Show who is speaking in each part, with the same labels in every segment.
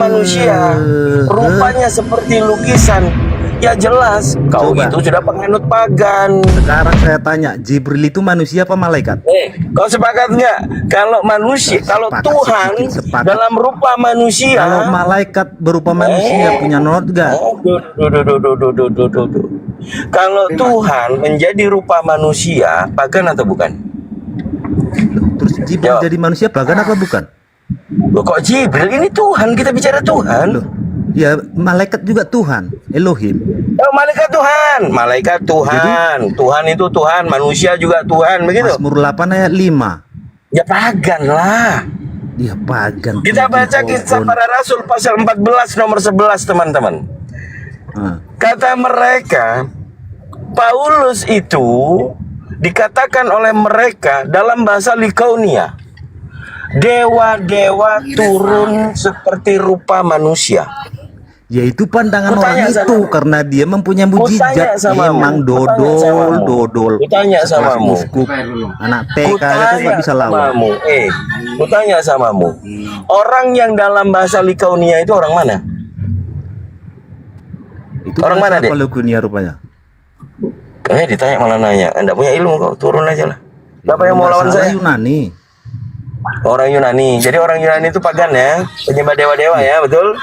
Speaker 1: manusia rupanya seperti lukisan, ya jelas kau
Speaker 2: Coba.
Speaker 1: itu sudah penganut pagan.
Speaker 2: Sekarang saya tanya, Jibril itu manusia apa malaikat?
Speaker 1: Kau sepakat nggak kalau manusia, kalau
Speaker 2: Sepakat,
Speaker 1: Tuhan
Speaker 2: sedikit sepakat.
Speaker 1: dalam rupa manusia,
Speaker 2: Kalau malaikat berupa manusia punya not gak?
Speaker 1: Kalau Tuhan menjadi rupa manusia, pagan atau bukan?
Speaker 2: Terus Jibril
Speaker 1: Jawab.
Speaker 2: jadi manusia pagan apa bukan?
Speaker 1: Loh, kok Jibril ini Tuhan? Kita bicara Tuhan.
Speaker 2: Loh, ya malaikat juga Tuhan, Elohim.
Speaker 1: Oh, malaikat Tuhan, malaikat Tuhan. Tuhan itu Tuhan, manusia juga Tuhan, begitu.
Speaker 2: Mazmur 8 ayat 5.
Speaker 1: Ya pagan lah.
Speaker 2: Dia pagan.
Speaker 1: Kita baca kisah para rasul pasal 14 nomor 11, teman-teman. Kata mereka, Paulus itu dikatakan oleh mereka dalam bahasa Likaonia, dewa-dewa turun seperti rupa manusia.
Speaker 2: Yaitu pandangan
Speaker 1: Kutanya
Speaker 2: orang
Speaker 1: sama
Speaker 2: itu
Speaker 1: mu.
Speaker 2: karena dia mempunyai
Speaker 1: Kutanya
Speaker 2: mujizat.
Speaker 1: sama mu.
Speaker 2: Emang
Speaker 1: Kutanya sama mu.
Speaker 2: dodol.
Speaker 1: Kutanya sama
Speaker 2: Sekelas
Speaker 1: mu.
Speaker 2: uskup, anak TK itu
Speaker 1: Kutanya
Speaker 2: nggak bisa lawan.
Speaker 1: samamu, kutanya samamu, orang yang dalam bahasa Likaonia itu orang mana?
Speaker 2: Itu
Speaker 1: Orang mana, Dek?
Speaker 2: Kalau dunia rupanya.
Speaker 1: Ditanya malah nanya, Anda punya ilmu kok, turun aja lah. Siapa yang mau
Speaker 2: Nggak
Speaker 1: lawan
Speaker 2: salah
Speaker 1: saya?
Speaker 2: Yunani.
Speaker 1: Orang Yunani. Jadi orang Yunani itu pagan ya, penyembah dewa-dewa ya, betul?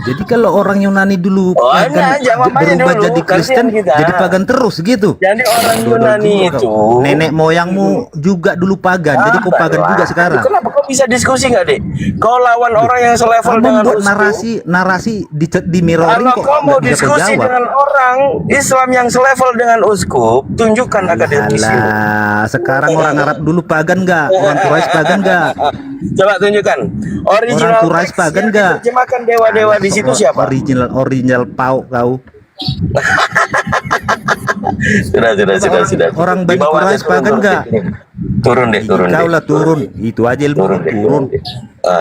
Speaker 2: Jadi kalau orang Yunani dulu
Speaker 1: Oh,
Speaker 2: pagan,
Speaker 1: enggak, jawabannya
Speaker 2: berubah
Speaker 1: dulu,
Speaker 2: jadi Kristen,
Speaker 1: kasihan kita.
Speaker 2: jadi pagan terus gitu.
Speaker 1: Jadi orang
Speaker 2: Dodol
Speaker 1: Yunani
Speaker 2: juga
Speaker 1: itu,
Speaker 2: kau. Nenek moyangmu juga dulu pagan, jadi kau pagan
Speaker 1: Lah,
Speaker 2: juga sekarang.
Speaker 1: Kenapa kau bisa diskusi nggak, Dek? Kau lawan orang yang selevel
Speaker 2: Kamu
Speaker 1: dengan
Speaker 2: buat
Speaker 1: uskup.
Speaker 2: narasi di mirroring
Speaker 1: Kalau
Speaker 2: kok
Speaker 1: kau mau
Speaker 2: nggak bisa kau
Speaker 1: diskusi
Speaker 2: jawab.
Speaker 1: dengan orang Islam yang selevel dengan uskup, tunjukkan akademisi.
Speaker 2: Alah, sekarang orang Arab dulu pagan nggak? Orang Quraisy pagan nggak?
Speaker 1: Coba tunjukkan. Original
Speaker 2: Orang Quraisy
Speaker 1: teks
Speaker 2: pagan
Speaker 1: yang
Speaker 2: nggak?
Speaker 1: diterjemahkan dewa-dewa di situ siapa?
Speaker 2: Original pau kau.
Speaker 1: Sudah.
Speaker 2: Orang
Speaker 1: Di
Speaker 2: Bani
Speaker 1: bawah aja,
Speaker 2: Quraisy pagan
Speaker 1: turun.
Speaker 2: nggak?
Speaker 1: Turun deh.
Speaker 2: Kau lah turun. Itu aja ilmu
Speaker 1: Turun deh.
Speaker 2: turun.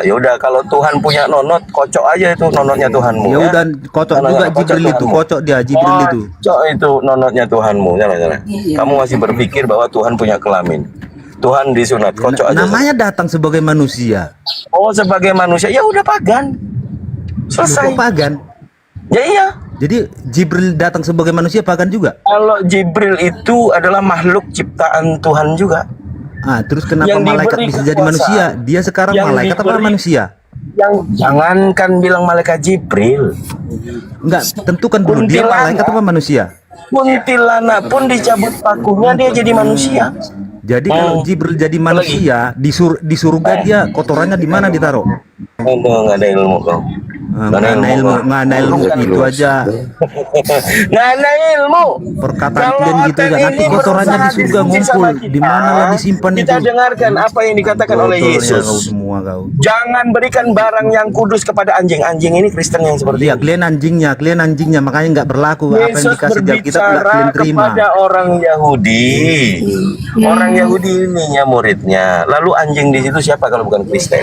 Speaker 1: Ya udah, kalau Tuhan punya nonot, kocok aja itu nonotnya Tuhanmu.
Speaker 2: Ya udah, kocok
Speaker 1: Jangan,
Speaker 2: juga
Speaker 1: kocok
Speaker 2: Jibril itu,
Speaker 1: Tuhanmu.
Speaker 2: kocok dia Jibril itu.
Speaker 1: Kocok itu nonotnya Tuhanmu. Jangan. Kamu masih berpikir bahwa Tuhan punya kelamin. Tuhan disunat, kocok aja.
Speaker 2: Namanya datang sebagai manusia.
Speaker 1: Oh, sebagai manusia, ya udah pagan. Selesai.
Speaker 2: Kok pagan?
Speaker 1: Ya iya.
Speaker 2: Jadi Jibril datang sebagai manusia pagan juga.
Speaker 1: Kalau Jibril itu adalah makhluk ciptaan Tuhan juga.
Speaker 2: Terus kenapa
Speaker 1: Yang
Speaker 2: malaikat
Speaker 1: diberi
Speaker 2: bisa jadi
Speaker 1: kekuasaan.
Speaker 2: manusia? Dia sekarang
Speaker 1: Yang
Speaker 2: malaikat apa
Speaker 1: diberi-
Speaker 2: manusia?
Speaker 1: Yang jangankan bilang malaikat Jibril,
Speaker 2: Enggak, tentukan dulu dia
Speaker 1: Kuntilanak.
Speaker 2: malaikat apa manusia.
Speaker 1: kuntilanak pun dicabut pakunya dia jadi manusia.
Speaker 2: Jadi kalau Jibril jadi manusia di surga dia kotorannya di mana ditaruh?
Speaker 1: Nggak ada ilmu kau.
Speaker 2: Nggak ada ilmu itu aja.
Speaker 1: Nggak ada ilmu.
Speaker 2: Perkataan
Speaker 1: Kalau
Speaker 2: kalian gitu
Speaker 1: akan
Speaker 2: ya. Nanti
Speaker 1: ini
Speaker 2: kotorannya di
Speaker 1: berusaha
Speaker 2: surga
Speaker 1: diskusi
Speaker 2: ngumpul.
Speaker 1: sama kita,
Speaker 2: Di mana lah disimpan
Speaker 1: kita
Speaker 2: itu?
Speaker 1: dengarkan apa yang dikatakan oleh
Speaker 2: Kotornya
Speaker 1: Yesus.
Speaker 2: kau semua kau.
Speaker 1: Jangan berikan barang yang kudus kepada anjing-anjing. Ini Kristen yang seperti
Speaker 2: Iya,
Speaker 1: ini.
Speaker 2: kalian anjingnya, makanya nggak berlaku. Apa yang
Speaker 1: Yesus
Speaker 2: dikasih di Alkitab nggak
Speaker 1: berbicara
Speaker 2: kalian terima.
Speaker 1: kepada orang Yahudi. Orang Yahudi ini muridnya. Lalu anjing di situ siapa kalau bukan Kristen?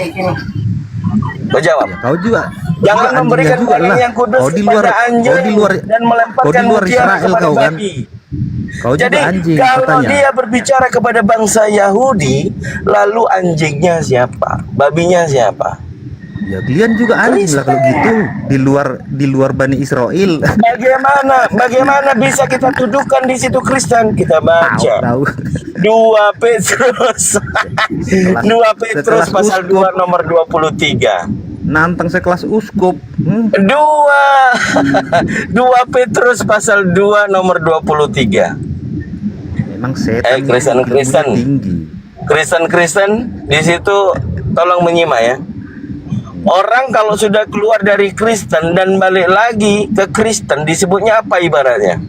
Speaker 1: Kau jawab.
Speaker 2: Kau juga.
Speaker 1: Jangan
Speaker 2: juga
Speaker 1: memberikan
Speaker 2: anjingnya juga
Speaker 1: barang
Speaker 2: lah.
Speaker 1: yang kudus
Speaker 2: Kau di luar,
Speaker 1: kepada anjing
Speaker 2: kau di luar,
Speaker 1: dan
Speaker 2: kau di
Speaker 1: melemparkan
Speaker 2: luar
Speaker 1: mutiara
Speaker 2: Israel
Speaker 1: kepada
Speaker 2: kau kan.
Speaker 1: babi.
Speaker 2: Kau
Speaker 1: Jadi
Speaker 2: juga anjing
Speaker 1: kalau
Speaker 2: katanya.
Speaker 1: dia berbicara kepada bangsa Yahudi, lalu anjingnya siapa? Babinya siapa?
Speaker 2: Ya kalian juga anjing lah kalau gitu. Di luar Bani Israel.
Speaker 1: Bagaimana bisa kita tuduhkan di situ Kristen? Kita baca
Speaker 2: Tahu.
Speaker 1: 2 Petrus 2 Petrus
Speaker 2: sekelas
Speaker 1: pasal
Speaker 2: uskup.
Speaker 1: 2 nomor 23.
Speaker 2: Nantang sekelas uskup.
Speaker 1: 2 Petrus pasal 2 nomor 23.
Speaker 2: Memang setan itu
Speaker 1: Kristen
Speaker 2: tinggi.
Speaker 1: Kristen di situ tolong menyimak ya. Orang kalau sudah keluar dari Kristen dan balik lagi ke Kristen disebutnya apa ibaratnya?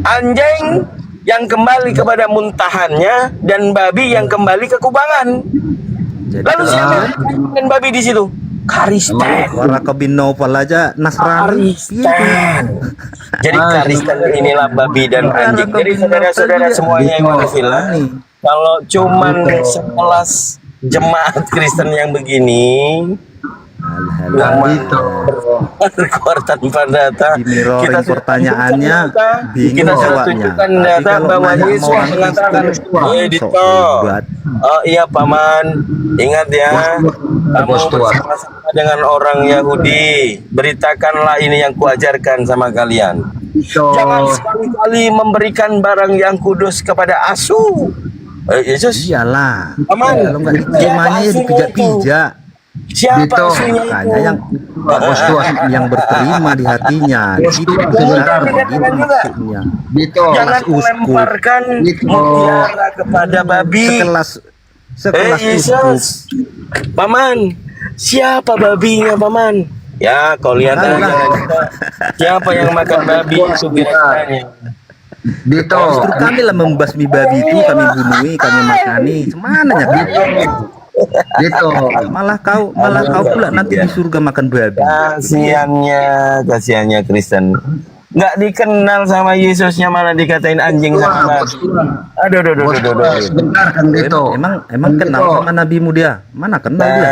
Speaker 1: Anjing yang kembali kepada muntahannya dan babi yang kembali ke kubangan.
Speaker 2: Jadi
Speaker 1: Lalu siapa dan babi di situ? Kristen.
Speaker 2: orang Kebin Novel aja Nasrani.
Speaker 1: Kristen. Jadi Kristen inilah babi dan anjing. Jadi saudara-saudara semuanya yang mana kalau cuman sekelas jemaat Kristen yang begini,
Speaker 2: Itu
Speaker 1: keluar tanpa data.
Speaker 2: di mirroring pertanyaannya bingung
Speaker 1: Kita sudah
Speaker 2: jawabnya.
Speaker 1: tunjukkan
Speaker 2: Tapi
Speaker 1: data
Speaker 2: kalau
Speaker 1: bahwa
Speaker 2: nanya sama
Speaker 1: Yesus
Speaker 2: orang
Speaker 1: mengatakan,
Speaker 2: Kristen,
Speaker 1: Dito,
Speaker 2: sok hebat.
Speaker 1: oh iya paman, ingat ya, kamu bersama-sama dengan orang Yahudi, beritakanlah ini yang kuajarkan sama kalian. Jangan sekali-kali memberikan barang yang kudus kepada asu. Yesus,
Speaker 2: Iyalah.
Speaker 1: Aman.
Speaker 2: Kalau nggak diterimanya ya dipijak-pijak.
Speaker 1: siapa
Speaker 3: Dito.
Speaker 1: asunya itu?
Speaker 2: Makanya yang berterima di hatinya. Itu sebenarnya gitu maksudnya.
Speaker 3: Dito.
Speaker 1: Jangan
Speaker 2: uskup.
Speaker 1: melemparkan
Speaker 3: Dito.
Speaker 1: mutiara kepada babi.
Speaker 2: Sekelas uskup.
Speaker 1: Yesus, paman, siapa babinya paman? Ya, kau lihat aja. Siapa yang makan babi itu kira-kiranya?
Speaker 3: Dito.
Speaker 2: Justru kami lah membasmi babi itu, kami bunuhi, kami makani. Semananya kau?
Speaker 3: Dito.
Speaker 2: Malah kau pula nanti di surga makan babi.
Speaker 1: Kasihannya Kristen. Nggak dikenal sama Yesusnya malah dikatain anjing sama babi. Aduh.
Speaker 3: Sebentar Kang Dito.
Speaker 2: Emang kenal sama nabimu dia? Mana kenal dia?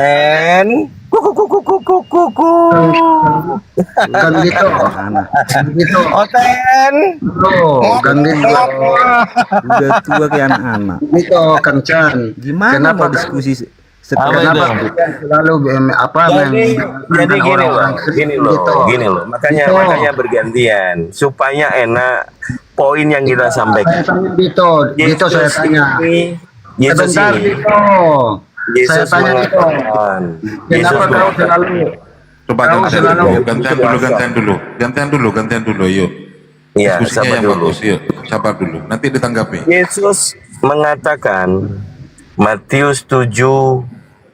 Speaker 1: Dan kuku.
Speaker 3: Kang Dito.
Speaker 2: Anak.
Speaker 3: Kang Dito.
Speaker 1: Oten.
Speaker 3: Kang Dito.
Speaker 2: Udah tua kayak anak-anak.
Speaker 3: Dito, Kang Chan.
Speaker 2: Gimana
Speaker 3: Kenapa
Speaker 2: mau diskusi
Speaker 1: Apa
Speaker 3: Kenapa
Speaker 1: itu?
Speaker 3: kalian selalu
Speaker 1: Jadi gini loh. Makanya bergantian supaya enak poin yang kita sampaikan.
Speaker 3: Dito saya tanya.
Speaker 1: Yesus
Speaker 3: Sebentar
Speaker 1: ini.
Speaker 3: Dito. Saya
Speaker 1: Yesus
Speaker 3: tanya Dito.
Speaker 1: mengatakan. Yesus
Speaker 3: Kenapa kau
Speaker 1: mengatakan.
Speaker 3: selalu
Speaker 4: Coba gantian dulu, yuk.
Speaker 1: Iya,
Speaker 4: Diskusinya
Speaker 1: sabar
Speaker 4: yang
Speaker 1: dulu.
Speaker 4: bagus, yuk. Sabar dulu, nanti ditanggapi.
Speaker 1: Yesus mengatakan Matius 7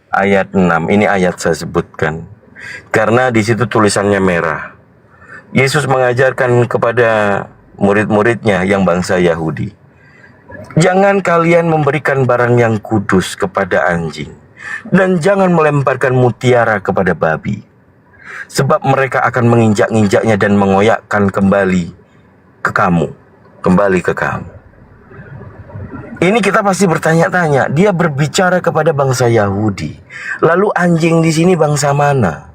Speaker 1: ayat 6. Ini ayat saya sebutkan karena di situ tulisannya merah. Yesus mengajarkan kepada murid-muridnya yang bangsa Yahudi, jangan kalian memberikan barang yang kudus kepada anjing, dan jangan melemparkan mutiara kepada babi, sebab mereka akan menginjak-injaknya dan mengoyakkan kembali ke kamu. Ini kita pasti bertanya-tanya, dia berbicara kepada bangsa Yahudi. Lalu anjing di sini bangsa mana?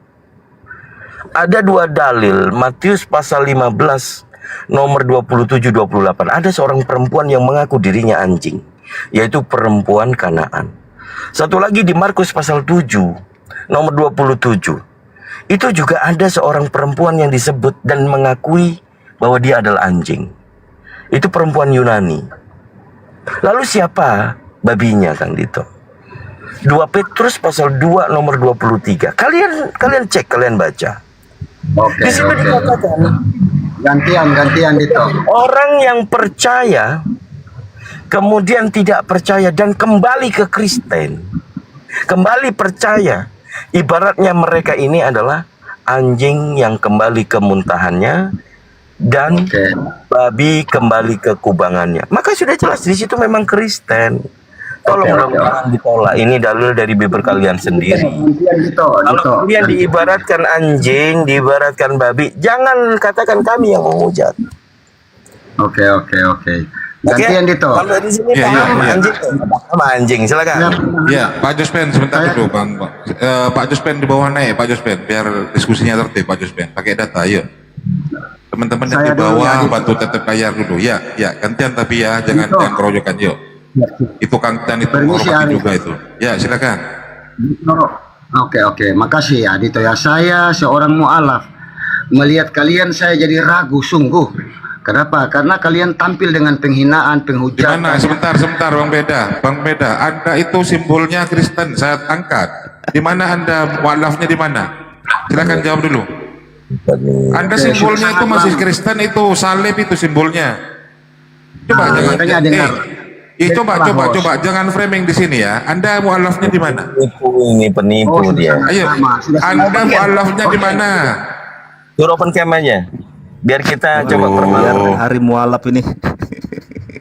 Speaker 1: Ada dua dalil, Matius pasal 15 nomor 27-28. Ada seorang perempuan yang mengaku dirinya anjing, yaitu perempuan Kanaan. Satu lagi di Markus pasal 7 nomor 27. Itu juga ada seorang perempuan yang disebut dan mengakui bahwa dia adalah anjing. Itu perempuan Yunani. Lalu siapa babinya, Kang Dito? 2 Petrus pasal 2 nomor 23. Kalian cek, kalian baca.
Speaker 3: Oke.
Speaker 1: Di situ dikatakan
Speaker 3: Gantian Dito.
Speaker 1: orang yang percaya kemudian tidak percaya dan kembali ke Kristen. Kembali percaya. Ibaratnya mereka ini adalah anjing yang kembali ke muntahannya dan babi kembali ke kubangannya. Maka sudah jelas di situ memang Kristen. Tolong jangan ditolak. Ini dalil dari bibir kalian sendiri. Kalau kalian diibaratkan anjing, diibaratkan babi, jangan katakan kami yang menghujat.
Speaker 3: Oke. Gantian Dito.
Speaker 1: Kalau di sini
Speaker 4: Iya,
Speaker 1: paham
Speaker 4: iya.
Speaker 1: anjing, sama anjing. Silakan.
Speaker 4: Ya, Pak Jospen sebentar dulu, Bang. Pak Jospen di bawah naik, Pak Jospen, biar diskusinya tertib, Pak Jospen. Pakai data, yuk. Teman-teman yang di bawah bantu tetap layar dulu, ya. Gantian tapi ya, jangan keroyokan, yuk. Itu Kang Tan itu hormati juga itu. Ya, silakan.
Speaker 3: Oke. Makasih ya Dito ya. Saya seorang mu'alaf. Melihat kalian saya jadi ragu sungguh. Kenapa? Karena kalian tampil dengan penghinaan, penghujatan.
Speaker 4: Gimana? Sebentar, Bang Beda. Anda itu simbolnya Kristen, saya angkat. Di mana Anda mu'alafnya di mana? Silakan jawab dulu. Anda simbolnya itu masih Kristen, itu salib itu simbolnya. Coba coba jangan framing di sini ya. Anda mu'alafnya di mana?
Speaker 1: Penipu dia.
Speaker 4: Ayo, Anda mu'alafnya di mana?
Speaker 1: Suruh open cam aja. Biar kita coba
Speaker 2: Biar
Speaker 1: permalukan.
Speaker 2: hari mualaf ini.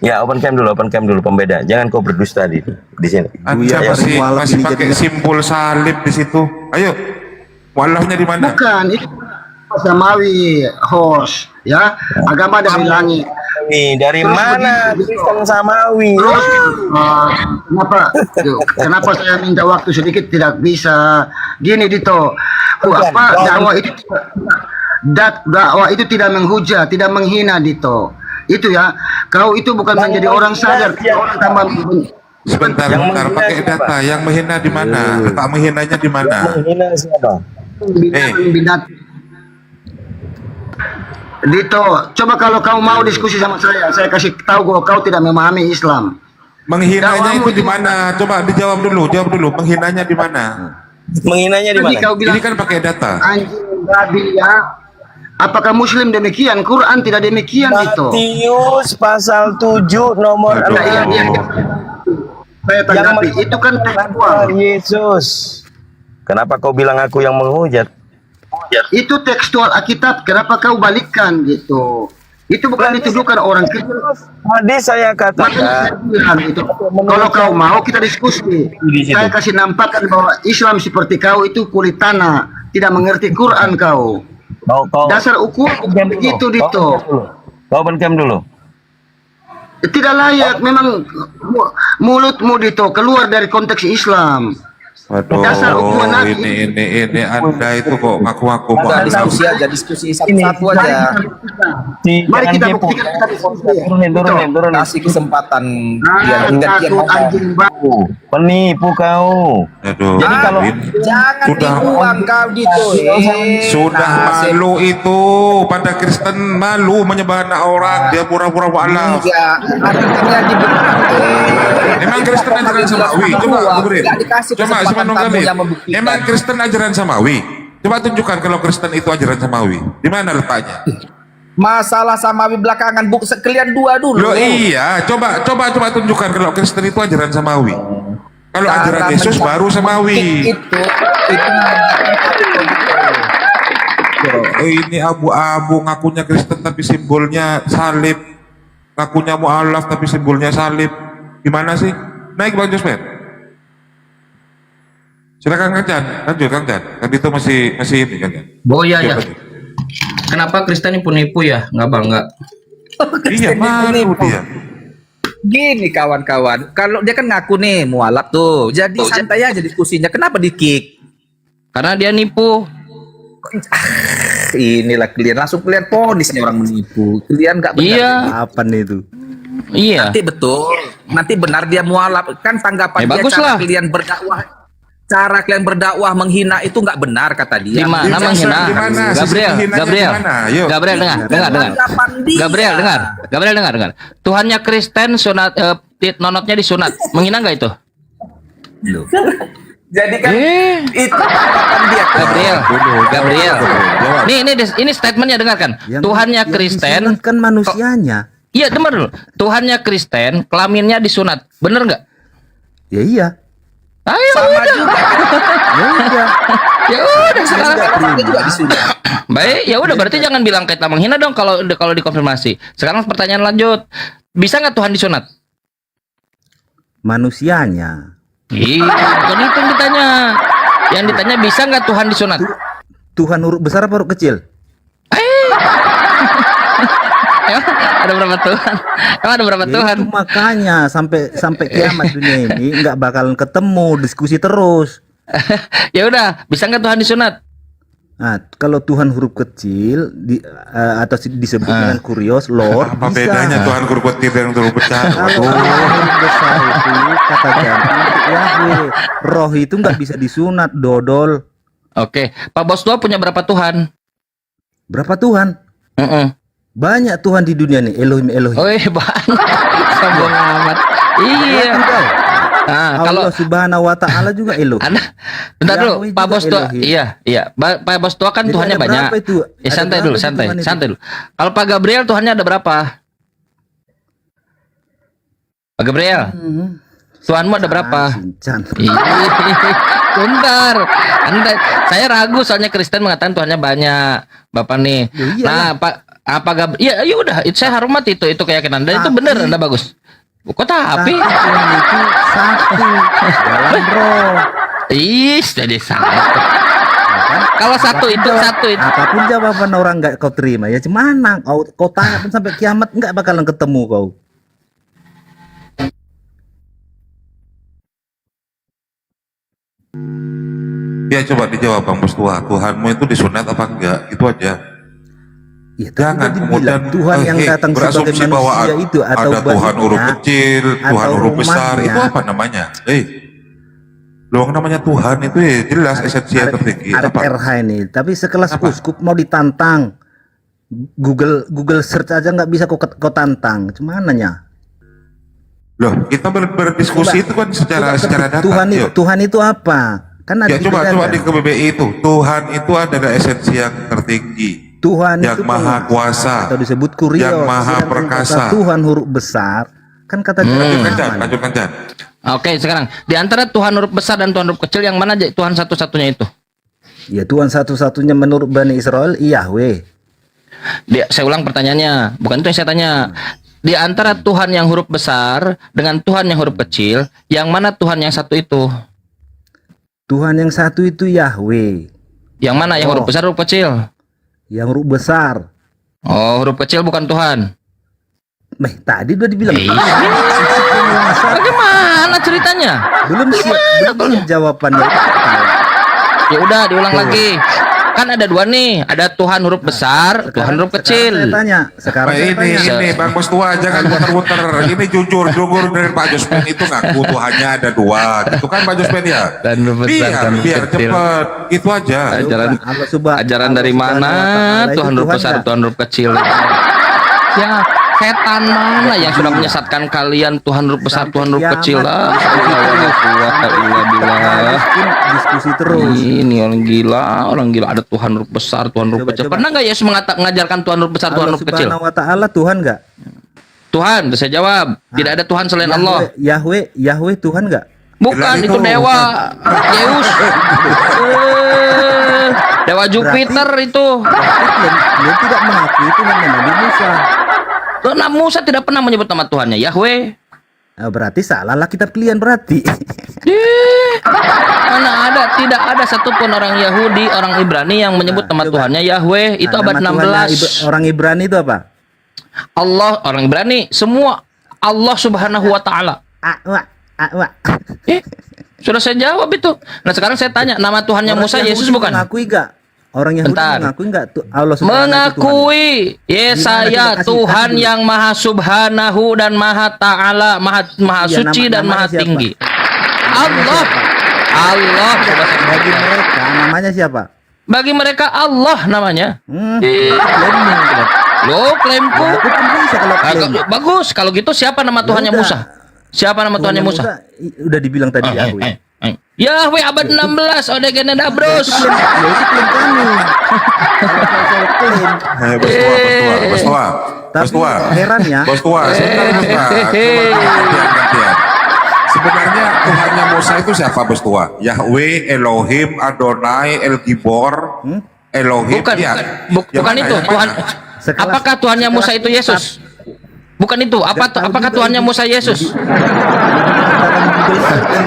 Speaker 1: Ya, open cam dulu pembeda. Jangan kau berdusta di sini.
Speaker 4: Anda
Speaker 2: Buya,
Speaker 4: masih
Speaker 2: ini
Speaker 4: pakai
Speaker 2: jadi-
Speaker 4: simbol salib di situ. Ayo, mu'alafnya di mana?
Speaker 3: Bukan, itu samawi host ya, agama dari langit.
Speaker 1: Samawi. Dari mana Kristen Samawi?
Speaker 3: Terus, kenapa saya minta waktu sedikit tidak bisa? Gini Dito, dakwah itu tidak menghujat, tidak menghina Dito. Itu ya, kau itu bukan menjadi orang sadar, orang tambah.
Speaker 4: Sebentar, pakai data. Yang menghina di mana? Letak menghinanya di mana?
Speaker 1: Menghina siapa?
Speaker 3: Binat. Dito, coba kalau kau mau diskusi sama saya kasih tahu bahwa kau tidak memahami Islam.
Speaker 4: Menghinanya itu di mana? Coba dijawab dulu, menghinanya di mana?
Speaker 1: Menghinanya di mana?
Speaker 3: Kau bilang,
Speaker 4: Ini kan pakai data.
Speaker 3: anjing babi ya. Apakah Muslim demikian? Quran tidak demikian itu.
Speaker 1: Matius pasal 7 nomor
Speaker 4: Aduh.
Speaker 1: 6.
Speaker 3: Saya tanggapi, itu kan tekstual.
Speaker 1: Yesus. Kenapa kau bilang aku yang menghujat?
Speaker 3: Itu tekstual Alkitab. Kenapa kau balikkan gitu? Itu bukan dituduhkan orang Kristen.
Speaker 1: Tadi saya
Speaker 3: Makanya saya
Speaker 1: katakan
Speaker 3: bilang itu. Kalau kau mau kita diskusi. Saya kasih nampakkan bahwa Islam seperti kau itu kulit tanah, tidak mengerti Quran kau. Dasar ukuran begitu Dito.
Speaker 1: Kau open dulu.
Speaker 3: Tidak layak, memang mulutmu Dito keluar dari konteks Islam.
Speaker 4: Waduh,
Speaker 3: Dasar ukuran Nabi.
Speaker 4: ini Anda itu kok ngaku-ngaku mau
Speaker 5: Udah
Speaker 4: Islam.
Speaker 5: diskusi satu-satu aja.
Speaker 3: Mari kita buktikan kita diskusi.
Speaker 1: Turunin.
Speaker 5: Kasih kesempatan dia
Speaker 3: Takut anjing bau.
Speaker 1: Penipu kau.
Speaker 4: Aduh,
Speaker 1: Jadi kalau-
Speaker 5: jangan
Speaker 4: Sudah.
Speaker 5: dibuang kau gitu.
Speaker 4: sudah malu itu pada Kristen, malu menyembah anak orang, dia pura-pura wa'alaf.
Speaker 5: Ya, artinya dibuang.
Speaker 4: Emang Kristen ajaran Samawi? Coba beri.
Speaker 5: Tidak dikasih
Speaker 4: Coba
Speaker 5: kesempatan
Speaker 4: Siman
Speaker 5: kamu
Speaker 4: Nonggali.
Speaker 5: yang membuktikan.
Speaker 4: Emang Kristen ajaran Samawi? Coba tunjukkan kalau Kristen itu ajaran Samawi. Di mana letaknya?
Speaker 5: Masalah Samawi belakangan, sekalian dua dulu.
Speaker 4: Loh iya, coba tunjukkan kalau Kristen itu ajaran Samawi. Kalau ajaran
Speaker 5: Cara
Speaker 4: Yesus
Speaker 5: mencapai
Speaker 4: baru Samawi.
Speaker 5: itu
Speaker 4: Oh, ini abu-abu, ngakunya Kristen tapi simbolnya salib. Ngakunya mu'alaf tapi simbolnya salib. Gimana sih? Naik Bang Jospen. Silakan Kang Jan, lanjut Kang Jan. Kan itu masih ini Kang Jan.
Speaker 6: Oh iya ya.
Speaker 4: Lanjut.
Speaker 6: Kenapa Kristen ini penipu ya? Nggak bangga.
Speaker 4: Iya, malu dia.
Speaker 5: Gini kawan-kawan, kalau dia kan ngaku nih mualaf tuh, jadi santai aja diskusinya. Kenapa di kick?
Speaker 6: Karena dia nipu.
Speaker 5: Inilah langsung kalian ponis nih orang menipu. Kalian nggak benar.
Speaker 6: Iya.
Speaker 2: Apa nih itu?
Speaker 6: Iya.
Speaker 5: Nanti betul, nanti benar dia mualaf. Kan tanggapan dia
Speaker 6: bagus
Speaker 5: cara
Speaker 6: lah.
Speaker 5: kalian berdakwah. Cara kalian berdakwah menghina itu nggak benar kata dia.
Speaker 6: Di mana
Speaker 4: Di
Speaker 6: menghina?
Speaker 4: mana?
Speaker 6: Gabriel,
Speaker 4: Sisi menghinanya
Speaker 6: Gabriel.
Speaker 4: di mana? Yuk.
Speaker 6: Gabriel dengar.
Speaker 5: Tanggapan dia.
Speaker 6: Gabriel dengar. Tuhannya Kristen sunat nonotnya disunat. Menghina nggak itu?
Speaker 5: Jadi kan itu tanggapan dia.
Speaker 6: Gabriel.
Speaker 4: Jawab.
Speaker 6: Ini statementnya dengarkan. Tuhannya Kristen.
Speaker 2: kan manusianya.
Speaker 6: Iya, dengar dulu. Tuhannya Kristen, kelaminnya disunat. Bener nggak?
Speaker 2: Ya iya.
Speaker 6: Ayo,
Speaker 5: Sama
Speaker 6: udah.
Speaker 5: juga.
Speaker 2: Ya udah.
Speaker 6: Ya udah sekarang.
Speaker 5: Dia juga disunat.
Speaker 6: Baik, ya udah berarti jangan bilang kita menghina dong kalau dikonfirmasi. Sekarang pertanyaan lanjut. Bisa nggak Tuhan disunat?
Speaker 2: Manusianya.
Speaker 6: Iya, bukan itu yang ditanya. Yang ditanya bisa nggak Tuhan disunat?
Speaker 2: Tuhan huruf besar apa huruf kecil?
Speaker 6: Emang ada berapa Tuhan? Emang ada berapa
Speaker 2: Ya
Speaker 6: Tuhan?
Speaker 2: itu makanya sampai kiamat dunia ini nggak bakalan ketemu, diskusi terus.
Speaker 6: Ya udah, bisa nggak Tuhan disunat?
Speaker 2: Nah, kalau Tuhan huruf kecil atau disebut dengan kurios, Lord,
Speaker 4: Apa
Speaker 2: bisa.
Speaker 4: bedanya Tuhan huruf kecil dan huruf besar?
Speaker 2: Kalau huruf besar itu kata ganti untuk Yahweh. Roh itu nggak bisa disunat, dodol.
Speaker 6: Oke, Pak Bos tua punya berapa Tuhan?
Speaker 2: Berapa Tuhan?
Speaker 6: Heeh.
Speaker 2: Banyak Tuhan di dunia nih, Elohim.
Speaker 6: Oh banyak. Sombong amat. Iya.
Speaker 2: Tidak.
Speaker 6: Nah, kalau
Speaker 2: Allah Subhanahu wa taala juga Elohim.
Speaker 6: Anda bentar dulu,
Speaker 2: Yahweh
Speaker 6: Pak
Speaker 2: juga
Speaker 6: Bos tua.
Speaker 2: Elohim.
Speaker 6: Iya. Pak Bos tua kan
Speaker 2: Jadi
Speaker 6: Tuhannya
Speaker 2: ada
Speaker 6: banyak.
Speaker 2: berapa itu?
Speaker 6: Ya
Speaker 2: Ada
Speaker 6: santai
Speaker 2: berapa
Speaker 6: dulu,
Speaker 2: itu
Speaker 6: santai
Speaker 2: Tuhan itu?
Speaker 6: dulu. Kalau Pak Gabriel Tuhannya ada berapa? Pak Gabriel, Tuhanmu ada berapa?
Speaker 2: Sincan.
Speaker 6: Ih, bentar. Saya ragu soalnya Kristen mengatakan Tuhannya banyak. Bapak nih.
Speaker 2: Ya iyalah.
Speaker 6: Nah, apa Gabriel? Ya udah, saya hormat itu keyakinan. Dan itu
Speaker 2: Tapi-
Speaker 6: benar, Anda bagus. Kok tapi?
Speaker 2: Tuhan itu satu dalam roh.
Speaker 6: Jadi satu. Kalau satu itu.
Speaker 2: Apapun jawaban orang nggak kau terima ya cemana kau tanya pun sampai kiamat nggak bakalan ketemu kau.
Speaker 4: Ya coba dijawab Bang Bos Tua, Tuhanmu itu disunat apa enggak? Itu aja.
Speaker 2: Ya,
Speaker 4: Jangan kemudian
Speaker 2: Tuhan yang datang sebagai
Speaker 4: berasumsi bahwa
Speaker 2: manusia itu atau
Speaker 4: ada Tuhan huruf kecil, Tuhan
Speaker 2: atau
Speaker 4: huruf besar,
Speaker 2: rumahnya.
Speaker 4: itu apa namanya? Loh namanya Tuhan itu ya jelas esensi yang tertinggi.
Speaker 2: Arek
Speaker 4: Apa?
Speaker 2: RH ini, tapi sekelas
Speaker 4: Apa?
Speaker 2: uskup mau ditantang. Google search aja nggak bisa kau tantang. Cumananya?
Speaker 4: Loh kita berdiskusi itu kan secara data. Yuk.
Speaker 2: Tuhan itu apa? Kan ada
Speaker 4: Ya coba
Speaker 2: dibedakan.
Speaker 4: di KBBI itu Tuhan itu adalah esensi yang tertinggi.
Speaker 2: Tuhan
Speaker 4: yang
Speaker 2: itu
Speaker 4: maha kuasa,
Speaker 2: atau disebut kurios,
Speaker 4: yang maha
Speaker 2: sedangkan
Speaker 4: perkasa.
Speaker 2: kata Tuhan huruf besar kan kata
Speaker 4: Lanjutkan Jan.
Speaker 6: Oke, sekarang di antara Tuhan huruf besar dan Tuhan huruf kecil yang mana Tuhan satu-satunya itu?
Speaker 2: Ya Tuhan satu-satunya menurut Bani Israel Yahweh.
Speaker 6: Saya ulang pertanyaannya, bukan itu yang saya tanya. Di antara Tuhan yang huruf besar dengan Tuhan yang huruf kecil, yang mana Tuhan yang satu itu?
Speaker 2: Tuhan yang satu itu Yahweh.
Speaker 6: Yang mana yang huruf besar huruf kecil?
Speaker 2: Yang huruf besar.
Speaker 6: Oh, huruf kecil bukan Tuhan.
Speaker 2: Tadi udah dibilang.
Speaker 6: Bagaimana ceritanya?
Speaker 2: Belum siap jawabannya.
Speaker 6: Ya udah diulang lagi. Kan ada dua nih, ada Tuhan huruf besar, Tuhan huruf kecil.
Speaker 2: Saya tanya, sekarang saya tanya.
Speaker 4: Ini Bang Bos Tua jangan muter-muter. Ini jujur dari Pak Jospen itu ngaku Tuhannya ada dua. Gitu kan Pak Jospen ya?
Speaker 6: Dan huruf besar,
Speaker 4: biar
Speaker 6: dan huruf
Speaker 4: biar
Speaker 6: kecil.
Speaker 4: cepet. Gitu aja.
Speaker 6: Ajaran dari mana? Tuhan huruf besar, Tuhan huruf kecil. Ya, setan mana yang sudah menyesatkan kalian? Tuhan huruf besar, Tuhan huruf kecil.
Speaker 2: Diskusi terus.
Speaker 6: Ini orang gila. Ada Tuhan huruf besar, Tuhan huruf kecil. Pernah nggak Yesus mengajarkan Tuhan huruf besar, Tuhan huruf kecil?
Speaker 2: Allah Subhanahu wa Ta'ala Tuhan nggak?
Speaker 6: Tuhan, saya jawab. Tidak ada Tuhan selain Allah.
Speaker 2: Yahweh Tuhan nggak?
Speaker 6: Bukan, itu dewa Zeus. Dewa Jupiter itu.
Speaker 2: Dia tidak mengaku itu namanya Nabi Musa.
Speaker 6: Nabi Musa tidak pernah menyebut nama Tuhannya Yahweh.
Speaker 2: Berarti salah lah kitab kalian berarti.
Speaker 6: Mana ada, tidak ada satupun orang Yahudi, orang Ibrani yang menyebut nama Tuhannya Yahweh. Itu abad 16.
Speaker 2: Orang Ibrani itu apa?
Speaker 6: Allah, orang Ibrani, semua Allah Subhanahu wa Ta'ala. Sudah saya jawab itu. Nah sekarang saya tanya, nama Tuhannya Musa Yesus bukan?
Speaker 2: Mengakui gak? Orang Yahudi mengakui nggak Allah Subhanahu
Speaker 6: mengakui saya Tuhan yang Maha Subhanahu dan Maha Ta'ala, Maha Suci dan Maha Tinggi. Allah
Speaker 2: bagi mereka namanya siapa?
Speaker 6: Bagi mereka Allah namanya. Lo klaimku. Bagus kalau gitu siapa nama Tuhannya Musa? Siapa nama Tuhannya Musa?
Speaker 2: Udah dibilang tadi Yahweh.
Speaker 6: Yahweh abad 16 Odegene Dabros.
Speaker 4: Bos Tua.
Speaker 2: Herannya.
Speaker 4: Bos Tua. Sebenarnya Tuhannya Musa itu siapa Bos Tua? Yahweh, Elohim, Adonai, El Gibor, Elohim.
Speaker 6: Bukan, bukan itu Tuhan. Apakah Tuhannya Musa itu Yesus? Bukan itu. Apakah Tuhannya Musa Yesus?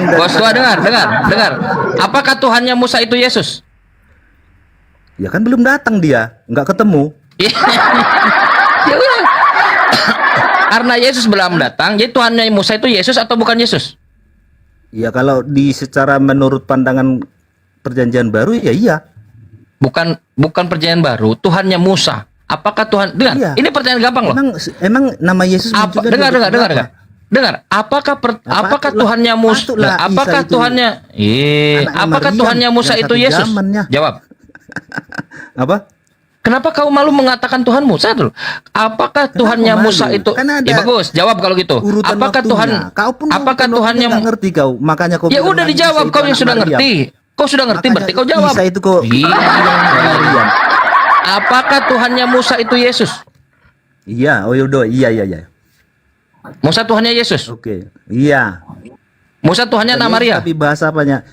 Speaker 6: Bos Tua dengar. Apakah Tuhannya Musa itu Yesus?
Speaker 2: Ya kan belum datang dia, nggak ketemu.
Speaker 6: Ya udah. Karena Yesus belum datang, jadi Tuhannya Musa itu Yesus atau bukan Yesus?
Speaker 2: Ya kalau secara menurut pandangan perjanjian baru ya iya.
Speaker 6: Bukan perjanjian baru, Tuhannya Musa. Apakah Tuhan? Dengar, iya. Ini pertanyaan gampang loh.
Speaker 2: Emang nama Yesus
Speaker 6: Dengar. Apakah Tuhannya Musa? Apakah Tuhannya? Apakah Tuhannya Musa itu Yesus? Jawab.
Speaker 2: Apa?
Speaker 6: Kenapa kau malu mengatakan Tuhan Musa dulu? Apakah Tuhannya Musa itu? Bagus, jawab kalau gitu. Apakah Tuhan? Apakah Tuhannya?
Speaker 2: Ngerti kau, makanya kau.
Speaker 6: Ya udah dijawab, kau yang sudah ngerti. Kau sudah ngerti, berarti kau jawab.
Speaker 2: Isa itu kok.
Speaker 6: Apakah Tuhannya Musa itu Yesus?
Speaker 2: Iya, iya.
Speaker 6: Musa Tuhannya Yesus.
Speaker 2: Oke. Iya.
Speaker 6: Musa Tuhannya Ana Maria.
Speaker 2: Tapi bahasa apanya?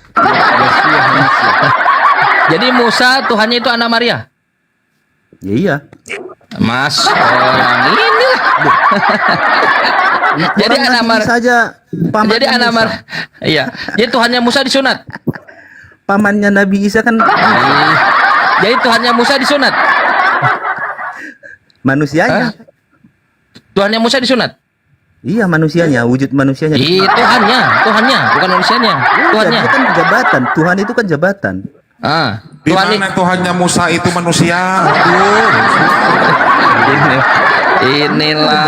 Speaker 6: Jadi Musa Tuhannya itu Ana Maria.
Speaker 2: Ya, iya.
Speaker 6: Mas orang ini lah. Jadi Ana Maria saja. Jadi Ana Maria. Iya. Jadi Tuhannya Musa disunat.
Speaker 2: pamannya Nabi Isa kan
Speaker 6: Jadi Tuhannya Musa disunat.
Speaker 2: manusianya.
Speaker 6: Tuhannya Musa disunat.
Speaker 2: Iya, manusianya, wujud manusianya.
Speaker 6: Tuhannya, bukan manusianya.
Speaker 2: Iya,
Speaker 6: Tuhannya.
Speaker 2: dia kan jabatan. Tuhan itu kan jabatan.
Speaker 4: Di mana Tuhannya Musa itu manusia? Aduh.
Speaker 6: Inilah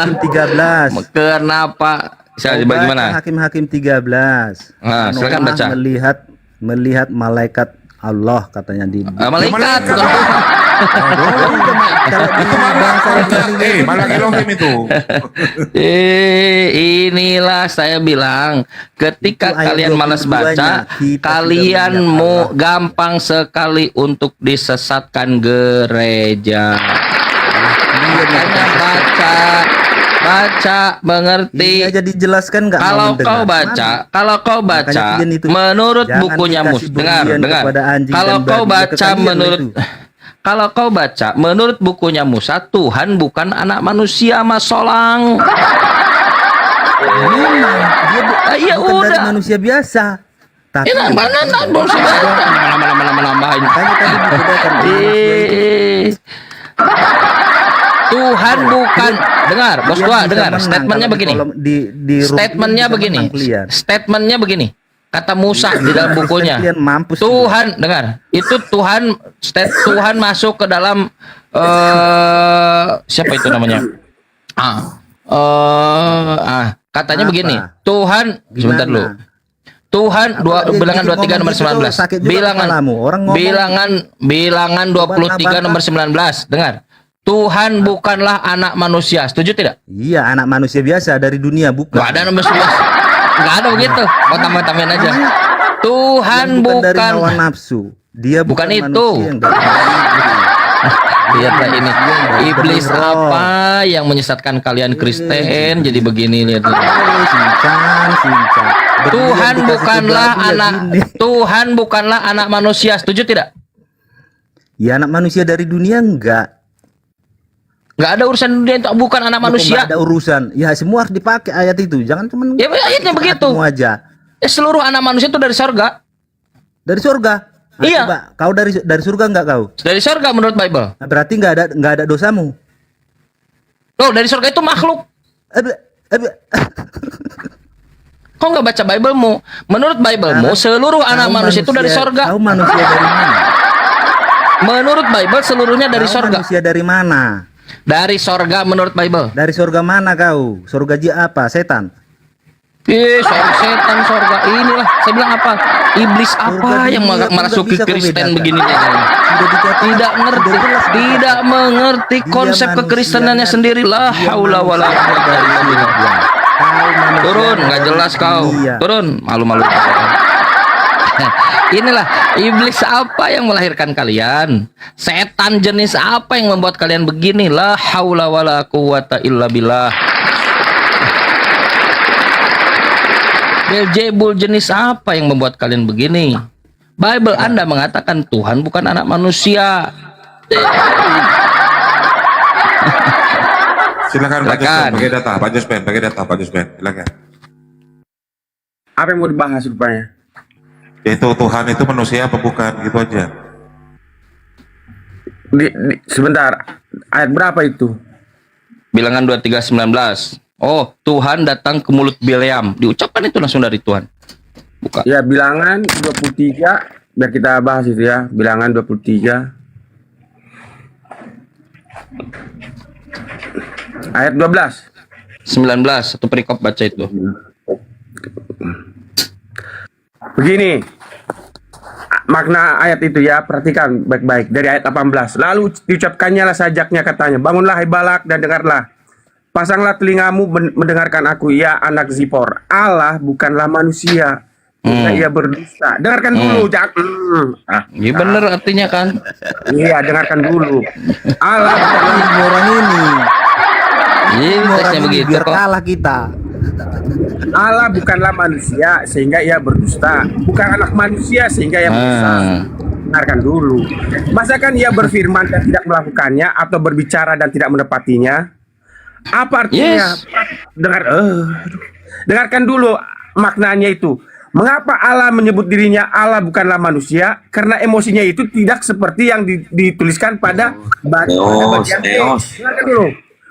Speaker 2: Hakim 13.
Speaker 6: kenapa bagaimana?
Speaker 2: Hakim 13.
Speaker 6: Nah, silakan baca.
Speaker 2: Melihat malaikat Allah katanya di
Speaker 6: Malaikat bukan
Speaker 4: Itu malah Elohim itu.
Speaker 6: Inilah saya bilang, ketika
Speaker 2: Itu ayat
Speaker 6: kalian malas
Speaker 2: 22-nya,
Speaker 6: baca,
Speaker 2: kita
Speaker 6: kalian
Speaker 2: sudah
Speaker 6: mau
Speaker 2: melihat
Speaker 6: gampang sekali untuk disesatkan gereja. Makanya baca, mengerti.
Speaker 2: Ini aja dijelaskan nggak?
Speaker 6: Kalau kau baca, menurut
Speaker 2: Jangan
Speaker 6: bukunya
Speaker 2: dikasih
Speaker 6: dengar.
Speaker 2: berlian kepada anjing
Speaker 6: Kalau
Speaker 2: dan
Speaker 6: kau
Speaker 2: babi.
Speaker 6: baca
Speaker 2: Kekalian
Speaker 6: menurut
Speaker 2: itu.
Speaker 6: Kalau kau baca menurut bukunya Musa, Tuhan bukan anak manusia, Mas Solang.
Speaker 2: Memang dia
Speaker 6: Iya,
Speaker 2: bukan dari
Speaker 6: udah.
Speaker 2: manusia biasa. Tapi
Speaker 6: Ini mana nambahin.
Speaker 2: makanya tadi dibedakan
Speaker 6: Tuhan bukan, dengar, bos
Speaker 2: Dia
Speaker 6: tua,
Speaker 2: bisa
Speaker 6: dengar.
Speaker 2: menang
Speaker 6: Statementnya
Speaker 2: kalau
Speaker 6: begini. Statementnya begini. Statementnya begini. Kata Musa di dalam bukunya.
Speaker 2: Mampus.
Speaker 6: Tuhan, dengar. Itu Tuhan masuk ke dalam siapa itu namanya? Katanya
Speaker 2: Apa?
Speaker 6: begini. Tuhan, sebentar
Speaker 2: Gimana?
Speaker 6: dulu. Tuhan bilangan 23 nomor 19. Bilangan 23 nomor 19. Dengar. Tuhan bukanlah anak manusia. Setuju tidak?
Speaker 2: Iya, anak manusia biasa dari dunia, bukan.
Speaker 6: Gak ada nomor 11. Gak ada begitu. Kau tambah-tambahin aja. Tuhan
Speaker 2: dari
Speaker 6: bukan
Speaker 2: hawa nafsu. Dia
Speaker 6: bukan
Speaker 2: bukan
Speaker 6: itu.
Speaker 2: manusia yang dari
Speaker 6: Lihatlah ini. Iblis
Speaker 2: roh.
Speaker 6: apa yang menyesatkan kalian Kristen jadi begini, lihat.
Speaker 2: Sincang.
Speaker 6: Tuhan
Speaker 2: Berlian
Speaker 6: bukanlah
Speaker 2: dikasih
Speaker 6: anak
Speaker 2: babi ya gini.
Speaker 6: Tuhan bukanlah anak manusia. Setuju tidak?
Speaker 2: Ya, anak manusia dari dunia enggak.
Speaker 6: Nggak ada urusan dunia itu, bukan anak manusia.
Speaker 2: Nggak ada urusan. Ya, semua harus dipakai ayat itu. Jangan cuma
Speaker 6: Ya ayatnya begitu.
Speaker 2: Semua aja.
Speaker 6: Seluruh anak manusia itu dari sorga.
Speaker 2: Dari surga. Nah,
Speaker 6: Iya.
Speaker 2: coba, kau dari surga enggak kau?
Speaker 6: Dari sorga menurut Bible.
Speaker 2: Nah, berarti enggak ada dosamu.
Speaker 6: Loh, dari sorga itu makhluk. Kau nggak baca Biblemu? Menurut Biblemu, seluruh anak manusia itu dari sorga.
Speaker 2: Kau manusia dari mana?
Speaker 6: Menurut Bible, seluruhnya dari
Speaker 2: Kau
Speaker 6: sorga.
Speaker 2: manusia dari mana?
Speaker 6: Dari sorga menurut Bible.
Speaker 2: Dari surga mana kau? Surga apa? Setan.
Speaker 6: Sorga setan, sorga inilah. Saya bilang apa? Iblis apa yang merasuki Kristen begini? Tidak ngerti, tidak mengerti konsep kekristenannya sendiri. La haula wala quwwata illa billah. Turun, nggak jelas kau. Turun, malu-malu. Inilah iblis apa yang melahirkan kalian? Setan jenis apa yang membuat kalian begini? La haula wala quwwata illa billah. Beelzebul jenis apa yang membuat kalian begini? Bible Anda mengatakan Tuhan bukan anak manusia.
Speaker 4: Silakan Pak Juspen, pakai data Pak Juspen. Silakan.
Speaker 7: Apa yang mau dibahas rupanya?
Speaker 4: Yaitu Tuhan itu manusia apa bukan, gitu aja.
Speaker 7: Sebentar, ayat berapa itu?
Speaker 6: Bilangan 23:19. Oh, Tuhan datang ke mulut Bileam. Diucapkan itu langsung dari Tuhan. Buka.
Speaker 7: Ya, bilangan 23. Biar kita bahas itu ya. Bilangan 23. Ayat 12.
Speaker 6: 19, satu perikop baca itu.
Speaker 7: Begini. Makna ayat itu ya, perhatikan baik-baik. Dari ayat 18. Lalu diucapkannya lah sajaknya katanya. Bangunlah hai Balak dan dengarlah. Pasanglah telingamu mendengarkan aku, ya anak Zipor. Allah bukanlah manusia. Ia berdusta. Dengarkan dulu,
Speaker 6: Iya bener artinya kan.
Speaker 7: Iya, dengarkan dulu. Allah bukanlah
Speaker 2: orang ini.
Speaker 6: Iya, teksnya begitu
Speaker 2: Biar
Speaker 6: kok.
Speaker 2: kalah kita.
Speaker 7: Allah bukanlah manusia sehingga ia berdusta. Bukan anak manusia sehingga ia berdusta. Dengarkan dulu. Masakan ia berfirman dan tidak melakukannya, atau berbicara dan tidak menepatinya? Apa artinya?
Speaker 6: Yes.
Speaker 7: Dengarkan dulu maknanya itu. Mengapa Allah menyebut dirinya Allah bukanlah manusia? Karena emosinya itu tidak seperti yang dituliskan pada bagian B. Dengarkan dulu.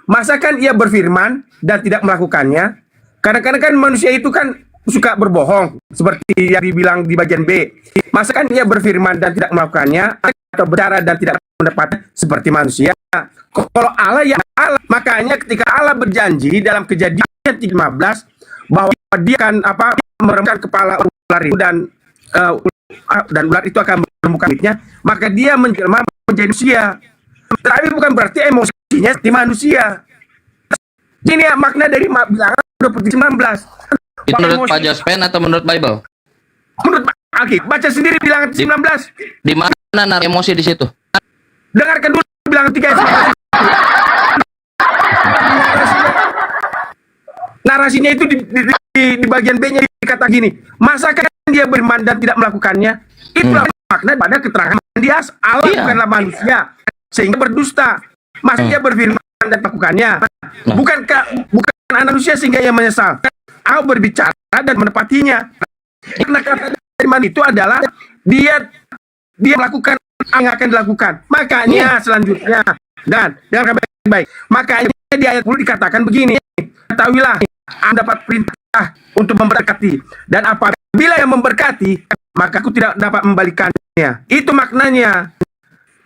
Speaker 7: Masakan ia berfirman dan tidak melakukannya? Kadang-kadang kan manusia itu kan suka berbohong seperti yang dibilang di bagian B. Masakan ia berfirman dan tidak melakukannya, atau berbicara dan tidak mendapatkan seperti manusia? Kalau Allah ya Allah. Makanya ketika Allah berjanji dalam Kejadian 15 bahwa dia akan meremukkan kepala ular itu dan ular itu akan meremukkan kulitnya, maka dia menjelma menjadi manusia. Tapi bukan berarti emosinya seperti manusia. Ini ya makna dari bilangan 19.
Speaker 6: Itu menurut Pak Jospen atau menurut Bible?
Speaker 7: Menurut Alkitab, baca sendiri bilangan 19.
Speaker 6: Di mana emosi di situ?
Speaker 7: Dengarkan dulu bilangan 3 ayat 19. Narasinya itu di bagian B-nya dikata gini, masakan dia beriman dan tidak melakukannya? Itulah makna pada keterangan dia Allah bukanlah manusia sehingga berdusta. Masa dia berfirman dan melakukannya? Bukan anak manusia sehingga ia menyesal. Allah berbicara dan menepatinya. Karena kata firman itu adalah dia melakukan yang akan dilakukan. Makanya selanjutnya dan baik-baik. Makanya di ayat 10 dikatakan begini, ketahuilah Anda dapat perintah untuk memberkati, dan apabila yang memberkati, maka aku tidak dapat membalikannya. Itu maknanya.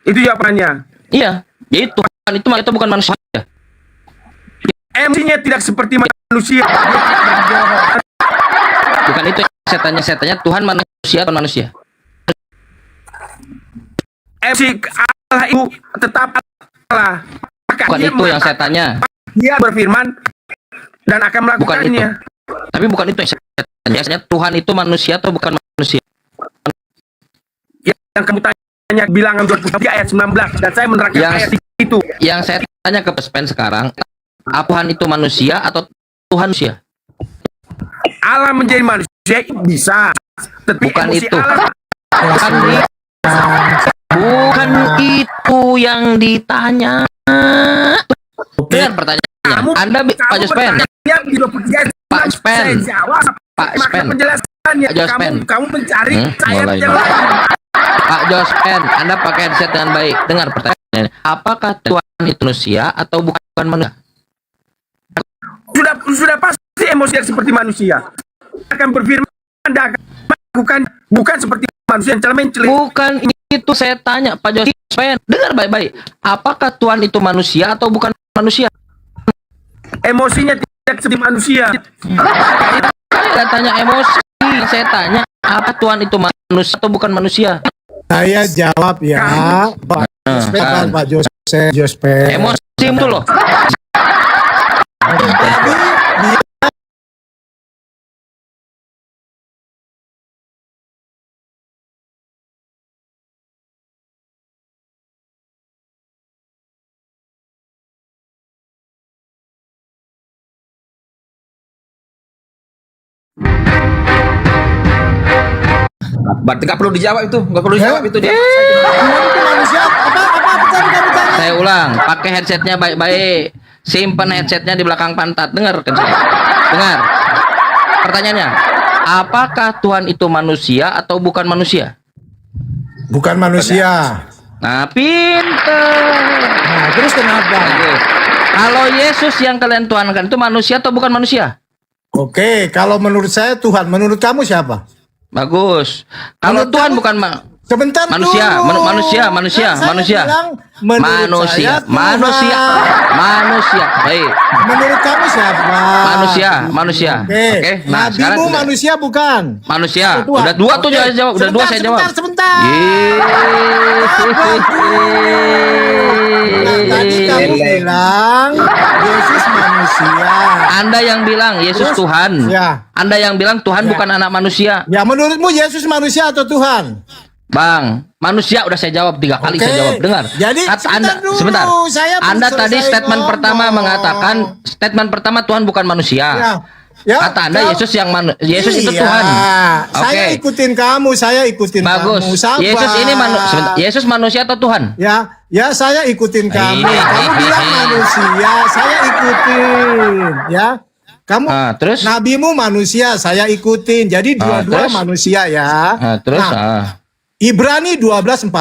Speaker 7: Itu jawabannya.
Speaker 6: Iya, itu bukan manusia.
Speaker 7: Emosinya tidak seperti manusia.
Speaker 6: Bukan itu setannya Tuhan manusia atau manusia.
Speaker 7: Emosi Allah itu tetap Allah. Maka
Speaker 6: Bukan itu yang saya tanya.
Speaker 7: Dia berfirman dan akan
Speaker 6: Bukan itu.
Speaker 7: melakukannya.
Speaker 6: Tapi bukan itu yang saya tanya. Biasanya Tuhan itu manusia atau bukan manusia?
Speaker 7: Yang kamu tanya bilangan 23 ayat 19 dan saya menerangkan ayat itu.
Speaker 6: Yang saya tanya ke Pespen sekarang, Tuhan itu manusia atau Tuhan manusia?
Speaker 7: Allah menjadi manusia bisa, tetapi
Speaker 6: Bukan
Speaker 7: emosi
Speaker 6: itu.
Speaker 7: Allah
Speaker 6: Bukan itu yang ditanya. Dengar pertanyaannya. Anda Pak Jospen. Pak Spen. Pak Spen.
Speaker 7: Penjelasannya
Speaker 6: Pak Jospen.
Speaker 7: kamu mencari saya
Speaker 6: mulai.
Speaker 7: penjelasan.
Speaker 6: Pak Jospen, Anda pakai headset dengan baik. Dengar pertanyaannya. Apakah Tuhan itu manusia atau bukan manusia?
Speaker 7: Sudah pasti emosi yang seperti manusia. Akan berfirman dan akan melakukan bukan seperti manusia yang celah-mencelah.
Speaker 6: Bukan itu saya tanya Pak Jospen. Dengar baik-baik. Apakah Tuhan itu manusia atau bukan manusia?
Speaker 7: Emosinya tidak seperti manusia.
Speaker 6: Saya tanya emosi. Saya tanya apa Tuhan itu manusia atau bukan manusia?
Speaker 8: Saya jawab ya, Pak Jospen, Pak Jospen.
Speaker 6: Emosi itu loh.
Speaker 8: Tadi dia
Speaker 5: Berarti nggak perlu dijawab itu, nggak perlu dijawab itu dia.
Speaker 8: itu manusia apa tadi kamu tanya?
Speaker 6: Saya ulang, pakai headsetnya baik-baik. Simpan headsetnya di belakang pantat. Dengar kan saya? Dengar. Pertanyaannya, apakah Tuhan itu manusia atau bukan manusia?
Speaker 8: Bukan manusia.
Speaker 6: Nah, pinter.
Speaker 8: Nah, terus kenapa?
Speaker 6: Bagus. Kalau Yesus yang kalian tuhankan itu manusia atau bukan manusia?
Speaker 8: Oke, kalau menurut saya Tuhan, menurut kamu siapa?
Speaker 6: Bagus. Kalau
Speaker 8: Menurut
Speaker 6: Tuhan
Speaker 8: kamu-
Speaker 6: bukan
Speaker 8: Sebentar
Speaker 6: manusia,
Speaker 8: dulu.
Speaker 6: manusia.
Speaker 8: Kan saya bilang, menurut saya Tuhan.
Speaker 6: Manusia. Baik.
Speaker 8: Menurut kamu siapa?
Speaker 6: Manusia.
Speaker 8: Oke.
Speaker 6: Nah, sekarang
Speaker 8: Nabimu manusia bukan?
Speaker 6: manusia.
Speaker 8: Atau Tuhan?
Speaker 6: Udah dua tuh
Speaker 8: Oke.
Speaker 6: saya jawab. Udah dua saya jawab.
Speaker 8: Sebentar. Nah, tadi kamu bilang Yesus manusia.
Speaker 6: Anda yang bilang Yesus
Speaker 8: Terus?
Speaker 6: Tuhan.
Speaker 8: Ya.
Speaker 6: Anda yang bilang Tuhan bukan anak manusia.
Speaker 8: Ya, menurutmu Yesus manusia atau Tuhan?
Speaker 6: Bang, manusia udah saya jawab 3 kali
Speaker 8: Oke.
Speaker 6: saya jawab. Dengar.
Speaker 8: Jadi,
Speaker 6: Anda
Speaker 8: dulu.
Speaker 6: sebentar.
Speaker 8: Saya belum
Speaker 6: Anda tadi
Speaker 8: selesai
Speaker 6: statement
Speaker 8: ngomong.
Speaker 6: pertama mengatakan Tuhan bukan manusia.
Speaker 8: Ya,
Speaker 6: Kata Anda
Speaker 8: kau-
Speaker 6: Yesus Yesus itu
Speaker 8: Iya.
Speaker 6: Tuhan.
Speaker 8: Saya
Speaker 6: Oke.
Speaker 8: ikutin kamu,
Speaker 6: Bagus.
Speaker 8: kamu. Sabar.
Speaker 6: Yesus manusia atau Tuhan?
Speaker 8: Ya, saya ikutin kamu.
Speaker 6: Ini.
Speaker 8: Kamu bilang manusia, saya ikutin. Ya, Kamu
Speaker 6: terus?
Speaker 8: nabimu manusia, saya ikutin. Jadi dua-dua
Speaker 6: terus?
Speaker 8: manusia ya.
Speaker 6: Terus
Speaker 8: Ibrani 12:14,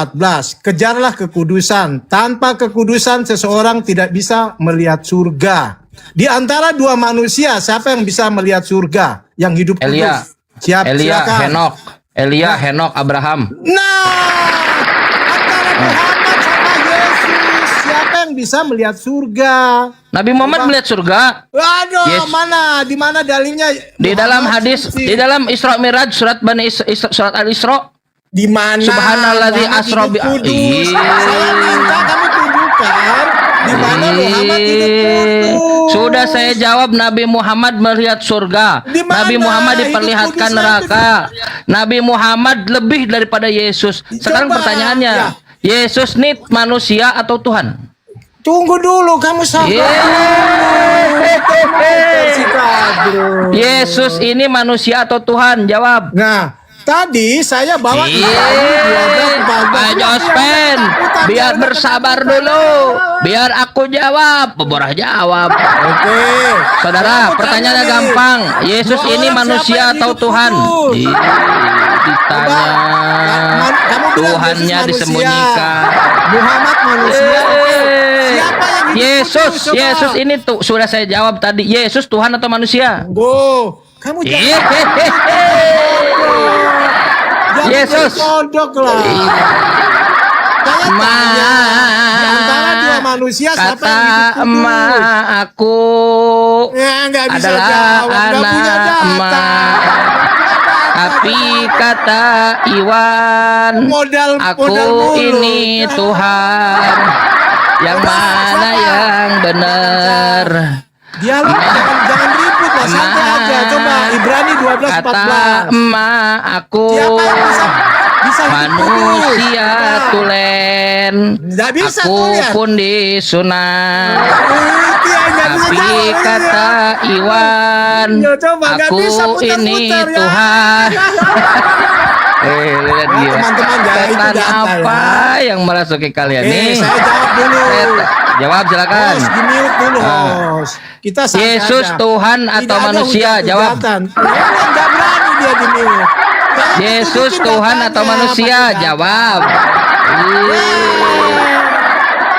Speaker 8: kejarlah kekudusan. Tanpa kekudusan seseorang tidak bisa melihat surga. Di antara dua manusia, siapa yang bisa melihat surga? Yang hidup
Speaker 6: Elia.
Speaker 8: kudus. Silakan.
Speaker 6: Henok. Henok, Abraham.
Speaker 8: Nah, antara Muhammad sama Yesus, siapa yang bisa melihat surga?
Speaker 6: Nabi Muhammad melihat surga.
Speaker 8: Aduh,
Speaker 6: Yes.
Speaker 8: mana? Di mana dalilnya?
Speaker 6: Di dalam
Speaker 8: Muhammad
Speaker 6: hadis,
Speaker 8: sih.
Speaker 6: di dalam Isra Miraj, surat surat Al-Isra.
Speaker 8: Di mana?
Speaker 6: Subhanalladzi
Speaker 8: Muhammad
Speaker 6: asra
Speaker 8: hidup
Speaker 6: bi-
Speaker 8: kudus.
Speaker 6: Ih.
Speaker 8: Saya minta kamu tunjukkan di mana Muhammad hidup kudus.
Speaker 6: Sudah saya jawab, Nabi Muhammad melihat surga.
Speaker 8: Di mana?
Speaker 6: Nabi Muhammad
Speaker 8: Hidup
Speaker 6: diperlihatkan
Speaker 8: kudusnya
Speaker 6: neraka. Nabi Muhammad lebih daripada Yesus. Sekarang
Speaker 8: Coba,
Speaker 6: pertanyaannya,
Speaker 8: ya.
Speaker 6: Yesus ini manusia atau Tuhan?
Speaker 8: Tunggu dulu, kamu sabar.
Speaker 6: Yesus ini manusia atau Tuhan? Jawab.
Speaker 8: Nah, tadi saya bawa
Speaker 6: Pak Jospen, biar bersabar dulu, biar aku jawab. Beborah jawab.
Speaker 8: Oke.
Speaker 6: Saudara,
Speaker 8: Kamu
Speaker 6: pertanyaannya
Speaker 8: tanya nih,
Speaker 6: gampang. Yesus
Speaker 8: dua
Speaker 6: ini
Speaker 8: orang
Speaker 6: manusia
Speaker 8: siapa yang
Speaker 6: atau
Speaker 8: hidup
Speaker 6: Tuhan?
Speaker 8: kudus?
Speaker 6: Ditanya.
Speaker 8: Kamu bilang
Speaker 6: Tuhannya
Speaker 8: Yesus manusia.
Speaker 6: disembunyikan.
Speaker 8: Muhammad manusia. Oke. Siapa yang hidup
Speaker 6: Yesus,
Speaker 8: kudus, coba?
Speaker 6: Yesus ini tuh sudah saya jawab tadi. Yesus Tuhan atau manusia?
Speaker 8: Kamu jangan
Speaker 6: Yesus.
Speaker 8: kodok lah. Saya tanya, di antara dua manusia siapa yang hidup
Speaker 6: Kata
Speaker 8: kudus?
Speaker 6: emak aku
Speaker 8: Ya, nggak bisa
Speaker 6: adalah
Speaker 8: jawab, nggak punya
Speaker 6: anak
Speaker 8: data.
Speaker 6: emak. Tapi kata Iwan,
Speaker 8: Modal
Speaker 6: aku
Speaker 8: mulu.
Speaker 6: ini Tuhan. Yang mana yang benar?
Speaker 8: Dialog jangan ribut lah, santai aja. Coba Ibrani 12:14.
Speaker 6: Kata emak aku
Speaker 8: Siapa yang bisa hidup
Speaker 6: manusia
Speaker 8: kudus?
Speaker 6: tulen.
Speaker 8: Nggak bisa
Speaker 6: Aku
Speaker 8: tuh, lihat.
Speaker 6: pun disunat.
Speaker 8: Itu yang nggak bisa
Speaker 6: Tapi
Speaker 8: jawab,
Speaker 6: kata
Speaker 8: ya.
Speaker 6: Iwan,
Speaker 8: Ya, coba, nggak
Speaker 6: aku
Speaker 8: bisa
Speaker 6: ini
Speaker 8: putar-putar, ya.
Speaker 6: Tuhan. Lihat
Speaker 8: Ya,
Speaker 6: gila.
Speaker 8: teman-teman, jangan itu
Speaker 6: Setan
Speaker 8: data,
Speaker 6: apa yang merasuki kalian nih?
Speaker 8: Saya jawab dulu.
Speaker 6: Jawab silakan.
Speaker 8: Host, di mute dulu, host. Kita santai
Speaker 6: Yesus
Speaker 8: aja.
Speaker 6: Tuhan
Speaker 8: Tidak
Speaker 6: atau
Speaker 8: ada
Speaker 6: manusia? Jawab.
Speaker 8: hujat-hujatan. Nggak berani dia di mute. Saya
Speaker 6: Yesus
Speaker 8: tunjukin
Speaker 6: Tuhan
Speaker 8: datanya,
Speaker 6: atau manusia?
Speaker 8: pakai data.
Speaker 6: Jawab.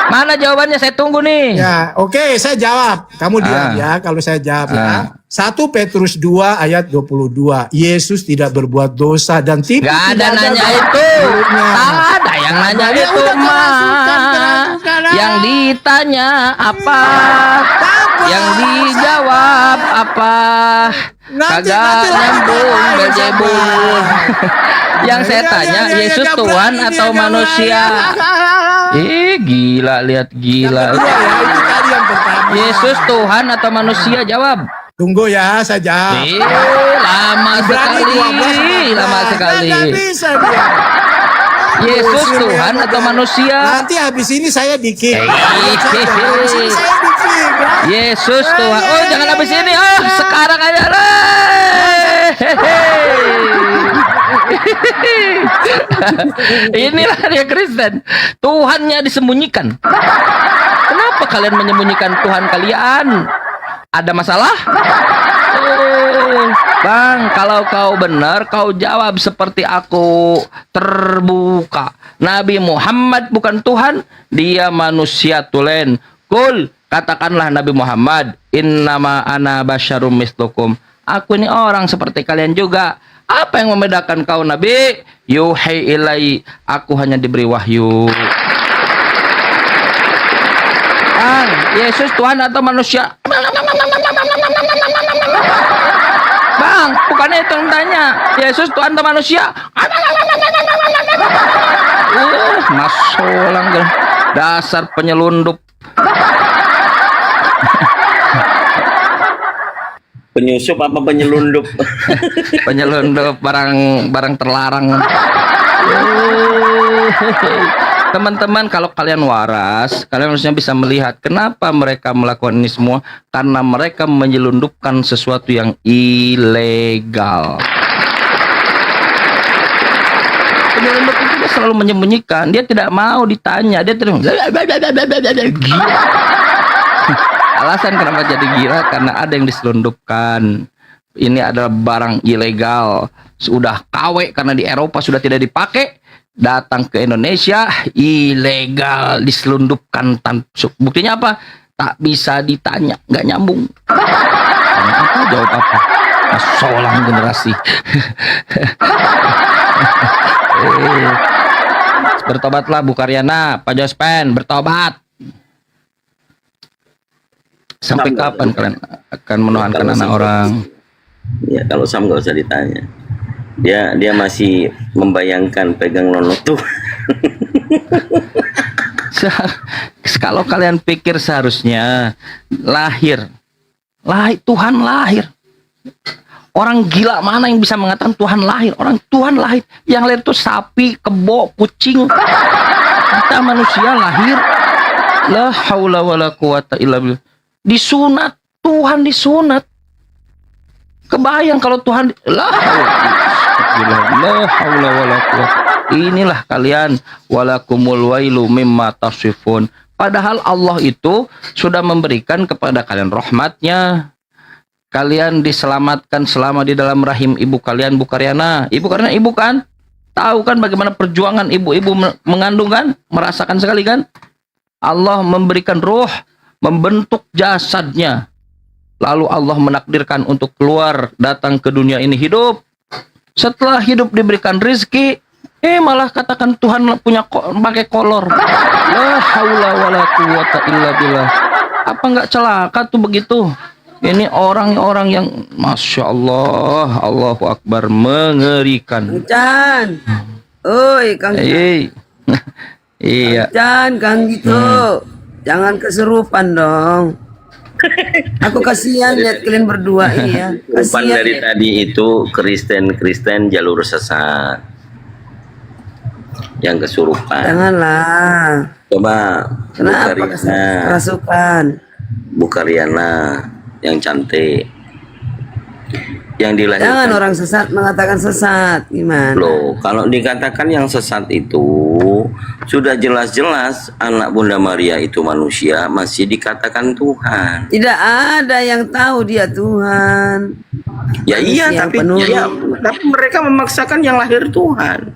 Speaker 6: Mana jawabannya? Saya tunggu nih.
Speaker 8: Ya, oke, saya jawab. Kamu diam ya kalau saya jawab ya. 1 Petrus 2 ayat 22. Yesus tidak berbuat dosa dan
Speaker 6: Gak ada
Speaker 8: tidak
Speaker 6: nanya
Speaker 8: dalam
Speaker 6: itu.
Speaker 8: dirinya.
Speaker 6: Ada yang nanya
Speaker 8: Ya
Speaker 6: itu
Speaker 8: udah,
Speaker 6: mah.
Speaker 8: kerasukan.
Speaker 6: Yang ditanya apa?
Speaker 8: Apa?
Speaker 6: Yang dijawab apa?
Speaker 8: Nanti
Speaker 6: Kagak
Speaker 8: lagi
Speaker 6: nyambung
Speaker 8: tanya
Speaker 6: Beelzebul. Yang saya
Speaker 8: Ya,
Speaker 6: tanya,
Speaker 8: ya,
Speaker 6: Yesus
Speaker 8: nggak
Speaker 6: Tuhan
Speaker 8: berani
Speaker 6: atau
Speaker 8: dia, nggak
Speaker 6: manusia?
Speaker 8: berani.
Speaker 6: Gila, lihat gila.
Speaker 8: Yang kedua ya, itu tadi yang pertama.
Speaker 6: Yesus Tuhan atau manusia? Jawab.
Speaker 8: Tunggu ya, saya jawab.
Speaker 6: Lama
Speaker 8: Ibrani
Speaker 6: sekali,
Speaker 8: 12:14.
Speaker 6: lama sekali.
Speaker 8: Nggak bisa dia.
Speaker 6: Yesus
Speaker 8: Muslim
Speaker 6: Tuhan
Speaker 8: ya,
Speaker 6: atau
Speaker 8: udah.
Speaker 6: manusia?
Speaker 8: Nanti habis ini saya bikin.
Speaker 6: Eh,
Speaker 8: Habis ini saya bikin. Ya.
Speaker 6: Yesus Tuhan.
Speaker 8: ya,
Speaker 6: Oh,
Speaker 8: ya,
Speaker 6: jangan
Speaker 8: ya,
Speaker 6: habis
Speaker 8: ya,
Speaker 6: ini.
Speaker 8: ya.
Speaker 6: Oh, sekarang aja lah. Inilah dia Kristen. Tuhannya disembunyikan. Kenapa kalian menyembunyikan Tuhan kalian? Ada masalah? Bang, kalau kau benar, kau jawab seperti aku, terbuka. Nabi Muhammad bukan Tuhan, dia manusia tulen. Kul, katakanlah Nabi Muhammad, innama ana basyarum mislukum. Aku ini orang seperti kalian juga. Apa yang membedakan kau Nabi? Yuhi ilai, aku hanya diberi wahyu. Bang, Yesus Tuhan atau manusia? Bang, bukannya itu yang tanya. Yesus Tuhan atau manusia? Masulang dasar penyelundup.
Speaker 1: Penyusup apa penyelundup?
Speaker 6: Penyelundup barang terlarang. Teman-teman, kalau kalian waras, kalian harusnya bisa melihat kenapa mereka melakukan ini semua, karena mereka menyelundupkan sesuatu yang ilegal. Penyelundup itu dia selalu menyembunyikan, dia tidak mau ditanya, dia terus Alasan kenapa jadi gila karena ada yang diselundupkan. Ini adalah barang ilegal. Sudah KW karena di Eropa sudah tidak dipakai. Datang ke Indonesia ilegal, diselundupkan. Buktinya apa? Tak bisa ditanya, nggak nyambung. Tanya apa? Jawab apa? Solang generasi. Bertobatlah Bu Karyana, Pak Jospen, bertobat. Sampai kapan kalian akan menuhankan anak orang?
Speaker 1: Ya kalau Sam nggak usah ditanya. Dia masih membayangkan pegang nono tuh.
Speaker 6: Kalau kalian pikir seharusnya Tuhan lahir. Orang gila mana yang bisa mengatakan Tuhan lahir? Orang Tuhan lahir. Yang lahir itu sapi, kebo, kucing. Kita manusia lahir. La haula wala quwata illa billah. Disunat, Tuhan disunat. Kebayang kalau Tuhan la haula wala quwata. Inilah kalian walakumul wailu mimma tasifun. Padahal Allah itu sudah memberikan kepada kalian rahmatnya. Kalian diselamatkan selama di dalam rahim ibu kalian, Bu Karyana. Ibu Karyana ibu kan? Tahu kan bagaimana perjuangan ibu-ibu mengandung kan? Merasakan sekali kan? Allah memberikan ruh, membentuk jasadnya. Lalu Allah menakdirkan untuk keluar, datang ke dunia ini hidup. Setelah hidup diberikan rezeki, malah katakan Tuhan punya pakai kolor. La haula wala quwata illa billah. Apa nggak celaka tuh begitu? Ini orang-orang yang Masya Allah, Allahu Akbar, mengerikan.
Speaker 9: Kang Chan. Oi, Kang Chan.
Speaker 6: Iya.
Speaker 9: Kang Chan, Kang gitu. Jangan keserupan dong. Aku kasihan lihat kalian berdua ini ya.
Speaker 1: Umpan
Speaker 9: Kasihan.
Speaker 1: dari tadi itu Kristen jalur sesat yang kesurupan.
Speaker 9: Janganlah.
Speaker 1: Coba
Speaker 9: Kenapa kerasukan?
Speaker 1: Bu Karyana yang cantik, yang dilahirkan.
Speaker 9: Jangan orang sesat mengatakan sesat. Gimana?
Speaker 1: Loh, kalau dikatakan yang sesat itu sudah jelas-jelas anak Bunda Maria itu manusia, masih dikatakan Tuhan.
Speaker 9: Tidak ada yang tahu dia Tuhan.
Speaker 1: Ya iya,
Speaker 9: Manusia
Speaker 1: tapi
Speaker 9: penurut.
Speaker 1: tapi mereka memaksakan yang lahir Tuhan.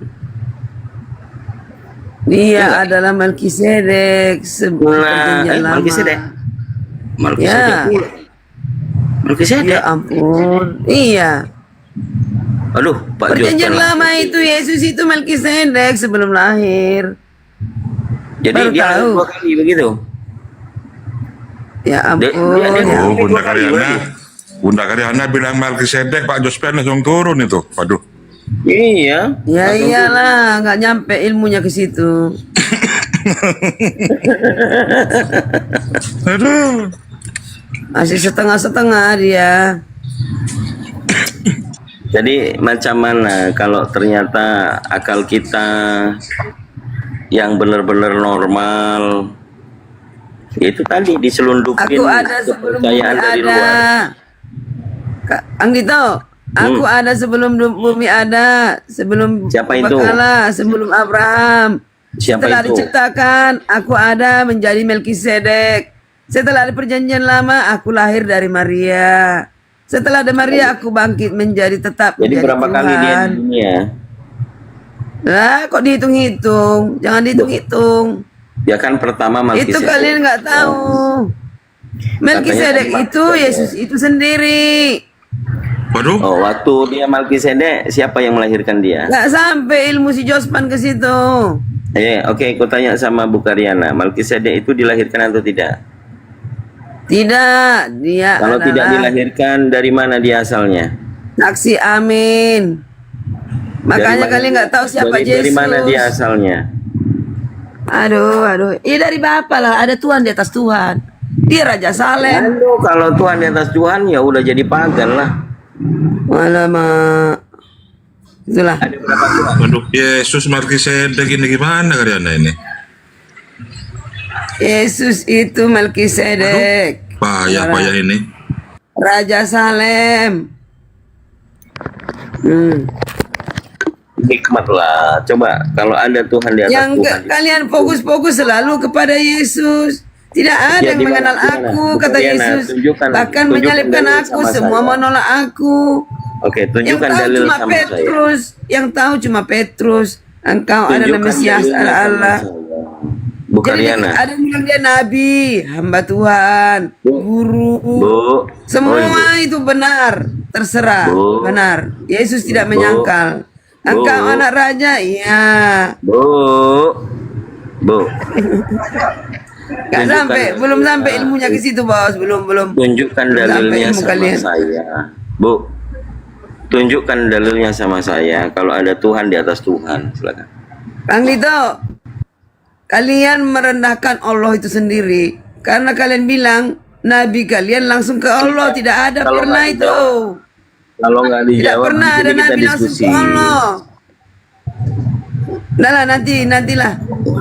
Speaker 9: Dia adalah Melkisedek perjanjian lama.
Speaker 1: Melkisedek.
Speaker 9: Ya ampun. Iya.
Speaker 1: Aduh, Pak
Speaker 9: Perjanjian
Speaker 1: Jospen.
Speaker 9: lama itu Yesus itu Melkisedek sebelum lahir.
Speaker 1: Jadi
Speaker 9: Baru
Speaker 1: dia
Speaker 9: tahu.
Speaker 1: 2 kali begitu.
Speaker 9: Ya ampun.
Speaker 1: Dia-
Speaker 4: Oh, Bunda Karyana bilang Melkisedek, Pak Jospen langsung turun itu. Waduh.
Speaker 1: Iya.
Speaker 9: Ya iyalah, nggak nyampe ilmunya ke situ.
Speaker 4: Aduh.
Speaker 9: Masih setengah-setengah dia.
Speaker 1: Jadi macam mana kalau ternyata akal kita yang benar-benar normal itu tadi diselundupin
Speaker 9: Aku ada sebelum bumi
Speaker 1: kepercayaan dari luar.
Speaker 9: ada. Kang Dito, aku ada sebelum bumi ada, sebelum
Speaker 1: Siapa itu?
Speaker 9: Bakala, sebelum Abraham.
Speaker 1: Siapa
Speaker 9: Setelah
Speaker 1: itu?
Speaker 9: diciptakan, aku ada menjadi Melkisedek. Setelah ada perjanjian lama, aku lahir dari Maria. Setelah ada Maria, aku bangkit menjadi tetap
Speaker 1: Jadi
Speaker 9: menjadi
Speaker 1: berapa kali dia
Speaker 9: Tuhan.
Speaker 1: di dunia?
Speaker 9: Lah, kok dihitung-hitung? Jangan dihitung-hitung.
Speaker 1: Ya kan pertama Melkisedek.
Speaker 9: Itu kalian nggak tahu. Melkisedek
Speaker 1: Katanya
Speaker 9: itu Yesus itu sendiri.
Speaker 4: Waduh.
Speaker 1: Oh, waktu dia Melkisedek siapa yang melahirkan dia?
Speaker 9: Nggak sampai ilmu si Jospan ke situ.
Speaker 1: Oke, aku tanya sama Bu Karyana, Melkisedek itu dilahirkan atau tidak?
Speaker 9: Tidak, dia
Speaker 1: Kalau tidak
Speaker 9: adalah
Speaker 1: dilahirkan, dari mana dia asalnya?
Speaker 9: saksi amin. Makanya
Speaker 1: Dari mana-
Speaker 9: kalian nggak tahu siapa Yesus.
Speaker 1: Dari mana dia asalnya?
Speaker 9: Aduh. Iya dari Bapa lah. Ada Tuhan di atas Tuhan. Dia Raja Salem.
Speaker 1: Lalu kalau Tuhan di atas Tuhan ya udah jadi pagan lah.
Speaker 9: Alamak. Itulah.
Speaker 1: Ada berapa Tuhan?
Speaker 4: Waduh. Yesus Melkisedek ini gimana Karyana ini?
Speaker 9: Yesus itu Melkisedek.
Speaker 4: Payah ini.
Speaker 9: Raja Salem.
Speaker 1: Hikmat lah. Coba kalau ada Tuhan di atas
Speaker 9: Yang
Speaker 1: Tuhan.
Speaker 9: kalian fokus-fokus selalu kepada Yesus. Tidak ada
Speaker 1: Ya,
Speaker 9: yang
Speaker 1: di mana-
Speaker 9: mengenal
Speaker 1: di mana?
Speaker 9: aku,
Speaker 1: Bu
Speaker 9: kata
Speaker 1: Karyana,
Speaker 9: Yesus.
Speaker 1: tunjukkan
Speaker 9: Bahkan menyalibkan
Speaker 1: dalil
Speaker 9: aku,
Speaker 1: sama
Speaker 9: semua
Speaker 1: saya.
Speaker 9: menolak aku.
Speaker 1: Oke,
Speaker 9: Yang
Speaker 1: tunjukkan
Speaker 9: tahu
Speaker 1: dalil
Speaker 9: cuma
Speaker 1: sama saya.
Speaker 9: Petrus, yang tahu cuma Petrus. Engkau adalah
Speaker 1: Tunjukkan
Speaker 9: Mesias
Speaker 1: dalilnya sama
Speaker 9: Allah.
Speaker 1: saya. Bu
Speaker 9: Jadi
Speaker 1: Karyana.
Speaker 9: ada yang bilang dia nabi, hamba Tuhan, guru.
Speaker 1: Bu.
Speaker 9: Semua
Speaker 1: Oh, Bu.
Speaker 9: itu benar, terserah,
Speaker 1: Bu.
Speaker 9: benar. Yesus tidak
Speaker 1: Bu.
Speaker 9: menyangkal. Engkau
Speaker 1: Bu.
Speaker 9: anak raja, iya.
Speaker 1: Bu. Bu.
Speaker 9: Gak
Speaker 1: Tunjukkan
Speaker 9: sampai,
Speaker 1: dalil.
Speaker 9: belum sampai ilmunya ke situ, Bos. Belum.
Speaker 1: Tunjukkan
Speaker 9: Belum sampai
Speaker 1: dalilnya
Speaker 9: ilmu
Speaker 1: sama
Speaker 9: kalian.
Speaker 1: saya. Bu. Tunjukkan dalilnya sama saya kalau ada Tuhan di atas Tuhan. Silakan.
Speaker 9: Kang Dito, kalian merendahkan Allah itu sendiri karena kalian bilang nabi kalian langsung ke Allah. Tidak ada
Speaker 1: Kalau
Speaker 9: pernah
Speaker 1: nggak
Speaker 9: itu.
Speaker 1: dijawab, Kalau nggak
Speaker 9: Tidak
Speaker 1: dijawab,
Speaker 9: pernah
Speaker 1: di
Speaker 9: ada
Speaker 1: sini kita
Speaker 9: nabi langsung
Speaker 1: diskusi.
Speaker 9: ke Allah. Udah lah, nantilah.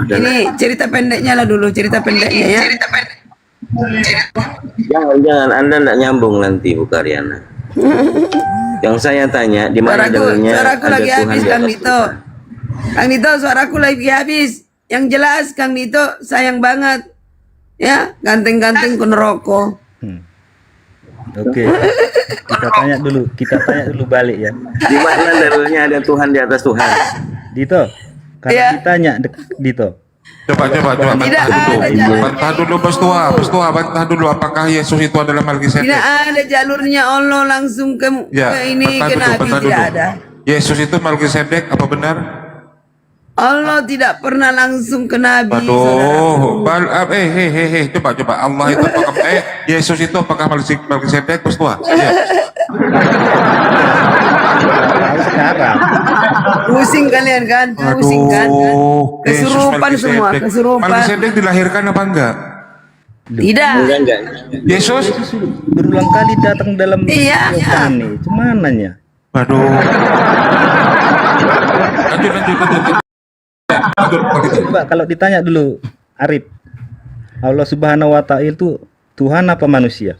Speaker 9: Ini cerita pendeknya lah dulu, cerita pendeknya ya.
Speaker 1: Jangan, Anda nggak nyambung nanti, Bu Karyana. Yang saya tanya, di mana dalilnya
Speaker 9: Suaraku
Speaker 1: ada
Speaker 9: lagi
Speaker 1: Tuhan
Speaker 9: habis,
Speaker 1: di
Speaker 9: Kang
Speaker 1: atas
Speaker 9: Dito.
Speaker 1: Tuhan?
Speaker 9: Kang Dito, suaraku lagi habis. Yang jelas, Kang Dito sayang banget. Ya, ganteng-ganteng ke neraka.
Speaker 2: Oke. Kita tanya dulu balik ya.
Speaker 1: Di mana dalilnya ada Tuhan di atas Tuhan?
Speaker 2: Dito, kalau
Speaker 9: Iya.
Speaker 2: ditanya Dito,
Speaker 4: Coba
Speaker 9: Tidak
Speaker 4: bantah dulu.
Speaker 9: ada jalur.
Speaker 4: Bantah dulu Bos Tua, bantah dulu apakah Yesus itu adalah Melkisedek?
Speaker 9: Tidak ada jalurnya Allah langsung ke
Speaker 4: Ya,
Speaker 9: ini ke Nabi,
Speaker 4: bantah
Speaker 9: tidak ada.
Speaker 4: Yesus itu Melkisedek apa benar?
Speaker 9: Allah tidak pernah langsung ke Nabi. saudaraku.
Speaker 4: Waduh, coba Allah itu apakah Yesus itu apakah Melkisedek Bos Tua? Iya.
Speaker 2: tahu sekarang.
Speaker 9: Pusing kalian kan? Pusing kan?
Speaker 4: Yesus
Speaker 9: Kesurupan semua,
Speaker 4: Melkisedek.
Speaker 9: kesurupan.
Speaker 4: Melkisedek dilahirkan apa enggak?
Speaker 9: Tidak.
Speaker 1: Enggak.
Speaker 4: Yesus?
Speaker 2: Berulang kali datang dalam
Speaker 9: Iya,
Speaker 2: kehidupan nih. Cuman nya?
Speaker 4: Waduh. Lanjut.
Speaker 2: Coba kalau ditanya dulu, Arif, Allah Subhanahu wa Ta'ala itu Tuhan apa manusia?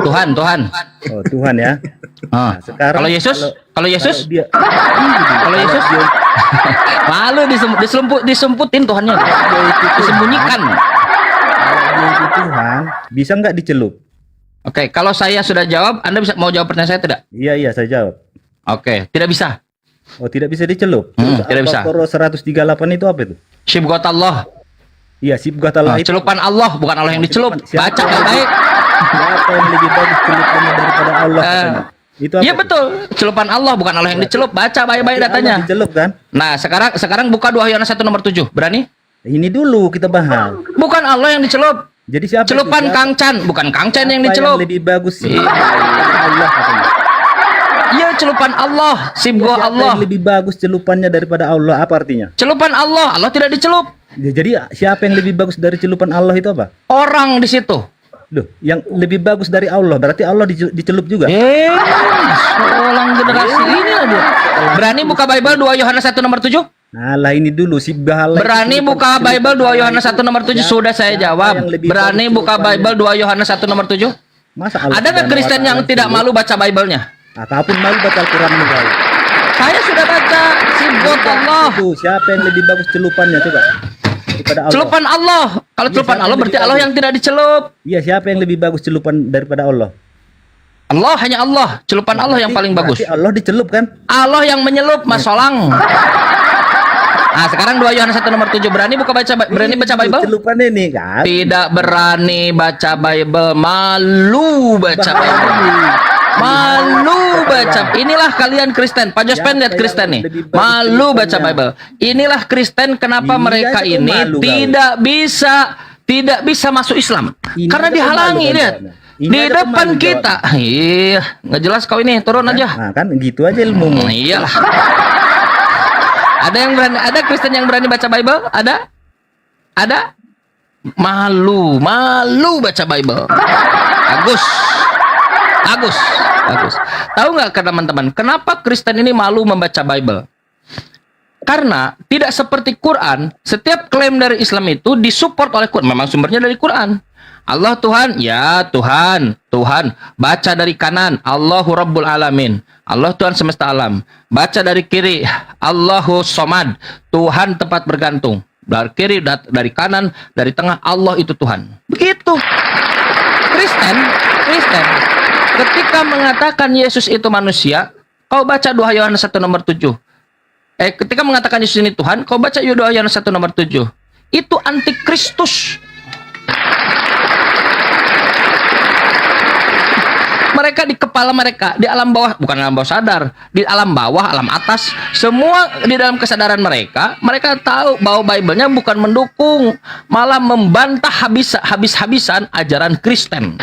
Speaker 6: Tuhan.
Speaker 2: Oh, Tuhan ya.
Speaker 6: Ah.
Speaker 2: Sekarang
Speaker 6: Kalau Yesus, kalau Yesus,
Speaker 2: dia
Speaker 6: kalau Yesus, malu disumputin Tuhannya, disembunyikan.
Speaker 2: dia itu Tuhan, bisa nggak dicelup?
Speaker 6: Oke, kalau saya sudah jawab, Anda mau jawab pertanyaan saya tidak?
Speaker 2: Iya, saya jawab.
Speaker 6: Oke, tidak bisa.
Speaker 2: Oh, tidak bisa dicelup.
Speaker 6: Tidak bisa.
Speaker 2: Al-Baqarah 138 itu apa itu?
Speaker 6: Syibghat Allah.
Speaker 2: Iya, sibghat Allah itu.
Speaker 6: Celupan Allah, bukan Allah yang dicelup. Baca baik-baik.
Speaker 2: Siapa yang lebih bagus celupannya daripada Allah katanya? Itu apa?
Speaker 6: Iya
Speaker 2: itu?
Speaker 6: betul, celupan Allah bukan Allah yang dicelup. Baca baik-baik
Speaker 2: Berarti
Speaker 6: datanya.
Speaker 2: Allah dicelup kan?
Speaker 6: Nah, sekarang buka 2 Yohanes 1 nomor 7. Berani?
Speaker 2: Ini dulu kita bahas.
Speaker 6: Bukan Allah yang dicelup.
Speaker 2: Jadi siapa?
Speaker 6: Celupan
Speaker 2: itu?
Speaker 6: Kang Chan, bukan Kang Chan yang
Speaker 2: Siapa
Speaker 6: dicelup.
Speaker 2: lebih bagus sih?
Speaker 6: Iya.
Speaker 2: Allah katanya.
Speaker 6: Iya, celupan Allah, sibgo
Speaker 2: Siapa
Speaker 6: Allah.
Speaker 2: yang lebih bagus celupannya daripada Allah? Apa artinya?
Speaker 6: Celupan Allah, Allah tidak dicelup.
Speaker 2: Ya, jadi siapa yang lebih bagus dari celupan Allah itu apa?
Speaker 6: Orang di situ.
Speaker 2: Loh, yang lebih bagus dari Allah berarti Allah dicelup juga.
Speaker 6: Seorang generasi ini lah dia. Berani buka Bible 2 Yohanes 1 nomor 7?
Speaker 2: Nah, lah ini dulu si Bahala.
Speaker 6: Berani buka Bible 2 Yohanes 1 nomor 7? Sudah saya jawab. Berani buka Bible 2 Yohanes 1 nomor 7?
Speaker 2: Masa Allah
Speaker 6: Ada nggak Kristen yang tidak malu baca Bible-nya?
Speaker 2: Ataupun malu baca Al-Quran kau.
Speaker 6: Saya sudah baca Sibghat Allah.
Speaker 2: Itu siapa yang lebih bagus celupannya coba? Daripada Allah.
Speaker 6: Celupan Allah. Kalau
Speaker 2: Iya,
Speaker 6: celupan
Speaker 2: siapa
Speaker 6: Allah
Speaker 2: yang
Speaker 6: berarti
Speaker 2: lebih
Speaker 6: Allah
Speaker 2: bagus?
Speaker 6: yang tidak dicelup.
Speaker 2: Iya, siapa yang lebih bagus celupan daripada Allah?
Speaker 6: Allah hanya Allah. Celupan Allah yang paling bagus.
Speaker 2: Berarti Allah dicelup kan?
Speaker 6: Allah yang menyelup, Mas Solang. Nah, sekarang 2 Yohanes 1 nomor 7. Berani baca Bible?
Speaker 2: Celupan ini kan?
Speaker 6: Tidak berani baca Bible, malu baca Bible. Malu baca. Inilah kalian Kristen. Pak Jospen lihat Kristen nih. Malu baca Bible. Inilah Kristen kenapa
Speaker 2: Ini
Speaker 6: mereka
Speaker 2: aja
Speaker 6: ini
Speaker 2: malu,
Speaker 6: tidak bisa masuk Islam.
Speaker 2: Ini
Speaker 6: Karena
Speaker 2: aja
Speaker 6: dihalangi
Speaker 2: malu
Speaker 6: lihat.
Speaker 2: jawabnya. Ini
Speaker 6: Di
Speaker 2: aja
Speaker 6: depan
Speaker 2: malu
Speaker 6: kita. Iya, nggak jelas kau ini. Turun aja.
Speaker 2: Nah, kan gitu aja ilmumu.
Speaker 6: Iyalah. Ada Kristen yang berani baca Bible? Ada? Malu baca Bible. Bagus. Tahu nggak teman-teman, kenapa Kristen ini malu membaca Bible? Karena tidak seperti Quran, setiap klaim dari Islam itu disupport oleh Quran. Memang sumbernya dari Quran. Allah Tuhan, ya Tuhan, Tuhan. Baca dari kanan, Allahu Rabbul Alamin, Allah Tuhan semesta alam. Baca dari kiri, Allahu Somad, Tuhan tempat bergantung. Dari kiri, dari kanan, dari tengah, Allah itu Tuhan. Begitu. Kristen, ketika mengatakan Yesus itu manusia, kau baca 2 Yohanes 1 nomor 7. Ketika mengatakan Yesus ini Tuhan, kau baca 2 Yohanes 1 nomor 7. Itu antikristus. Mereka di kepala mereka, di alam bawah, bukan alam bawah sadar, di alam bawah, alam atas, semua di dalam kesadaran mereka, mereka tahu bahwa Bible-nya bukan mendukung, malah membantah habis-habisan ajaran Kristen.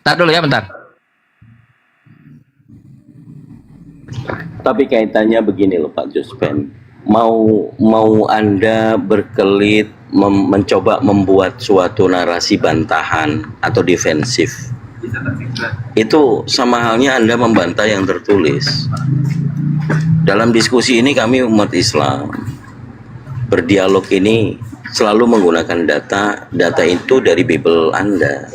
Speaker 6: Bentar dulu ya, bentar.
Speaker 1: Tapi kaitannya begini loh Pak Juspen, mau Anda berkelit mencoba membuat suatu narasi bantahan atau defensif, itu sama halnya Anda membantah yang tertulis. Dalam diskusi ini kami umat Islam berdialog ini selalu menggunakan data itu dari Bible Anda,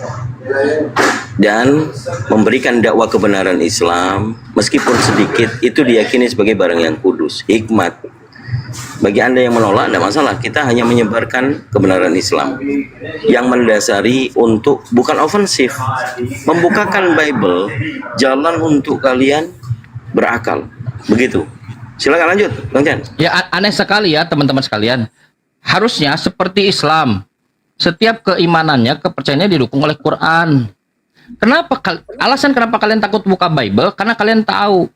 Speaker 1: dan memberikan dakwah kebenaran Islam meskipun sedikit itu diyakini sebagai barang yang kudus, hikmat. Bagi Anda yang menolak tidak masalah, kita hanya menyebarkan kebenaran Islam yang mendasari untuk bukan ofensif, membukakan Bible jalan untuk kalian berakal. Begitu. Silakan lanjut, Bang Chan.
Speaker 6: Ya, aneh sekali ya teman-teman sekalian. Harusnya seperti Islam, setiap keimanannya, kepercayaannya didukung oleh Quran. Alasan kenapa kalian takut buka Bible? Karena kalian tahu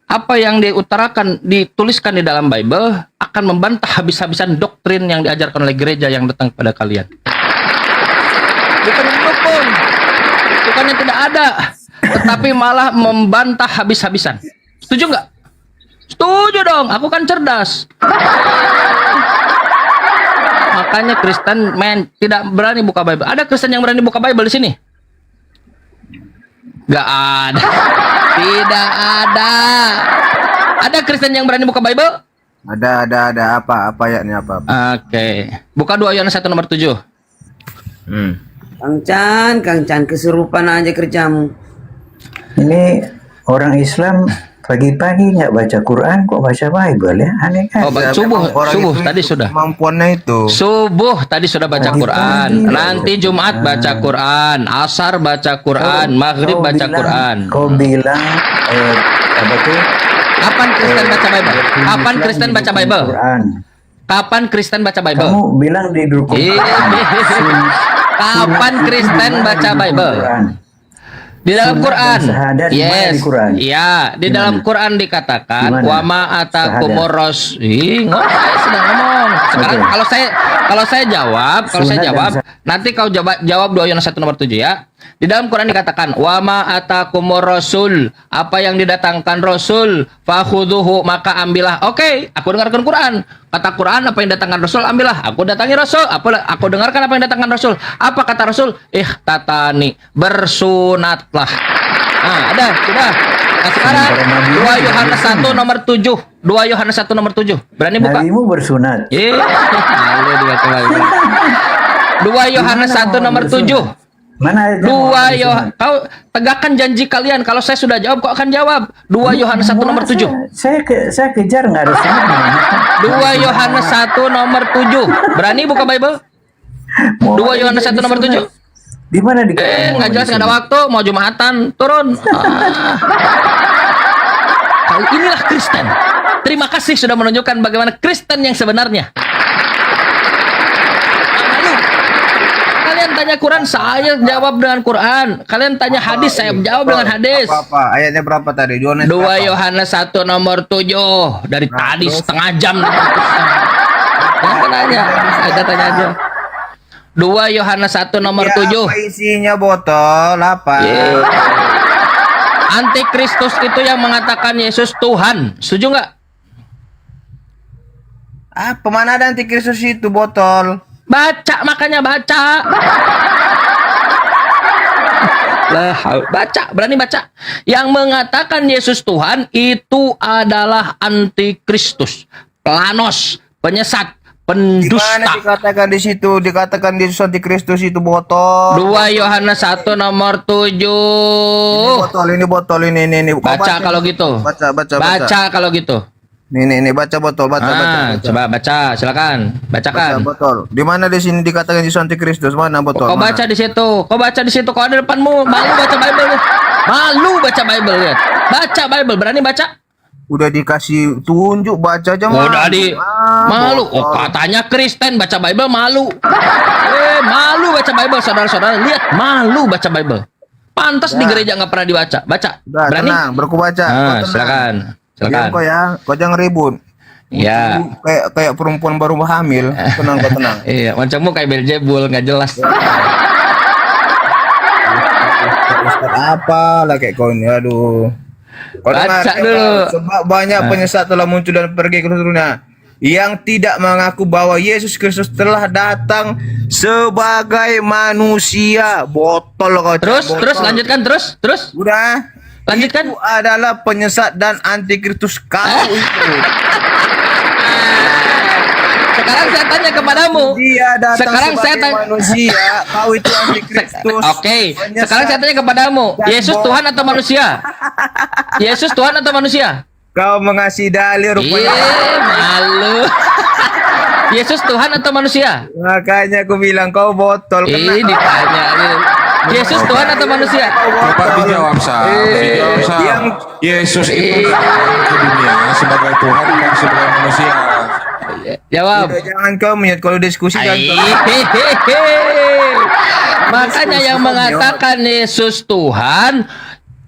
Speaker 6: apa yang diutarakan, dituliskan di dalam Bible akan membantah habis-habisan doktrin yang diajarkan oleh gereja yang datang kepada kalian. Bukan mendukung, bukannya tidak ada, tetapi malah membantah habis-habisan. Setuju nggak? Setuju dong, aku kan cerdas. Makanya Kristen tidak berani buka Bible. Ada Kristen yang berani buka Bible di sini? Gak ada. Tidak ada. Ada Kristen yang berani buka Bible?
Speaker 2: Ada. Apa ayatnya apa?
Speaker 6: Oke. Buka 2 Yohanes 1 nomor 7.
Speaker 9: Kang Chan, kesurupan aja kerjamu.
Speaker 10: Ini orang Islam pagi-pagi nggak baca Quran, kok baca Bible ya? Aneh kan?
Speaker 6: Oh, subuh tadi sudah.
Speaker 2: Kemampuannya itu.
Speaker 6: Subuh tadi sudah baca Quran. Nanti Jumat baca Quran, Asar baca Quran, Maghrib baca Quran.
Speaker 10: Kau bilang apa tuh?
Speaker 6: Kapan Kristen baca Bible? Kapan Kristen baca Bible?
Speaker 10: Quran.
Speaker 6: Kapan Kristen baca Bible?
Speaker 10: Kamu bilang di dukung.
Speaker 6: Kapan Kristen baca Bible? Di dalam Quran. Yes. Iya, di dalam Quran dikatakan wa ma atakumur rasul. Sedang ngomong. Sekarang kalau saya jawab, nanti kau jawab 2 Yohanes 1 nomor 7 ya. Di dalam Quran dikatakan wa ma atakumur rasul, apa yang didatangkan Rasul, fakhudhuhu, maka ambillah. Oke, aku dengarkan Quran. Kata Quran apa yang didatangkan Rasul, ambillah. Aku datangi Rasul, aku dengarkan apa yang didatangkan Rasul. Apa kata Rasul? Ihtatani, bersunatlah. Nah, ada, sudah. Nah, sekarang 2 Yohanes 1 nomor 7. 2 Yohanes 1 nomor 7. Berani buka?
Speaker 10: Nabimu bersunat.
Speaker 6: 2 Yohanes 1 nomor 7.
Speaker 10: Mana
Speaker 6: 2 Yohanes, kau tegakkan janji kalian. Kalau saya sudah jawab, kau akan jawab. 2 Yohanes 1 nomor 7.
Speaker 10: Saya kejar nggak ada sunatnya.
Speaker 6: 2 Yohanes 1 nomor 7. Berani buka Bible? 2 Yohanes 1 nomor 7.
Speaker 10: Di mana di?
Speaker 6: Nggak jelas, nggak ada waktu. Mau Jumatan, turun. Inilah Kristen. Terima kasih sudah menunjukkan bagaimana Kristen yang sebenarnya. Kalian tanya Quran, saya jawab dengan Quran. Kalian tanya hadis, saya jawab dengan hadis.
Speaker 2: Apa? Ayatnya berapa tadi?
Speaker 6: 2 Yohanes 1 nomor 7. Dari tadi setengah jam. Jangan tanya, saya tanya aja. 2 Yohanes 1 nomor 7.
Speaker 2: Apa isinya botol? Apa?
Speaker 6: Antikristus itu yang mengatakan Yesus Tuhan. Setuju nggak?
Speaker 2: Apa mana ada antikristus itu botol?
Speaker 6: Baca, makanya baca. Baca, berani baca. Yang mengatakan Yesus Tuhan itu adalah antikristus, planos, penyesat,
Speaker 7: Di mana
Speaker 6: pendusta.
Speaker 7: dikatakan di situ? Dikatakan Yesus Antikristus itu botol.
Speaker 6: 2 Yohanes 1 nomor 7.
Speaker 7: Ini botol ini. Kau
Speaker 6: Baca kalau gitu. Baca kalau gitu.
Speaker 7: Nih, baca botol, baca.
Speaker 6: Coba baca, silakan. Bacakan.
Speaker 7: Botol. Di mana di sini dikatakan Yesus Antikristus? Mana botol?
Speaker 6: Kau baca di situ. Kau baca di situ. Kau ada depanmu. Malu baca Bible. Malu baca Bible, lihat. Baca Bible, berani baca?
Speaker 7: Udah dikasih tunjuk, baca aja
Speaker 6: Udah malu. Oh, katanya Kristen baca Bible malu. Malu baca Bible, saudara-saudara. Lihat, malu baca Bible. Pantas di gereja nggak pernah dibaca. Baca.
Speaker 7: Udah,
Speaker 6: Berani?
Speaker 7: tenang, berku baca.
Speaker 6: Silakan.
Speaker 7: Diam kau ya, kau jangan ribut.
Speaker 6: Ya.
Speaker 7: Kayak perempuan baru hamil. Tenang, kau tenang.
Speaker 6: Iya, macammu kayak Beelzebul, nggak jelas.
Speaker 7: Ustaz apa lah kayak kau ini, aduh. Kau
Speaker 6: Baca
Speaker 7: dengar,
Speaker 6: dulu.
Speaker 7: Sebab banyak penyesat telah muncul dan pergi ke seluruh dunia yang tidak mengaku bahwa Yesus Kristus telah datang sebagai manusia. Botol kau.
Speaker 6: Terus,
Speaker 7: botol.
Speaker 6: lanjutkan terus.
Speaker 7: Udah.
Speaker 6: Lanjutkan.
Speaker 7: Itu adalah penyesat dan antikristus kau itu.
Speaker 6: Sekarang saya tanya kepadamu.
Speaker 7: Dia datang
Speaker 6: Sekarang saya
Speaker 7: sebagai
Speaker 6: tanya.
Speaker 7: manusia, kau itu antikristus.
Speaker 6: Oke, sekarang saya tanya kepadamu. Yesus Tuhan atau manusia? Yesus Tuhan atau manusia?
Speaker 7: Kau mengasih dalil rupanya.
Speaker 6: Malu. Yesus Tuhan atau manusia?
Speaker 7: Makanya aku bilang kau botol.
Speaker 6: Ditanya. Yesus Tuhan atau manusia?
Speaker 4: Coba dijawab Sam. Dijawab Sam. Yesus itu datang ke dunia sebagai Tuhan dan sebagai manusia.
Speaker 6: Jawab.
Speaker 7: Udah, jangan kau menyut kalau diskusi kan.
Speaker 6: Makanya yang mengatakan Yesus Tuhan,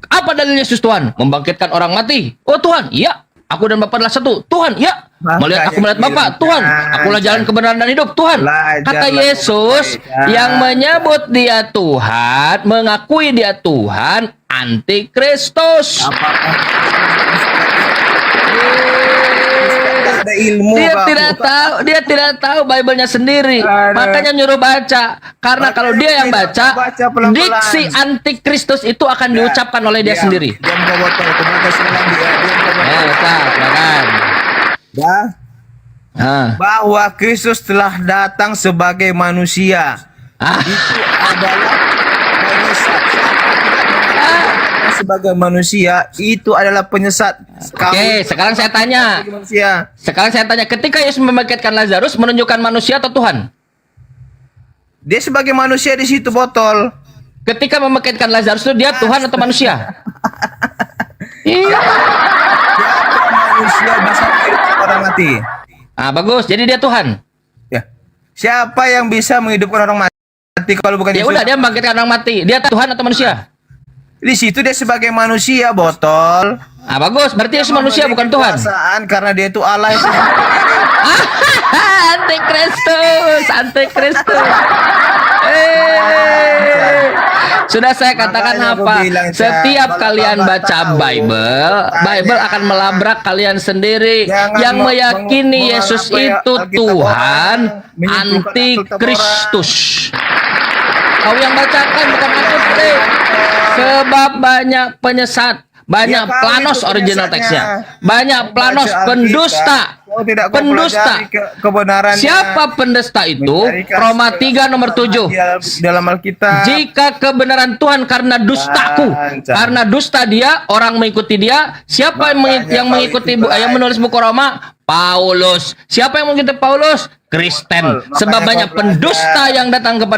Speaker 6: apa dalil Yesus Tuhan? Membangkitkan orang mati. Oh Tuhan, iya. Aku dan Bapa adalah satu. Tuhan, iya. Aku melihat Bapa. Tuhan, akulah jalan kebenaran dan hidup. Tuhan. Kata Yesus yang menyebut dia Tuhan, mengakui dia Tuhan, antikristus.
Speaker 7: Ada ilmu.
Speaker 6: Dia tidak tahu Bible-nya sendiri. Makanya nyuruh baca. Karena kalau dia yang baca, diksi antikristus itu akan diucapkan oleh dia sendiri.
Speaker 7: Bahwa Kristus telah datang sebagai manusia. Itu adalah penyesat. Sebagai manusia itu adalah penyesat.
Speaker 6: Oke, sekarang saya tanya. Ketika Yesus membangkitkan Lazarus, menunjukkan manusia atau Tuhan?
Speaker 7: Dia sebagai manusia di situ botol.
Speaker 6: Ketika membangkitkan Lazarus itu dia Tuhan atau manusia? Iya.
Speaker 7: Manusia bisa menghidupkan orang mati.
Speaker 6: Bagus. Jadi dia Tuhan.
Speaker 7: Ya. Siapa yang bisa menghidupkan orang mati kalau bukan
Speaker 6: Ya
Speaker 7: Yesus?
Speaker 6: udah, dia membangkitkan orang mati. Dia Tuhan atau manusia?
Speaker 7: Di situ dia sebagai manusia botol.
Speaker 6: Bagus. Berarti Yesus manusia bukan Tuhan.
Speaker 7: Karena dia itu Allah.
Speaker 6: Antikristus. Sudah saya katakan apa? Setiap kalian baca Bible akan melabrak kalian sendiri. Yang meyakini Yesus itu Tuhan, antikristus. Kau yang bacakan, bukan aku. Sebab banyak penyesat, banyak planos original teksnya, banyak planos pendusta. Siapa pendusta itu? Roma 3 nomor 7.
Speaker 7: Dalam Alkitab.
Speaker 6: Jika kebenaran Tuhan karena dustaku, karena dusta dia, orang mengikuti dia. Siapa yang mengikuti yang menulis buku Roma? Paulus. Siapa yang mengikuti Paulus? Kristen. Sebab banyak pendusta yang datang ke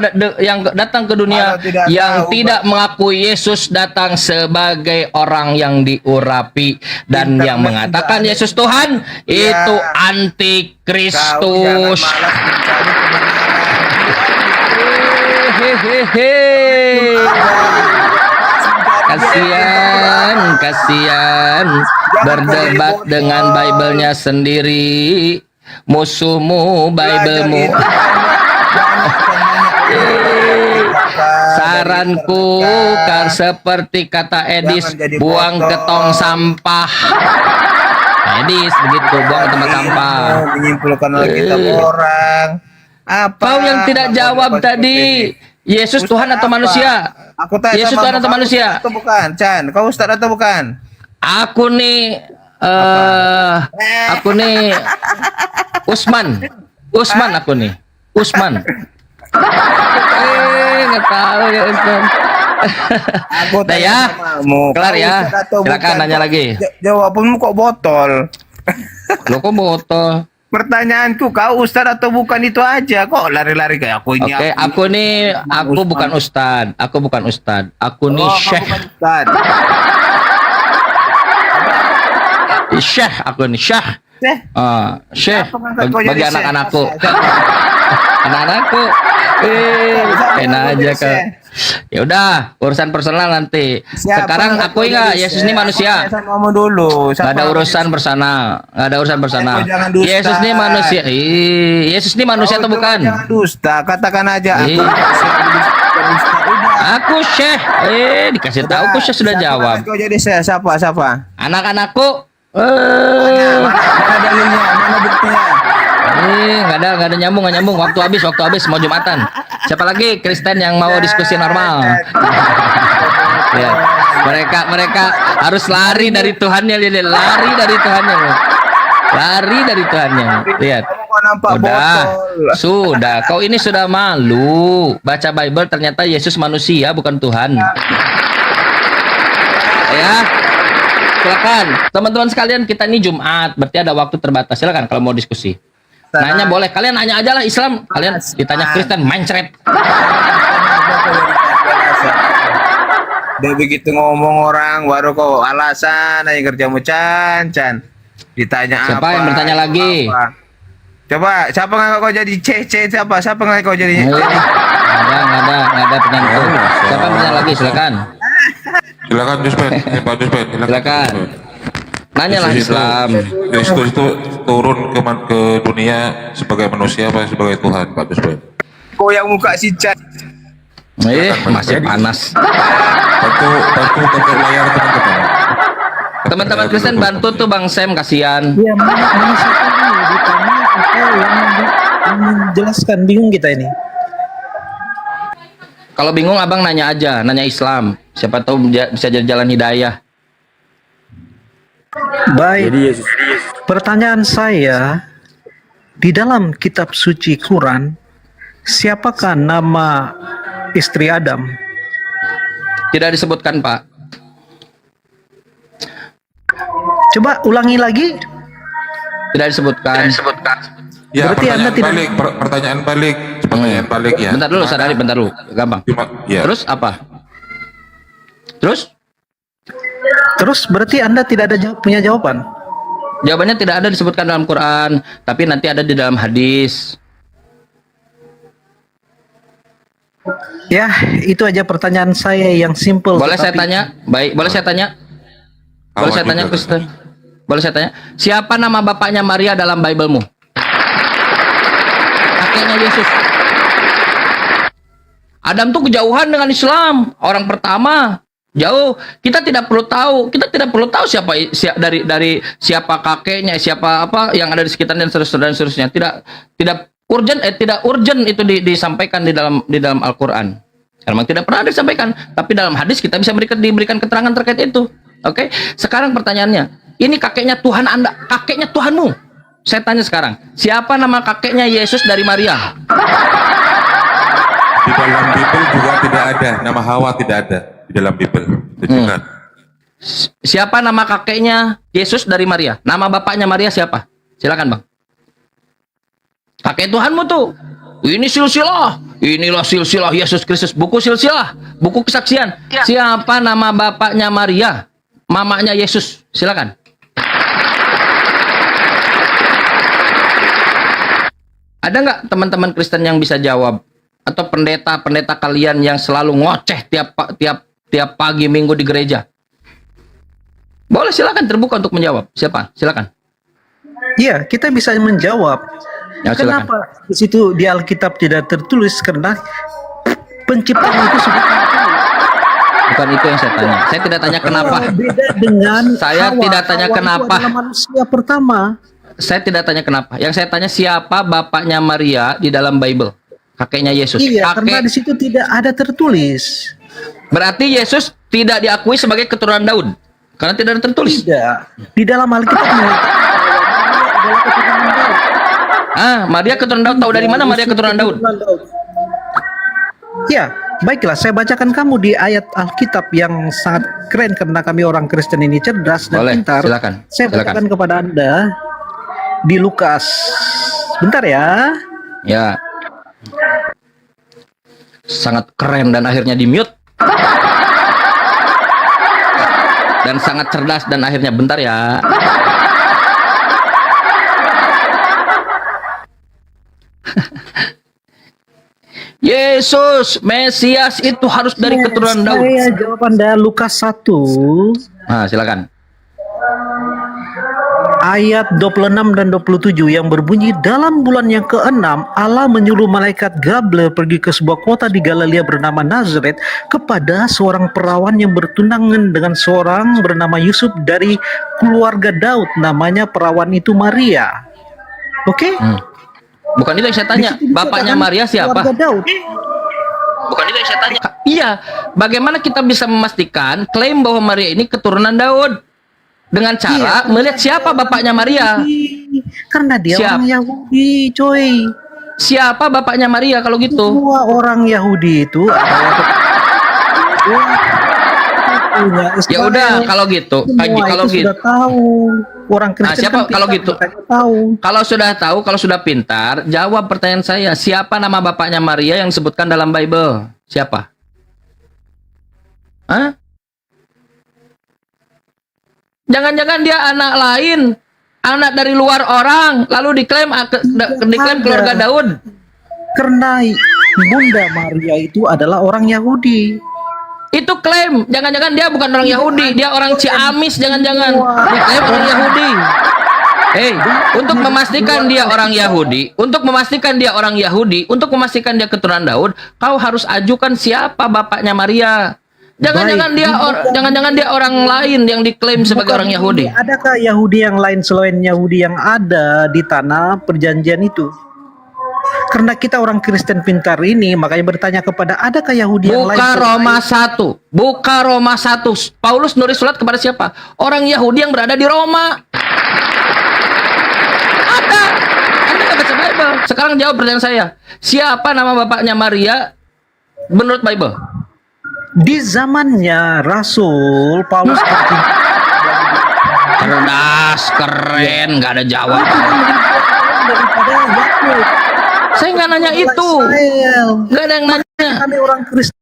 Speaker 6: dunia yang tidak mengakui Yesus datang sebagai orang yang diurapi dan yang mengatakan Yesus Tuhan itu antikristus. Kasihan berdebat dengan Bible-nya sendiri. Musuhmu Bible-mu. Saranku kan seperti kata Edis, buang ke tong sampah. Edis begitu, buang ke tempat sampah.
Speaker 7: Menyimpulkan Alkitab orang.
Speaker 6: Kau yang tidak jawab tadi, Yesus Tuhan atau manusia? Yesus Tuhan atau manusia?
Speaker 7: Atau bukan, Chan? Kau Ustaz atau bukan?
Speaker 6: Aku nih Usman. Usman aku nih. Usman. Nggak tahu ya Usman.
Speaker 11: Aku
Speaker 6: Udah ya. Kelar ya. Silakan nanya lagi.
Speaker 11: Jawabanmu kok botol.
Speaker 6: Lo kok botol?
Speaker 11: Pertanyaanku, kau ustad atau bukan itu aja. Kok lari-lari kayak aku ini?
Speaker 6: Oke, aku bukan ustad. Aku bukan ustad. Aku nih syekh. Syekh, aku nih syekh. Syekh bagi anak-anakku. Anak-anakku. Enak aja Kak. Ya udah, urusan personal nanti. Sekarang aku ingat Yesus ini manusia.
Speaker 11: Ngomong dulu.
Speaker 6: Gak ada urusan bersana. Gak ada urusan bersana. Yesus ini manusia. Yesus ini manusia atau bukan?
Speaker 11: Jangan dusta, katakan aja
Speaker 6: aku syekh. Dikasih tahu aku syekh sudah jawab.
Speaker 11: Kau jadi saya siapa?
Speaker 6: Anak-anakku.
Speaker 11: Mana dalilnya? Mana buktinya?
Speaker 6: Nggak ada nyambung. Waktu habis mau Jumatan. Siapa lagi Kristen yang mau diskusi normal? Ya, mereka harus lari dari Tuhannya, lari dari Tuhannya. Lihat. Sudah. Kau ini sudah malu baca Bible, ternyata Yesus manusia bukan Tuhan. Ya. Silakan, teman-teman sekalian, kita ini Jumat, berarti ada waktu terbatas. Silakan kalau mau diskusi. Nanya boleh, kalian nanya aja lah Islam. Kalian ditanya Kristen, mencret.
Speaker 11: Udah begitu ngomong orang, baru kau alasan aja kerjamu Chan. Ditanya
Speaker 6: siapa
Speaker 11: apa?
Speaker 6: yang bertanya lagi?
Speaker 11: Coba, siapa nggak kau jadi siapa? Siapa nggak kau jadi?
Speaker 6: Nggak ada penyangkut. Siapa yang bertanya lagi? Silakan.
Speaker 4: Silakan Juspen, Pak Juspen.
Speaker 6: Silakan. Nanya lah Islam.
Speaker 4: Kristus itu turun ke dunia sebagai manusia apa sebagai Tuhan, Pak Juspen?
Speaker 11: Kau yang muka si Chan.
Speaker 6: Masih panas.
Speaker 4: Bantu layar teman-teman.
Speaker 6: Teman-teman Kristen bantu tuh Bang Sam, kasihan.
Speaker 2: Ya, mana siapa nih ditanya apa yang menjelaskan, bingung kita ini.
Speaker 6: Kalau bingung abang nanya aja, nanya Islam. Siapa tahu bisa jadi jalan hidayah.
Speaker 10: Baik, pertanyaan saya, di dalam kitab suci Quran, siapakah nama istri Adam?
Speaker 6: Tidak disebutkan, Pak.
Speaker 10: Coba ulangi lagi.
Speaker 6: Tidak disebutkan.
Speaker 4: Ya,
Speaker 10: berarti Anda tidak...
Speaker 4: pertanyaan balik ya.
Speaker 6: Bentar dulu, sadari, bentar dulu. Gampang.
Speaker 4: Ya.
Speaker 6: Terus apa? Terus
Speaker 10: berarti Anda tidak ada punya jawaban?
Speaker 6: Jawabannya tidak ada disebutkan dalam Quran, tapi nanti ada di dalam hadis.
Speaker 10: Ya, itu aja pertanyaan saya yang simple.
Speaker 6: Boleh saya tanya? Baik, boleh saya tanya? Boleh saya tanya, Kristen? Boleh saya tanya? Siapa nama bapaknya Maria dalam Bible-mu? Kakeknya Yesus. Adam tuh kejauhan dengan Islam, orang pertama. Jauh. Kita tidak perlu tahu siapa dari siapa kakeknya, siapa apa yang ada di sekitarnya dan seterusnya. Tidak urgent itu disampaikan di dalam Al-Qur'an. Memang tidak pernah disampaikan, tapi dalam hadis kita bisa diberikan keterangan terkait itu. Oke? Sekarang pertanyaannya, ini kakeknya Tuhan Anda, kakeknya Tuhanmu. Saya tanya sekarang, siapa nama kakeknya Yesus dari Maria?
Speaker 4: Di dalam Bible juga tidak ada, nama Hawa tidak ada di dalam Bible.
Speaker 6: Siapa nama kakeknya Yesus dari Maria? Nama bapaknya Maria siapa? Silakan, Bang. Kakek Tuhanmu tuh. Ini silsilah. Inilah silsilah Yesus Kristus. Buku silsilah, buku kesaksian. Siapa nama bapaknya Maria? Mamanya Yesus. Silakan. Ada nggak teman-teman Kristen yang bisa jawab? Atau pendeta-pendeta kalian yang selalu ngoceh tiap pagi Minggu di gereja? Boleh, silakan, terbuka untuk menjawab. Siapa? Silakan.
Speaker 10: Iya, kita bisa menjawab.
Speaker 6: Ya,
Speaker 10: kenapa di situ di Alkitab tidak tertulis? Karena penciptaan itu sudah
Speaker 6: bukan itu yang saya tanya. Saya tidak tanya kenapa.
Speaker 10: Beda dengan
Speaker 6: saya
Speaker 10: Hawa.
Speaker 6: tidak tanya
Speaker 10: Hawa
Speaker 6: kenapa.
Speaker 10: itu adalah manusia pertama.
Speaker 6: Saya tidak tanya kenapa. Yang saya tanya siapa bapaknya Maria di dalam Bible? Kakeknya Yesus.
Speaker 10: Iya, karena di situ tidak ada tertulis.
Speaker 6: Berarti Yesus tidak diakui sebagai keturunan Daud karena tidak ada tertulis.
Speaker 10: Tidak. Di dalam Alkitab adalah keturunan Daud.
Speaker 6: Maria keturunan Daud, tahu dari mana Maria keturunan Daud?
Speaker 12: Ya, baiklah, saya bacakan kamu di ayat Alkitab yang sangat keren karena kami orang Kristen ini cerdas dan
Speaker 6: Boleh,
Speaker 12: pintar.
Speaker 6: silakan.
Speaker 12: Saya
Speaker 6: Silakan.
Speaker 12: bacakan kepada Anda di Lukas. Bentar ya.
Speaker 6: Ya. Sangat keren dan akhirnya di mute. Dan sangat cerdas dan akhirnya bentar ya. Yesus Mesias itu harus dari keturunan Daud.
Speaker 12: Saya jawab Anda Lukas 1
Speaker 6: Nah, silakan.
Speaker 12: ayat 26 dan 27 yang berbunyi, dalam bulan yang ke-6 Allah menyuruh malaikat Gabriel pergi ke sebuah kota di Galilea bernama Nazaret kepada seorang perawan yang bertunangan dengan seorang bernama Yusuf dari keluarga Daud, namanya perawan itu Maria. Oke?
Speaker 6: Bukan itu yang saya tanya.
Speaker 12: Di situ
Speaker 6: Bapaknya
Speaker 12: dikatakan
Speaker 6: Maria siapa?
Speaker 12: keluarga Daud.
Speaker 6: Bukan itu yang saya tanya. Iya, bagaimana kita bisa memastikan klaim bahwa Maria ini keturunan Daud? Dengan cara melihat siapa bapaknya Maria.
Speaker 12: Karena dia orang Yahudi, coy.
Speaker 6: Siapa bapaknya Maria kalau gitu?
Speaker 12: Semua orang Yahudi itu
Speaker 6: Ya udah kalau gitu, kalau gitu.
Speaker 12: Sudah tahu. Orang Kristen
Speaker 6: siapa
Speaker 12: kan
Speaker 6: kalau
Speaker 12: pintar,
Speaker 6: gitu?
Speaker 12: makanya tahu.
Speaker 6: Kalau sudah tahu, kalau sudah pintar, jawab pertanyaan saya. Siapa nama bapaknya Maria yang disebutkan dalam Bible? Siapa? Hah? Jangan-jangan dia anak lain, anak dari luar orang, lalu diklaim keluarga Daud.
Speaker 12: Karena Bunda Maria itu adalah orang Yahudi.
Speaker 6: Itu klaim. Jangan-jangan dia bukan orang Yahudi, dia orang Ciamis. Jangan-jangan diklaim orang Yahudi. Untuk memastikan dia orang Yahudi, untuk memastikan dia orang Yahudi, untuk memastikan dia keturunan Daud, kau harus ajukan siapa bapaknya Maria. Jangan-jangan dia orang lain yang diklaim sebagai orang Yahudi.
Speaker 12: Adakah Yahudi yang lain selain Yahudi yang ada di tanah perjanjian itu? Karena kita orang Kristen pintar ini, makanya bertanya kepada adakah Yahudi yang lain?
Speaker 6: Buka Roma 1. Paulus nulis surat kepada siapa? Orang Yahudi yang berada di Roma. Ada. Anda nggak baca Bible. Sekarang jawab pertanyaan saya. Siapa nama bapaknya Maria menurut Bible?
Speaker 12: Di zamannya Rasul Paulus
Speaker 6: cerdas, keren, nggak ada jawaban.
Speaker 12: daripada Yakub.
Speaker 6: Saya nggak nanya itu. Nggak ada yang nanya.
Speaker 12: Kami orang Kristen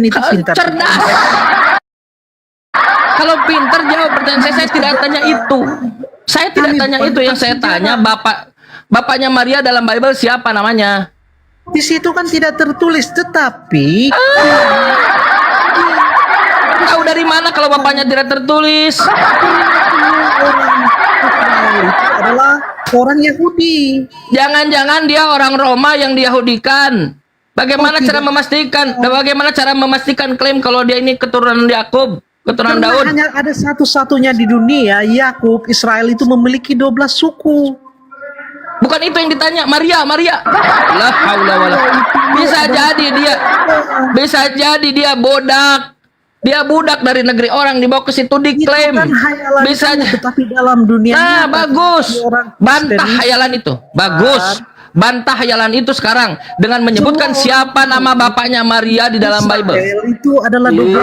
Speaker 12: itu pintar.
Speaker 6: Cerdas. Kalau pintar jawab pertanyaan saya tidak tanya itu. Saya tidak tanya itu. Yang saya tanya bapaknya Maria dalam Bible siapa namanya?
Speaker 12: Di situ kan tidak tertulis, tetapi
Speaker 6: tahu dari mana kalau bapaknya tidak tertulis?
Speaker 12: Orang Israel itu adalah orang Yahudi.
Speaker 6: Jangan-jangan dia orang Roma yang diyahudikan. Bagaimana cara memastikan? Bagaimana cara memastikan klaim kalau dia ini keturunan Yakub, keturunan
Speaker 12: Karena
Speaker 6: Daud?
Speaker 12: hanya ada satu-satunya di dunia, Yakub, Israel itu memiliki 12 suku.
Speaker 6: Bukan itu yang ditanya, Maria. La haula wala. Bisa jadi dia bodak. Dia budak dari negeri orang dibawa ke situ diklaim. Bisa aja.
Speaker 12: Tetapi dalam dunia
Speaker 6: Nah, bagus. Bantah hayalan itu. Bagus. Bantah hayalan itu sekarang dengan menyebutkan siapa nama bapaknya Maria di dalam Bible.
Speaker 12: Itu adalah 12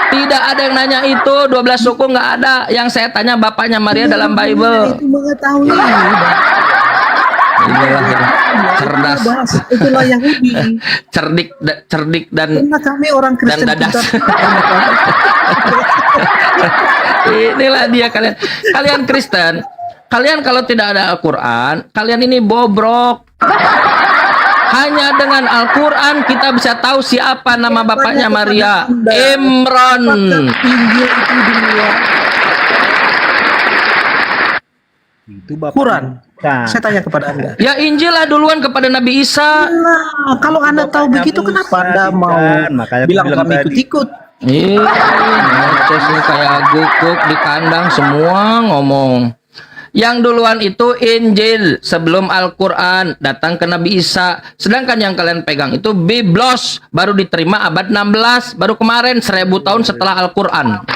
Speaker 6: Tidak ada yang nanya itu, 12 suku nggak ada. Yang saya tanya bapaknya Maria dalam Bible.
Speaker 12: itu mengetahui.
Speaker 6: Inilah cerdas.
Speaker 12: Itulah Yahudi.
Speaker 6: cerdik dan
Speaker 12: Karena kami orang Kristen
Speaker 6: dadas.
Speaker 12: pintar.
Speaker 6: Inilah dia kalian Kristen. Kalian kalau tidak ada Al-Quran, kalian ini bobrok. Hanya dengan Al-Quran kita bisa tahu siapa nama bapaknya Maria. Imron.
Speaker 12: Itu Quran. Saya tanya kepada Anda.
Speaker 6: Ya Injil lah duluan kepada Nabi Isa.
Speaker 12: Nah, kalau Anda tahu begitu, kenapa Anda mau bilang kami ikut-ikut?
Speaker 6: Terus kayak guguk di kandang semua ngomong. Yang duluan itu Injil sebelum Al-Quran datang ke Nabi Isa. Sedangkan yang kalian pegang itu Biblos, baru diterima abad 16, baru kemarin 1000 tahun setelah Al-Quran.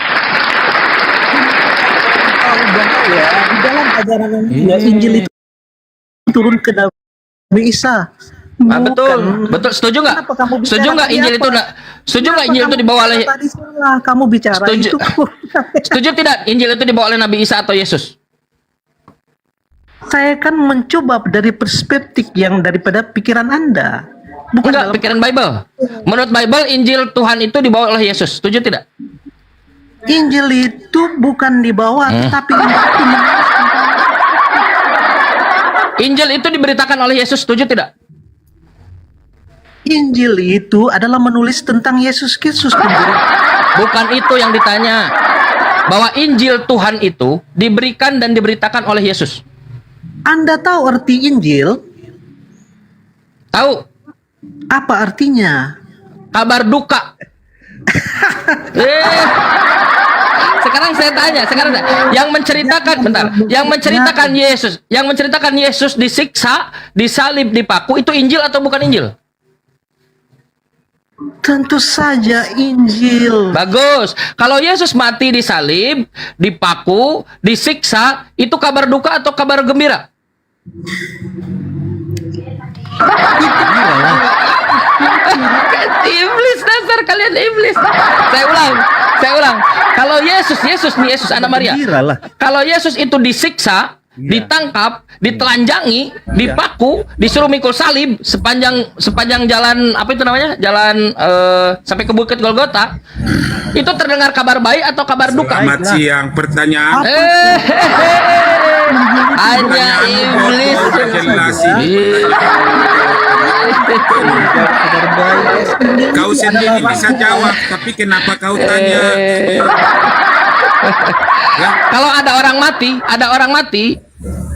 Speaker 12: bahwa di dalam ajaran dia Injil itu turun ke Nabi Isa.
Speaker 6: Betul, setuju nggak? Setuju nggak Injil itu setuju nggak Injil itu dibawa oleh
Speaker 12: tadi salah kamu bicara
Speaker 6: setuju,
Speaker 12: itu.
Speaker 6: setuju tidak Injil itu dibawa oleh Nabi Isa atau Yesus?
Speaker 12: Saya kan mencoba dari perspektif yang daripada pikiran Anda. Bukan
Speaker 6: Enggak,
Speaker 12: dalam
Speaker 6: pikiran Bible. Menurut Bible Injil Tuhan itu dibawa oleh Yesus. Setuju tidak?
Speaker 12: Injil itu bukan dibawa, tetapi
Speaker 6: Injil itu diberitakan oleh Yesus. Setuju tidak?
Speaker 12: Injil itu adalah menulis tentang Yesus Kristus.
Speaker 6: Bukan itu yang ditanya. Bahwa Injil Tuhan itu diberikan dan diberitakan oleh Yesus.
Speaker 12: Anda tahu arti Injil?
Speaker 6: Tahu?
Speaker 12: Apa artinya?
Speaker 6: Kabar duka. Sekarang saya tanya, yang menceritakan bentar, yang menceritakan Yesus disiksa, disalib, dipaku, itu Injil atau bukan Injil?
Speaker 12: Tentu saja Injil.
Speaker 6: Bagus. Kalau Yesus mati disalib, dipaku, disiksa, itu kabar duka atau kabar gembira? Iblis, dasar kalian iblis. Saya ulang. Kalau Yesus anak Maria. Kalau Yesus itu disiksa, ditangkap, ditelanjangi, dipaku, disuruh mikul salib sepanjang jalan apa itu namanya? Jalan sampai ke Bukit Golgota. Itu terdengar kabar baik atau kabar duka?
Speaker 7: Selamat siang. Pertanyaan.
Speaker 6: Hanya iblis.
Speaker 7: Kau sendiri bisa jawab, tapi kenapa kau tanya?
Speaker 6: Kalau ada orang mati,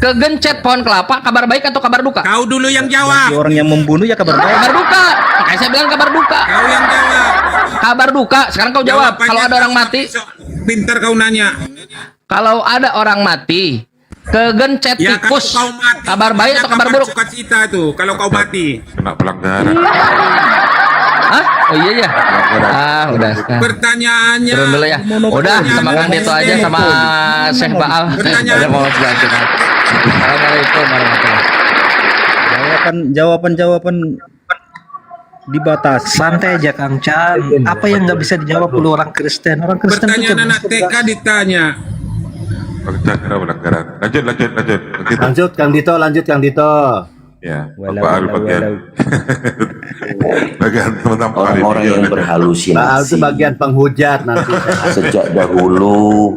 Speaker 6: kegencet pohon kelapa, kabar baik atau kabar duka?
Speaker 7: Kau dulu yang jawab.
Speaker 2: Orang yang membunuh ya kabar baik.
Speaker 6: Kabar duka. Makanya saya bilang kabar duka.
Speaker 7: Kau yang jawab.
Speaker 6: Kabar duka. Sekarang kau jawab. Kalau ada orang mati,
Speaker 7: pintar kau nanya.
Speaker 6: Kalau ada orang mati, kegencet tikus, kabar baik atau kabar buruk?
Speaker 7: Sukacita tuh kalau kau mati.
Speaker 4: Kena pelanggaran.
Speaker 6: Hah? Oh iya. Udah.
Speaker 7: Pertanyaannya.
Speaker 6: Turun dulu ya. Udah, samakan itu aja sama Syekh Baal. Udah mau jelasin. Assalamualaikum warahmatullahi.
Speaker 2: Jawaban dibatasi.
Speaker 12: Santai aja Kang Chan. Apa yang nggak bisa dijawab oleh orang Kristen? Orang Kristen itu
Speaker 7: Pertanyaan anak TK ditanya.
Speaker 13: Lanjut Kang Dito.
Speaker 4: Ya, bagian
Speaker 1: orang-orang yang berhalusinasi.
Speaker 13: Itu bagian penghujat nanti.
Speaker 1: Sejak dahulu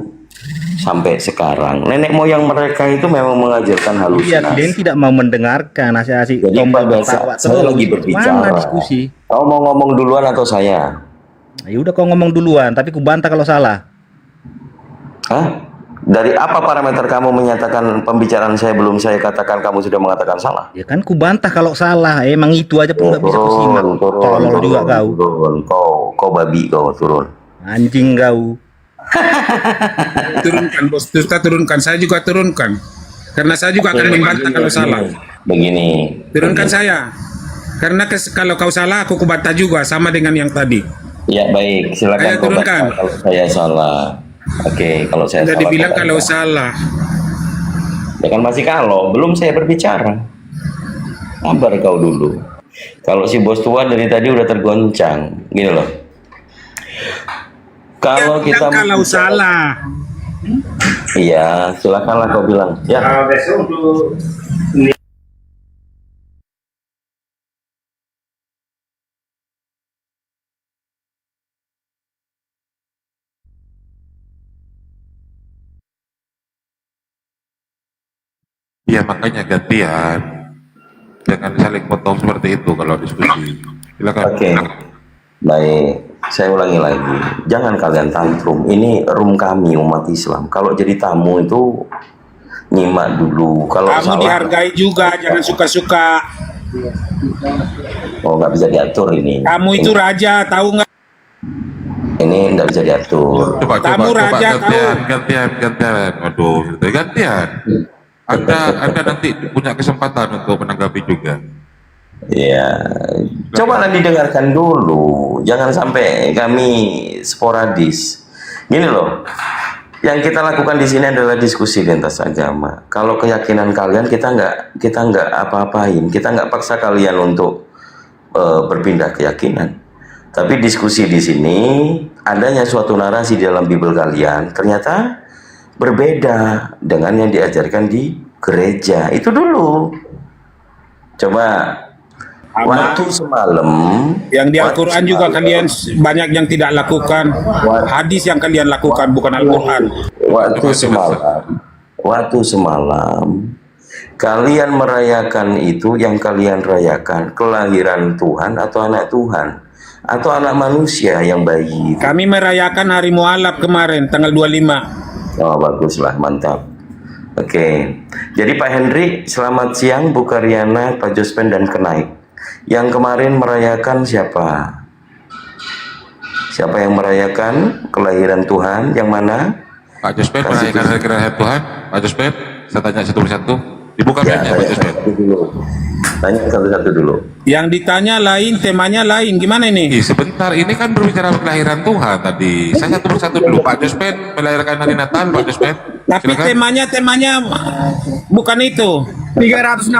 Speaker 1: sampai sekarang, nenek moyang mereka itu memang mengajarkan
Speaker 2: Iya,
Speaker 1: halusinasi.
Speaker 2: dia tidak mau mendengarkan nasihat.
Speaker 1: Jadi pada saat saya lagi berbicara,
Speaker 2: diskusi.
Speaker 1: kau mau ngomong duluan atau saya?
Speaker 2: Ya udah kau ngomong duluan, tapi ku bantah kalau salah.
Speaker 1: Hah? Dari apa parameter kamu menyatakan pembicaraan saya belum saya katakan kamu sudah mengatakan salah?
Speaker 2: Ya kan ku bantah kalau salah. Emang itu aja pun nggak bisa kusimak. Tolol juga kau.
Speaker 1: Kau babi kau turun.
Speaker 2: Anjing kau.
Speaker 7: Turunkan bos, kita turunkan. Saya juga turunkan. Karena saya juga akan membantah kalau salah.
Speaker 1: Begini.
Speaker 7: Turunkan saya. Karena kalau kau salah, aku kubantah juga sama dengan yang tadi.
Speaker 1: Ya baik, silakan kau
Speaker 7: turunkan.
Speaker 1: bantah kalau saya salah. Oke, kalau saya
Speaker 7: Sudah
Speaker 1: salah.
Speaker 7: dibilang kalau salah.
Speaker 1: Ya kan masih kalau belum saya berbicara. Sabar kau dulu. Kalau si bos tua dari tadi udah tergoncang, gini loh. Kalau
Speaker 7: Ya,
Speaker 1: kita
Speaker 7: kalau salah.
Speaker 1: Iya, silakanlah kau bilang. Ya.
Speaker 4: Iya, makanya gantian. Jangan saling potong seperti itu kalau diskusi. Silakan.
Speaker 1: Oke. Baik, saya ulangi lagi. Jangan kalian tantrum. Ini room kami umat Islam. Kalau jadi tamu itu nyimak dulu. Kalau
Speaker 7: Kamu
Speaker 1: salah,
Speaker 7: dihargai juga, jangan suka-suka.
Speaker 1: oh nggak bisa diatur ini.
Speaker 7: Kamu itu raja, tahu nggak?
Speaker 1: Ini nggak bisa diatur.
Speaker 4: Coba
Speaker 7: Kamu raja,
Speaker 4: gantian. Waduh, gantian. Anda nanti punya kesempatan untuk menanggapi juga.
Speaker 1: Ya, cobalah didengarkan dulu. Jangan sampai kami sporadis. Gini loh, Yang kita lakukan di sini adalah diskusi lintas agama. Kalau keyakinan kalian kita nggak apa-apain, kita nggak paksa kalian untuk berpindah keyakinan. Tapi diskusi di sini adanya suatu narasi di dalam Bible kalian ternyata berbeda dengan yang diajarkan di gereja. Itu dulu. Coba waktu semalam
Speaker 14: yang di Al-Quran juga kalian banyak yang tidak lakukan. Hadis yang kalian lakukan bukan Al-Quran.
Speaker 1: Waktu semalam kalian merayakan itu, yang kalian rayakan kelahiran Tuhan atau anak Tuhan atau anak manusia yang bayi.
Speaker 14: Kami merayakan hari Mualaf kemarin tanggal 25.
Speaker 1: Oh, baguslah, mantap. Oke. Jadi Pak Henry, selamat siang, Bu Karyana, Pak Jospen dan Kenaik. Yang kemarin merayakan siapa? Siapa yang merayakan kelahiran Tuhan? Yang mana?
Speaker 4: Pak Jospen merayakan hari kelahiran Tuhan. Pak Jospen, saya tanya satu persatu. Dibuka mic-nya, Pak Jospen.
Speaker 1: Tanya satu-satu dulu.
Speaker 14: Yang ditanya lain, temanya lain. Gimana ini?
Speaker 4: Sebentar, ini kan berbicara kelahiran Tuhan tadi. Saya satu persatu dulu. Pak Jospen melahirkan hari Natal, Pak Jospen.
Speaker 14: Tapi temanya bukan itu. 366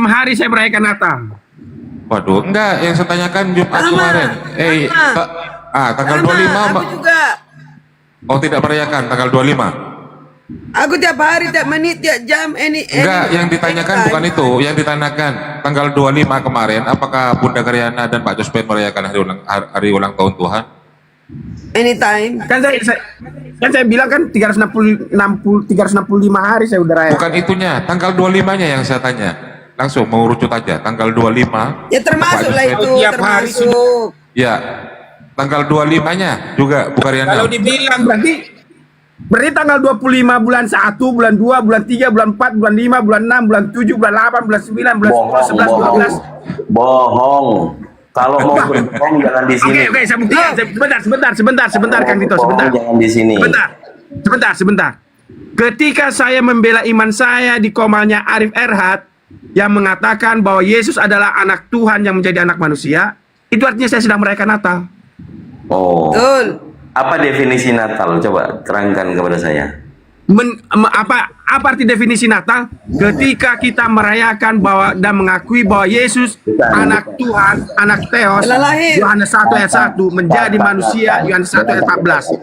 Speaker 14: hari saya merayakan Natal.
Speaker 4: Waduh, enggak. Yang saya tanyakan Jumat kemarin. Tanggal 25.
Speaker 9: Aku juga.
Speaker 4: Oh, tidak merayakan tanggal 25.
Speaker 9: Aku tiap hari, tiap menit, tiap jam,
Speaker 4: Enggak, yang ditanyakan bukan itu. Yang ditanyakan tanggal 25 kemarin, apakah Bunda Karyana dan Pak Jospen merayakan hari ulang tahun Tuhan?
Speaker 9: Anytime.
Speaker 7: Kan saya bilang kan 365 hari saya udah rayakan.
Speaker 4: Bukan itunya, tanggal 25-nya yang saya tanya. Langsung mau rucut aja, tanggal 25.
Speaker 9: Ya termasuk lah itu,
Speaker 14: tiap hari
Speaker 9: termasuk.
Speaker 4: Ya, tanggal 25-nya juga Bu Karyana.
Speaker 14: Kalau dibilang berarti tanggal 25 bulan 1, bulan 2, bulan 3, bulan 4, bulan 5, bulan 6, bulan 7, bulan 8, bulan 9, bulan 10, 11, 12.
Speaker 1: Bohong. Kalau mau berbohong jangan di sini.
Speaker 14: Oke, saya buktikan. Sebentar Kang Tito, sebentar.
Speaker 1: Jangan di sini.
Speaker 14: Sebentar. Ketika saya membela iman saya di komalnya Arif Erhat yang mengatakan bahwa Yesus adalah anak Tuhan yang menjadi anak manusia, itu artinya saya sedang merayakan Natal.
Speaker 1: Oh.
Speaker 9: Betul.
Speaker 1: Apa definisi Natal? Coba terangkan kepada saya.
Speaker 14: Apa arti definisi Natal? Ketika kita merayakan bahwa dan mengakui bahwa Yesus anak Tuhan, anak Theos, Yohanes 1 ayat 1 menjadi manusia, Yohanes 1 ayat 14.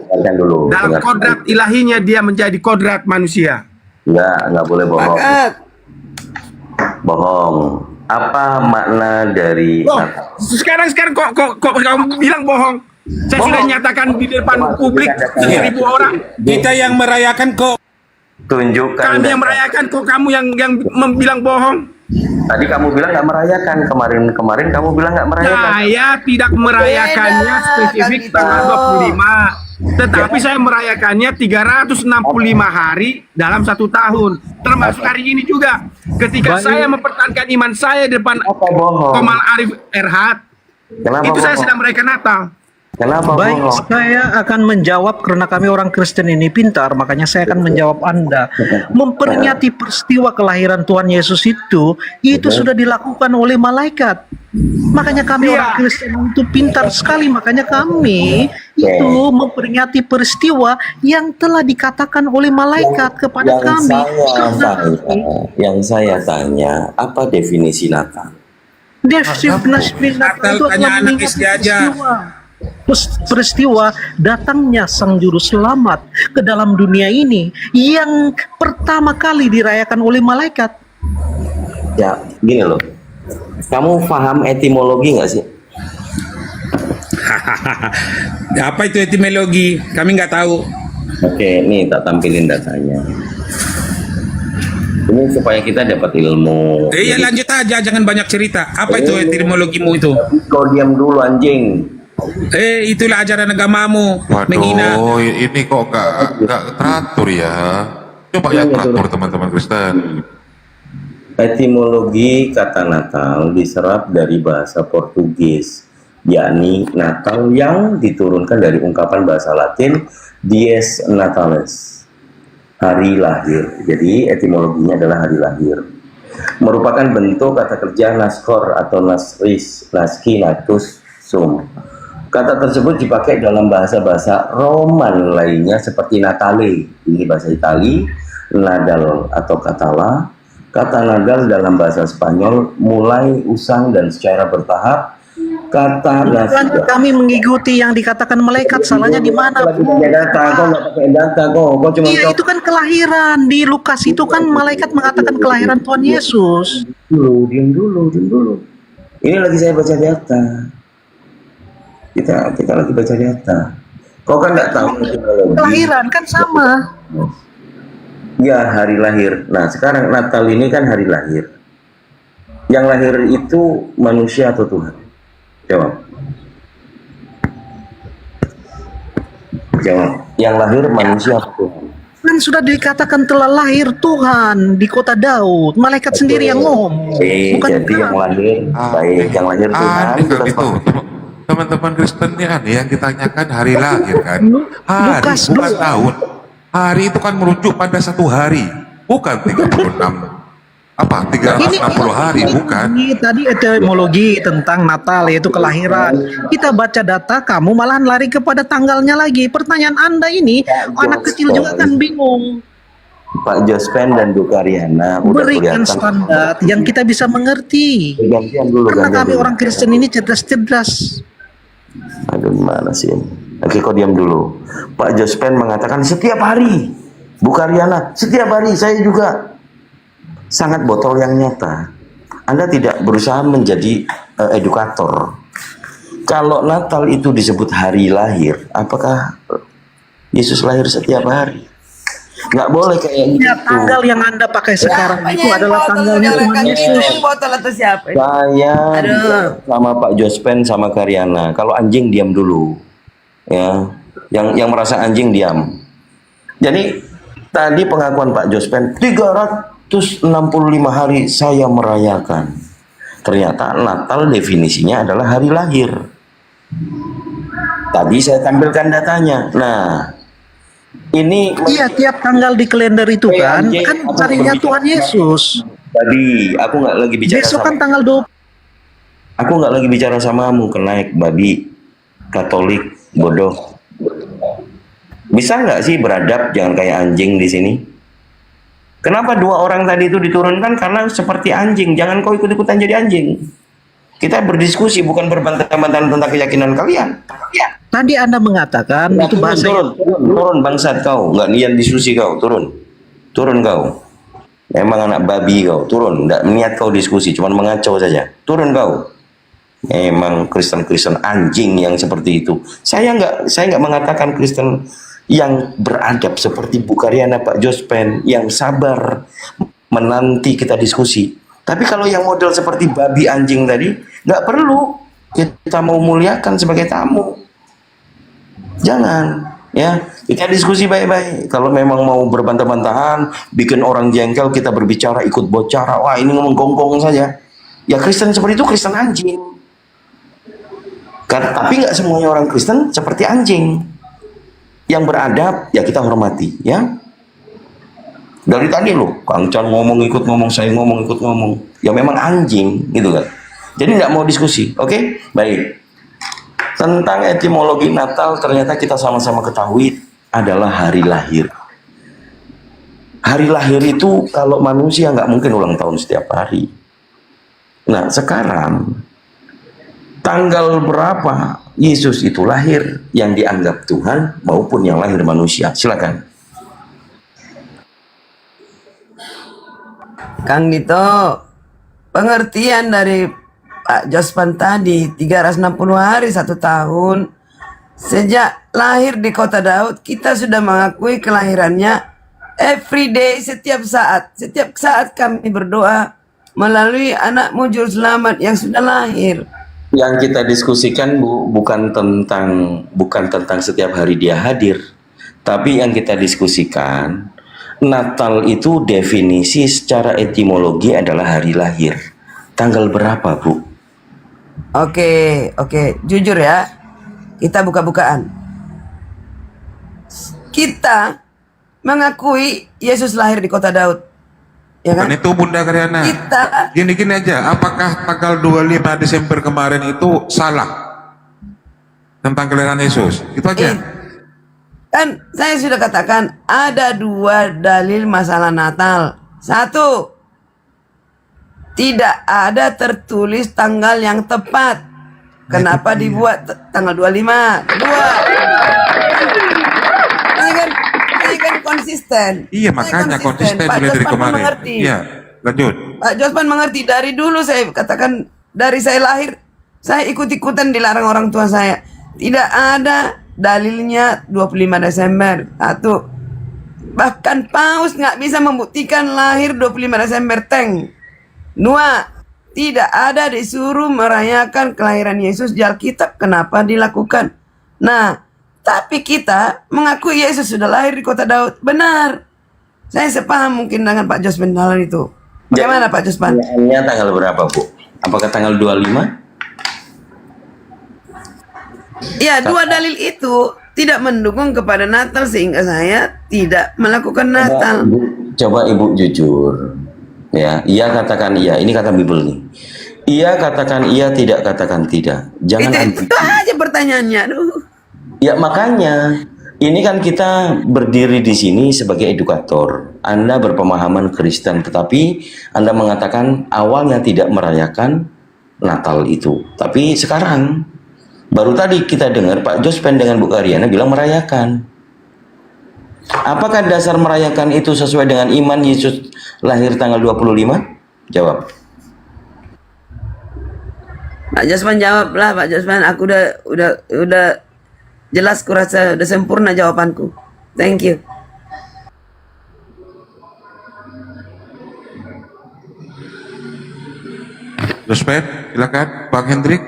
Speaker 14: Dalam kodrat ilahinya dia menjadi kodrat manusia.
Speaker 1: Enggak boleh bohong. Bohong. Apa makna dari Natal?
Speaker 14: Sekarang kok kamu bilang bohong? Saya sudah nyatakan di depan publik 3.000 orang. Kita yang merayakan kok.
Speaker 1: Tunjukkan.
Speaker 14: Kami yang merayakan kok kamu yang bilang bohong.
Speaker 1: Tadi kamu bilang nggak merayakan. Kemarin kamu bilang nggak merayakan.
Speaker 14: Saya tidak merayakannya spesifik tanggal 25. Tetapi saya merayakannya 365 hari dalam 1 tahun. Termasuk hari ini juga. Ketika saya mempertahankan iman saya di depan Komal Arif Erhat. Itu saya sedang merayakan Natal.
Speaker 1: Kenapa
Speaker 12: Baik, saya akan menjawab karena kami orang Kristen ini pintar, makanya saya akan menjawab Anda. Memperingati peristiwa kelahiran Tuhan Yesus itu sudah dilakukan oleh malaikat. Makanya kami orang Kristen itu pintar sekali, makanya kami itu memperingati peristiwa yang telah dikatakan oleh malaikat kepada kami.
Speaker 1: Yang saya tanya, apa definisi Natal?
Speaker 12: Definisi Natal itu adalah mengingat peristiwa datangnya Sang Juru Selamat ke dalam dunia ini yang pertama kali dirayakan oleh malaikat.
Speaker 1: Ya, gini loh. Kamu paham etimologi nggak sih?
Speaker 14: Apa itu etimologi? Kami nggak tahu.
Speaker 1: Oke, nih tak tampilin datanya. Ini supaya kita dapat ilmu.
Speaker 14: Ya lanjut aja, jangan banyak cerita. Apa itu etimologimu itu?
Speaker 1: Kau diam dulu anjing.
Speaker 14: Itulah ajaran agamamu. Menghina.
Speaker 4: Ini kok nggak teratur ya. Coba ya teratur teman-teman Kristen.
Speaker 1: Etimologi kata Natal diserap dari bahasa Portugis, yakni Natal yang diturunkan dari ungkapan bahasa Latin Dies Natalis, hari lahir. Jadi etimologinya adalah hari lahir. Merupakan bentuk kata kerja naskor atau nasris, naski, natus, sum. Kata tersebut dipakai dalam bahasa-bahasa Roman lainnya seperti Natale, ini bahasa Itali, Nadal atau Katala. Kata Nadal dalam bahasa Spanyol mulai, usang, dan secara bertahap. Kata
Speaker 12: Bukan kami mengikuti yang dikatakan malaikat, salahnya di mana?
Speaker 1: Lagi pakai data, kau nggak pakai data, kau cuma
Speaker 12: Iya, itu kan kelahiran. Di Lukas itu kan malaikat mengatakan kelahiran Tuhan Yesus.
Speaker 1: Diam dulu. Ini lagi saya baca data. Kita lagi baca data. Kau kan nggak tahu
Speaker 12: Kelahiran kan sama.
Speaker 1: Ya, hari lahir. Nah, sekarang Natal ini kan hari lahir. Yang lahir itu manusia atau Tuhan? Jawab. Yang lahir manusia atau Tuhan?
Speaker 12: Kan sudah dikatakan telah lahir Tuhan di kota Daud. Malaikat sendiri yang ngomong. Bukan
Speaker 1: Jadi yang lahir, baik, yang lahir Tuhan.
Speaker 4: Itu teman-teman Kristen ini ada yang ditanyakan hari lahir kan? Hari,
Speaker 12: Lukas
Speaker 4: bukan tahun. Hari itu kan merujuk pada satu hari, bukan 36. Apa? 360 hari, bukan?
Speaker 12: Ini tadi etimologi tentang Natal, yaitu kelahiran. Kita baca data, kamu malahan lari kepada tanggalnya lagi. Pertanyaan Anda ini, anak kecil juga kan bingung.
Speaker 1: Pak Jospen dan Bu Karyana udah
Speaker 12: Berikan
Speaker 1: kelihatan.
Speaker 12: standar yang kita bisa mengerti.
Speaker 1: Gantian dulu,
Speaker 12: Karena
Speaker 1: gantian
Speaker 12: kami
Speaker 1: dulu.
Speaker 12: orang Kristen ini cerdas-cerdas.
Speaker 1: Aduh, gimana sih ini? Oke, kau diam dulu. Pak Jospen mengatakan setiap hari. Bu Karyana, setiap hari. Saya juga. Sangat botol yang nyata. Anda tidak berusaha menjadi edukator. Kalau Natal itu disebut hari lahir, apakah Yesus lahir setiap hari? Nggak boleh kayak gitu.
Speaker 12: Ya, tanggal yang Anda pakai sekarang itu adalah tanggalnya Tuhan Yesus.
Speaker 9: Botol atau siapa?
Speaker 1: Saya
Speaker 9: Aduh.
Speaker 1: sama Pak Jospen sama Karyana. Kalau anjing diam dulu, ya. Yang merasa anjing diam. Jadi tadi pengakuan Pak Jospen 365 hari saya merayakan. Ternyata Natal definisinya adalah hari lahir. Tadi saya tampilkan datanya. Nah, ini
Speaker 12: Iya, tiap tanggal di kalender itu kan harinya Tuhan Yesus.
Speaker 1: Babi, aku nggak lagi bicara
Speaker 12: Besok
Speaker 1: sama
Speaker 12: kan tanggal 20.
Speaker 1: aku nggak lagi bicara samamu, kenaik babi, Katolik, bodoh. Bisa nggak sih beradab, jangan kayak anjing di sini? Kenapa dua orang tadi itu diturunkan? Karena seperti anjing. Jangan kau ikut-ikutan jadi anjing. Kita berdiskusi, bukan berbantah-bantahan tentang keyakinan kalian.
Speaker 12: Tadi Anda mengatakan
Speaker 1: Ya,
Speaker 12: itu bahasa
Speaker 1: turun bangsat kau, nggak niat diskusi kau, turun kau. Emang anak babi kau, turun, nggak niat kau diskusi, cuma mengacau saja. Turun kau. Emang Kristen anjing yang seperti itu. Saya nggak mengatakan Kristen yang beradab seperti Bu Karyana, Pak Jospen, yang sabar menanti kita diskusi. Tapi kalau yang model seperti babi anjing tadi, nggak perlu kita mau muliakan sebagai tamu. Jangan, ya, kita diskusi baik-baik. Kalau memang mau berbantah-bantahan, bikin orang jengkel, kita berbicara ikut bocara, wah ini ngomong gonggong saja. Ya Kristen seperti itu Kristen anjing. Tapi nggak semuanya orang Kristen seperti anjing. Yang beradab, ya kita hormati, ya. Dari tadi loh, Kang Chan ngomong ikut ngomong, saya ngomong ikut ngomong. Ya memang anjing, gitu kan. Jadi nggak mau diskusi, oke? Baik. Tentang etimologi Natal, ternyata kita sama-sama ketahui adalah hari lahir. Hari lahir itu kalau manusia nggak mungkin ulang tahun setiap hari. Nah sekarang, tanggal berapa Yesus itu lahir yang dianggap Tuhan maupun yang lahir manusia? Silakan.
Speaker 9: Kang Dito, pengertian dari Pak Jospan tadi 360 hari 1 tahun. Sejak lahir di kota Daud, kita sudah mengakui kelahirannya every day, setiap saat. Setiap saat kami berdoa melalui anakmu juru selamat yang sudah lahir.
Speaker 1: Yang kita diskusikan bukan tentang setiap hari dia hadir, tapi yang kita diskusikan Natal itu definisi secara etimologi adalah hari lahir. Tanggal berapa, Bu?
Speaker 9: Oke, jujur ya, kita buka-bukaan. Kita mengakui Yesus lahir di kota Daud. Ya kan?
Speaker 4: Bukan itu Bunda Karyana. Gini aja, apakah tanggal 25 Desember kemarin itu salah? tentang kelahiran Yesus. Itu aja.
Speaker 9: Kan saya sudah katakan ada 2 dalil masalah Natal. 1, tidak ada tertulis tanggal yang tepat. Kenapa dibuat tanggal 25? 2, ini kan konsisten.
Speaker 4: Iya, makanya konsisten
Speaker 9: Pak
Speaker 4: mulai dari
Speaker 9: Jospan
Speaker 4: kemarin.
Speaker 9: mengerti.
Speaker 4: Iya, lanjut.
Speaker 9: Pak Jospan mengerti. Dari dulu saya katakan, dari saya lahir saya ikut-ikutan dilarang orang tua saya. Tidak ada dalilnya 25 Desember. 1, bahkan Paus nggak bisa membuktikan lahir 25 Desember Teng. 2, tidak ada disuruh merayakan kelahiran Yesus di Alkitab. Kenapa dilakukan? Nah, tapi kita mengakui Yesus sudah lahir di kota Daud. Benar. Saya sepaham mungkin dengan Pak Jospan hal itu. Bagaimana Pak Jospan?
Speaker 1: Ini tanggal berapa, Bu? Apakah tanggal 25?
Speaker 9: Ya, 2 dalil itu tidak mendukung kepada Natal sehingga saya tidak melakukan Natal.
Speaker 1: Coba Ibu jujur. Ya, iya katakan iya. Ini kata Bible nih. Iya katakan iya, tidak katakan tidak. Jangan
Speaker 9: Itu aja pertanyaannya. Aduh.
Speaker 1: Ya makanya ini kan kita berdiri di sini sebagai edukator. Anda berpemahaman Kristen, tetapi Anda mengatakan awalnya tidak merayakan Natal itu. Tapi sekarang baru tadi kita dengar Pak Jospan dengan Bu Karyana bilang merayakan. Apakah dasar merayakan itu sesuai dengan iman Yesus lahir tanggal 25? Jawab.
Speaker 9: Pak Jospan jawab lah, Pak Jospan. Aku udah jelas, kurasa udah sempurna jawabanku. Thank you.
Speaker 4: Jospen, silakan. Bang Hendrik.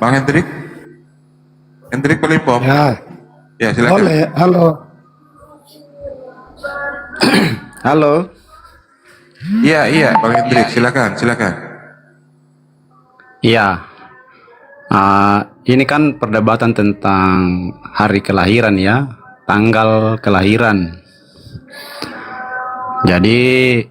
Speaker 4: Bang Hendrik. Hendrik Pelipom. Ya, silakan.
Speaker 15: Boleh, halo. Halo.
Speaker 4: Iya, Bang Hendrik, silakan.
Speaker 15: Iya. Ini kan perdebatan tentang hari kelahiran ya, tanggal kelahiran. Jadi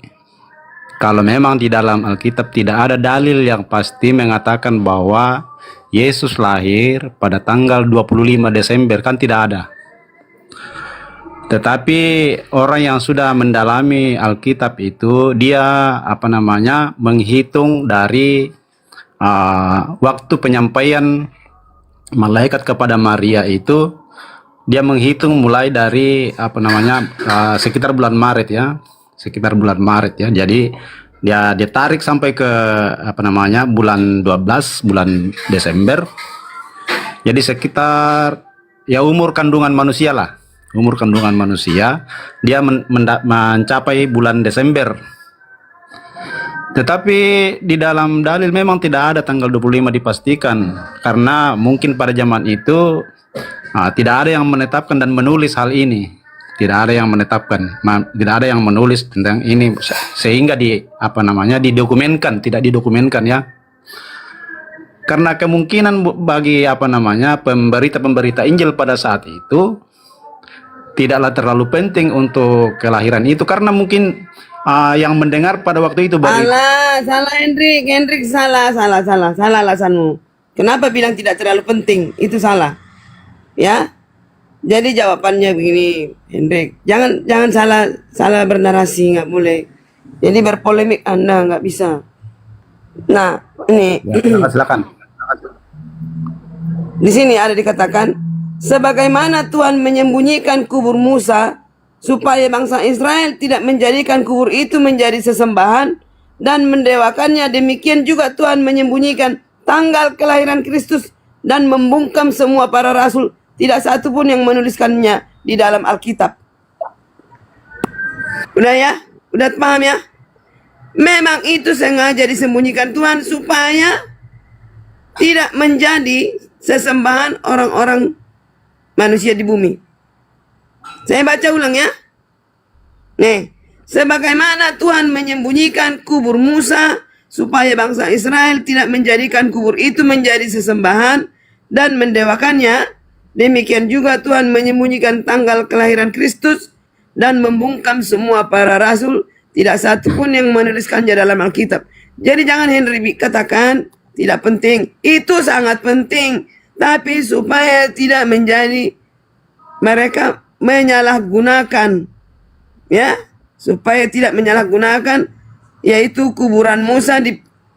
Speaker 15: kalau memang di dalam Alkitab tidak ada dalil yang pasti mengatakan bahwa Yesus lahir pada tanggal 25 Desember, kan tidak ada. Tetapi orang yang sudah mendalami Alkitab itu dia menghitung dari waktu penyampaian malaikat kepada Maria itu, dia menghitung mulai dari sekitar bulan Maret ya, jadi dia tarik sampai ke bulan 12, bulan Desember. Jadi sekitar ya umur kandungan manusia dia mencapai bulan Desember. Tetapi di dalam dalil memang tidak ada tanggal 25 dipastikan, karena mungkin pada zaman itu tidak ada yang menetapkan dan menulis hal ini. Tidak ada yang menulis tentang ini sehingga didokumenkan, tidak didokumenkan ya. Karena kemungkinan bagi pemberita Injil pada saat itu tidaklah terlalu penting untuk kelahiran itu, karena mungkin yang mendengar pada waktu itu baru.
Speaker 9: Salah Hendrik, salah alasanmu. Kenapa bilang tidak terlalu penting? Itu salah. Ya. Jadi jawabannya begini, Hendrik. Jangan salah bernarasi, nggak boleh. Jadi berpolemik Anda nggak bisa. Nah, ini
Speaker 15: silakan.
Speaker 9: Di sini ada dikatakan, sebagaimana Tuhan menyembunyikan kubur Musa supaya bangsa Israel tidak menjadikan kubur itu menjadi sesembahan dan mendewakannya, demikian juga Tuhan menyembunyikan tanggal kelahiran Kristus dan membungkam semua para rasul. Tidak satu pun yang menuliskannya di dalam Alkitab. Udah ya? Udah paham ya? Memang itu sengaja disembunyikan Tuhan supaya tidak menjadi sesembahan orang-orang manusia di bumi. Saya baca ulang ya. Nih, sebagaimana Tuhan menyembunyikan kubur Musa supaya bangsa Israel tidak menjadikan kubur itu menjadi sesembahan dan mendewakannya, demikian juga Tuhan menyembunyikan tanggal kelahiran Kristus dan membungkam semua para rasul. Tidak satu pun yang menuliskannya dalam Alkitab. Jadi jangan Henry katakan tidak penting. Itu sangat penting. Tapi supaya tidak menjadi mereka menyalahgunakan, ya, supaya tidak menyalahgunakan, yaitu kuburan Musa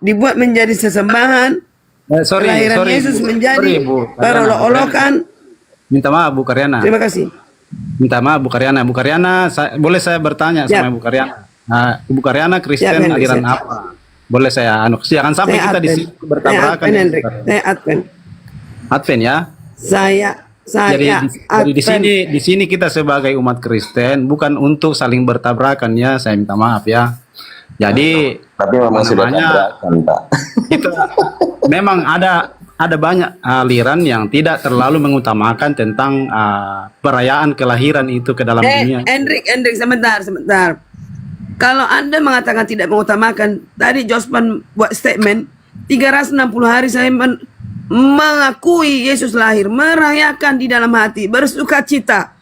Speaker 9: dibuat menjadi sesembahan, kelahiran Yesus menjadi perolok-olokan.
Speaker 15: Minta maaf Bu Karyana.
Speaker 9: Terima kasih.
Speaker 15: Minta maaf Bu Karyana. Bu Karyana, boleh saya bertanya sama Bu Karyana? Nah, Bu Karyana Kristen aliran apa? Boleh saya jangan sampai kita di sini bertabrakan.
Speaker 9: Saya
Speaker 15: Advent ya. Jadi di sini kita sebagai umat Kristen bukan untuk saling bertabrakan ya. Saya minta maaf ya. Jadi
Speaker 1: tapi memang sudah tabrakan, Pak.
Speaker 15: Kita memang ada banyak aliran yang tidak terlalu mengutamakan tentang perayaan kelahiran itu ke dalam dunia.
Speaker 9: Hendrik, sebentar. Kalau Anda mengatakan tidak mengutamakan, tadi Jospan buat statement 360 hari saya mengakui Yesus lahir, merayakan di dalam hati, bersuka cita.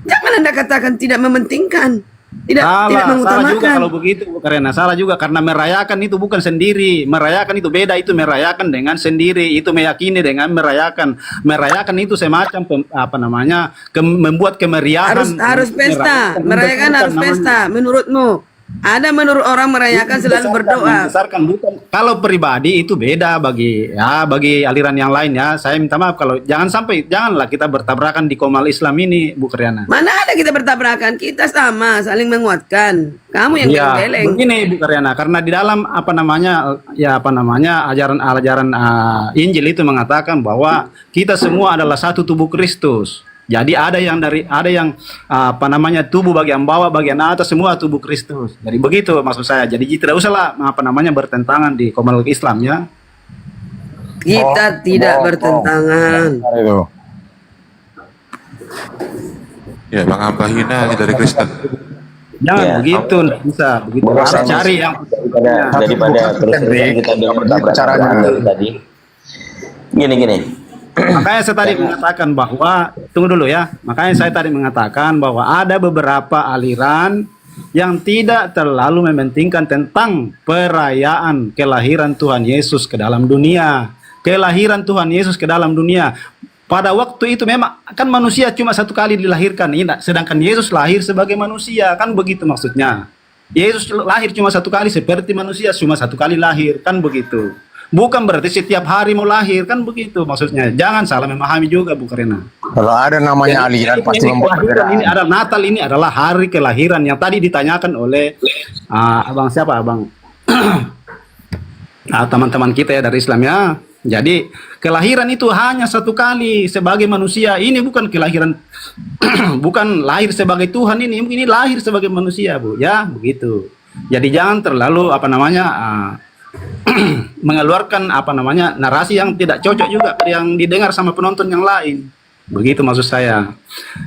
Speaker 9: Jangan Anda katakan tidak mementingkan, tidak mengutamakan.
Speaker 15: Salah juga kalau begitu, karena salah juga karena merayakan itu bukan sendiri, merayakan itu beda, itu merayakan dengan sendiri, itu meyakini dengan merayakan. Merayakan itu semacam membuat kemeriahan.
Speaker 9: Harus pesta, merayakan harus pesta. Menurutmu? Ada menurut orang merayakan selalu berdoa.
Speaker 15: Bukan. Kalau pribadi itu beda bagi aliran yang lain ya. Saya minta maaf kalau janganlah kita bertabrakan di Komal Islam ini, Bu Karyana.
Speaker 9: Mana ada kita bertabrakan? Kita sama, saling menguatkan. Kamu yang geleng.
Speaker 15: Begini Bu Karyana, karena di dalam ajaran Injil itu mengatakan bahwa kita semua adalah satu tubuh Kristus. Jadi ada yang tubuh bagian bawah, bagian atas, semua tubuh Kristus. Jadi begitu maksud saya. Jadi tidak usahlah bertentangan di Komal Islam ya.
Speaker 9: Kita tidak bertentangan.
Speaker 4: Ya, Bang Ambahina dari Kristen.
Speaker 15: Jangan begitu, tidak bisa begitu. Harus cari yang
Speaker 1: daripada terus kita bertabrakan tadi. Gini.
Speaker 15: Makanya saya tadi mengatakan bahwa ada beberapa aliran yang tidak terlalu mementingkan tentang perayaan kelahiran Tuhan Yesus ke dalam dunia. Kelahiran Tuhan Yesus ke dalam dunia. Pada waktu itu memang kan manusia cuma satu kali dilahirkan, sedangkan Yesus lahir sebagai manusia, kan begitu maksudnya. Yesus lahir cuma satu kali seperti manusia, cuma satu kali lahir, kan begitu. Bukan berarti setiap hari mau lahir, kan begitu maksudnya. Jangan salah memahami juga Bu Karyana.
Speaker 16: Kalau ada namanya aliran pasti membuat perbedaan.
Speaker 15: Ini adalah Natal, ini adalah hari kelahiran yang tadi ditanyakan oleh teman-teman kita ya dari Islam ya. Jadi kelahiran itu hanya satu kali sebagai manusia. Ini bukan kelahiran bukan lahir sebagai Tuhan, ini lahir sebagai manusia Bu ya, begitu. Jadi jangan terlalu mengeluarkan narasi yang tidak cocok juga yang didengar sama penonton yang lain. Begitu maksud saya.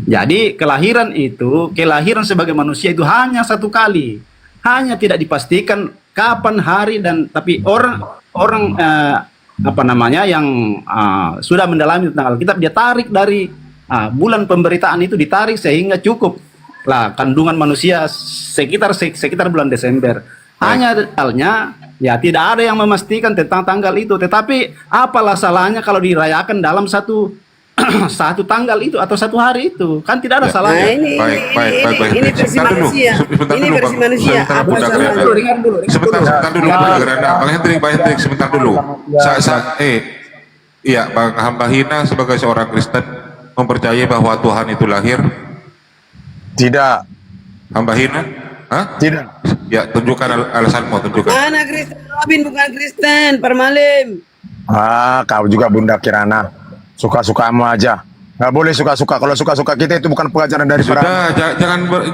Speaker 15: Jadi kelahiran sebagai manusia itu hanya satu kali. Hanya tidak dipastikan kapan hari tapi orang yang sudah mendalami tentang Alkitab dia tarik dari bulan pemberitaan itu ditarik sehingga cukup lah kandungan manusia sekitar bulan Desember. Hanya detailnya ya tidak ada yang memastikan tentang tanggal itu, tetapi apalah salahnya kalau dirayakan dalam satu tanggal itu atau satu hari itu, kan tidak ada salahnya.
Speaker 9: Ini versi manusia. Ini versi manusia.
Speaker 4: Sebentar dulu Bang Hendrik, sebentar dulu. Bang Ambahina sebagai seorang Kristen mempercayai bahwa Tuhan itu lahir?
Speaker 16: Tidak.
Speaker 4: Ambahina?
Speaker 16: Tidak.
Speaker 4: Ya, tunjukkan alasanmu, tunjukkan.
Speaker 9: Mana Kristen? Robin bukan Kristen, Permalim.
Speaker 16: Kau juga Bunda Kirana. Suka-sukamu aja. Nggak boleh suka-suka. Kalau suka-suka kita itu bukan pengajaran dari
Speaker 4: Sudah,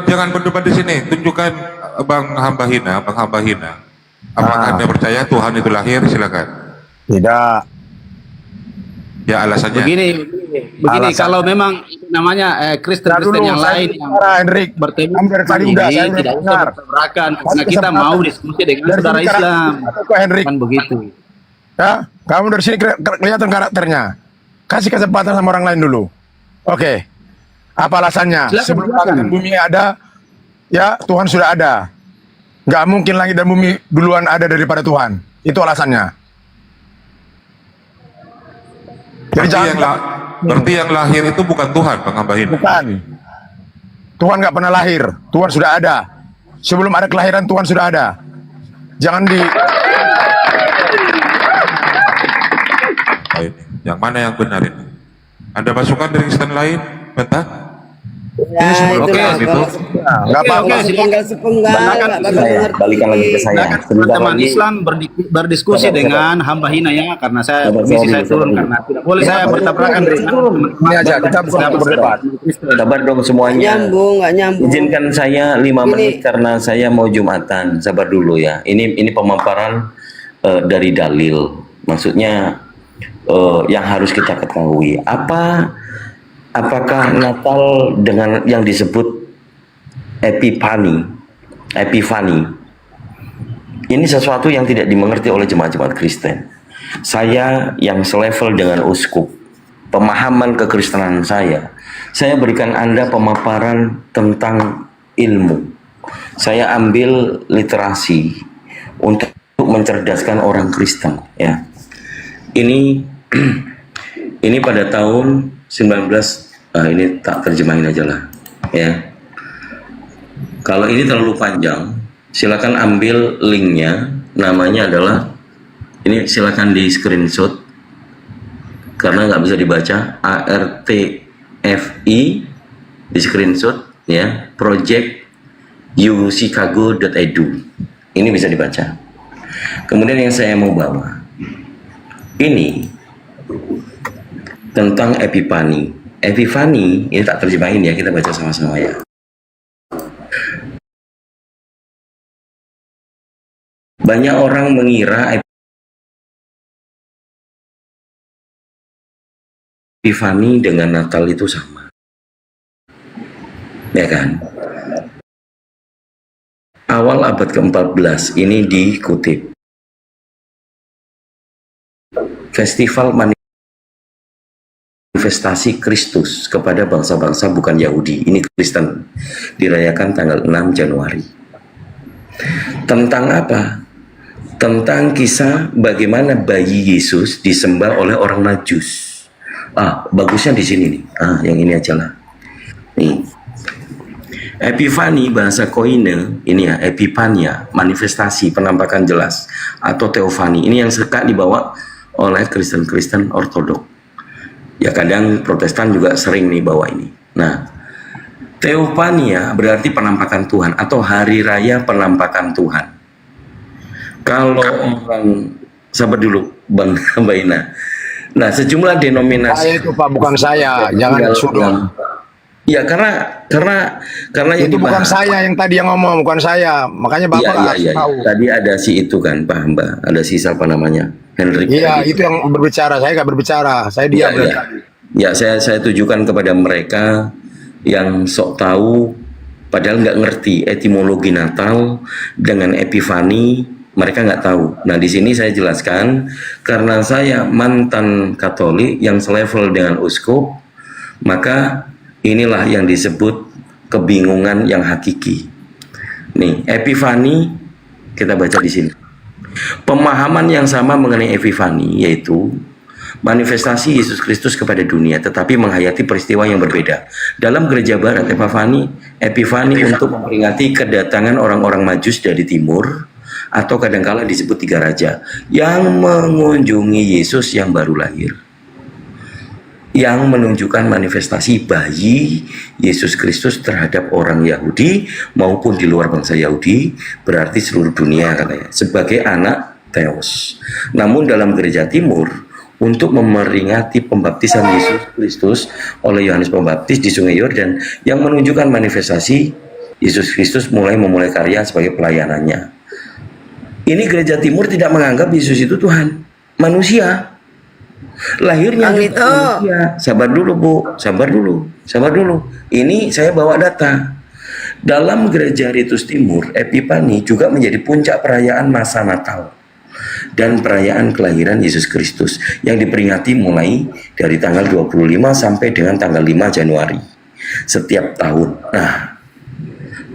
Speaker 4: jangan berdebat di sini. Tunjukkan Bang Ambahina. Apakah Anda percaya Tuhan itu lahir? Silakan.
Speaker 16: Tidak.
Speaker 4: Ya alasannya.
Speaker 15: Begini kalau memang namanya Kristen yang lain yang
Speaker 16: Hendrik
Speaker 15: bertemu
Speaker 16: saya
Speaker 15: tidak usah bertabrakan karena kita mau diskusi dengan saudara Islam. Kan begitu.
Speaker 16: Ya, kamu dari sini kelihatan karakternya. Kasih kesempatan sama orang lain dulu. Oke. Apa alasannya? Sebelum langit dan bumi ada, ya Tuhan sudah ada. Nggak mungkin langit dan bumi duluan ada daripada Tuhan. Itu alasannya.
Speaker 4: Berarti yang lahir itu bukan Tuhan, Bang Ambahin.
Speaker 16: Bukan. Tuhan nggak pernah lahir. Tuhan sudah ada. Sebelum ada kelahiran Tuhan sudah ada. Jangan di.
Speaker 4: Yang mana yang benar ini? Ada masukan dari Kristen lain? Bentar.
Speaker 9: Ya,
Speaker 4: Oke, itu.
Speaker 16: Nggak apa-apa.
Speaker 10: Balikan lagi ke saya.
Speaker 15: Teman Islam berdiskusi dengan hamba hina ya, karena saya permisi saya turun karena tidak boleh saya bertabrakan dengan
Speaker 16: Ini aja kita bukan berdebat.
Speaker 10: Sabar dong semuanya.
Speaker 9: Nggak nyambung.
Speaker 10: Izinkan saya 5 menit karena saya mau Jumatan. Sabar dulu ya. Ini pemaparan dari dalil. Maksudnya yang harus kita ketahui. Apakah Natal dengan yang disebut Epifani ini sesuatu yang tidak dimengerti oleh jemaat-jemaat Kristen. Saya yang selevel dengan uskup, pemahaman kekristenan saya berikan Anda pemaparan tentang ilmu. Saya ambil literasi untuk mencerdaskan orang Kristen ya. Ini pada tahun 19 ini tak terjemahin aja lah ya. Kalau ini terlalu panjang, silakan ambil linknya. Namanya adalah ini, silakan di screenshot karena nggak bisa dibaca. ARTFI di screenshot ya. Project uchicago.edu. Ini bisa dibaca. Kemudian yang saya mau bawa ini tentang Epifani. Epifani ini tak terjemahin ya, kita baca sama-sama ya. Banyak orang mengira Epifani dengan Natal itu sama, ya kan? Awal abad ke-14 ini dikutip Festival Manifestasi Kristus kepada bangsa-bangsa bukan Yahudi, ini Kristen, dirayakan tanggal 6 Januari. Tentang apa? Tentang kisah bagaimana bayi Yesus disembah oleh orang Najus. Bagusnya di sini nih. Yang ini aja lah. Nih. Epifani bahasa Koine, ini ya, Epipania, manifestasi, penampakan jelas, atau Teofani. Ini yang suka dibawa oleh Kristen-Kristen Ortodok. Ya kadang Protestan juga sering nih bawa ini. Nah, Teofania berarti penampakan Tuhan atau hari raya penampakan Tuhan. Kalau orang, sabar dulu Bang Baina. Nah, sejumlah denominasi.
Speaker 16: Saya itu Pak, bukan saya. Jangan sudon.
Speaker 10: Ya karena yang
Speaker 16: itu bukan saya yang tadi yang ngomong, bukan saya. Makanya Bapak harus tahu.
Speaker 10: Tadi ada si itu kan, Pak Hamba. Ada si siapa namanya? Henry.
Speaker 16: Iya, itu yang berbicara. Saya nggak berbicara. Saya diam.
Speaker 10: Ya, saya tujukan kepada mereka yang sok tahu, padahal nggak ngerti etimologi Natal dengan Epifani, mereka nggak tahu. Nah, di sini saya jelaskan karena saya mantan Katolik yang selevel dengan uskup, maka inilah yang disebut kebingungan yang hakiki. Nih, Epifani kita baca di sini. Pemahaman yang sama mengenai Epifani yaitu manifestasi Yesus Kristus kepada dunia, tetapi menghayati peristiwa yang berbeda. Dalam gereja barat, Epifani untuk memperingati kedatangan orang-orang Majus dari timur, atau kadangkala disebut tiga raja, yang mengunjungi Yesus yang baru lahir, yang menunjukkan manifestasi bayi Yesus Kristus terhadap orang Yahudi maupun di luar bangsa Yahudi, berarti seluruh dunia katanya, sebagai anak Theos. Namun dalam gereja timur, untuk memperingati pembaptisan Yesus Kristus oleh Yohanes Pembaptis di Sungai Yordan, yang menunjukkan manifestasi Yesus Kristus memulai karya sebagai pelayanannya. Ini gereja timur tidak menganggap Yesus itu Tuhan, manusia. Lahirnya manusia. Sabar dulu Bu, sabar dulu. Ini saya bawa data. Dalam gereja Ritus Timur, Epifani juga menjadi puncak perayaan masa Natal dan perayaan kelahiran Yesus Kristus yang diperingati mulai dari tanggal 25 sampai dengan tanggal 5 Januari setiap tahun. Nah,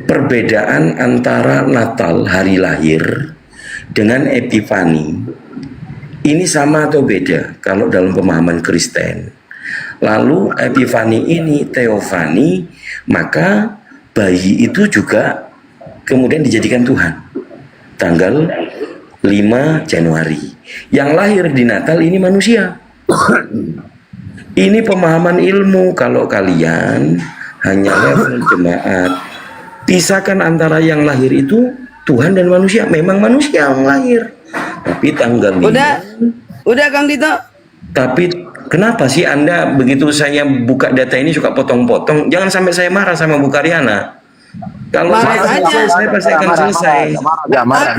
Speaker 10: perbedaan antara Natal hari lahir dengan Epifani Ini sama atau beda kalau dalam pemahaman Kristen? Lalu Epifani ini teofani, maka bayi itu juga kemudian dijadikan Tuhan tanggal 5 Januari. Yang lahir di Natal ini manusia. Ini pemahaman ilmu. Kalau kalian hanya level jemaat, pisahkan antara yang lahir itu Tuhan dan manusia. Memang manusia yang lahir, tapi tanggal 5.
Speaker 9: Udah Kang Dito.
Speaker 10: Tapi kenapa sih Anda begitu saya buka data ini suka potong-potong? Jangan sampai saya marah sama Bu Karyana. Kalau saya pasti akan selesai.
Speaker 16: Marah.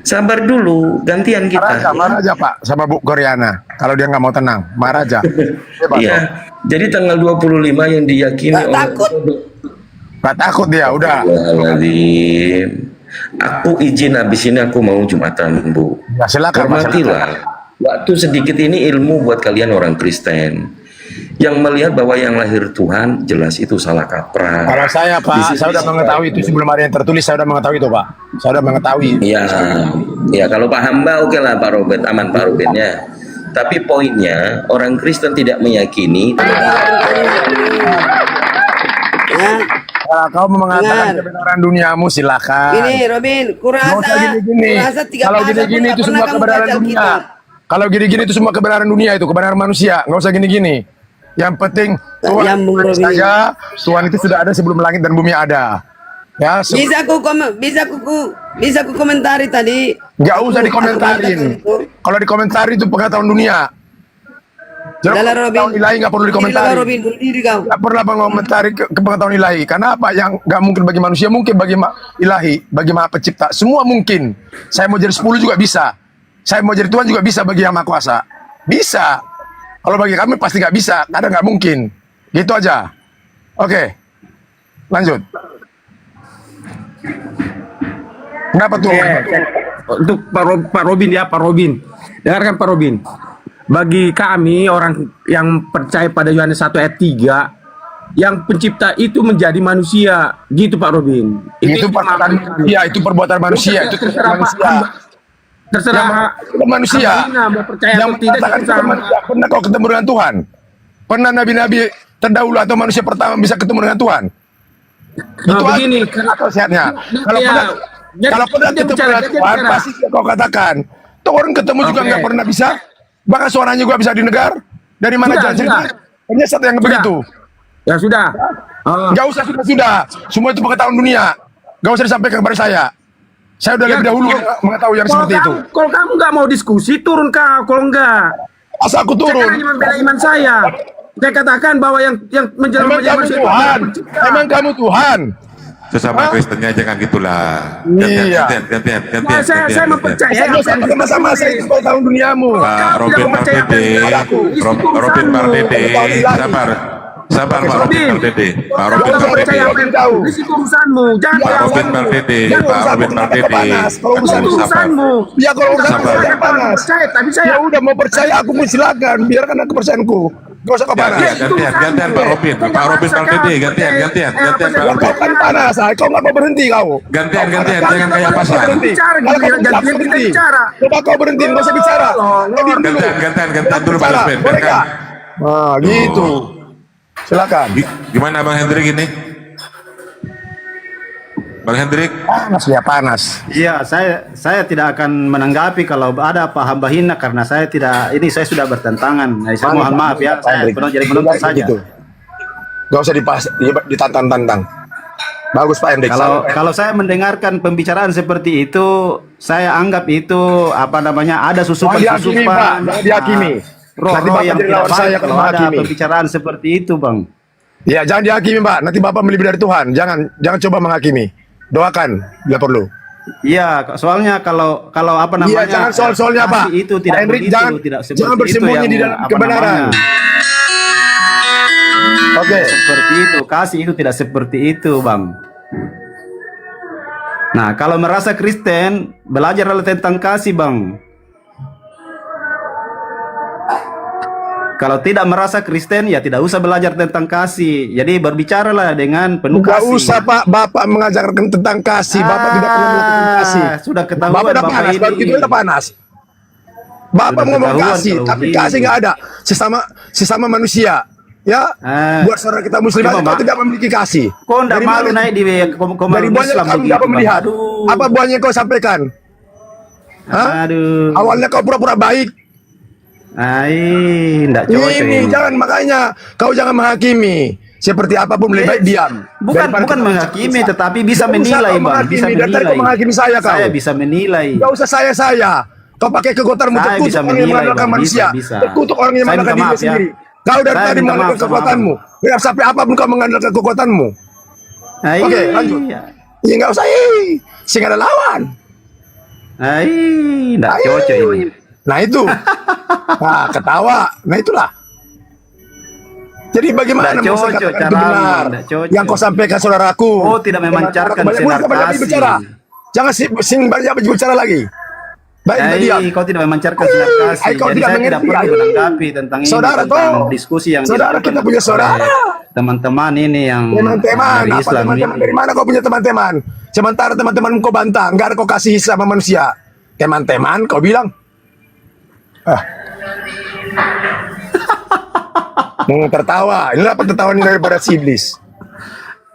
Speaker 10: Sabar dulu, gantian kita.
Speaker 16: Marah aja Pak sama Bu Koreana. Kalau dia nggak mau tenang, marah aja.
Speaker 10: Iya. Jadi tanggal 25 yang diyakini
Speaker 16: Nggak takut dia, udah.
Speaker 10: Aku izin habis ini aku mau Jumatan, Bu.
Speaker 16: Ya, silakan.
Speaker 10: Hormatilah. Waktu sedikit ini ilmu buat kalian orang Kristen. Yang melihat bahwa yang lahir Tuhan jelas itu salah kaprah.
Speaker 16: Kalau saya Pak, saya sudah mengetahui itu sebelum ada yang tertulis, saya sudah mengetahui itu Pak. Saya sudah mengetahui.
Speaker 10: Iya, ya kalau Pak Hamba oke lah Pak Robert, aman Pak Robert ya. Tapi poinnya orang Kristen tidak meyakini.
Speaker 16: Kalau kau mau mengatakan kebenaran duniamu silakan.
Speaker 9: Ini Robin, kurasa
Speaker 16: gini. Kalau gini-gini itu semua kebenaran dunia. Kalau gini-gini itu semua kebenaran dunia, itu kebenaran manusia. Nggak usah gini-gini. Yang penting Tuhan saja. Tuhan itu sudah ada sebelum langit dan bumi ada. Ya.
Speaker 9: Bisa ku komentari tadi.
Speaker 16: Nggak usah dikomentarin. Kalau dikomentari itu pengetahuan dunia. Jangan pengetahuan ilahi nggak perlu dikomentari. Nggak pernah mengomentari ke pengetahuan ilahi. Karena apa yang nggak mungkin bagi manusia mungkin bagi ilahi, bagi Maha Pencipta. Semua mungkin. Saya mau jadi 10 juga bisa. Saya mau jadi Tuhan juga bisa bagi Yang Maha Kuasa. Bisa. Kalau bagi kami pasti nggak bisa, kadang nggak mungkin. Gitu aja. Oke, lanjut. Kenapa tuh?
Speaker 7: Untuk Pak Robin ya, Pak Robin. Dengarkan Pak Robin. Bagi kami orang yang percaya pada Yohanes 1 ayat 3, yang pencipta itu menjadi manusia. Gitu Pak Robin.
Speaker 16: Itu perbuatan manusia, itu perbuatan manusia, itu manusia.
Speaker 7: Terserah
Speaker 16: manusia
Speaker 7: mau percaya
Speaker 16: yang
Speaker 7: atau tidak.
Speaker 16: Pernah kau ketemu dengan Tuhan? Pernah nabi-nabi terdahulu atau manusia pertama bisa ketemu dengan Tuhan? Itu begini atau sehatnya. Kalau pernah ketemu dengan Tuhan, pasti kau katakan. Tuh orang ketemu juga nggak pernah bisa. Bahkan suaranya juga bisa didengar. Dari mana janjinya? Hanya satu yang begitu.
Speaker 7: Ya sudah.
Speaker 16: Nggak usah sudah. Semua itu pengetahuan dunia. Nggak usah disampaikan kepada saya. Saya udah lebih dahulu mengetahui yang seperti itu.
Speaker 7: Kalau kamu nggak mau diskusi, turun kau. Kalau enggak,
Speaker 16: asal aku turun.
Speaker 7: Saya membela iman saya. Saya katakan bahwa yang menjelaskan
Speaker 16: kamu Tuhan. Emang kamu Tuhan.
Speaker 4: Sesama Kristennya jangan gitulah. Gantian.
Speaker 7: Saya mempercayai.
Speaker 16: Sama-sama saya itu tahun duniamu.
Speaker 4: Pak Robin Mardede, Robin Mardede, sabar Pak Robin Mardede. Pak Robin Mardede.
Speaker 7: Itu urusanmu. Jangan
Speaker 4: Pak Robin Mardede, Pak Robin Mardede.
Speaker 7: Urusanmu.
Speaker 16: Ya kalau urusan saya panas.
Speaker 7: Tapi saya
Speaker 16: udah mau percaya aku silakan. Biarkan aku kepercayaanku. Gak usah kau panas.
Speaker 4: Gantian Pak Robin Mardede, gantian Pak Robin.
Speaker 16: Kau kan panas, kau nggak mau berhenti kau.
Speaker 4: Gantian, jangan kayak pasar.
Speaker 16: Kalau kau berhenti, coba kau berhenti, nggak usah bicara.
Speaker 4: Gantian dulu Pak Jospen.
Speaker 16: Nah, gitu. Silakan.
Speaker 4: Gimana Bang Hendrik ini? Bang Hendrik?
Speaker 16: Panas ya, panas.
Speaker 15: Iya, saya tidak akan menanggapi kalau ada Pak Hamba hina karena saya saya sudah bertentangan. Nah, saya mohon maaf ya, saya jadi penonton saja.
Speaker 16: Gak usah ditantang-tantang. Bagus Pak Hendrik.
Speaker 15: Kalau saya mendengarkan pembicaraan seperti itu, saya anggap itu ada susupan-susupan.
Speaker 16: Dihakimi.
Speaker 15: Roh yang tidak baik kalau ada pembicaraan seperti itu, Bang.
Speaker 16: Ya, jangan dihakimi, Pak. Nanti Bapak lebih dari Tuhan. Jangan coba menghakimi. Doakan bila perlu.
Speaker 15: Iya, soalnya kalau apa namanya?
Speaker 16: Iya, jangan soal-soalnya, Pak.
Speaker 15: Itu tidak
Speaker 16: Hendrik,
Speaker 15: begitu,
Speaker 16: jangan bersembunyi di dalam kebenaran. Oke.
Speaker 15: Seperti itu, kasih itu tidak seperti itu, Bang. Nah, kalau merasa Kristen, belajarlah tentang kasih, Bang. Kalau tidak merasa Kristen, ya tidak usah belajar tentang kasih. Jadi berbicaralah dengan penuh kasih.
Speaker 16: Enggak usah Pak, Bapak mengajarkan tentang kasih. Bapak tidak pernah melakukan kasih.
Speaker 15: Sudah ketahuan
Speaker 16: Bapak udah panas, baru gitu udah panas. Bapak ngomong kasih, tapi kasih nggak ada. Sesama manusia. Ya, buat saudara kita muslim kita tidak memiliki kasih.
Speaker 15: Kau tidak malu naik di
Speaker 16: dari banyak kamu dapat melihat. Apa buahnya kau sampaikan?
Speaker 15: Aduh.
Speaker 16: Awalnya kau pura-pura baik.
Speaker 15: Tidak cocok
Speaker 16: ini. Jangan, makanya kau jangan menghakimi. Seperti apapun lebih baik diam.
Speaker 15: Bukan menghakimi, tetapi bisa menilai, Bang. Bisa menilai.
Speaker 16: Kau menghakimi saya, kau.
Speaker 15: Saya bisa menilai.
Speaker 16: Gak usah saya. Kau pakai kekuatanmu untuk orang yang mengandalkan manusia. Untuk orang yang mengandalkan diri sendiri. Kau dari tadi mengandalkan kekuatanmu. Biar sampai apapun kau mengandalkan kekuatanmu. Oke, lanjut. Ya nggak usah. Sehingga ada lawan.
Speaker 15: Nggak cocok ini.
Speaker 16: Nah itu. Nah, ketawa. Nah itulah. Jadi bagaimana
Speaker 15: cocok
Speaker 16: itu benar yang kau sampaikan saudaraku?
Speaker 15: Oh, tidak memancarkan sinar kasih.
Speaker 16: Jangan banyak bicara lagi. Baik,
Speaker 15: kau tidak memancarkan sinar kasih. Jadi saya tidak pernah menanggapi tentang ini.
Speaker 16: Saudara,
Speaker 15: tentang diskusi yang
Speaker 16: saudara kita punya saudara.
Speaker 15: Teman-teman ini yang
Speaker 16: teman-teman dari mana kau punya teman-teman? Sementara teman-teman kau bantah, nggak ada kau kasih sama manusia. Teman-teman kau bilang, tertawa. Inilah tertawa daripada si iblis.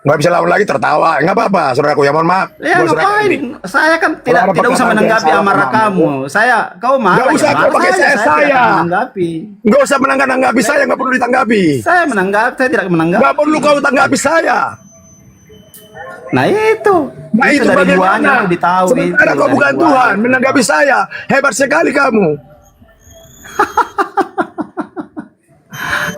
Speaker 16: Nggak bisa lawan lagi, tertawa. Nggak apa-apa, saudaraku. Ya mohon maaf.
Speaker 15: Ya ngapain? Saya kan tidak usah menanggapi amarah kamu. Kau marah.
Speaker 16: Nggak usah kau pakai saya.
Speaker 15: Menanggapi.
Speaker 16: Nggak usah menanggapi saya. Nggak perlu ditanggapi.
Speaker 15: Saya tidak menanggapi.
Speaker 16: Nggak perlu kau tanggapi saya.
Speaker 15: Nah itu dari buahnya ditahu.
Speaker 16: Sementara kau bukan Tuhan, menanggapi saya. Hebat sekali kamu.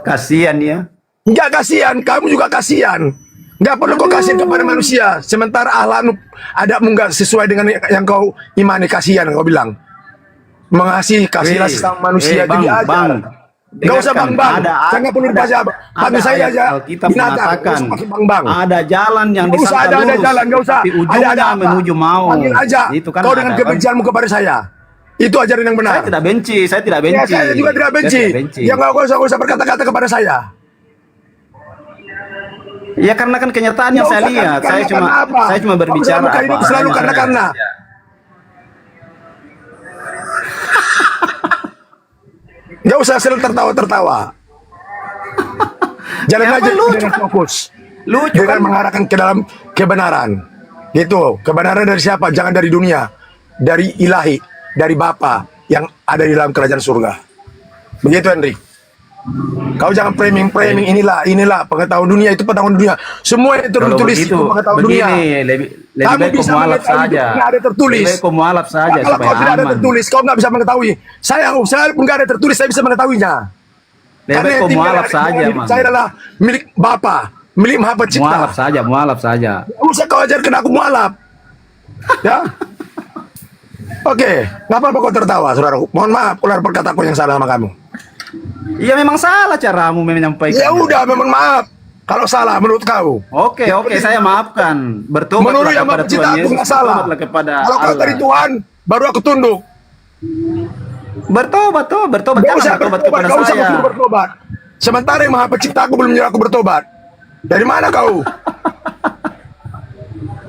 Speaker 15: Kasihan ya.
Speaker 16: Enggak kasihan, kamu juga kasihan. Enggak perlu kau kasihan kepada manusia. Sementara ahlakmu adamu enggak sesuai dengan yang kau imani, kasihan kau bilang. Mengasihi, kasihlah sesama manusia itu diajar. Enggak usah bang. Saya enggak perlu dibaca. Panggil saya aja.
Speaker 15: Binatang.
Speaker 16: Bang.
Speaker 15: Ada jalan yang disangka lurus.
Speaker 16: Ada jalan, enggak usah.
Speaker 15: Tapi ujungnya menuju mau.
Speaker 16: Panggil aja.
Speaker 15: Itu kan
Speaker 16: kau dengan kebencianmu kepada saya. Itu ajaran yang benar.
Speaker 15: Saya tidak benci.
Speaker 16: Ya, saya juga tidak benci. Yang nggak usah berkata-kata kepada saya.
Speaker 15: Ya karena kan kenyataan yang saya lihat. Saya cuma berbicara apa.
Speaker 16: Selalu karena. Nggak usah selalu tertawa. Jalan aja dengan fokus.
Speaker 15: Lucu
Speaker 16: dengan mengarahkan ke dalam kebenaran. Gitu. Kebenaran dari siapa? Jangan dari dunia. Dari ilahi. Dari Bapa yang ada di dalam kerajaan surga. Begitu Henry. Kau jangan framing inilah pengetahuan dunia, itu pengetahuan dunia. Semua itu tertulis itu pengetahuan dunia.
Speaker 15: Lebih baik kau mualaf saja.
Speaker 16: Ada tertulis.
Speaker 15: Lebih baik kau mualaf saja.
Speaker 16: Kalau kau tidak ada tertulis, kau nggak bisa mengetahui. Saya pun nggak ada tertulis, saya bisa mengetahuinya.
Speaker 15: Lebih baik kau mualaf saja.
Speaker 16: Saya adalah milik Bapa, milik Maha Pencipta.
Speaker 15: Mualaf saja.
Speaker 16: Usah kau ajarkan aku mualaf. Ya. Oke, nggak apa-apa kau tertawa, saudaraku. Mohon maaf, ular perkataanku yang salah sama kamu.
Speaker 15: Iya memang salah caramu menyampaikan.
Speaker 16: Ya udah, memang maaf. Kalau salah menurut kau.
Speaker 15: Oke, saya maafkan. Bertobatlah
Speaker 16: menurut yang
Speaker 15: kepada Tuhan Yesus.
Speaker 16: Nggak salah. Kalau kau dari Tuhan, baru aku tunduk.
Speaker 15: Bertobat. Jangan bertobat kepada saya.
Speaker 16: Bertobat. Sementara yang Maha Pencipta aku belum menyuruh aku bertobat. Dari mana kau?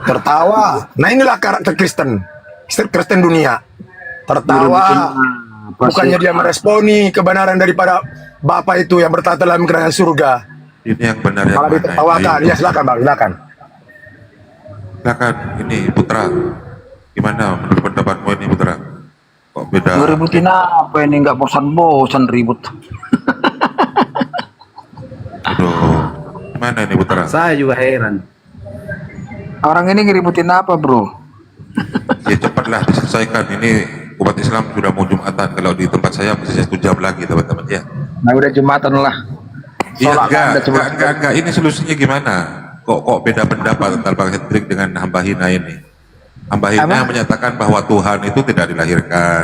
Speaker 16: Tertawa. Nah inilah karakter Kristen dunia. Tertawa. Bukannya dia meresponi kebenaran daripada Bapa itu yang bertata dalam kerajaan surga.
Speaker 4: Ini yang benar yang
Speaker 16: malah ditertawakan. Ya silakan bang, silakan.
Speaker 4: Silakan, ini Putra. Gimana menurut pendapatmu ini Putra? Kok beda?
Speaker 17: Ngeributin apa ini? Nggak bosan-bosan ribut.
Speaker 4: Aduh, gimana ini Putra?
Speaker 15: Saya juga heran.
Speaker 17: Orang ini ngeributin apa bro?
Speaker 4: Ya cepatlah diselesaikan. Ini umat Islam sudah mau Jumatan. Kalau di tempat saya masih 1 jam lagi teman-teman ya.
Speaker 17: Nah udah Jumatan lah.
Speaker 4: Iya enggak. Ini solusinya gimana? Kok beda pendapat antara Bang Hendrik dengan hamba Hina ini? Hamba Hina menyatakan bahwa Tuhan itu tidak dilahirkan.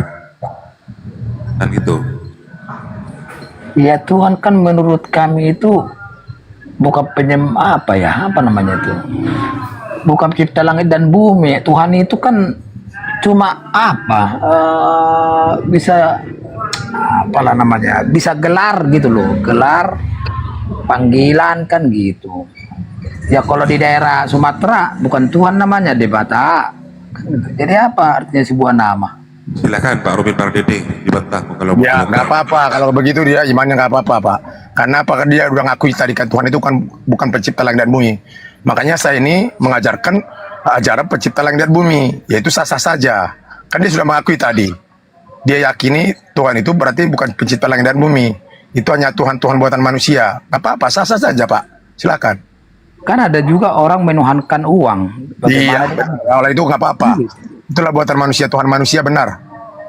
Speaker 4: Dan gitu.
Speaker 17: Ya Tuhan kan menurut kami itu bukan apa namanya itu? Bukan pencipta langit dan bumi. Tuhan itu kan cuma bisa apalah namanya, bisa gelar gitu loh, gelar panggilan kan gitu. Ya kalau di daerah Sumatera bukan Tuhan namanya Debata. Jadi apa artinya sebuah nama?
Speaker 4: Silakan Pak Robin Pardede dibantah kalau
Speaker 16: Ya, nggak apa-apa. Kalau begitu dia imannya nggak apa-apa, Pak. Karena apa? Dia udah ngakui tadi kan Tuhan itu kan bukan pencipta langit dan bumi. Makanya saya ini mengajarkan ajaran pencipta langit dan bumi, yaitu sah-sah saja. Kan dia sudah mengakui tadi. Dia yakini Tuhan itu berarti bukan pencipta langit dan bumi. Itu hanya Tuhan-Tuhan buatan manusia. Nggak apa-apa, sah-sah saja, Pak. Silakan.
Speaker 17: Kan ada juga orang menuhankan uang.
Speaker 16: Iya,
Speaker 17: Bagaimana
Speaker 16: oleh itu nggak apa-apa. Itulah buatan manusia, Tuhan manusia benar.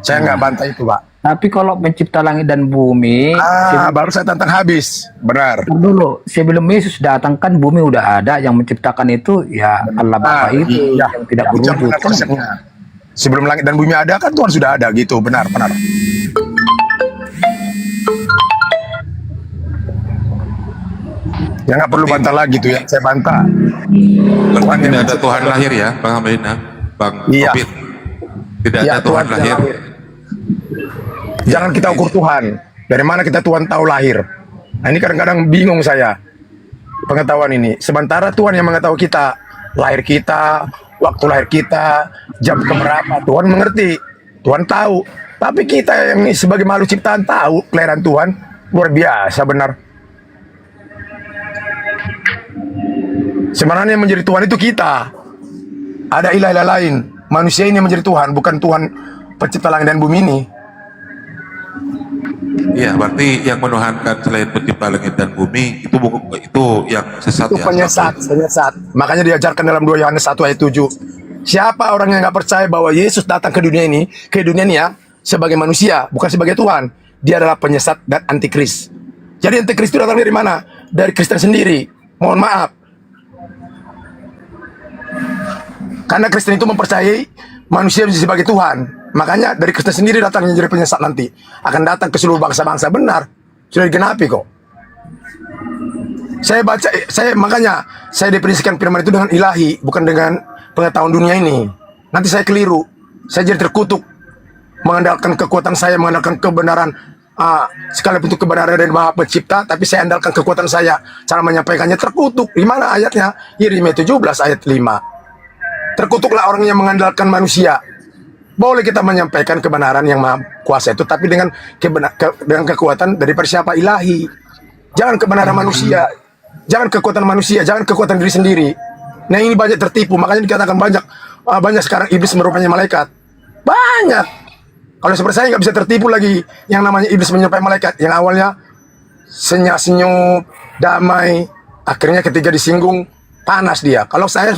Speaker 16: Saya nggak bantah itu, Pak.
Speaker 17: Tapi kalau pencipta langit dan bumi,
Speaker 16: Baru saya tantang habis. Benar.
Speaker 17: dulu sebelum Yesus datang kan bumi udah ada, yang menciptakan itu ya Allah Bapa itu
Speaker 16: Iya.
Speaker 17: yang tidak
Speaker 16: Itu
Speaker 17: berwujud.
Speaker 16: benar konsepnya. Sebelum langit dan bumi ada kan Tuhan sudah ada gitu. Benar, benar. Ya nggak perlu bantah lagi tuh ya. Saya bantah.
Speaker 4: Tuhan tidak ada Tuhan lahir ya, Bang Amelina, Bang
Speaker 16: Iya.
Speaker 4: Robin. Tidak
Speaker 16: Iya,
Speaker 4: ada Tuhan
Speaker 16: tidak
Speaker 4: lahir.
Speaker 16: Jangan kita ukur Tuhan. Dari mana kita Tuhan tahu lahir? Nah ini kadang-kadang bingung saya pengetahuan ini. Sementara Tuhan yang mengetahui kita, lahir kita, waktu lahir kita, jam keberapa, Tuhan mengerti, Tuhan tahu. Tapi kita yang sebagai makhluk ciptaan tahu kelahiran Tuhan, luar biasa benar. Sebenarnya yang menjadi Tuhan itu kita. Ada ilah-ilah lain. Manusia ini yang menjadi Tuhan, bukan Tuhan pencipta langit dan bumi ini.
Speaker 4: Iya, berarti yang menuhankan selain pencipta langit dan bumi itu yang sesat
Speaker 16: Itu
Speaker 4: ya.
Speaker 16: penyesat. Makanya diajarkan dalam 2 Yohanes 1 ayat 7. Siapa orang yang nggak percaya bahwa Yesus datang ke dunia ini ya, sebagai manusia, bukan sebagai Tuhan, dia adalah penyesat dan antikris. Jadi antikris itu datang dari mana? Dari Kristen sendiri. Mohon maaf. Karena Kristen itu mempercayai manusia sebagai Tuhan. Makanya dari Kristen sendiri datang yang jadi penyesat nanti. Akan datang ke seluruh bangsa-bangsa. Benar. Sudah digenapi kok. Makanya saya definisikan firman itu dengan ilahi, bukan dengan pengetahuan dunia ini. Nanti saya keliru. Saya jadi terkutuk. Mengandalkan kekuatan saya, mengandalkan kebenaran. Sekali bentuk kebenaran dari Maha Pencipta, tapi saya andalkan kekuatan saya. Cara menyampaikannya terkutuk. Di mana ayatnya? Yeremia 17 ayat 5. Terkutuklah orang yang mengandalkan manusia. Boleh kita menyampaikan kebenaran yang Maha Kuasa itu, tapi dengan kekuatan dari siapa? Ilahi. Jangan kebenaran manusia, jangan kekuatan manusia, jangan kekuatan diri sendiri. Nah ini banyak tertipu, makanya dikatakan banyak sekarang iblis merupanya malaikat. Banyak. Kalau seperti saya nggak bisa tertipu lagi yang namanya iblis menyerupai malaikat. Yang awalnya senyap-senyum, damai, akhirnya ketika disinggung panas dia. Kalau saya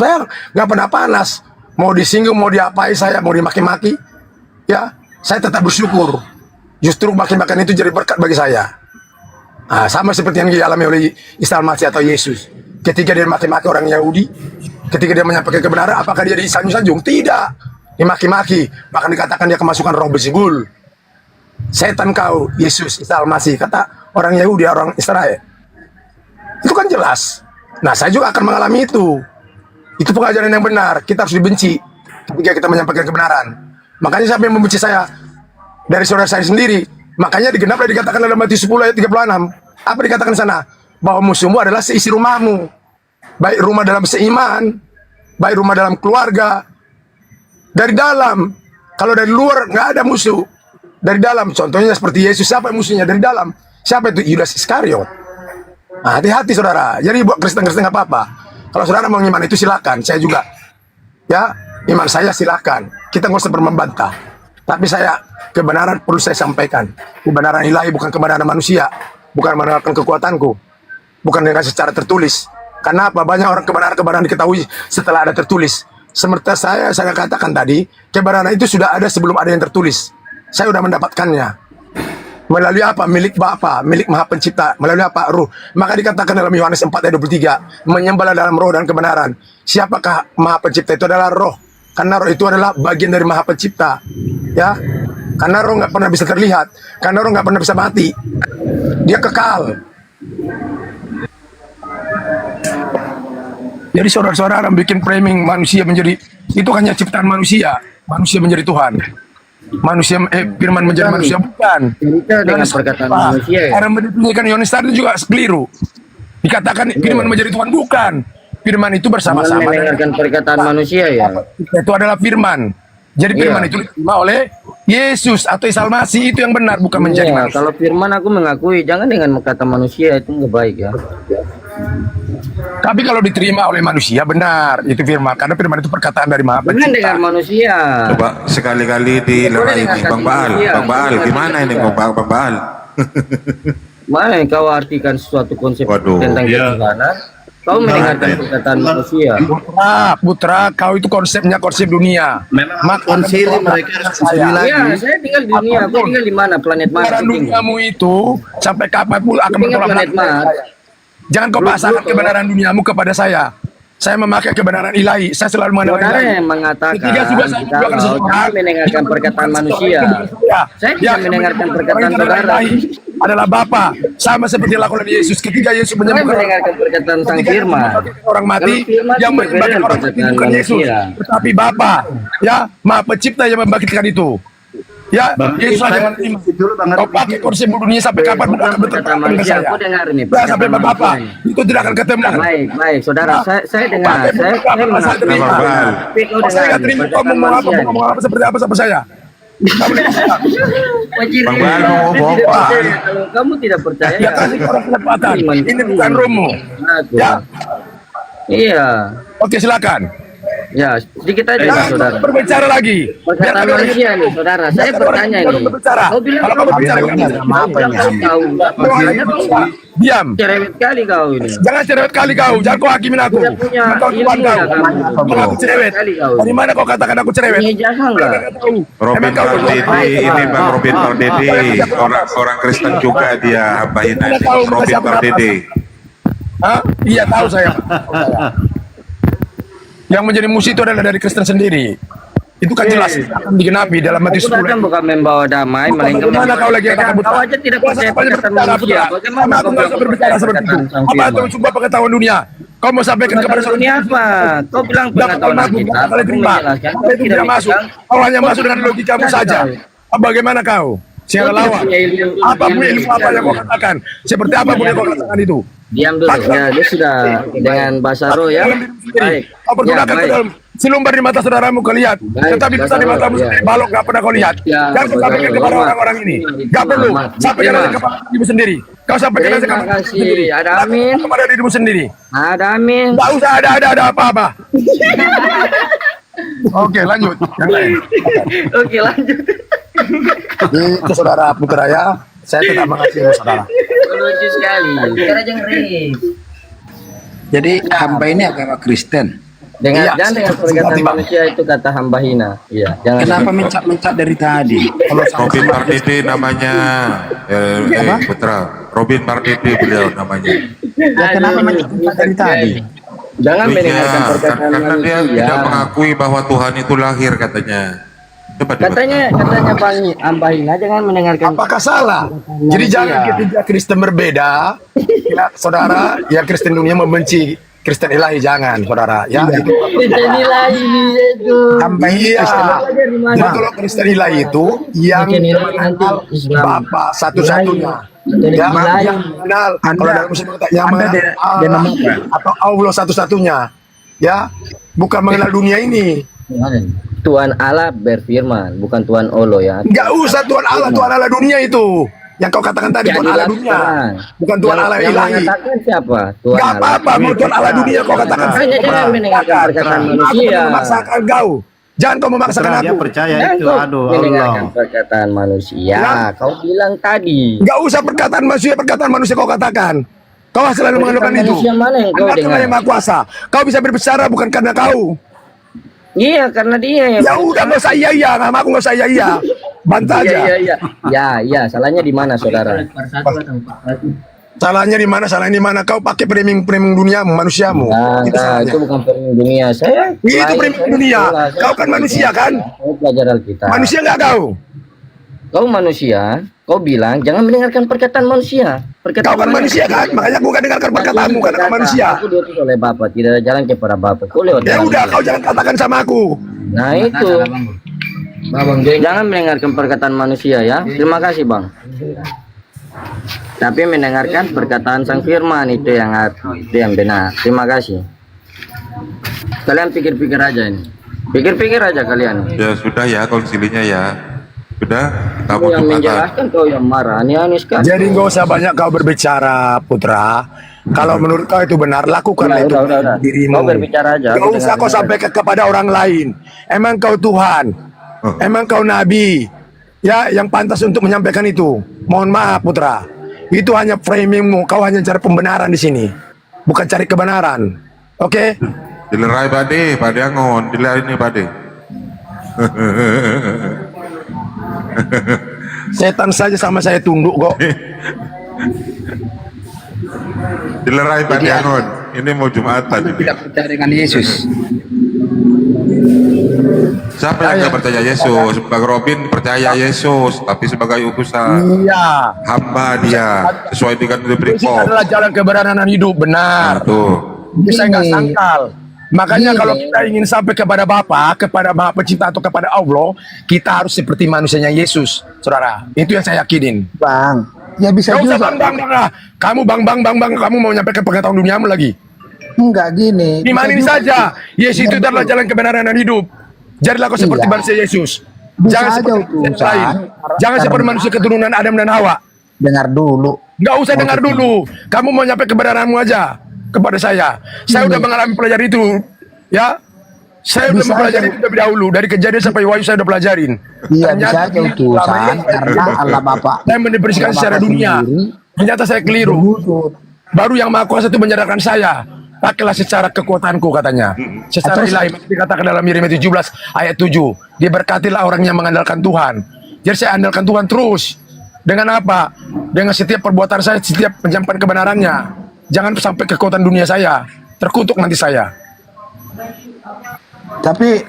Speaker 16: nggak pernah panas. Mau disinggung, mau diapai saya, mau dimaki-maki, ya saya tetap bersyukur. Justru maki-makian itu jadi berkat bagi saya. Sama seperti yang dialami oleh Isa Al-Masih atau Yesus. Ketika dia maki-maki orang Yahudi, ketika dia menyampaikan kebenaran, apakah dia disanjung-sanjung? Tidak. Dimaki-maki, bahkan dikatakan dia kemasukan roh Beelzebul. Setan kau, Yesus, Isa Al-Masih, kata orang Yahudi, orang Israel. Itu kan jelas. Nah, saya juga akan mengalami itu. Itu pengajaran yang benar. Kita harus dibenci ketika kita menyampaikan kebenaran. Makanya siapa yang membenci saya dari saudara saya sendiri, makanya digenaplah dikatakan dalam Matius 10 ayat 36. Apa dikatakan di sana? Bahwa musuhmu adalah seisi rumahmu. Baik rumah dalam seiman, baik rumah dalam keluarga. Dari dalam. Kalau dari luar nggak ada musuh. Dari dalam. Contohnya seperti Yesus. Siapa yang musuhnya? Dari dalam. Siapa itu? Yudas Iskariot. Nah, hati-hati saudara. Jadi buat Kristen-Kristen nggak apa-apa. Kalau saudara mau iman itu silakan. Saya juga. Ya, iman saya silakan. Kita nggak usah membantah. Tapi saya kebenaran perlu saya sampaikan. Kebenaran ilahi bukan kebenaran manusia. Bukan mengandalkan kekuatanku. Bukan dengan secara tertulis. Karena apa? Banyak orang kebenaran diketahui setelah ada tertulis. Seperti saya katakan tadi, kebenaran itu sudah ada sebelum ada yang tertulis. Saya sudah mendapatkannya. Melalui apa? Milik Bapa, milik Maha Pencipta. Melalui apa? Ruh. Maka dikatakan dalam Yohanes 4 ayat 23, menyembahlah dalam roh dan kebenaran. Siapakah Maha Pencipta? Itu adalah roh. Karena roh itu adalah bagian dari Maha Pencipta. Ya. Karena roh nggak pernah bisa terlihat. Karena roh nggak pernah bisa mati. Dia kekal. Jadi saudara-saudara bikin framing manusia menjadi, itu hanya ciptaan manusia. Manusia menjadi Tuhan. Firman menjadi manusia, bukan.
Speaker 6: Dengan perkataan manusia ya.
Speaker 16: Karena menunjukkan Yohanes tadi juga keliru. Dikatakan firman menjadi Tuhan, bukan. Firman itu bersama-sama
Speaker 6: mendengarkan perkataan manusia ya.
Speaker 16: Itu adalah firman. Jadi firman itu diterima oleh Yesus atau Isa Al-Masih, itu yang benar, bukan menjadi manusia.
Speaker 6: Kalau firman aku mengakui, jangan dengan kata manusia, itu nggak baik ya.
Speaker 16: Tapi kalau diterima oleh manusia benar, itu firman, karena firman itu perkataan dari Maha
Speaker 6: Jangan
Speaker 16: Pencipta.
Speaker 6: dengan manusia.
Speaker 4: Coba sekali-kali dilerai ini, Bang Baal. Bang Baal, gimana ini Bang Baal?
Speaker 6: Mana yang kau artikan suatu konsep tentang ketuhanan? Kau mendengarkan perkataan manusia.
Speaker 16: Putra, kau itu konsepnya konsep dunia.
Speaker 13: Memang konsili mereka harus konsili lagi.
Speaker 6: Iya, saya tinggal di dunia. Kau tinggal di mana? Planet Mars.
Speaker 16: Kebenaran duniamu itu sampai kapan pun akan
Speaker 6: Tinggal
Speaker 16: bertolak
Speaker 6: planet
Speaker 16: belakang.
Speaker 6: Mars.
Speaker 16: Jangan kau pasangkan kebenaran duniamu kepada saya. Saya memakai kebenaran ilahi. Saya selalu mengandalkan
Speaker 6: Saudara
Speaker 16: ilahi.
Speaker 6: yang mengatakan
Speaker 16: Ketiga juga saya menjualkan
Speaker 6: kalau
Speaker 16: seseorang.
Speaker 6: jangan mendengarkan perkataan manusia. Saya tidak mendengarkan perkataan saudara.
Speaker 16: Adalah Bapa, sama seperti lakukan Yesus. Ketika Yesus
Speaker 6: Saya
Speaker 16: menyembuhkan
Speaker 6: mendengarkan perkataan sang firman.
Speaker 16: orang mati,
Speaker 6: Kalau firman
Speaker 16: yang
Speaker 6: itu berbeda
Speaker 16: membangkitkan
Speaker 6: dengan
Speaker 16: orang mati
Speaker 6: perkataan
Speaker 16: bukan Yesus,
Speaker 6: manusia.
Speaker 16: tetapi Bapa, ya Maha Pencipta yang membangkitkan itu. Ya, Yesus aja menerima. Kau pakai konsep dunia sampai kapan pun akan bertolak belakang dengan saya.
Speaker 6: Aku dengar nih.
Speaker 16: Nah, sampai Bapak, itu tidak akan ketemu.
Speaker 6: Baik, saudara. Saya dengar. Saya mengakui. Tapi kau
Speaker 16: Saya nggak terima kau ngomong apa seperti apa sama saya.
Speaker 6: Bang
Speaker 16: Baal mau ngomong apa?
Speaker 6: Kalau kamu tidak percaya,
Speaker 16: Ya kasih orang kesempatan. Ini bukan romo. Ya.
Speaker 6: Iya.
Speaker 16: Oke, silakan.
Speaker 6: Ya, sedikit aja saudara.
Speaker 16: Berbicara lagi.
Speaker 6: Perkataan manusia nih, saudara. Saya bertanya nih. Kau bilang
Speaker 16: kalau kamu bicara
Speaker 6: tahu. Makanya kau
Speaker 16: diam.
Speaker 6: cerewet kali kau ini.
Speaker 16: Jangan cerewet kali kau. Jangan kau hakimin aku. Kau tuan kau. Aku cerewet. Dari mana kau katakan aku cerewet?
Speaker 6: Ijazah enggak?
Speaker 4: Robin Pardede, ini Bang Robin Pardede, orang Kristen juga dia hambahin ini. Robin Pardede.
Speaker 16: Hah? Iya tahu saya. Yang menjadi musuh itu adalah dari Kristen sendiri. Itu kan jelas akan digenapi dalam Matius 10.
Speaker 6: Aku datang bukan membawa damai, melainkan
Speaker 16: Bagaimana kau lagi katakan
Speaker 6: kau aja tidak percaya perkataan manusia. Bagaimana
Speaker 16: aku nggak usah berbicara seperti itu. Apa itu sumpah pengetahuan dunia? Kau mau sampaikan kepada
Speaker 6: dunia apa? Kau bilang pengetahuan kita.
Speaker 16: Kau terima. Apa itu tidak masuk? Kau hanya masuk dengan logikamu saja. Bagaimana kau? Siapa lawan? Apa pun ilmu apa yang kau katakan? Seperti apa pun yang kau katakan itu?
Speaker 6: Diam dulu. Ya, dia sudah dengan bahasa roh ya. Baik.
Speaker 16: Kau pergunakan ke dalam silumbar di mata saudaramu kau lihat, tetapi dosa di matamu sendiri balok gak pernah kau lihat. Jangan kau sampaikan kepada orang-orang ini. Gak perlu. Sampaikan aja kepada dirimu sendiri. Kau sampaikan aja kepada dirimu sendiri.
Speaker 6: Ada amin.
Speaker 16: Kepada dirimu sendiri.
Speaker 6: Ada amin.
Speaker 16: Gak usah ada apa-apa. Oke, lanjut. Yang lain.
Speaker 6: Oke, lanjut.
Speaker 16: Itu saudara putra ya. Saya tetap mengasihi saudara.
Speaker 6: Lucu sekali. Cara jengris.
Speaker 17: Jadi hamba ini agama Kristen.
Speaker 6: Jangan dengan perkataan manusia itu kata hamba hina. Iya, jangan.
Speaker 17: Kenapa mencap-mencap dari tadi?
Speaker 4: Robin Pardede namanya, putra. Robin Pardede beliau namanya.
Speaker 17: Ya, kenapa mencap-mencap dari tadi?
Speaker 6: Jangan mendengarkan perkataan
Speaker 4: karena dia
Speaker 6: manusia.
Speaker 4: tidak mengakui bahwa Tuhan itu lahir katanya.
Speaker 6: Katanya Bang Ambahina jangan mendengarkan.
Speaker 16: Apakah salah? Jadi jangan ketiga Kristen berbeda, ya, saudara. Yang Kristen dunia membenci Kristen ilahi, jangan, saudara. Ya, itu.
Speaker 6: Kristen ilahi itu.
Speaker 16: Iya. Jadi kalau Kristen ilahi itu yang mengenal Bapa satu-satunya. Yang mengenal, kalau dalam Muslim yang mengenal atau Allah satu-satunya. Ya, bukan mengenal dunia ini.
Speaker 6: Tuhan Allah berfirman, bukan Tuhan Allah ya.
Speaker 16: Enggak usah Tuhan Allah dunia itu. Yang kau katakan tadi Tuhan Allah dunia. Bukan Tuhan Allah ilahi.
Speaker 6: Yang mengatakan siapa? Tuhan
Speaker 16: Enggak apa-apa, mau Tuhan Allah dunia kau katakan.
Speaker 6: Hanya jangan mendengarkan perkataan manusia.
Speaker 16: Aku memaksakan kau. Jangan kau memaksakan aku.
Speaker 15: Dia percaya itu, aduh
Speaker 6: mendengarkan
Speaker 15: Allah.
Speaker 6: perkataan manusia. Kau bilang tadi.
Speaker 16: Enggak usah perkataan manusia kau katakan. Kau selalu mengandalkan itu.
Speaker 6: Manusia mana yang kau dengar?
Speaker 16: Yang Maha Kuasa. Kau bisa berbicara bukan karena kau.
Speaker 6: Iya, karena dia yang.
Speaker 16: Ya udah, nggak usah iya, nama aku nggak usah iya. Bantah aja.
Speaker 6: Iya. Salahnya di mana, saudara?
Speaker 16: Salahnya di mana? Salahnya di mana? Kau pakai framing duniamu, manusiamu.
Speaker 6: Itu bukan framing dunia. Saya.
Speaker 16: Itu framing dunia. Kau kan manusia kan?
Speaker 6: Kau belajar Alkitab.
Speaker 16: Manusia nggak kau?
Speaker 6: Kau manusia. Kau bilang jangan mendengarkan perkataan manusia.
Speaker 16: Kau kan manusia kan? Makanya aku gak dengarkan perkataanmu karena kau manusia.
Speaker 6: Aku diutus oleh Bapa, tidak ada jalan kepada Bapa. Kau lewat.
Speaker 16: Ya udah, kau jangan katakan sama aku.
Speaker 6: Nah itu. Jangan mendengarkan perkataan manusia ya. Terima kasih Bang. Tapi mendengarkan perkataan Sang Firman itu yang benar. Terima kasih. Kalian pikir-pikir aja ini. Pikir-pikir aja kalian.
Speaker 4: Ya sudah ya konsilinya ya. Sudah, kita mau
Speaker 6: Yang
Speaker 4: Jumatan.
Speaker 6: menjelaskan kau yang marah. Ini sekali.
Speaker 16: Jadi nggak usah banyak kau berbicara, Putra. Kalau menurut kau itu benar, lakukanlah itu
Speaker 6: udah.
Speaker 16: dirimu.
Speaker 6: Kau berbicara aja.
Speaker 16: Gak usah kau sampaikan kepada orang lain. Emang kau Tuhan, emang kau Nabi, ya yang pantas untuk menyampaikan itu. Mohon maaf, Putra. Itu hanya framingmu. Kau hanya cari pembenaran di sini, bukan cari kebenaran. Oke?
Speaker 4: Dilerai Pade Angon, dilerai ini Pade.
Speaker 16: Setan saja sama saya tunduk kok.
Speaker 4: Dilerai Pade Angon. Ini mau Jumatan ini.
Speaker 5: Tidak percaya dengan Yesus.
Speaker 4: Siapa yang tidak percaya Yesus? Bang Robin percaya Yesus, tapi sebagai utusan.
Speaker 16: Iya.
Speaker 4: Hamba dia, sesuai dengan diberi
Speaker 16: Yesus adalah jalan kebenaran dan hidup, benar. Itu saya nggak sangkal. Makanya kalau kita ingin sampai kepada Bapa pencipta atau kepada Allah, kita harus seperti manusianya Yesus, saudara. Itu yang saya yakinin.
Speaker 17: Bang, ya bisa
Speaker 16: Gak
Speaker 17: juga.
Speaker 16: usah bang lah. Kamu bang, kamu mau nyampe ke pengetahuan duniamu lagi.
Speaker 17: Enggak gini.
Speaker 16: Imanin saja, Yesus itu adalah jalan kebenaran dan hidup. Jadilah kau seperti manusia Yesus. Jangan seperti manusia lain. Jangan seperti manusia keturunan Adam dan Hawa.
Speaker 17: Dengar dulu.
Speaker 16: Nggak usah dengar dulu. Kamu mau nyampe kebenaranmu aja kepada saya. Saya udah mengalami pelajari itu, ya. Saya udah mempelajari itu lebih dahulu. Dari Kejadian sampai Wahyu saya udah pelajarin.
Speaker 17: Iya bisa aja utusan karena Allah Bapa.
Speaker 16: Saya mendepresikan secara dunia. Ternyata saya keliru. Baru yang Maha Kuasa itu menyadarkan saya. Pakailah secara kekuatanku katanya. Secara ilahi dikatakan dalam Yeremia 17 ayat 7. Diberkatilah orang yang mengandalkan Tuhan. Jadi saya andalkan Tuhan terus. Dengan apa? Dengan setiap perbuatan saya, setiap menyampaikan kebenarannya. Jangan sampai kekuatan dunia saya terkutuk nanti saya.
Speaker 17: Tapi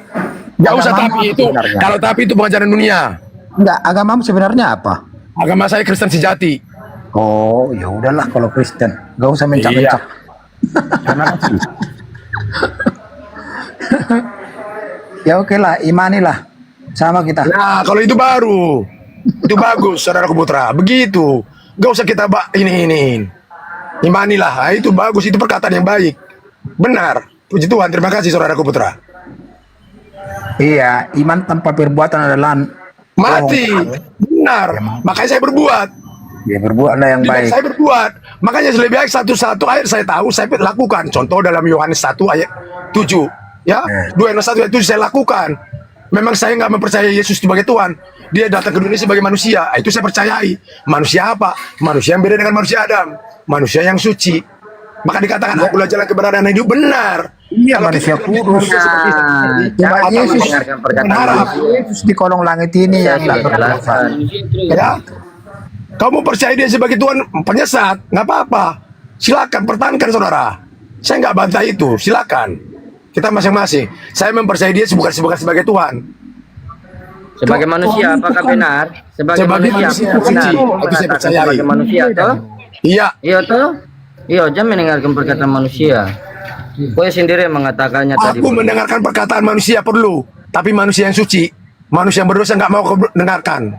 Speaker 16: nggak usah tapi itu. Kalau tapi itu pengajaran dunia.
Speaker 17: Enggak, agamamu sebenarnya apa?
Speaker 16: Agama saya Kristen sejati.
Speaker 17: Oh, ya udahlah kalau Kristen. Enggak usah mencak-mencak. Ya oke lah, imanilah sama kita.
Speaker 16: Nah, kalau itu baru. Itu bagus, saudaraku Putra. Begitu. Gak usah kita ini. Imanilah, nah, itu bagus, itu perkataan yang baik. Benar. Puji Tuhan, terima kasih saudaraku Putra.
Speaker 17: Iya, iman tanpa perbuatan adalah
Speaker 16: mati. Benar. Makanya saya berbuat.
Speaker 17: Ya berbuatlah yang baik.
Speaker 16: Saya berbuat. Makanya lebih baik satu-satu ayat saya tahu, saya lakukan. Contoh dalam Yohanes 1 ayat 7. Ya, 2 Yohanes 1 ayat 7 saya lakukan. Memang saya nggak mempercayai Yesus sebagai Tuhan. Dia datang ke dunia sebagai manusia. Itu saya percayai. Manusia apa? Manusia yang beda dengan manusia Adam. Manusia yang suci. Maka dikatakan akulah jalan kebenaran dan hidup. Benar.
Speaker 17: Iya, manusia kudus. Cuma Yesus di kolong langit ini yang tidak berdosa.
Speaker 16: Ya. Kamu percaya dia sebagai Tuhan, penyesat, nggak apa-apa. Silakan pertahankan saudara. Saya nggak bantah itu. Silakan. Kita masing-masing. Saya mempercayai dia bukan sebagai Tuhan.
Speaker 6: Sebagai manusia, apakah benar? Sebagai manusia,
Speaker 16: suci. Itu saya percayai.
Speaker 6: Sebagai manusia, toh?
Speaker 16: Iya.
Speaker 6: Iya, toh? Iya, jangan mendengarkan perkataan manusia. Kau sendiri yang mengatakannya tadi.
Speaker 16: Aku mendengarkan perkataan manusia perlu, tapi manusia yang suci, manusia yang berdosa nggak mau kau dengarkan.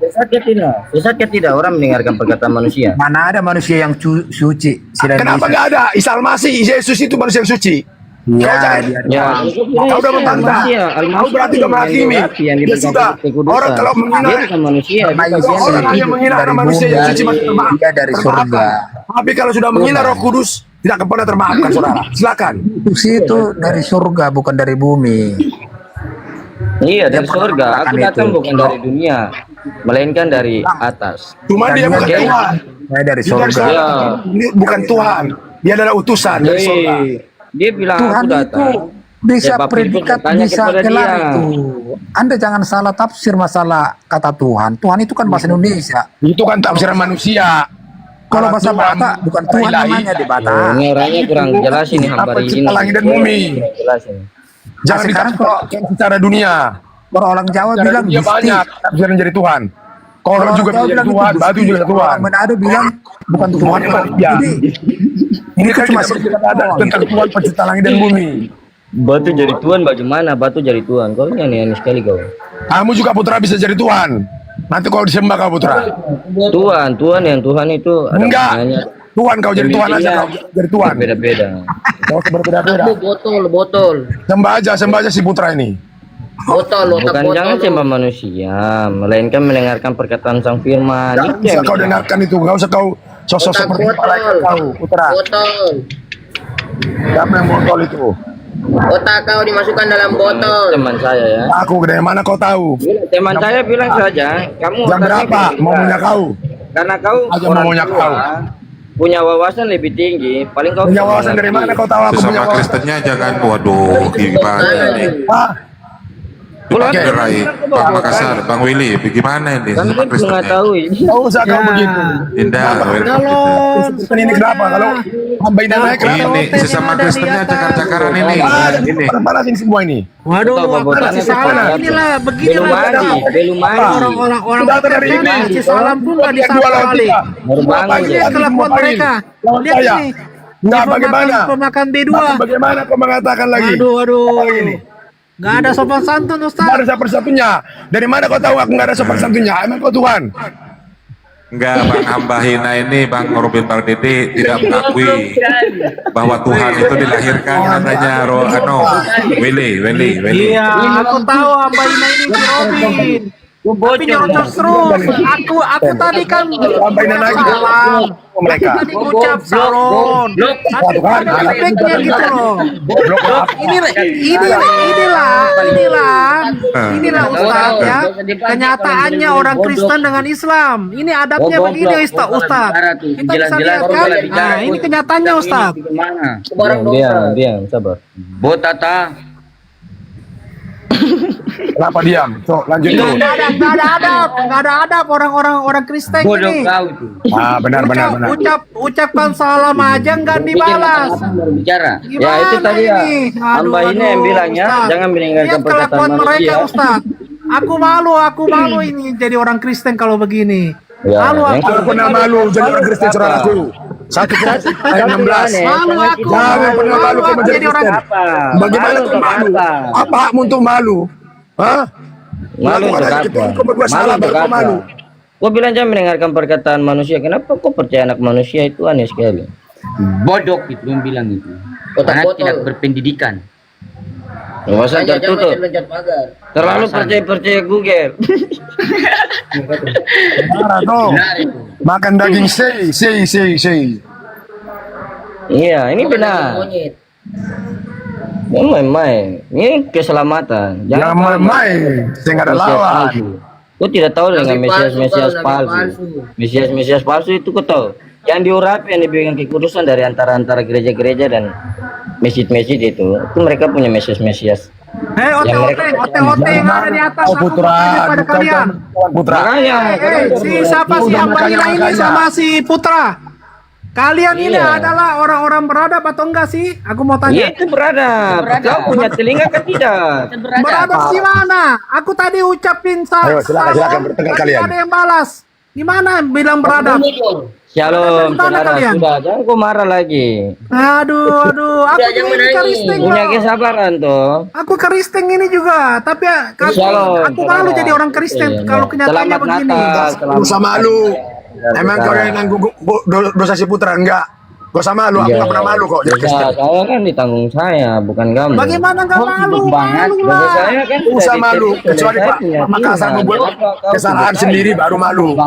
Speaker 6: Sesatnya tidak orang mendengarkan perkataan manusia.
Speaker 17: Mana ada manusia yang suci?
Speaker 16: Kenapa nggak ada? Isa Al-Masih, Yesus itu manusia yang suci.
Speaker 17: Ya,
Speaker 16: kau udah membantah. Kau berarti udah menghakimi. Ya sudah. Orang kalau menghina orang hanya menghina manusia yang suci masih termaafkan.
Speaker 17: Dari surga.
Speaker 16: Tapi kalau sudah menghina Roh Kudus tidak akan pernah termaafkan, saudara. Silakan.
Speaker 17: Itu dari surga bukan dari bumi.
Speaker 6: Iya, dari surga. Aku datang bukan dari dunia, melainkan dari atas.
Speaker 16: Cuma dia bukan Tuhan.
Speaker 17: Saya dari surga.
Speaker 16: Dia bukan Tuhan. Dia adalah utusan dari surga.
Speaker 6: Dia bilang
Speaker 17: Tuhan
Speaker 6: aku datang.
Speaker 17: itu bisa predikat, bisa gelar itu. Anda jangan salah tafsir masalah kata Tuhan. Tuhan itu kan bahasa Indonesia.
Speaker 16: Itu kan tafsiran manusia.
Speaker 17: Kalau bahasa Batak bukan Tuhan namanya di Batak.
Speaker 6: Ini orangnya kurang jelas ini hamba ini.
Speaker 16: Langit dan bumi. Jangan
Speaker 17: sekarang kalau
Speaker 16: secara dunia.
Speaker 17: Kalau orang Jawa bilang
Speaker 16: dia banyak tafsiran jadi Tuhan. Kalau orang juga bilang Tuhan, batu juga Tuhan.
Speaker 17: Orang Manado bilang bukan Tuhan.
Speaker 16: Jadi ini kan cuma ada tentang Tuhan pencipta langit dan bumi.
Speaker 6: Batu jadi Tuhan bagaimana? Batu jadi Tuhan. Kau ini aneh sekali kau.
Speaker 16: Kamu juga putra bisa jadi Tuhan. Nanti kalau disembah kau putra.
Speaker 6: Tuhan yang Tuhan itu ada
Speaker 16: enggak.
Speaker 6: maknanya.
Speaker 16: Tuhan kau jadi Tuhan aja kau jadi Tuhan.
Speaker 6: Beda-beda.
Speaker 16: Kau berbeda-beda.
Speaker 6: Botol.
Speaker 16: Sembah aja si putra ini.
Speaker 6: Botol, bukan jangan sembah manusia, melainkan mendengarkan perkataan Sang Firman.
Speaker 16: Jangan bisa kau dengarkan itu, nggak usah kau sosok seperti malaikat kau, Putra.
Speaker 11: Botol.
Speaker 16: Siapa yang botol itu?
Speaker 11: Otak kau dimasukkan dalam botol.
Speaker 6: Teman saya ya.
Speaker 16: Aku dari mana kau tahu?
Speaker 6: Teman saya bilang saja, kamu
Speaker 16: Jam berapa? Maunya kau?
Speaker 6: Karena kau
Speaker 16: Aja
Speaker 6: orang
Speaker 16: maunya
Speaker 6: tua,
Speaker 16: kau.
Speaker 6: punya wawasan lebih tinggi, paling kau
Speaker 16: Punya
Speaker 6: bisa
Speaker 16: wawasan dari
Speaker 6: mengerti.
Speaker 16: mana kau tahu aku punya
Speaker 4: Sesama
Speaker 16: wawasan?
Speaker 4: Kristennya jangan, waduh, gimana ini?
Speaker 16: Ah,
Speaker 4: Oke, baik. Bang Makassar, Bang Willy, bagaimana ini?
Speaker 6: Kan
Speaker 4: Sesama
Speaker 6: kita
Speaker 4: Kristennya.
Speaker 6: mengetahui.
Speaker 16: nggak usah kau begitu.
Speaker 4: Indah,
Speaker 16: Kristen ini kenapa? Kalau hamba ini naik kenapa?
Speaker 4: ini sesama Kristennya cakar-cakaran ini. Ini.
Speaker 16: Panasin semua ini.
Speaker 8: Waduh, apa sih salah? Inilah beginilah
Speaker 6: belum mandi.
Speaker 8: orang-orang
Speaker 16: Sudah dari ini.
Speaker 8: kasih salam pun nggak disapa kali. Ini kelakuan mereka. Lihat ini.
Speaker 16: Nggak bagaimana?
Speaker 8: Pemakan B2.
Speaker 16: Bagaimana kau mengatakan lagi?
Speaker 8: Aduh. Nggak ada sopan santun, Ustaz.
Speaker 16: Nggak ada sopan santunnya. Dari mana kau tahu aku nggak ada sopan santunnya? Emang kau Tuhan?
Speaker 4: Enggak, Bang Hamba Hina ini, Bang Robin Bardede tidak mengakui bahwa Tuhan itu dilahirkan katanya Willy.
Speaker 8: Iya, aku tahu Hamba Ina ini si Robin. Tapi nyerocos terus. Aku tadi kan salam.
Speaker 16: Mereka.
Speaker 8: Tadi ucap salon. Tapi ada efeknya gitu loh. Inilah Ustaz ya. Kenyataannya orang Kristen dengan Islam. Ini adabnya begini Ustaz. Kita bisa lihat kan. Nah, ini kenyataannya Ustaz.
Speaker 6: Diam, sabar. Botata.
Speaker 16: Kenapa diam? So, lanjut dulu.
Speaker 8: Nggak ada adab orang Kristen ini.
Speaker 16: Ah, benar.
Speaker 8: Ucapkan salam aja nggak dibalas.
Speaker 6: Bicara. Ya
Speaker 8: Gimana
Speaker 6: itu tadi ya.
Speaker 8: ini?
Speaker 6: Hamba ini yang bilangnya
Speaker 8: Ustaz.
Speaker 6: jangan meninggalkan
Speaker 8: Lihat
Speaker 6: perkataan
Speaker 8: kelakuan mereka
Speaker 6: manusia.
Speaker 8: Ustaz. Aku malu ini jadi orang Kristen kalau begini.
Speaker 6: Ya,
Speaker 8: Malu
Speaker 6: yang
Speaker 8: aku.
Speaker 16: Jangan pernah malu jadi orang Kristen saudaraku. 1 ayat 16.
Speaker 8: Malu aku.
Speaker 16: Jangan pernah malu kau menjadi
Speaker 8: jadi orang
Speaker 16: Kristen. Bagaimana kau malu? Apa hakmu untuk malu? Hah?
Speaker 6: Malu untuk apa?
Speaker 16: Kau berbuat salah baru kau malu.
Speaker 6: Kau bilang jangan mendengarkan perkataan manusia. Kenapa kau percaya anak manusia itu aneh sekali?
Speaker 18: Bodoh itu yang bilang itu. Karena tidak berpendidikan.
Speaker 6: Wawasan tertutup. Terlalu percaya Google.
Speaker 16: Marah kau. Makan daging sei.
Speaker 6: Iya, ini benar. Main-main. Ini keselamatan.
Speaker 16: Jangan main-main. Saya nggak ada lawan.
Speaker 6: Kau tidak tahu dengan Mesias palsu. Mesias palsu itu kau tahu. Yang diurapi, yang diberikan kekudusan dari antara gereja-gereja dan masjid-masjid itu mereka punya Mesias.
Speaker 8: Hotel yang ada di atas.
Speaker 16: Oh, Putra,
Speaker 8: pada kalian.
Speaker 16: Putra.
Speaker 6: Makanya.
Speaker 8: Siapa sih yang Ina ini sama si Putra? Kalian ini adalah orang-orang beradab atau enggak sih? Aku mau tanya.
Speaker 6: Iya itu beradab. Kau punya telinga kan tidak?
Speaker 8: Beradab di mana? Aku tadi ucapin
Speaker 16: Ayo, silakan bertengkar kalian.
Speaker 8: Ada yang balas. Gimana bilang beradab?
Speaker 6: Shalom, saudara. Sudah, jangan kau marah lagi.
Speaker 8: Aduh. Aku ini Kristen.
Speaker 6: Punya kesabaran toh.
Speaker 8: Aku Kristen ini juga, tapi aku malu jadi orang Kristen kalau kenyataannya begini.
Speaker 16: Gak usah malu. Emang kau yang nanggung dosa si Putra? Enggak. Gak usah malu, aku gak pernah malu kok jadi Kristen.
Speaker 6: Saya kan ditanggung saya, bukan kamu.
Speaker 8: Bagaimana gak malu? Malu lah.
Speaker 6: Saya kan
Speaker 16: Gak usah malu, kecuali Pak Makassar membuat kesalahan sendiri baru malu.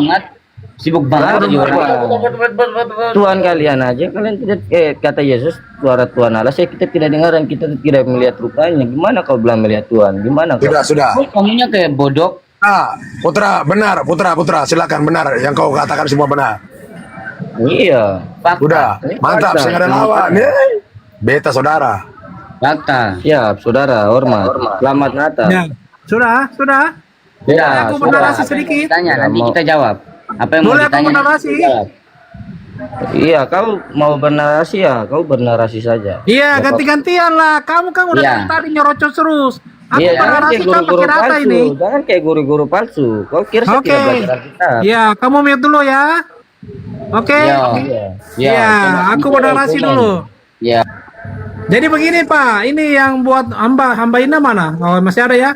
Speaker 18: Sibuk banget
Speaker 6: Tuhan kalian aja, kalian tidak kata Yesus suara Tuhan Allah saya kita tidak dengar dan kita tidak melihat rupanya. Gimana kau bilang melihat Tuhan? Gimana kau?
Speaker 16: Sudah.
Speaker 18: Kamunya kayak bodoh.
Speaker 16: Putra, benar, Putra, silakan benar yang kau katakan semua benar.
Speaker 6: Iya.
Speaker 16: Udah, mantap, saya ada lawan. Beta saudara.
Speaker 6: Fakta. Siap, saudara, hormat. Selamat Natal.
Speaker 8: Ya. Sudah.
Speaker 6: Ya,
Speaker 8: aku bernarasi sedikit.
Speaker 18: Tanya nanti kita jawab. Apa yang mau
Speaker 8: Boleh aku
Speaker 18: ditanya?
Speaker 8: bernarasi?
Speaker 6: Iya, kau mau bernarasi ya, kau bernarasi saja.
Speaker 8: Iya, ganti-gantian lah. Kamu kan udah dari tadi nyerocos terus. Aku bernarasi kan pakai rata ini.
Speaker 6: Jangan kayak guru-guru palsu. Kau kira saya tidak belajar Alkitab.
Speaker 8: Iya, kamu mute dulu ya. Oke. Iya, aku bernarasi dulu.
Speaker 18: Iya.
Speaker 8: Jadi begini Pak, ini yang buat hamba Ina mana? Oh, masih ada ya.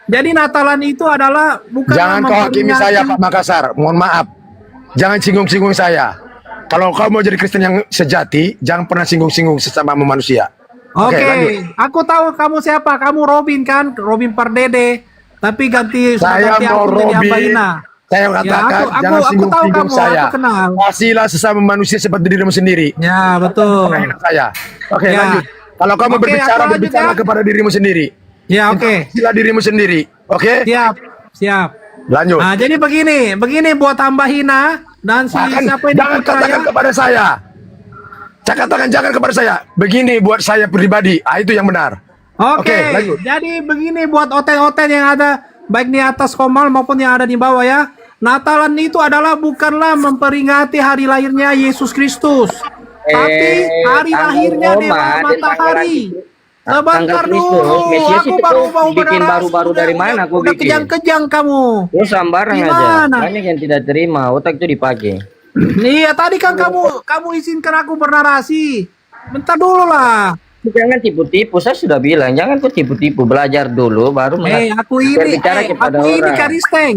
Speaker 8: Jadi Natalan itu adalah bukan.
Speaker 16: Jangan kau hakimi saya Pak Makassar, mohon maaf. Jangan singgung-singgung saya. Kalau kau mau jadi Kristen yang sejati, jangan pernah singgung-singgung sesama manusia.
Speaker 8: Oke,
Speaker 16: lanjut.
Speaker 8: aku tahu kamu siapa. Kamu Robin kan? Robin Pardede. Tapi
Speaker 16: Saya
Speaker 8: ganti
Speaker 16: mau
Speaker 8: akun jadi
Speaker 16: Robin.
Speaker 8: Apaina.
Speaker 16: Saya
Speaker 8: Ya,
Speaker 16: katakan
Speaker 8: aku
Speaker 16: jangan
Speaker 8: tahu
Speaker 16: singgung-singgung
Speaker 8: kamu.
Speaker 16: saya.
Speaker 8: Aku kenal.
Speaker 16: Kasihlah sesama manusia seperti dirimu sendiri.
Speaker 8: Ya, betul.
Speaker 16: Menghina saya. Oke,
Speaker 8: Ya.
Speaker 16: lanjut. Kalau kamu
Speaker 8: Oke,
Speaker 16: berbicara,
Speaker 8: aku lanjut
Speaker 16: berbicara
Speaker 8: ya.
Speaker 16: kepada dirimu sendiri.
Speaker 8: Ya, oke.
Speaker 16: Kasihlah dirimu sendiri. Oke?
Speaker 8: Siap, siap.
Speaker 16: Lanjut.
Speaker 8: Nah, jadi begini buat tambahin dan si siapa ini
Speaker 16: Jangan
Speaker 8: Putra
Speaker 16: katakan
Speaker 8: ya?
Speaker 16: kepada saya. Saya katakan jangan kepada saya. Begini buat saya pribadi. Itu yang benar.
Speaker 8: Oke,
Speaker 16: lanjut.
Speaker 8: jadi begini buat oten-oten yang ada baik di atas komal maupun yang ada di bawah ya. Natalan itu adalah bukanlah memperingati hari lahirnya Yesus Kristus, tapi hari
Speaker 18: tanggal
Speaker 8: lahirnya
Speaker 18: Roma,
Speaker 8: dewa
Speaker 18: dan
Speaker 8: matahari. Sebentar
Speaker 18: Kristus,
Speaker 8: dulu,
Speaker 18: Mesias
Speaker 8: aku
Speaker 18: itu
Speaker 8: baru mau
Speaker 18: bikin
Speaker 8: bernarasi.
Speaker 18: baru-baru dari mana aku
Speaker 8: Udah
Speaker 18: bikin?
Speaker 8: kejang-kejang kamu.
Speaker 18: Lu sembarang aja.
Speaker 8: Gimana?
Speaker 18: Banyak yang tidak terima, otak itu dipakai.
Speaker 8: Iya, tadi kan kamu izinkan aku bernarasi. Bentar dulu lah.
Speaker 18: Jangan tipu-tipu, saya sudah bilang jangan kau tipu-tipu, belajar dulu baru
Speaker 8: Aku ini,
Speaker 18: berbicara kepada
Speaker 8: aku ini
Speaker 18: orang.
Speaker 8: Karisteng.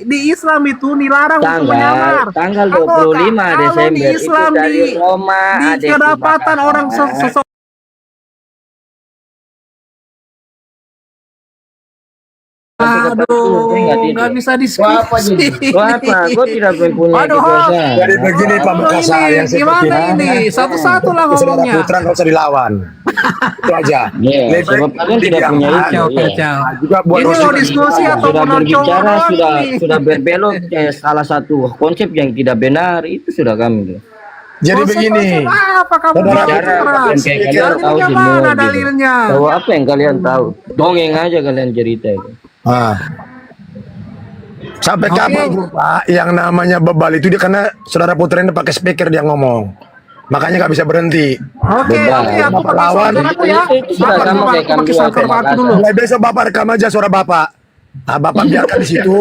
Speaker 8: Di Islam itu dilarang untuk menyamar.
Speaker 18: Tanggal
Speaker 8: Kalau
Speaker 18: 25 Desember
Speaker 8: di Islam
Speaker 18: itu dari Roma
Speaker 8: di
Speaker 18: ada
Speaker 8: kedapatan
Speaker 18: kebakaran.
Speaker 8: orang seseorang nggak bisa diskusi.
Speaker 18: Apa? Kau tidak mempunyai
Speaker 8: Aduh,
Speaker 18: kekuasaan.
Speaker 16: Jadi begini Pak Makassar yang seperti
Speaker 8: gimana ini? Satu-satu lah
Speaker 16: Saudara
Speaker 8: ngomongnya.
Speaker 16: Putra nggak usah dilawan. Itu aja.
Speaker 18: Iya, sebab kalian tidak punya itu.
Speaker 8: Kacau.
Speaker 16: Juga buat
Speaker 8: Ini mau
Speaker 16: dosen-
Speaker 8: diskusi atau
Speaker 18: Sudah
Speaker 8: mau
Speaker 18: berbicara,
Speaker 8: nonton?
Speaker 18: sudah berbelok salah satu konsep yang tidak benar itu sudah kami.
Speaker 16: Jadi begini.
Speaker 8: Apa kamu
Speaker 16: Saudara
Speaker 18: Bicara
Speaker 16: Putra,
Speaker 18: apa yang kayak kalian tahu
Speaker 8: Dalilnya
Speaker 18: semua.
Speaker 8: mana
Speaker 18: gitu.
Speaker 8: dalilnya?
Speaker 18: Tahu apa yang kalian tahu? Dongeng aja kalian cerita itu.
Speaker 16: Sampai kapan Pak yang namanya bebal itu dia karena Saudara Putra ini pakai speaker dia ngomong. Makanya nggak bisa berhenti.
Speaker 8: Oke, aku
Speaker 16: Bapak
Speaker 8: pakai
Speaker 16: lawan.
Speaker 8: suara aku ya.
Speaker 18: Itu sudah
Speaker 8: Bapak,
Speaker 18: sama
Speaker 8: Bapak,
Speaker 18: kayak
Speaker 8: aku pakai
Speaker 18: kami
Speaker 8: suara
Speaker 18: dua,
Speaker 8: aku dulu.
Speaker 16: Mulai besok Bapak rekam aja suara Bapak. Nah, Bapak biarkan di situ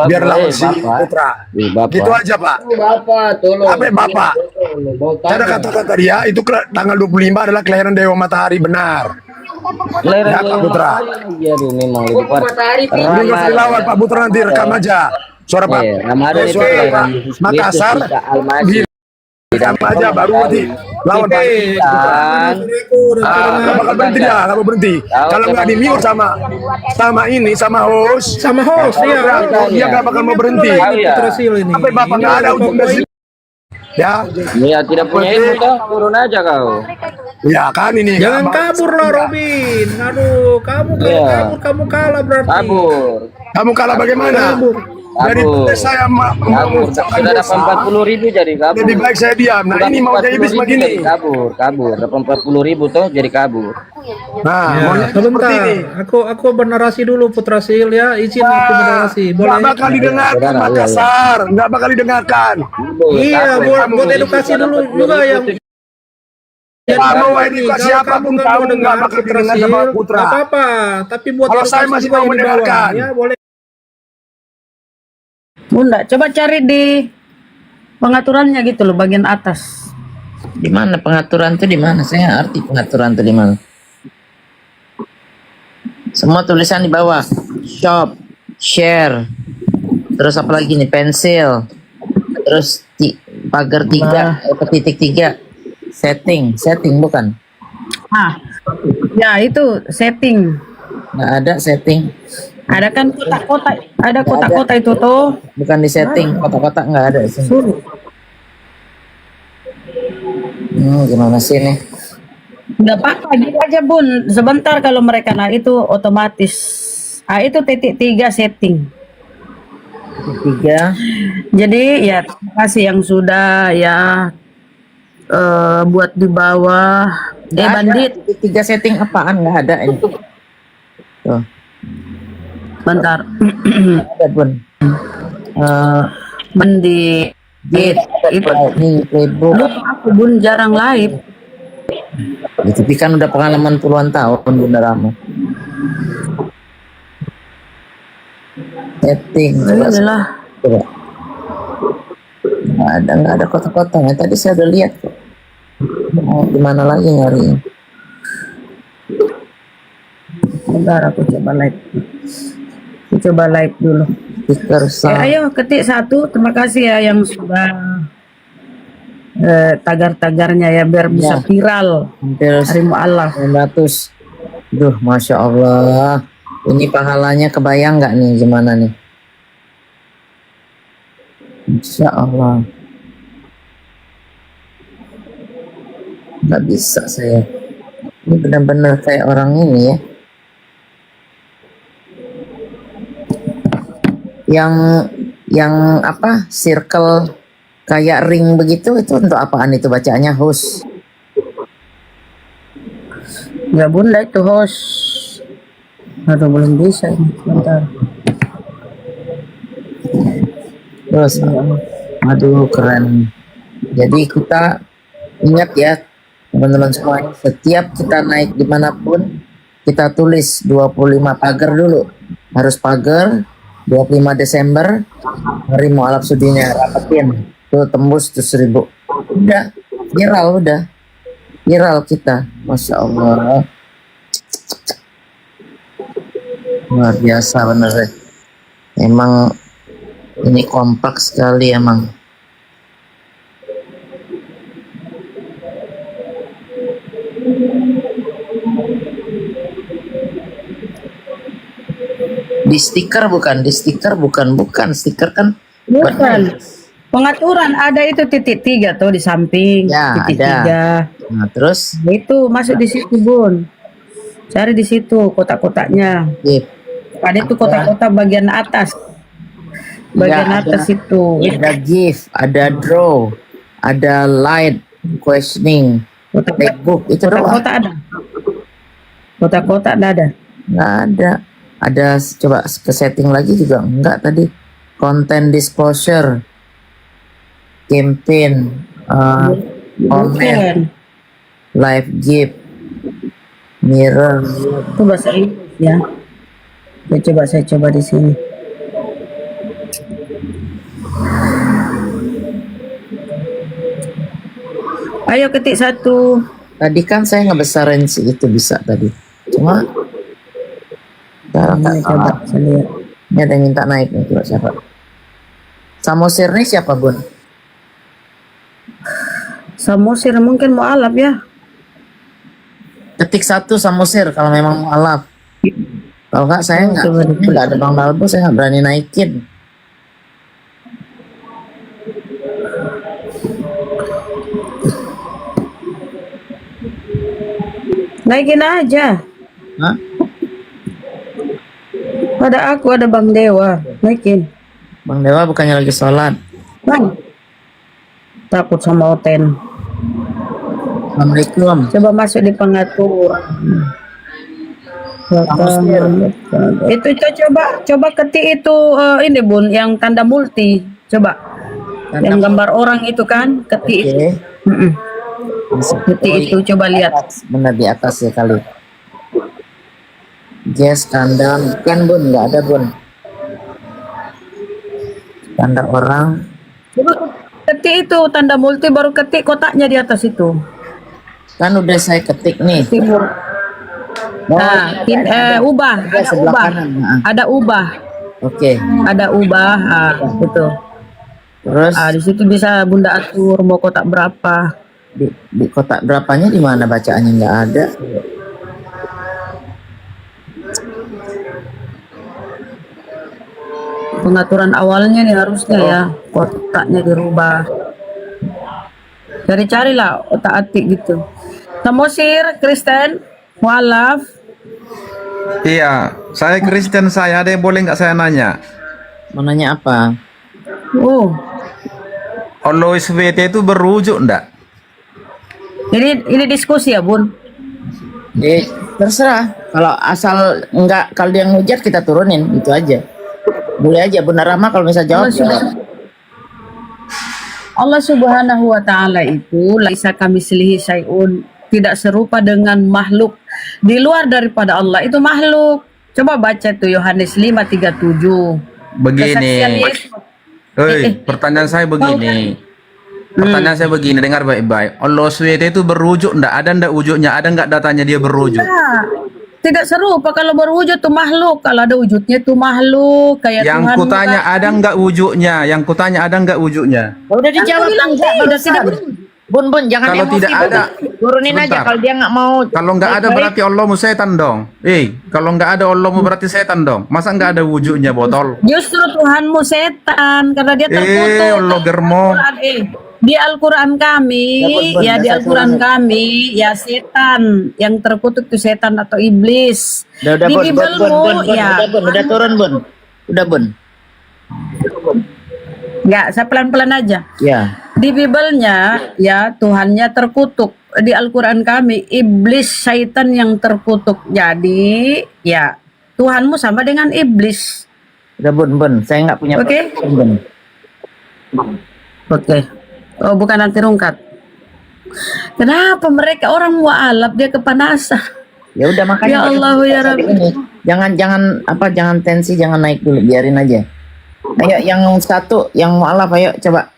Speaker 16: biar lawan si Putra. Gitu aja Pak.
Speaker 18: Bapak, tolong.
Speaker 16: Apa Bapak? Saya udah katakan tadi ya, itu tanggal 25 adalah kelahiran Dewa Matahari benar. Ya Pak Putra.
Speaker 18: Iya, memang lebih parah.
Speaker 16: Ini nggak usah dilawan Pak Putra, nanti rekam aja suara Pak.
Speaker 18: Ramadan itu
Speaker 16: Suara Pak
Speaker 18: kelahiran Yesus
Speaker 16: Makassar.
Speaker 18: Kristus, Isa Al-Masih.
Speaker 16: Rekam aja baru nanti lawan Pak. Nggak bakal berhenti dia, nggak mau berhenti. Kalau nggak di mute sama ini sama host,
Speaker 8: iya.
Speaker 16: dia nggak bakal mau berhenti. Sampai Bapak nggak ada ujung dari situ. Ya,
Speaker 18: Iya, tidak punya ilmu toh, turun aja kau.
Speaker 16: ya kan ini.
Speaker 8: Jangan
Speaker 16: kan,
Speaker 8: kabur lah Robin. Aduh, kamu kalau
Speaker 18: Iya.
Speaker 8: kabur kamu kalah berarti.
Speaker 18: Kabur.
Speaker 16: Kamu kalah bagaimana? Dari saya
Speaker 18: Kabur. Sudah dapat 40.000 jadi kabur.
Speaker 16: lebih baik saya diam. Nah
Speaker 18: Sudah
Speaker 16: ini mau jadi
Speaker 18: 40.000
Speaker 16: begini.
Speaker 18: jadi kabur. Dapat 40.000 toh jadi kabur.
Speaker 16: Nah,
Speaker 8: Ya,
Speaker 16: maunya seperti
Speaker 8: sebentar.
Speaker 16: ini.
Speaker 8: Aku bernarasi dulu Putra Sil ya. Izin aku bernarasi.
Speaker 16: Nggak
Speaker 8: Boleh?
Speaker 16: bakal didengarkan Makassar, nggak bakal didengarkan.
Speaker 8: Iya, buat edukasi dulu juga yang
Speaker 16: Kamu mau edukasi
Speaker 8: kalau
Speaker 16: apapun
Speaker 8: nggak
Speaker 16: kamu
Speaker 8: mau
Speaker 16: nggak
Speaker 8: dengar
Speaker 16: bakal
Speaker 8: Putra
Speaker 16: didengar
Speaker 8: Sil,
Speaker 16: sama Putra.
Speaker 8: nggak apa-apa. Tapi buat
Speaker 16: Kalau
Speaker 8: edukasi
Speaker 16: saya masih
Speaker 8: juga
Speaker 16: mau
Speaker 8: yang di bawah.
Speaker 16: mendengarkan.
Speaker 8: Ya, boleh.
Speaker 19: Bunda, coba cari di pengaturannya gitu loh, bagian atas.
Speaker 20: Di mana pengaturan tuh di mana? Saya arti pengaturan tuh di mana? Semua tulisan di bawah. Shop, share. Terus apa lagi nih? Pensil. Terus pagar 3 atau titik 3. Setting bukan?
Speaker 19: Ah, ya itu setting.
Speaker 20: Nggak ada setting.
Speaker 19: Ada kan kotak-kotak, ada kotak-kotak itu tuh.
Speaker 20: Bukan di setting, kotak-kotak nggak ada di sini. Gimana sih nih?
Speaker 19: Nggak apa-apa, gitu aja Bun. Sebentar kalau mereka, nah itu otomatis. Ah itu titik 3 setting.
Speaker 20: 3.
Speaker 19: Jadi ya terima kasih yang sudah ya buat di bawah. Bandit.
Speaker 20: 3 setting apaan? Nggak ada ini. Tuh.
Speaker 19: Bentar.
Speaker 20: Ada Bun.
Speaker 19: Mandi itu
Speaker 20: playbook.
Speaker 19: aku Bun jarang live.
Speaker 20: Ya, tapi kan udah pengalaman puluhan tahun Bunda Rama. Setting.
Speaker 19: Adalah.
Speaker 20: Coba. Nggak ada kotak-kotaknya. Tadi saya udah lihat kok. Mau gimana lagi nyari?
Speaker 19: Bentar aku coba live. Aku coba live dulu.
Speaker 20: Speaker sound.
Speaker 19: Ayo ketik 1. Terima kasih ya yang sudah tagar-tagarnya ya biar bisa
Speaker 20: Ya.
Speaker 19: viral.
Speaker 20: Hampir
Speaker 19: Hari mu'alaf.
Speaker 20: 900. Duh, Masya Allah. Ini pahalanya kebayang nggak nih gimana nih? Insya Allah. Nggak bisa saya. Ini benar-benar kayak orang ini ya. Yang apa? Circle kayak ring begitu itu untuk apaan itu bacaannya host?
Speaker 19: Ya bunda itu host. Aduh belum bisa ini. Bentar.
Speaker 20: Terus, aduh keren. Jadi kita ingat ya teman-teman semua, setiap kita naik dimanapun kita tulis 25 pagar dulu, harus pagar 25 Desember hari mualaf sudinya, rapetin tuh tembus tuh 1000, udah viral kita, Masya Allah, luar biasa bener deh. Emang ini kompleks sekali emang. Di stiker bukan, stiker kan
Speaker 19: Bukan. Pengaturan ada itu titik 3 tuh di samping.
Speaker 20: Ya,
Speaker 19: titik
Speaker 20: ada.
Speaker 19: 3.
Speaker 20: Nah, terus
Speaker 19: Itu masuk di situ Bun. Cari di situ kotak-kotaknya. Ada itu kotak-kotak bagian atas. Bagian
Speaker 20: ya,
Speaker 19: atas itu.
Speaker 20: ada gift, ada draw, ada light, questioning, textbook, itu doang.
Speaker 19: Kotak-kotak ada. Kotak-kotak ada.
Speaker 20: Nggak ada. Ada, coba ke setting lagi juga enggak tadi. Content disclosure, campaign, comment, live gift, mirror.
Speaker 19: Itu bahasa Inggris ya. Saya coba di sini. Ayo ketik 1.
Speaker 20: Tadi kan saya ngebesarin si itu bisa tadi. Cuma
Speaker 19: Ini coba saya lihat.
Speaker 20: ini ada yang minta naik nih, coba siapa? Samosir nih siapa Bun?
Speaker 19: Samosir mungkin mu'alaf ya.
Speaker 20: Ketik 1 Samosir kalau memang mualaf. Kalau enggak saya nggak ada Bang Dalbo, saya nggak berani naikin.
Speaker 19: Naikin aja.
Speaker 20: Hah?
Speaker 19: Ada aku, ada Bang Dewa. Naikin.
Speaker 20: Bang Dewa bukannya lagi sholat.
Speaker 19: Bang. Takut sama Oten.
Speaker 20: Assalamualaikum.
Speaker 19: Coba masuk di pengatur. Itu coba ketik itu ini Bun, yang tanda multi. Coba. Yang gambar orang itu kan, ketik itu. Ketik itu coba lihat.
Speaker 20: Benar di atas ya kali. Yes, kandang kan Bun, nggak ada Bun. Tanda orang.
Speaker 19: Coba ketik itu tanda multi, baru ketik kotaknya di atas itu.
Speaker 20: Kan udah saya ketik nih.
Speaker 19: Timur. Nah, ubah, ada
Speaker 20: sebelah
Speaker 19: ubah.
Speaker 20: kanan.
Speaker 19: Ada ubah.
Speaker 20: Oke.
Speaker 19: Ada ubah, betul.
Speaker 20: Terus
Speaker 19: di situ bisa Bunda atur mau kotak berapa.
Speaker 20: Di kotak berapanya di mana bacaannya nggak ada.
Speaker 19: Pengaturan awalnya nih harusnya ya kotaknya dirubah. Cari-carilah otak-atik gitu. Samosir, Kristen, mualaf.
Speaker 2: Iya, saya Kristen, saya ada yang boleh nggak saya nanya?
Speaker 20: Mau nanya apa?
Speaker 2: Allah SWT itu berujuk enggak?
Speaker 19: Ini diskusi ya Bun?
Speaker 20: Terserah. Kalau asal enggak, kalau dia ngujat kita turunin, itu aja. Boleh aja Bunda Rahma kalau bisa jawab.
Speaker 19: Allah Subhanahu wa taala itu laisa kamitslihi syai'un, tidak serupa dengan makhluk di luar daripada Allah. Itu makhluk. Coba baca tuh Yohanes 5:37.
Speaker 2: Begini. Pertanyaan saya begini. Pertanyaan saya begini, dengar baik-baik. Allah SWT itu berujuk enggak? Ada enggak wujudnya? Ada enggak datanya dia berujuk?
Speaker 19: Tidak serupa kalau berwujud tuh makhluk. Kalau ada wujudnya tuh makhluk kayak
Speaker 2: yang
Speaker 19: Tuhan.
Speaker 2: kutanya ada enggak wujudnya? Yang kutanya ada enggak wujudnya?
Speaker 20: Udah dijawab
Speaker 19: bilang
Speaker 20: enggak,
Speaker 19: tidak berwujud.
Speaker 20: Bun, jangan
Speaker 2: Kalau
Speaker 20: emosi,
Speaker 2: tidak
Speaker 20: Bun.
Speaker 2: ada,
Speaker 20: Turunin aja
Speaker 2: sebentar.
Speaker 20: kalau dia nggak mau.
Speaker 2: Kalau nggak ada
Speaker 20: baik-baik.
Speaker 2: berarti Allahmu setan dong. Kalau nggak ada Allahmu berarti setan dong. Masa nggak ada wujudnya botol?
Speaker 19: Justru Tuhanmu setan karena dia terkutuk.
Speaker 2: Allah germo.
Speaker 19: Di Al-Quran kami,
Speaker 20: Ya, Bun,
Speaker 19: di
Speaker 20: saya
Speaker 19: Al-Quran
Speaker 20: turun.
Speaker 19: kami, ya setan yang terkutuk itu setan atau iblis.
Speaker 20: Udah,
Speaker 19: Di
Speaker 20: Bun,
Speaker 19: Bibelmu, ya.
Speaker 20: udah turun, Bun. Udah, Bun.
Speaker 19: Enggak, saya pelan-pelan aja.
Speaker 20: Ya.
Speaker 19: Di Bibelnya, ya Tuhannya terkutuk. Di Al-Quran kami, iblis syaitan yang terkutuk. Jadi, ya Tuhanmu sama dengan iblis.
Speaker 20: Udah, Bun. Saya nggak punya
Speaker 19: Oke.
Speaker 20: problem, Bun.
Speaker 19: Oke. Oh, bukan anti rungkat. Kenapa mereka orang mualaf dia kepanasan?
Speaker 20: Ya udah makanya.
Speaker 19: Ya Allah ya
Speaker 20: Tapi
Speaker 19: Rabbi.
Speaker 20: ini, jangan tensi, jangan naik dulu, biarin aja. Ayo yang satu, yang mualaf, ayo coba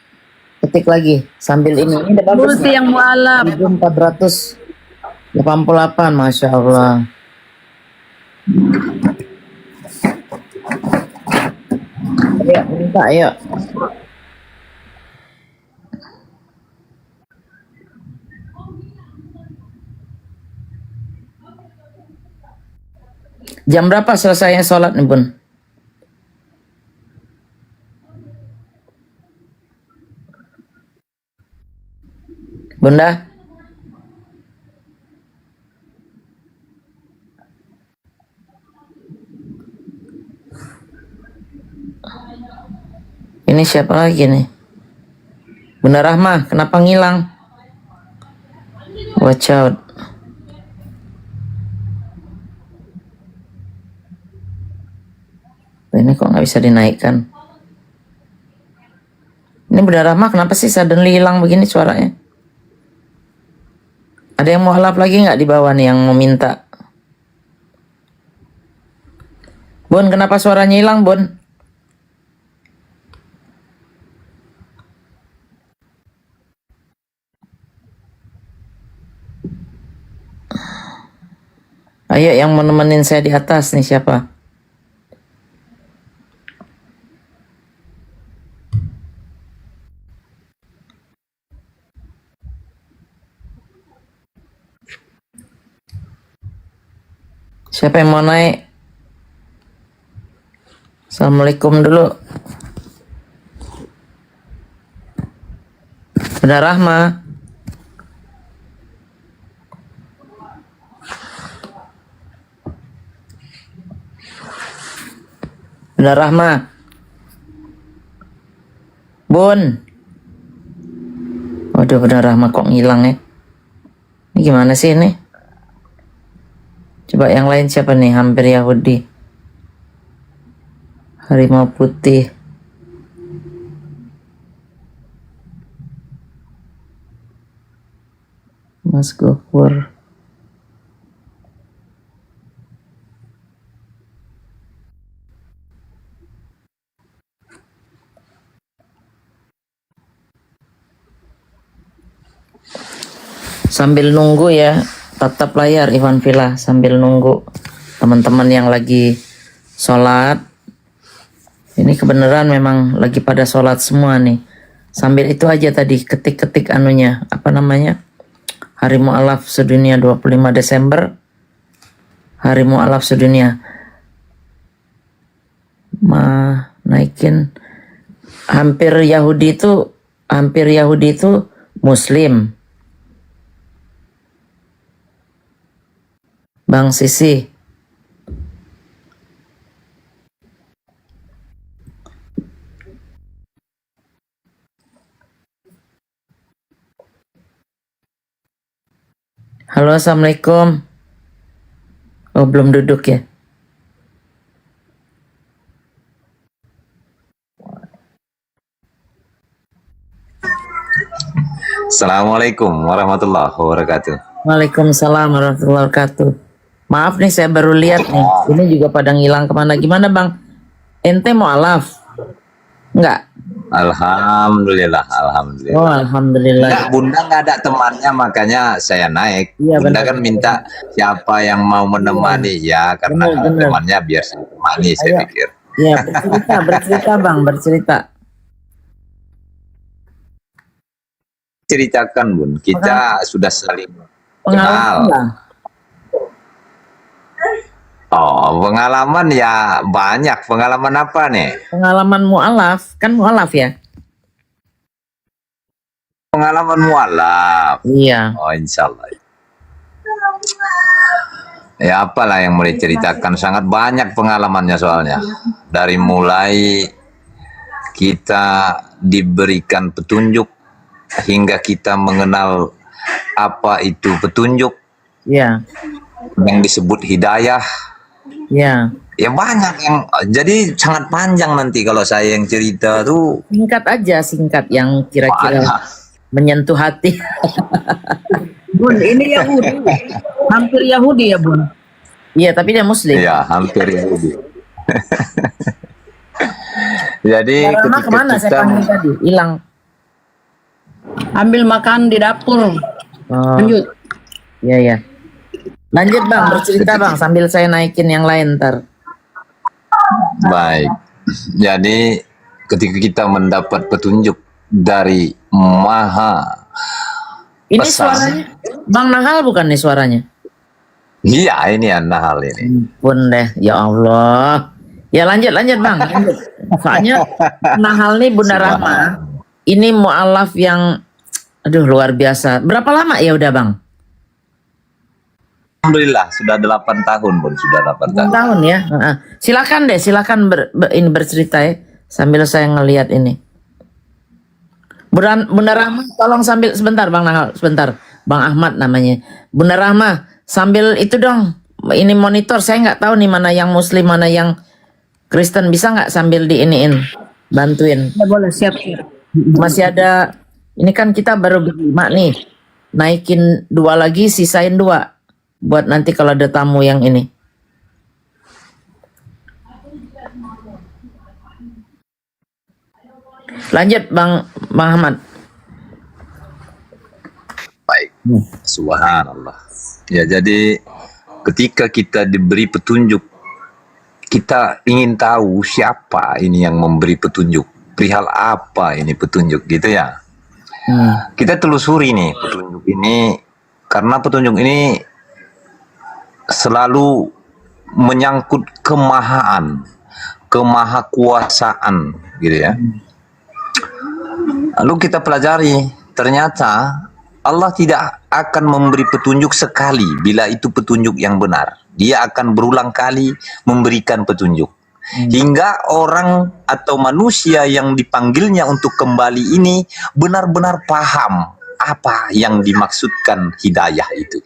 Speaker 20: ketik lagi sambil ini udah bagus.
Speaker 19: Multi yang mualaf.
Speaker 20: 1488, masya Allah. Ayo minta, ayo. Jam berapa selesainya sholat nih, Bun? Bunda? Ini siapa lagi nih? Bunda Rahma, kenapa ngilang? Watch out. Ini kok nggak bisa dinaikkan? Ini Bunda Rahma kenapa sih suddenly hilang begini suaranya? Ada yang mau alap lagi nggak di bawah nih yang mau minta? Bun, kenapa suaranya hilang, Bun? Ayo yang mau nemenin saya di atas nih siapa? Siapa yang mau naik? Assalamualaikum dulu. Bunda Rahma. Bunda Rahma. Bun. Waduh, Bunda Rahma kok ngilang ya? Ini gimana sih ini? Coba yang lain siapa nih? Hampir Yahudi. Harimau putih. Mas Gofur. Sambil nunggu ya, tatap layar Ivan Villa sambil nunggu teman-teman yang lagi sholat. Ini kebenaran memang lagi pada sholat semua nih. Sambil itu aja tadi ketik-ketik anunya, apa namanya? Hari Mu'alaf Sedunia 25 Desember. Hari Mu'alaf Sedunia. Naikin hampir Yahudi itu Muslim. Bang Sisi. Halo, assalamualaikum. Oh, belum duduk ya?
Speaker 21: Assalamualaikum warahmatullahi wabarakatuh.
Speaker 20: Waalaikumsalam warahmatullahi wabarakatuh. Maaf nih, saya baru lihat nih. Ini juga pada ngilang kemana? Gimana Bang? Ente mau alaf? Enggak?
Speaker 21: Alhamdulillah, alhamdulillah.
Speaker 20: Oh, alhamdulillah.
Speaker 21: Enggak, Bunda nggak ada temannya, makanya saya naik.
Speaker 20: Iya,
Speaker 21: Bunda
Speaker 20: benar.
Speaker 21: kan minta siapa yang mau menemani, ya karena
Speaker 20: Benar.
Speaker 21: temannya biar saya temani, saya
Speaker 20: Ayo.
Speaker 21: pikir.
Speaker 20: Iya, bercerita Bang, bercerita.
Speaker 21: ceritakan Bun, kita sudah saling
Speaker 20: Pengalaman
Speaker 21: kenal.
Speaker 20: lah.
Speaker 21: Oh, pengalaman ya banyak. Pengalaman apa nih?
Speaker 20: Pengalaman mu'alaf. Kan mu'alaf ya?
Speaker 21: Pengalaman mualaf.
Speaker 20: Iya.
Speaker 21: Oh, insya Allah. Ya apalah yang mau diceritakan, sangat banyak pengalamannya soalnya. Dari mulai kita diberikan petunjuk hingga kita mengenal apa itu petunjuk.
Speaker 20: Iya.
Speaker 21: Yang disebut hidayah.
Speaker 20: Iya.
Speaker 21: Ya banyak yang, jadi sangat panjang nanti kalau saya yang cerita tuh.
Speaker 20: Singkat aja, singkat yang kira-kira menyentuh hati.
Speaker 19: Bun, ini Yahudi. Hampir Yahudi ya, Bun.
Speaker 20: Iya, tapi dia Muslim.
Speaker 21: Iya, hampir Yahudi. Jadi
Speaker 20: Rama kemana saya panggil tadi? Hilang.
Speaker 19: Ambil makan di dapur.
Speaker 20: Oh.
Speaker 19: Lanjut.
Speaker 20: Iya, iya. Lanjut Bang, bercerita Bang sambil saya naikin yang lain ntar.
Speaker 21: Baik. Jadi ketika kita mendapat petunjuk dari Maha
Speaker 20: Ini
Speaker 21: Besar.
Speaker 20: suaranya Bang Nahal bukan nih suaranya?
Speaker 21: Iya, ini Nahal ini.
Speaker 20: Pun deh, ya Allah. Ya lanjut Bang. Lanjut. Soalnya Nahal nih Bunda Rahma. Ini mu'alaf yang aduh luar biasa. Berapa lama ya udah Bang?
Speaker 21: Alhamdulillah sudah 8 tahun Bun, sudah 8 tahun.
Speaker 20: 6 tahun ya. Silakan deh, silakan ini bercerita ya sambil saya ngelihat ini. Bunda Rahma, tolong sambil sebentar Bang Nahal, sebentar. Bang Ahmad namanya. Bunda Rahma, sambil itu dong. Ini monitor, saya nggak tahu nih mana yang Muslim, mana yang Kristen. Bisa nggak sambil diiniin, bantuin?
Speaker 19: Ya boleh, siap.
Speaker 20: Masih ada. Ini kan kita baru berlima nih. Naikin 2 lagi, sisain 2. Buat nanti kalau ada tamu yang ini. Lanjut Bang Ahmad.
Speaker 21: Baik. Subhanallah. Ya, jadi ketika kita diberi petunjuk, kita ingin tahu siapa ini yang memberi petunjuk. Perihal apa ini petunjuk gitu ya. Kita telusuri nih petunjuk ini, karena petunjuk ini selalu menyangkut kemahaan, kemahakuasaan gitu ya. Lalu kita pelajari, ternyata Allah tidak akan memberi petunjuk sekali bila itu petunjuk yang benar. Dia akan berulang kali memberikan petunjuk. Hingga orang atau manusia yang dipanggilnya untuk kembali ini benar-benar paham apa yang dimaksudkan hidayah itu.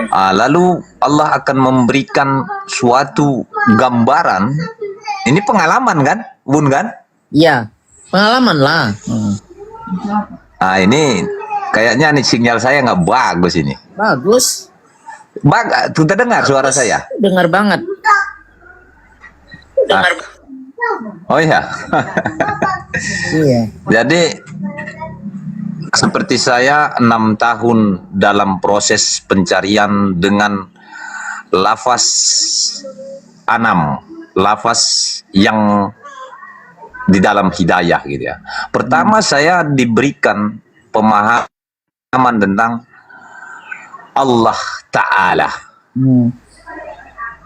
Speaker 21: Lalu Allah akan memberikan suatu gambaran. Ini pengalaman kan, Bun kan?
Speaker 20: Iya, pengalaman lah.
Speaker 21: Ini kayaknya nih sinyal saya nggak bagus ini.
Speaker 20: Bagus.
Speaker 21: Tuh terdengar suara saya?
Speaker 20: Dengar banget.
Speaker 21: Oh iya.
Speaker 20: Iya.
Speaker 21: Jadi seperti saya 6 tahun dalam proses pencarian dengan lafaz anam, lafaz yang di dalam hidayah gitu ya. Pertama saya diberikan pemahaman tentang Allah Ta'ala.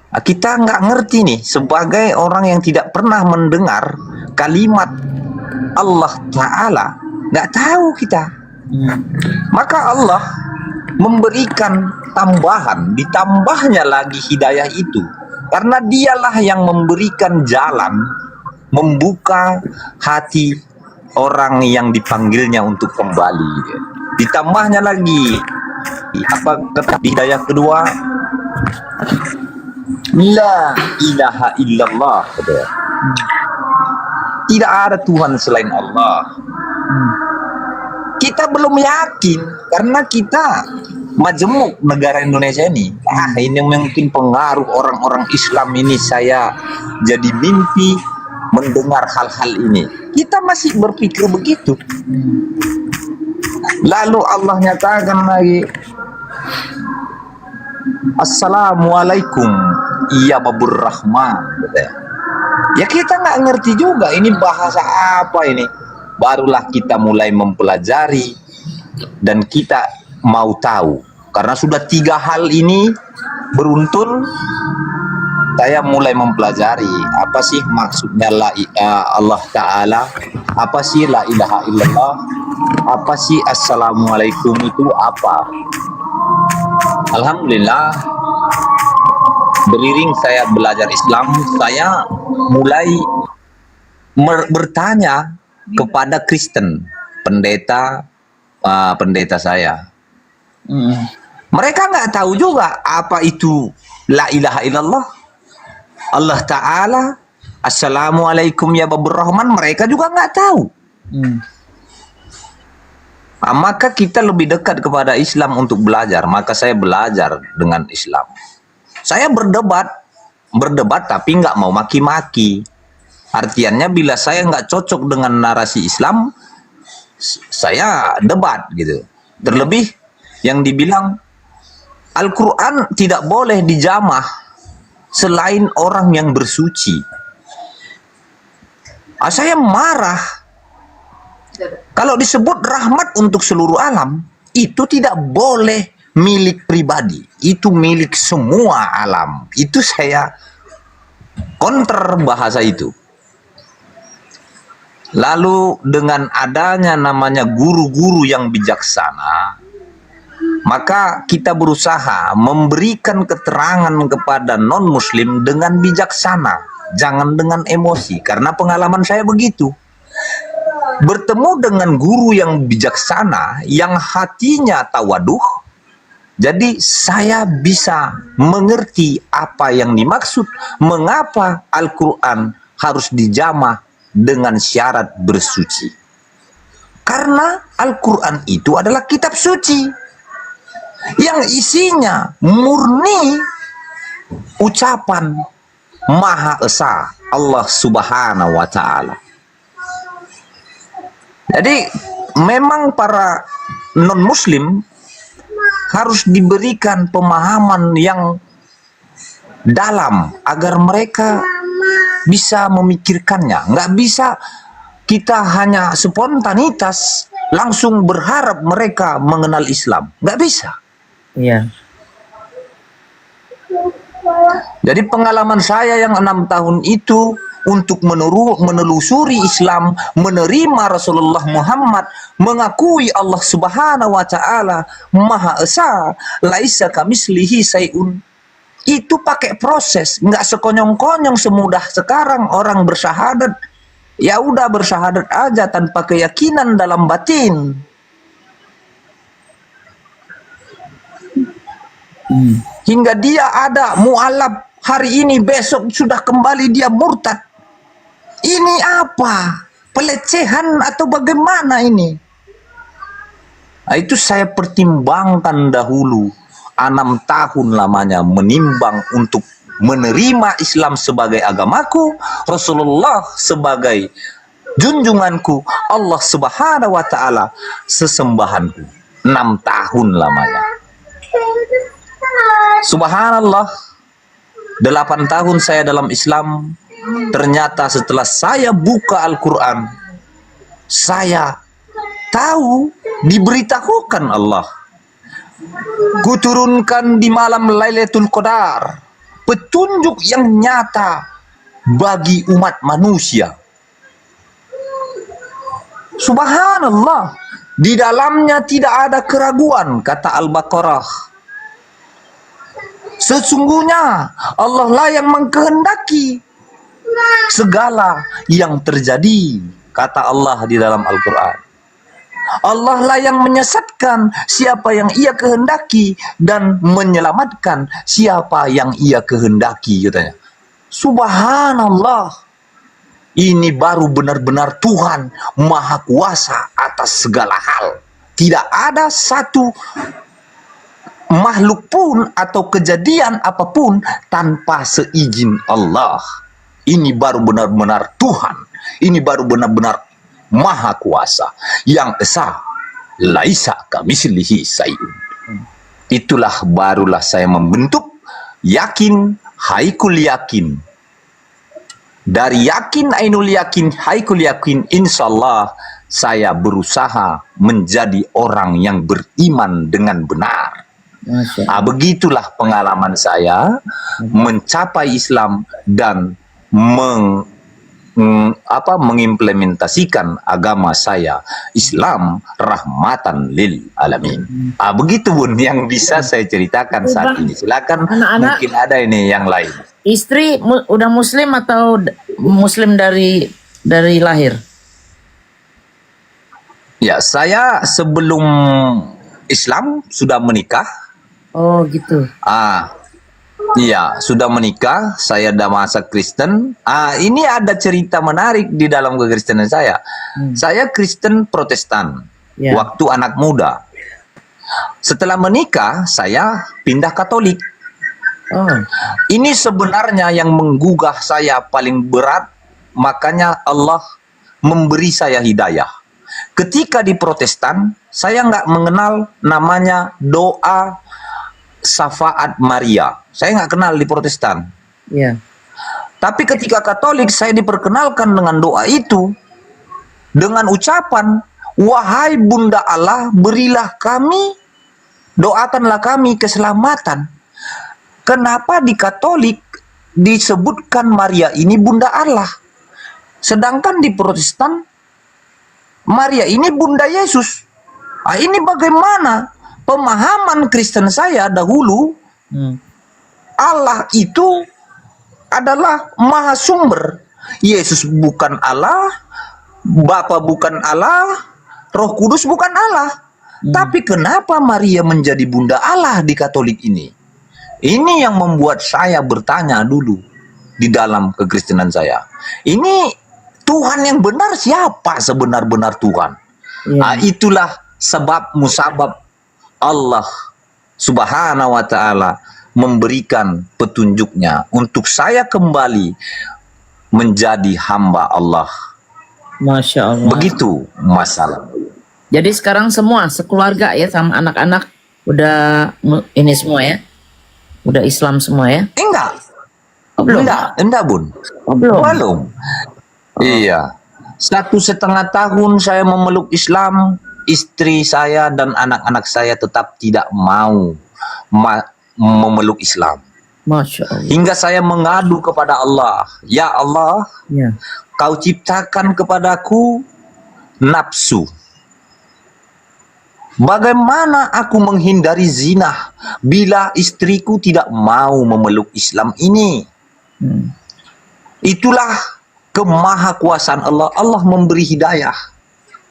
Speaker 21: Kita nggak ngerti nih, sebagai orang yang tidak pernah mendengar kalimat Allah Ta'ala, nggak tahu kita. Maka Allah memberikan tambahan, ditambahnya lagi hidayah itu, karena dialah yang memberikan jalan, membuka hati orang yang dipanggilnya untuk kembali. Ditambahnya lagi apa kata hidayah kedua? La ilaha illallah. Tidak ada Tuhan selain Allah. Kita belum yakin karena kita majemuk negara Indonesia ini. Ini mungkin pengaruh orang-orang Islam ini, saya jadi mimpi mendengar hal-hal ini. Kita masih berpikir begitu. Lalu Allah nyatakan lagi, Assalamualaikum ya babur rahman. Ya kita nggak ngerti juga ini bahasa apa ini. barulah kita mulai mempelajari dan kita mau tahu. Karena sudah 3 hal ini beruntun, saya mulai mempelajari apa sih maksudnya Allah Ta'ala, apa sih la ilaha illallah, apa sih assalamualaikum itu apa. Alhamdulillah, beriring saya belajar Islam, saya mulai bertanya kepada Kristen, pendeta saya. Mereka nggak tahu juga apa itu la ilaha illallah, Allah Ta'ala, assalamualaikum ya Babur Rahman, mereka juga nggak tahu. Maka kita lebih dekat kepada Islam untuk belajar. Maka saya belajar dengan Islam. Saya berdebat tapi nggak mau maki-maki. Artiannya bila saya nggak cocok dengan narasi Islam, saya debat gitu. Terlebih yang dibilang Al-Quran tidak boleh dijamah selain orang yang bersuci. Saya marah. Kalau disebut rahmat untuk seluruh alam, itu tidak boleh milik pribadi. Itu milik semua alam. Itu saya counter bahasa itu. Lalu dengan adanya namanya guru-guru yang bijaksana, maka kita berusaha memberikan keterangan kepada non-muslim dengan bijaksana, jangan dengan emosi, karena pengalaman saya begitu. Bertemu dengan guru yang bijaksana, yang hatinya tawaduh, jadi saya bisa mengerti apa yang dimaksud, mengapa Al-Quran harus dijamah dengan syarat bersuci. Karena Al-Quran itu adalah kitab suci yang isinya murni ucapan Maha Esa Allah Subhanahu wa Ta'ala. Jadi memang para non-muslim harus diberikan pemahaman yang dalam agar mereka bisa memikirkannya. Nggak bisa kita hanya spontanitas langsung berharap mereka mengenal Islam. Nggak bisa.
Speaker 20: Iya.
Speaker 21: Jadi pengalaman saya yang 6 tahun itu untuk menelusuri Islam, menerima Rasulullah Muhammad, mengakui Allah Subhanahu wa Ta'ala Maha Esa, laisa kamislihi sayun. Itu pakai proses, nggak sekonyong-konyong semudah sekarang orang bersyahadat. Ya udah bersyahadat aja tanpa keyakinan dalam batin. Hingga dia ada mu'alaf hari ini, besok sudah kembali dia murtad. Ini apa? Pelecehan atau bagaimana ini? Nah, itu saya pertimbangkan dahulu. 6 tahun lamanya menimbang untuk menerima Islam sebagai agamaku, Rasulullah sebagai junjunganku, Allah Subhanahu wa Ta'ala sesembahanku. 6 tahun lamanya. Subhanallah, 8 tahun saya dalam Islam. Ternyata setelah saya buka Al-Quran, saya tahu, diberitahukan Allah, kuturunkan di malam Lailatul Qadar petunjuk yang nyata bagi umat manusia. Subhanallah, di dalamnya tidak ada keraguan, kata Al-Baqarah. Sesungguhnya Allah lah yang mengkehendaki segala yang terjadi, kata Allah di dalam Al-Quran. Allah lah yang menyesatkan siapa yang ia kehendaki dan menyelamatkan siapa yang ia kehendaki, katanya. Subhanallah, ini baru benar-benar Tuhan Maha Kuasa atas segala hal. Tidak ada satu makhluk pun atau kejadian apapun tanpa seizin Allah. Ini baru benar-benar Tuhan. Ini baru benar-benar Maha Kuasa yang esa, laisa kamislihi sayun. Itulah barulah saya membentuk yakin, haikul yakin. Dari yakin, ainul yakin, haikul yakin, insyaallah saya berusaha menjadi orang yang beriman dengan benar. Begitulah pengalaman saya mencapai Islam dan mengimplementasikan agama saya, Islam rahmatan lil alamin. Begitu Bun yang bisa saya ceritakan saat ini. Silakan, mungkin ada ini yang lain.
Speaker 20: Istri udah muslim atau muslim dari lahir?
Speaker 21: Ya, saya sebelum Islam sudah menikah.
Speaker 20: Oh gitu.
Speaker 21: Iya, sudah menikah. Saya dah masa Kristen. Ini ada cerita menarik di dalam kekristenan saya. Saya Kristen Protestan. Waktu anak muda. Setelah menikah, saya pindah Katolik. Ini sebenarnya yang menggugah saya paling berat. Makanya Allah memberi saya hidayah. Ketika di Protestan, saya nggak mengenal namanya doa syafaat Maria. Saya nggak kenal di Protestan. Tapi ketika Katolik, saya diperkenalkan dengan doa itu. Dengan ucapan, wahai Bunda Allah, berilah kami, doakanlah kami keselamatan. Kenapa di Katolik disebutkan Maria ini Bunda Allah? Sedangkan di Protestan, Maria ini Bunda Yesus. Ini bagaimana pemahaman Kristen saya dahulu? Allah itu adalah maha sumber. Yesus bukan Allah, Bapa bukan Allah, Roh Kudus bukan Allah. Tapi kenapa Maria menjadi Bunda Allah di Katolik ini? Ini yang membuat saya bertanya dulu di dalam kekristenan saya. Ini Tuhan yang benar siapa sebenar-benar Tuhan? Itulah sebab musabab Allah Subhanahu wa ta'ala memberikan petunjuknya untuk saya kembali menjadi hamba Allah.
Speaker 20: Masya Allah.
Speaker 21: Begitu masalah.
Speaker 20: Jadi sekarang semua sekeluarga ya sama anak-anak udah ini semua ya? Udah Islam semua ya?
Speaker 21: Enggak.
Speaker 20: Belum?
Speaker 21: Enggak Bun. Belum. Iya. 1,5 tahun saya memeluk Islam, istri saya dan anak-anak saya tetap tidak mau memeluk Islam.
Speaker 20: Masya Allah.
Speaker 21: Hingga saya mengadu kepada Allah, ya Allah, Kau ciptakan kepadaku nafsu. Bagaimana aku menghindari zina bila istriku tidak mau memeluk Islam ini? Itulah kemahakuasaan Allah. Allah memberi hidayah.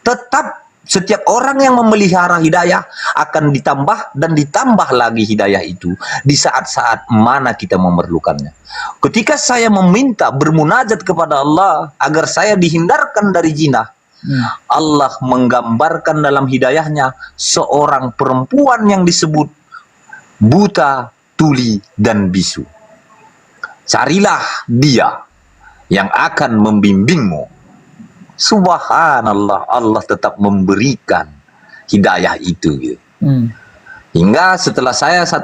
Speaker 21: Tetap setiap orang yang memelihara hidayah akan ditambah dan ditambah lagi hidayah itu di saat-saat mana kita memerlukannya. Ketika saya meminta bermunajat kepada Allah agar saya dihindarkan dari zina, Allah menggambarkan dalam hidayahnya seorang perempuan yang disebut buta, tuli, dan bisu. Carilah dia yang akan membimbingmu. Subhanallah, Allah tetap memberikan hidayah itu gitu. Hingga setelah saya 1,5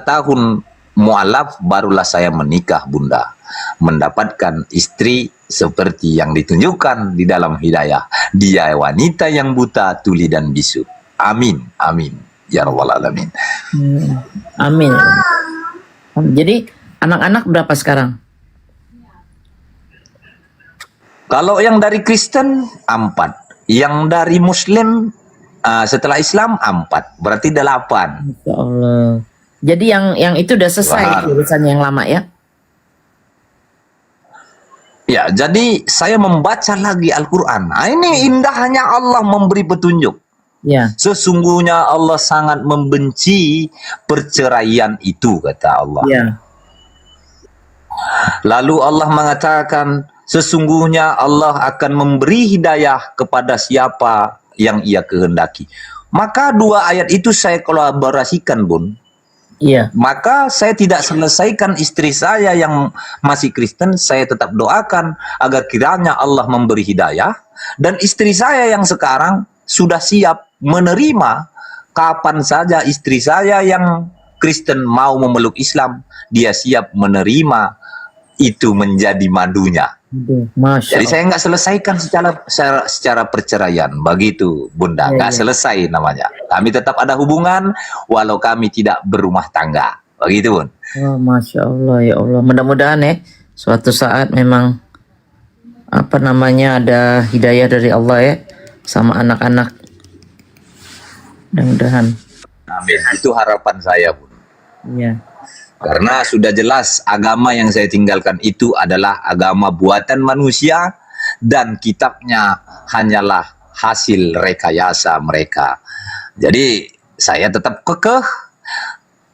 Speaker 21: tahun mualaf, barulah saya menikah Bunda, mendapatkan istri seperti yang ditunjukkan di dalam hidayah. Dia wanita yang buta, tuli, dan bisu. Amin, amin ya rabbal alamin.
Speaker 20: Amin. Jadi anak-anak berapa sekarang?
Speaker 21: Kalau yang dari Kristen 4, yang dari Muslim setelah Islam 4, berarti 8.
Speaker 20: Insya Allah. Jadi yang itu udah selesai urusannya yang lama ya?
Speaker 21: Ya, jadi saya membaca lagi Al-Quran. Ini indahnya Allah memberi petunjuk. Sesungguhnya Allah sangat membenci perceraian itu, kata Allah. Lalu Allah mengatakan, sesungguhnya Allah akan memberi hidayah kepada siapa yang ia kehendaki. Maka 2 ayat itu saya kolaborasikan Bun. Maka saya tidak selesaikan istri saya yang masih Kristen, saya tetap doakan agar kiranya Allah memberi hidayah. Dan istri saya yang sekarang sudah siap menerima kapan saja istri saya yang Kristen mau memeluk Islam, dia siap menerima itu menjadi madunya.
Speaker 20: Masya
Speaker 21: Jadi saya nggak selesaikan secara perceraian, begitu Bunda, nggak selesai namanya. Kami tetap ada hubungan walau kami tidak berumah tangga, begitu Bun.
Speaker 20: Oh, Masya Allah, ya Allah. Mudah-mudahan ya, suatu saat memang apa namanya ada hidayah dari Allah ya sama anak-anak. Mudah-mudahan.
Speaker 21: Amin. Itu harapan saya Bun.
Speaker 20: Iya.
Speaker 21: Karena sudah jelas agama yang saya tinggalkan itu adalah agama buatan manusia dan kitabnya hanyalah hasil rekayasa mereka. Jadi saya tetap kekeh.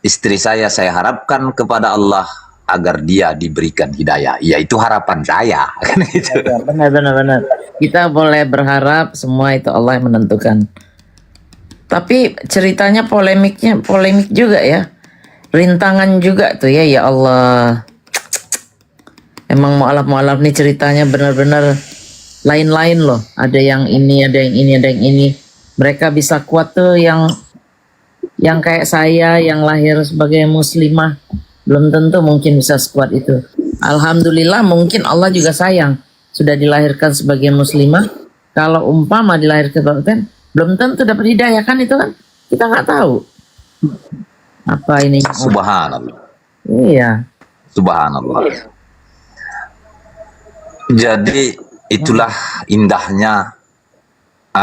Speaker 21: Istri saya harapkan kepada Allah agar dia diberikan hidayah. Ya itu harapan saya. Kan gitu.
Speaker 20: Benar. Kita boleh berharap, semua itu Allah yang menentukan. Tapi ceritanya polemik juga ya. Rintangan juga tuh ya Allah. Emang mualaf nih ceritanya benar-benar lain-lain loh. Ada yang ini, ada yang ini, ada yang ini. Mereka bisa kuat tuh yang kayak saya yang lahir sebagai muslimah belum tentu mungkin bisa sekuat itu. Alhamdulillah mungkin Allah juga sayang sudah dilahirkan sebagai muslimah. Kalau umpama dilahirkan belum tentu dapat hidayah kan, itu kan kita nggak tahu. Apa ini?
Speaker 21: Subhanallah.
Speaker 20: Iya.
Speaker 21: Subhanallah. Jadi itulah indahnya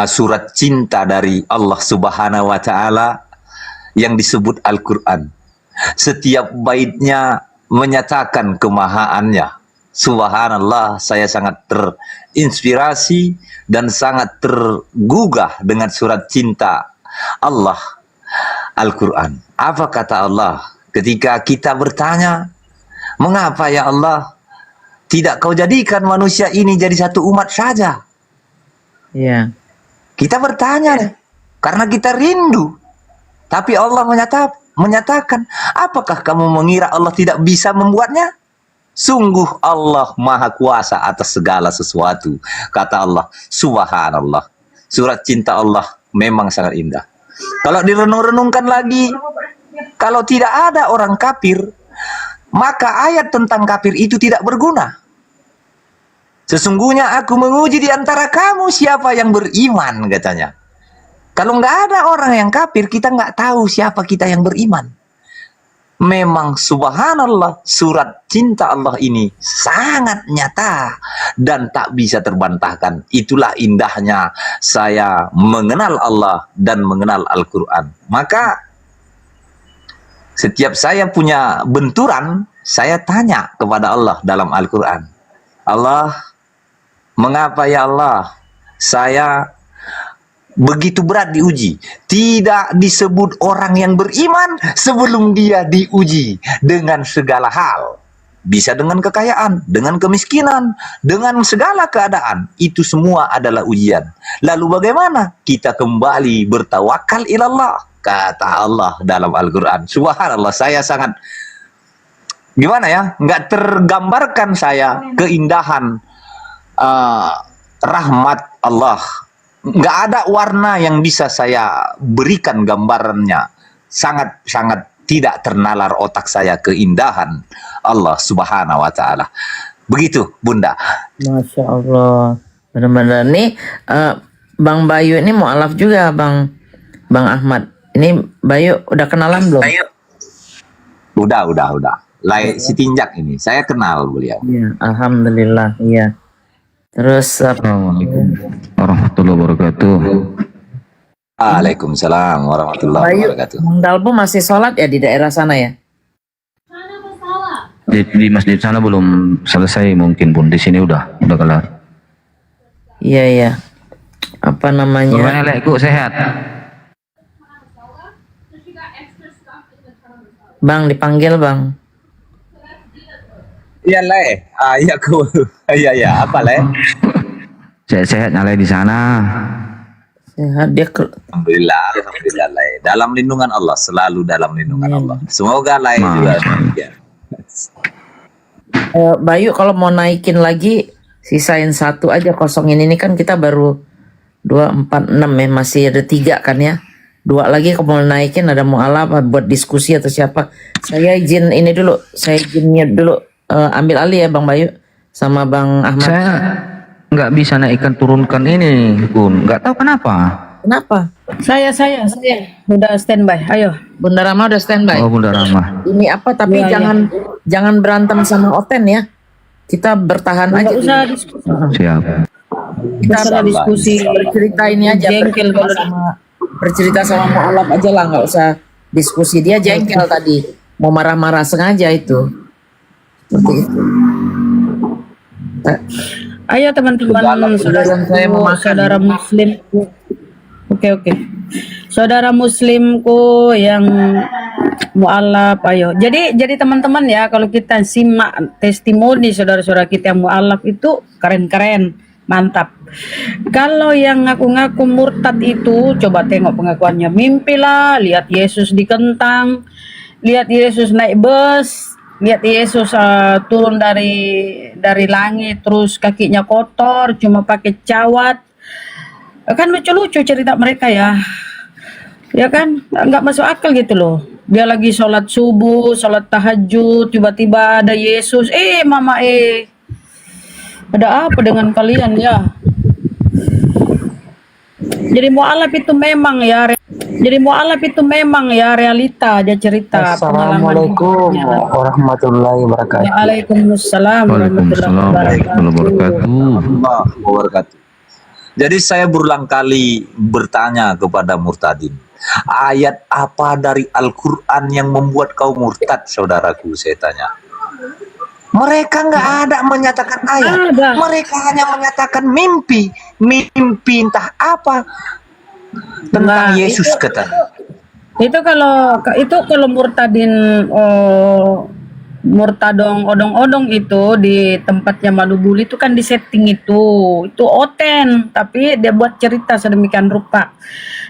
Speaker 21: surat cinta dari Allah Subhanahu wa taala yang disebut Al-Qur'an. Setiap baitnya menyatakan kemahaannya. Subhanallah, saya sangat terinspirasi dan sangat tergugah dengan surat cinta Allah Al-Quran. Apa kata Allah ketika kita bertanya, mengapa ya Allah tidak kau jadikan manusia ini jadi satu umat saja?
Speaker 20: Iya.
Speaker 21: Kita bertanya karena kita rindu. Tapi Allah menyatakan, apakah kamu mengira Allah tidak bisa membuatnya? Sungguh Allah Maha Kuasa atas segala sesuatu. Kata Allah, Subhanallah. Surat cinta Allah memang sangat indah. Kalau direnung-renungkan lagi, kalau tidak ada orang kafir, maka ayat tentang kafir itu tidak berguna. Sesungguhnya aku menguji di antara kamu siapa yang beriman, katanya. Kalau nggak ada orang yang kafir, kita nggak tahu siapa kita yang beriman. Memang subhanallah, surat cinta Allah ini sangat nyata dan tak bisa terbantahkan. Itulah indahnya saya mengenal Allah dan mengenal Al-Quran. Maka setiap saya punya benturan, saya tanya kepada Allah dalam Al-Quran. Allah, mengapa ya Allah saya begitu berat diuji? Tidak disebut orang yang beriman sebelum dia diuji dengan segala hal. Bisa dengan kekayaan, dengan kemiskinan, dengan segala keadaan. Itu semua adalah ujian. Lalu bagaimana? Kita kembali bertawakal ilallah. Kata Allah dalam Al-Quran. Subhanallah, saya sangat, gimana ya, nggak tergambarkan saya keindahan rahmat Allah. Nggak ada warna yang bisa saya berikan gambarannya. Sangat-sangat tidak ternalar otak saya keindahan Allah Subhanahu wa taala. Begitu, Bunda.
Speaker 20: Masya Allah. Benar-benar nih Bang Bayu ini mualaf juga, Bang Ahmad. Ini Bayu udah kenalan belum?
Speaker 21: Udah. Si Tinjak ini, saya kenal beliau.
Speaker 20: Iya, alhamdulillah, iya. Terus
Speaker 2: Assalamualaikum warahmatullahi wabarakatuh.
Speaker 21: Waalaikumsalam warahmatullahi wabarakatuh.
Speaker 20: Bang Dalbu masih sholat ya di daerah sana ya?
Speaker 2: Di masjid sana belum selesai mungkin Bun, di sini udah kelar.
Speaker 20: Iya. Apa namanya?
Speaker 2: Gimana Lekku, sehat?
Speaker 20: Bang, dipanggil Bang.
Speaker 21: Iya Le, iya apa Le?
Speaker 2: Sehat nyale di sana.
Speaker 20: Sehat dia.
Speaker 21: Alhamdulillah Le. Dalam lindungan Allah, selalu dalam lindungan Allah. Semoga Le juga.
Speaker 20: Bayu kalau mau naikin lagi sisain satu aja, kosongin ini kan kita baru 2, 4, 6 ya, masih ada 3 kan ya. 2 lagi kalau mau naikin ada mualaf buat diskusi atau siapa. Saya izin ini dulu, saya izinnya dulu ambil alih ya Bang Bayu. sama Bang Ahmad.
Speaker 6: Saya nggak bisa naikkan turunkan ini, Gun. Nggak tahu kenapa.
Speaker 20: Kenapa?
Speaker 19: Saya udah standby. Ayo.
Speaker 20: Bunda Rama udah standby.
Speaker 6: Oh, Bunda Rama.
Speaker 20: Ini apa? Tapi
Speaker 19: Iya,
Speaker 20: jangan berantem sama Oten ya. Kita bertahan aja.
Speaker 19: Nggak usah
Speaker 20: dulu.
Speaker 19: diskusi.
Speaker 6: Siap.
Speaker 20: Kita
Speaker 19: diskusi.
Speaker 20: bercerita ini aja.
Speaker 19: Jengkel
Speaker 20: Bercerita sama mualaf aja lah, nggak usah diskusi. Dia jengkel tadi, mau marah-marah sengaja itu. Seperti itu.
Speaker 19: Ayo teman-teman, saudara muslimku. Oke. Saudara muslimku yang mualaf, ayo. Jadi teman-teman ya, kalau kita simak testimoni saudara-saudara kita yang mualaf itu keren-keren, mantap. Kalau yang ngaku-ngaku murtad itu, coba tengok pengakuannya. Mimpilah, lihat Yesus dikentang, lihat Yesus naik bus, lihat Yesus turun dari langit, terus kakinya kotor, cuma pakai cawat. Kan lucu-lucu cerita mereka ya kan, nggak masuk akal gitu loh. Dia lagi sholat subuh, sholat tahajud, tiba-tiba ada Yesus. Mama ada apa dengan kalian ya? Jadi mualaf itu memang ya realita, dia cerita
Speaker 17: Assalamualaikum warahmatullahi wabarakatuh.
Speaker 19: Waalaikumsalam warahmatullahi
Speaker 17: wabarakatuh. Jadi saya berulang kali bertanya kepada murtadin, ayat apa dari Al-Quran yang membuat kau murtad, saudaraku? Saya tanya. Mereka nggak ada menyatakan ayat, mereka hanya menyatakan mimpi entah apa tentang Yesus katanya.
Speaker 19: Itu kalau murtadin murtadong odong-odong itu di tempatnya Malubuli itu kan disetting itu Oten, tapi dia buat cerita sedemikian rupa.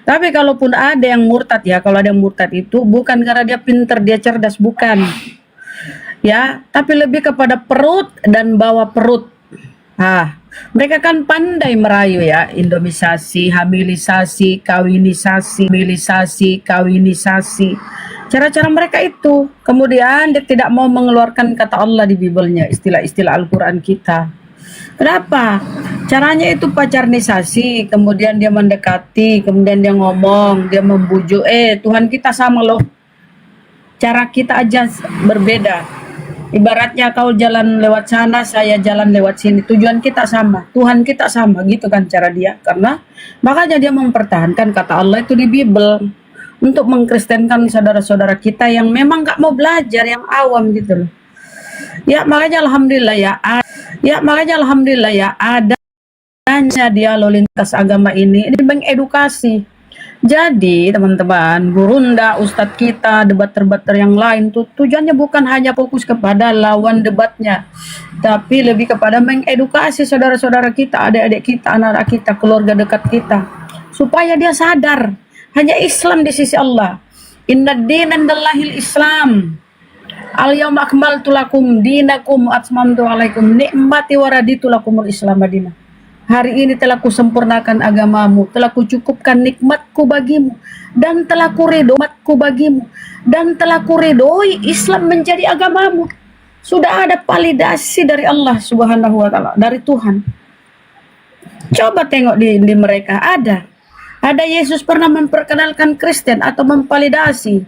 Speaker 19: Tapi kalaupun ada yang murtad ya, kalau ada yang murtad itu bukan karena dia pinter, dia cerdas, bukan ya, tapi lebih kepada perut dan bawa perut. Mereka kan pandai merayu ya, indomisasi, hamilisasi, kawinisasi. Cara-cara mereka itu. Kemudian dia tidak mau mengeluarkan kata Allah di Bibelnya, istilah-istilah Al-Quran kita. Kenapa? Caranya itu pacarnisasi, kemudian dia mendekati, kemudian dia ngomong, dia membujuk, Tuhan kita sama loh. Cara kita aja berbeda. Ibaratnya kau jalan lewat sana, saya jalan lewat sini. Tujuan kita sama, Tuhan kita sama, gitu kan cara dia. Karena makanya dia mempertahankan kata Allah itu di Bibel untuk mengkristenkan saudara-saudara kita yang memang nggak mau belajar, yang awam gitu loh. Ya makanya alhamdulillah ya adanya dialog lintas agama ini mengedukasi. Jadi teman-teman, gurunda, ustadz kita, debat-debat yang lain tuh tujuannya bukan hanya fokus kepada lawan debatnya, tapi lebih kepada mengedukasi saudara-saudara kita, adik-adik kita, anak-anak kita, keluarga dekat kita, supaya dia sadar hanya Islam di sisi Allah. Inna dina indallahil Islam. Al-yawma akmaltu lakum dinakum wa atmamtu alaikum ni'mati wa raditu lakumul Islam madinah. Hari ini telah kusempurnakan agamamu, telah kucukupkan nikmatku bagimu, dan telah kuridhomatku bagimu, dan telah kuridhoi Islam menjadi agamamu. Sudah ada validasi dari Allah Subhanahu wa taala, dari Tuhan. Coba tengok di mereka ada Yesus pernah memperkenalkan Kristen atau memvalidasi?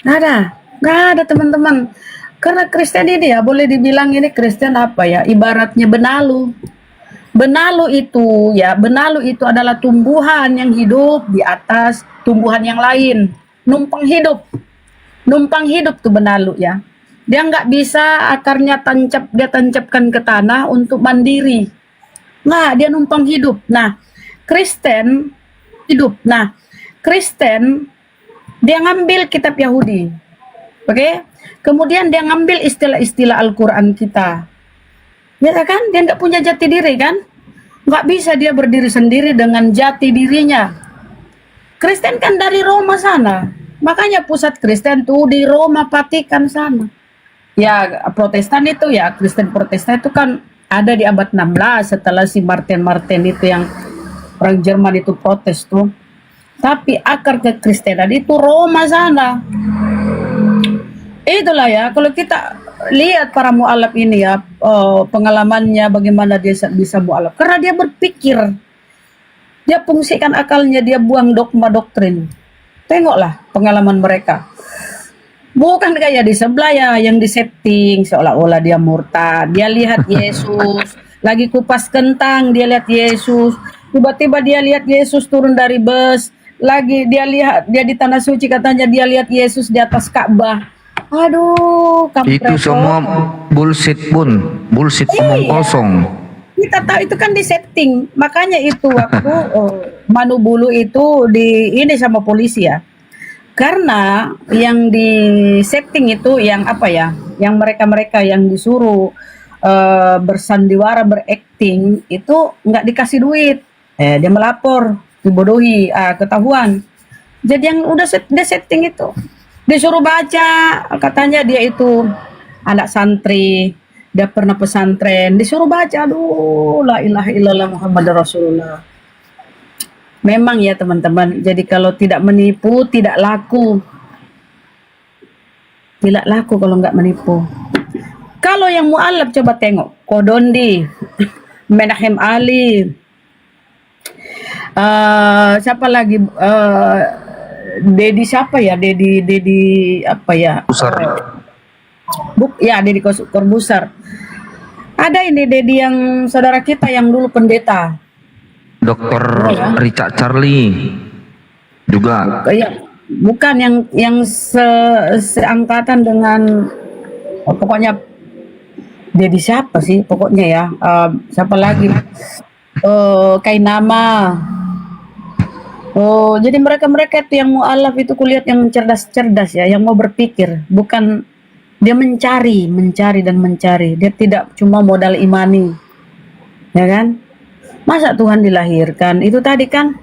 Speaker 19: Nggak ada teman-teman. Karena Kristen ini ya boleh dibilang ini Kristen apa ya? Ibaratnya benalu. Benalu itu adalah tumbuhan yang hidup di atas tumbuhan yang lain. Numpang hidup tuh benalu ya. Dia nggak bisa akarnya dia tancapkan ke tanah untuk mandiri. Nah, dia numpang hidup. Nah, Kristen hidup. Nah, Kristen dia ngambil kitab Yahudi. Oke? Kemudian dia ngambil istilah-istilah Al-Qur'an kita. Ya kan? Dia nggak punya jati diri kan? Nggak bisa dia berdiri sendiri dengan jati dirinya. Kristen kan dari Roma sana. Makanya pusat Kristen tuh di Roma, Vatikan sana. Ya, Protestan itu ya, Kristen Protestan itu kan ada di abad 16 setelah si Martin itu yang orang Jerman itu protes tuh. Tapi akar kekristenan itu Roma sana. Itulah ya, kalau kita lihat para mualaf ini ya, pengalamannya bagaimana dia bisa mualaf. Karena dia berpikir, dia fungsikan akalnya, dia buang dogma doktrin. Tengoklah pengalaman mereka. Bukan kayak di sebelah ya yang disetting seolah-olah dia murtad. Dia lihat Yesus lagi kupas kentang, dia lihat Yesus. Tiba-tiba dia lihat Yesus turun dari bus. Lagi dia lihat dia di tanah suci, katanya dia lihat Yesus di atas Ka'bah. Aduh,
Speaker 6: Itu semua bullshit bullshit omong kosong.
Speaker 19: Kita tahu itu kan disetting. Makanya itu waktu Manu Bulu itu ini sama polisi ya. Karena yang di setting itu yang apa ya, yang mereka-mereka yang disuruh bersandiwara, berakting itu nggak dikasih duit, dia melapor, dibodohi, ketahuan. Jadi yang udah dia setting itu disuruh baca, katanya dia itu anak santri, dia pernah pesantren, disuruh baca. Aduh, la ilaha illallah Muhammadar Rasulullah. Memang ya teman-teman, jadi kalau tidak menipu tidak laku. Tidak laku kalau nggak menipu. Kalau yang mu'alaf coba tengok, Kodondi, Menahem Ali, siapa lagi, Dedi siapa ya, Dedi apa ya? Ya Dedi Korbusar. Ada ini Dedi yang saudara kita yang dulu pendeta.
Speaker 6: Dr. Richard Charlie juga.
Speaker 19: Iya, bukan yang seangkatan dengan pokoknya Dedi siapa sih pokoknya ya, siapa lagi, Kainama. Jadi mereka itu yang mu'alaf itu kulihat yang cerdas-cerdas ya, yang mau berpikir, bukan dia mencari dan mencari. Dia tidak cuma modal imani, ya kan? Masa Tuhan dilahirkan? Itu tadi kan,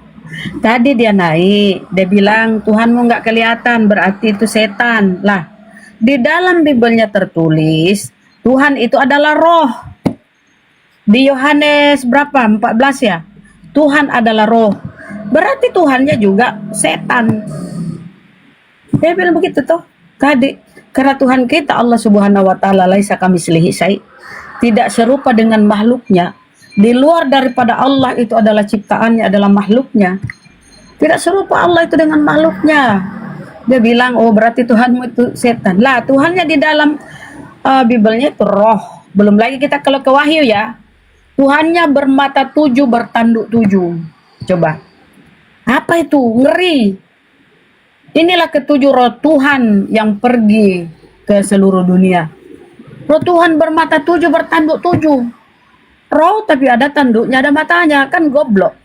Speaker 19: tadi dia naik, dia bilang Tuhanmu nggak kelihatan, berarti itu setan. Lah, di dalam Bibelnya tertulis Tuhan itu adalah roh. Di Yohanes berapa? 14 ya. Tuhan adalah roh. Berarti Tuhannya juga setan. Dia bilang begitu toh tadi. Karena Tuhan kita Allah Subhanahu wa taala laisa kamitslihi syai', tidak serupa dengan makhluknya. Di luar daripada Allah itu adalah ciptaannya, adalah makhluknya. Tidak serupa Allah itu dengan makhluknya. Dia bilang, oh berarti Tuhanmu itu setan. Lah, Tuhannya di dalam Bibelnya itu roh. Belum lagi kita kalau ke Wahyu ya. Tuhannya bermata 7, bertanduk 7. Coba. Apa itu? Ngeri. Inilah ketujuh roh Tuhan yang pergi ke seluruh dunia. Roh Tuhan bermata 7, bertanduk 7. Roh tapi ada tanduknya, ada matanya, kan goblok.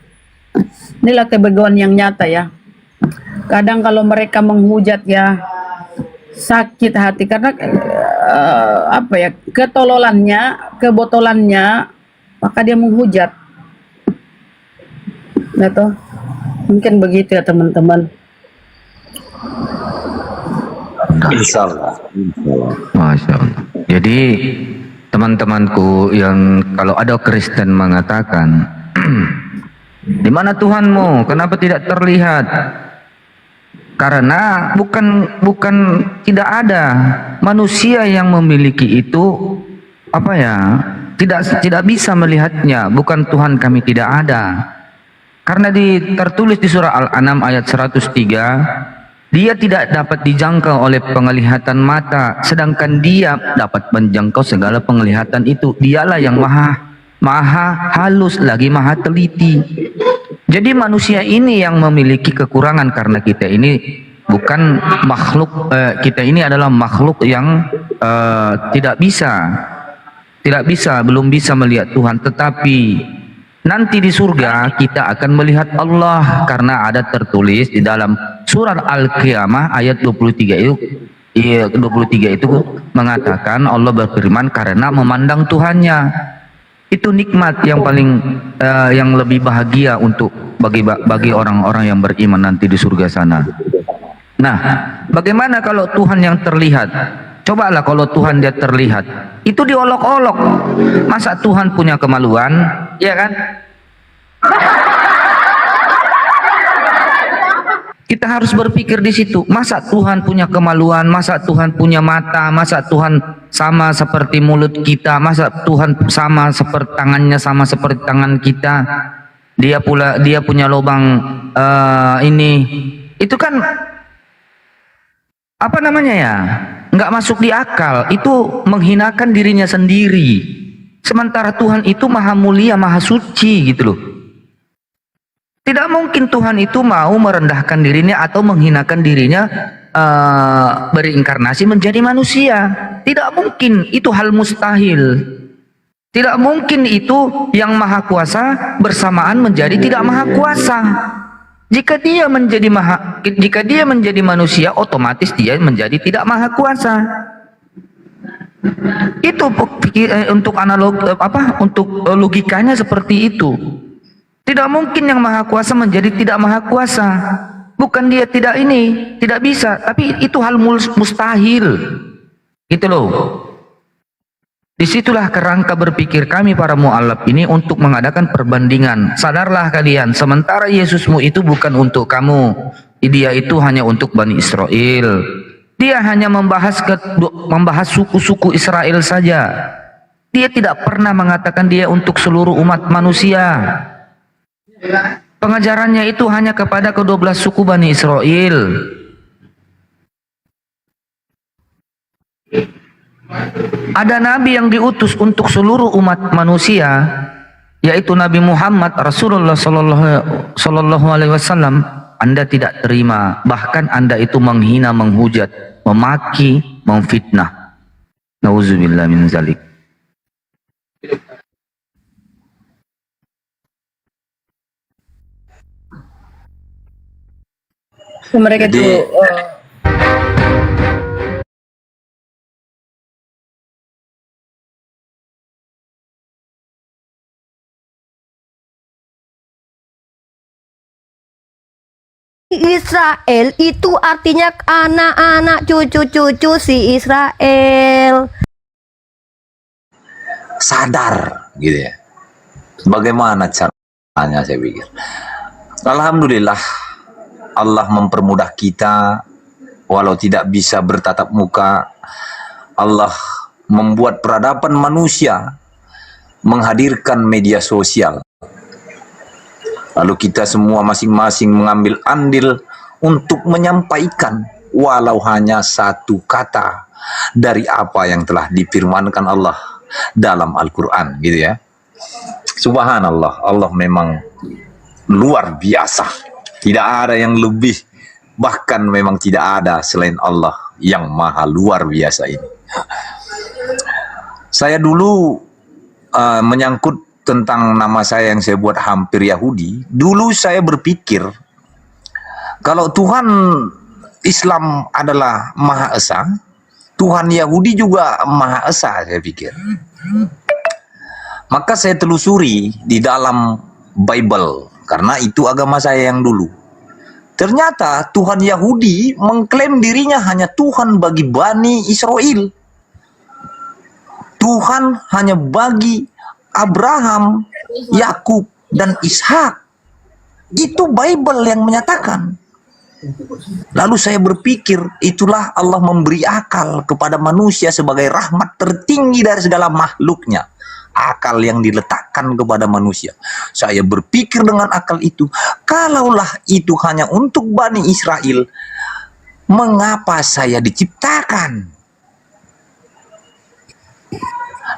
Speaker 19: Inilah kebegoan yang nyata ya. Kadang kalau mereka menghujat ya sakit hati karena apa ya, ketololannya, kebotolannya, maka dia menghujat. Nah toh, mungkin begitu ya teman-teman.
Speaker 1: Insyaallah.
Speaker 6: Masya Allah. Jadi teman-temanku yang kalau ada Kristen mengatakan di mana Tuhanmu, kenapa tidak terlihat? Karena bukan tidak ada manusia yang memiliki itu, apa ya, tidak bisa melihatnya. Bukan Tuhan kami tidak ada. Karena tertulis di surah Al-An'am ayat 103, dia tidak dapat dijangkau oleh penglihatan mata, sedangkan dia dapat menjangkau segala penglihatan itu. Dialah yang maha halus lagi maha teliti. Jadi manusia ini yang memiliki kekurangan karena kita ini bukan makhluk, kita ini adalah makhluk yang belum bisa melihat Tuhan. Tetapi nanti di surga kita akan melihat Allah karena ada tertulis di dalam surat Al-Qiyamah ayat 23 itu mengatakan Allah berfirman karena memandang Tuhannya. Itu nikmat yang paling yang lebih bahagia untuk bagi orang-orang yang beriman nanti di surga sana. Nah, bagaimana kalau Tuhan yang terlihat? Cobalah kalau Tuhan dia terlihat, itu diolok-olok. Masa Tuhan punya kemaluan? Ya kan? Kita harus berpikir di situ. Masa Tuhan punya kemaluan? Masa Tuhan punya mata? Masa Tuhan sama seperti mulut kita? Masa Tuhan sama seperti tangannya sama seperti tangan kita? Dia punya lubang ini. Itu kan apa namanya ya? Nggak masuk di akal. Itu menghinakan dirinya sendiri. Sementara Tuhan itu maha mulia, maha suci gitu loh. Tidak mungkin Tuhan itu mau merendahkan dirinya atau menghinakan dirinya berinkarnasi menjadi manusia. Tidak mungkin, itu hal mustahil. Tidak mungkin itu yang maha kuasa bersamaan menjadi tidak maha kuasa. Jika dia menjadi manusia, otomatis dia menjadi tidak maha kuasa. Itu untuk untuk logikanya seperti itu. Tidak mungkin yang maha kuasa menjadi tidak maha kuasa. Bukan dia tidak bisa, tapi itu hal mustahil. Gitu loh. Disitulah kerangka berpikir kami para mu'alaf ini untuk mengadakan perbandingan. Sadarlah kalian, sementara Yesusmu itu bukan untuk kamu. Dia itu hanya untuk Bani Israel. Dia hanya membahas suku-suku Israel saja. Dia tidak pernah mengatakan dia untuk seluruh umat manusia. Pengajarannya itu hanya kepada ke-12 suku Bani Israel. Ada nabi yang diutus untuk seluruh umat manusia, yaitu Nabi Muhammad Rasulullah sallallahu alaihi wasallam. Anda tidak terima, bahkan Anda itu menghina, menghujat, memaki, memfitnah. Nauzubillah min zalik.
Speaker 19: Mereka itu
Speaker 3: Israel itu artinya anak-anak cucu-cucu si Israel.
Speaker 21: Sadar gitu ya. Bagaimana caranya saya pikir. Alhamdulillah Allah mempermudah kita, walau tidak bisa bertatap muka. Allah membuat peradaban manusia, menghadirkan media sosial. Lalu kita semua masing-masing mengambil andil untuk menyampaikan walau hanya satu kata dari apa yang telah difirmankan Allah dalam Al-Quran gitu ya. Subhanallah, Allah memang luar biasa. Tidak ada yang lebih, bahkan memang tidak ada selain Allah yang maha luar biasa ini. Saya dulu menyangkut tentang nama saya yang saya buat hampir Yahudi. Dulu saya berpikir kalau Tuhan Islam adalah Maha Esa, Tuhan Yahudi juga Maha Esa, saya pikir. Maka saya telusuri di dalam Bible, karena itu agama saya yang dulu. Ternyata Tuhan Yahudi mengklaim dirinya hanya Tuhan bagi Bani Israel. Tuhan hanya bagi Abraham, Yakub, dan Ishak. Itu Bible yang menyatakan. Lalu saya berpikir, itulah Allah memberi akal kepada manusia sebagai rahmat tertinggi dari segala makhluknya. Akal yang diletakkan kepada manusia. Saya berpikir dengan akal itu, kalaulah itu hanya untuk Bani Israel, mengapa saya diciptakan?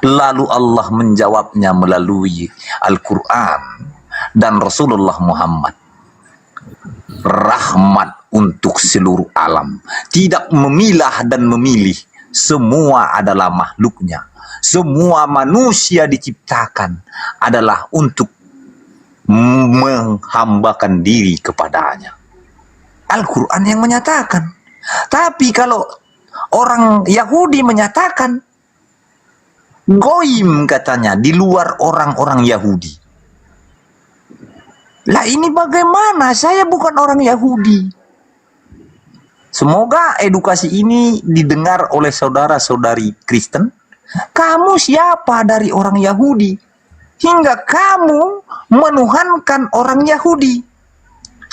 Speaker 21: Lalu Allah menjawabnya melalui Al-Quran dan Rasulullah Muhammad. Rahmat untuk seluruh alam. Tidak memilah dan memilih. Semua adalah makhluknya. Semua manusia diciptakan adalah untuk menghambakan diri kepadanya. Al-Quran yang menyatakan. Tapi kalau orang Yahudi menyatakan, goim katanya, di luar orang-orang Yahudi. Lah ini bagaimana? Saya bukan orang Yahudi. Semoga edukasi ini didengar oleh saudara-saudari Kristen. Kamu siapa dari orang Yahudi? Hingga kamu menuhankan orang Yahudi,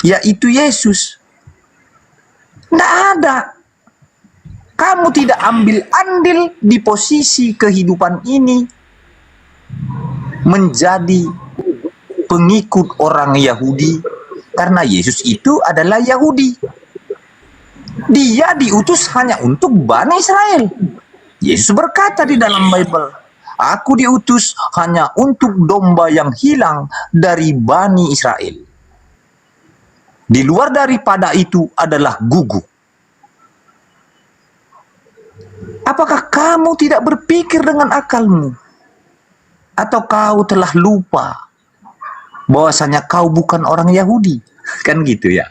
Speaker 21: yaitu Yesus. Tidak ada. kamu tidak ambil andil di posisi kehidupan ini menjadi pengikut orang Yahudi, karena Yesus itu adalah Yahudi. Dia diutus hanya untuk Bani Israel. Yesus berkata di dalam Bible, aku diutus hanya untuk domba yang hilang dari Bani Israel. Di luar daripada itu adalah gugu. Apakah kamu tidak berpikir dengan akalmu? Atau kau telah lupa bahwasanya kau bukan orang Yahudi? Kan gitu ya.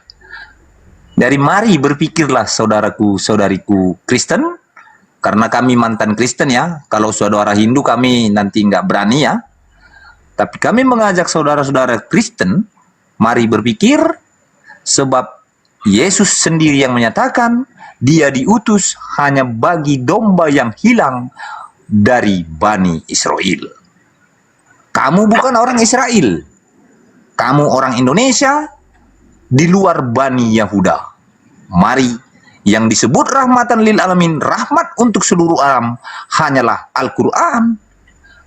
Speaker 21: Dari mari berpikirlah saudaraku, saudariku Kristen, karena kami mantan Kristen ya. Kalau saudara Hindu kami nanti nggak berani ya. Tapi kami mengajak saudara-saudara Kristen, mari berpikir, sebab Yesus sendiri yang menyatakan dia diutus hanya bagi domba yang hilang dari Bani Israel. Kamu bukan orang Israel. Kamu orang Indonesia di luar Bani Yahuda. Mari, yang disebut rahmatan lil alamin, rahmat untuk seluruh alam, hanyalah Al-Quran,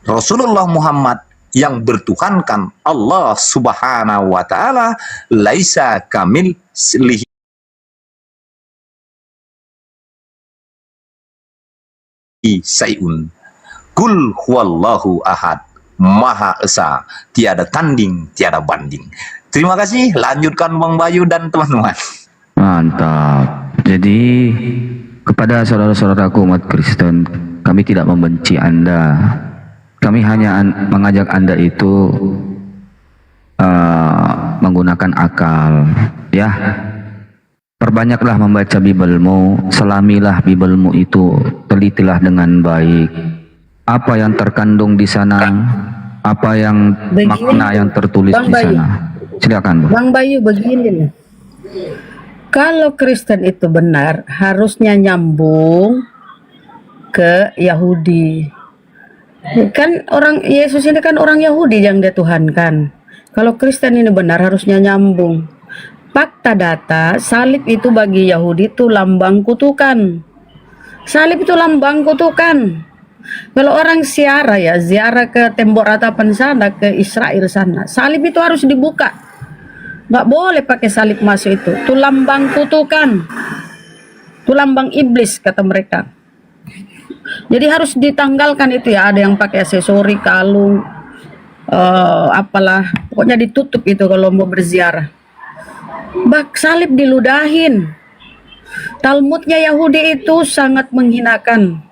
Speaker 21: Rasulullah Muhammad yang bertuhankan Allah Subhanahu wa Ta'ala, laisa kamil lihi sayun, kul huwallahu ahad, maha esa, tiada tanding, tiada banding. Terima kasih, lanjutkan Bang Bayu dan teman-teman.
Speaker 14: Mantap. Jadi kepada saudara-saudaraku umat Kristen, kami tidak membenci Anda. Kami hanya mengajak Anda itu menggunakan akal, ya. Perbanyaklah membaca Bibelmu, selamilah Bibelmu itu, telitilah dengan baik. Apa yang terkandung di sana, apa yang makna yang tertulis di sana. Silakan, Bu.
Speaker 19: Bang Bayu, begini nih. Kalau Kristen itu benar, harusnya nyambung ke Yahudi. Kan orang Yesus ini kan orang Yahudi yang dia tuhankan. Kalau Kristen ini benar, harusnya nyambung. Fakta data, salib itu bagi Yahudi itu lambang kutukan. Salib itu lambang kutukan. Kalau orang ziarah ke tembok ratapan sana, ke Israel sana, salib itu harus dibuka. Nggak boleh pakai salib masuk itu lambang kutukan, itu lambang iblis kata mereka. Jadi harus ditanggalkan itu ya. Ada yang pakai aksesori, kalung, apalah, pokoknya ditutup itu kalau mau berziarah. Salib diludahin. Talmudnya Yahudi itu sangat menghinakan.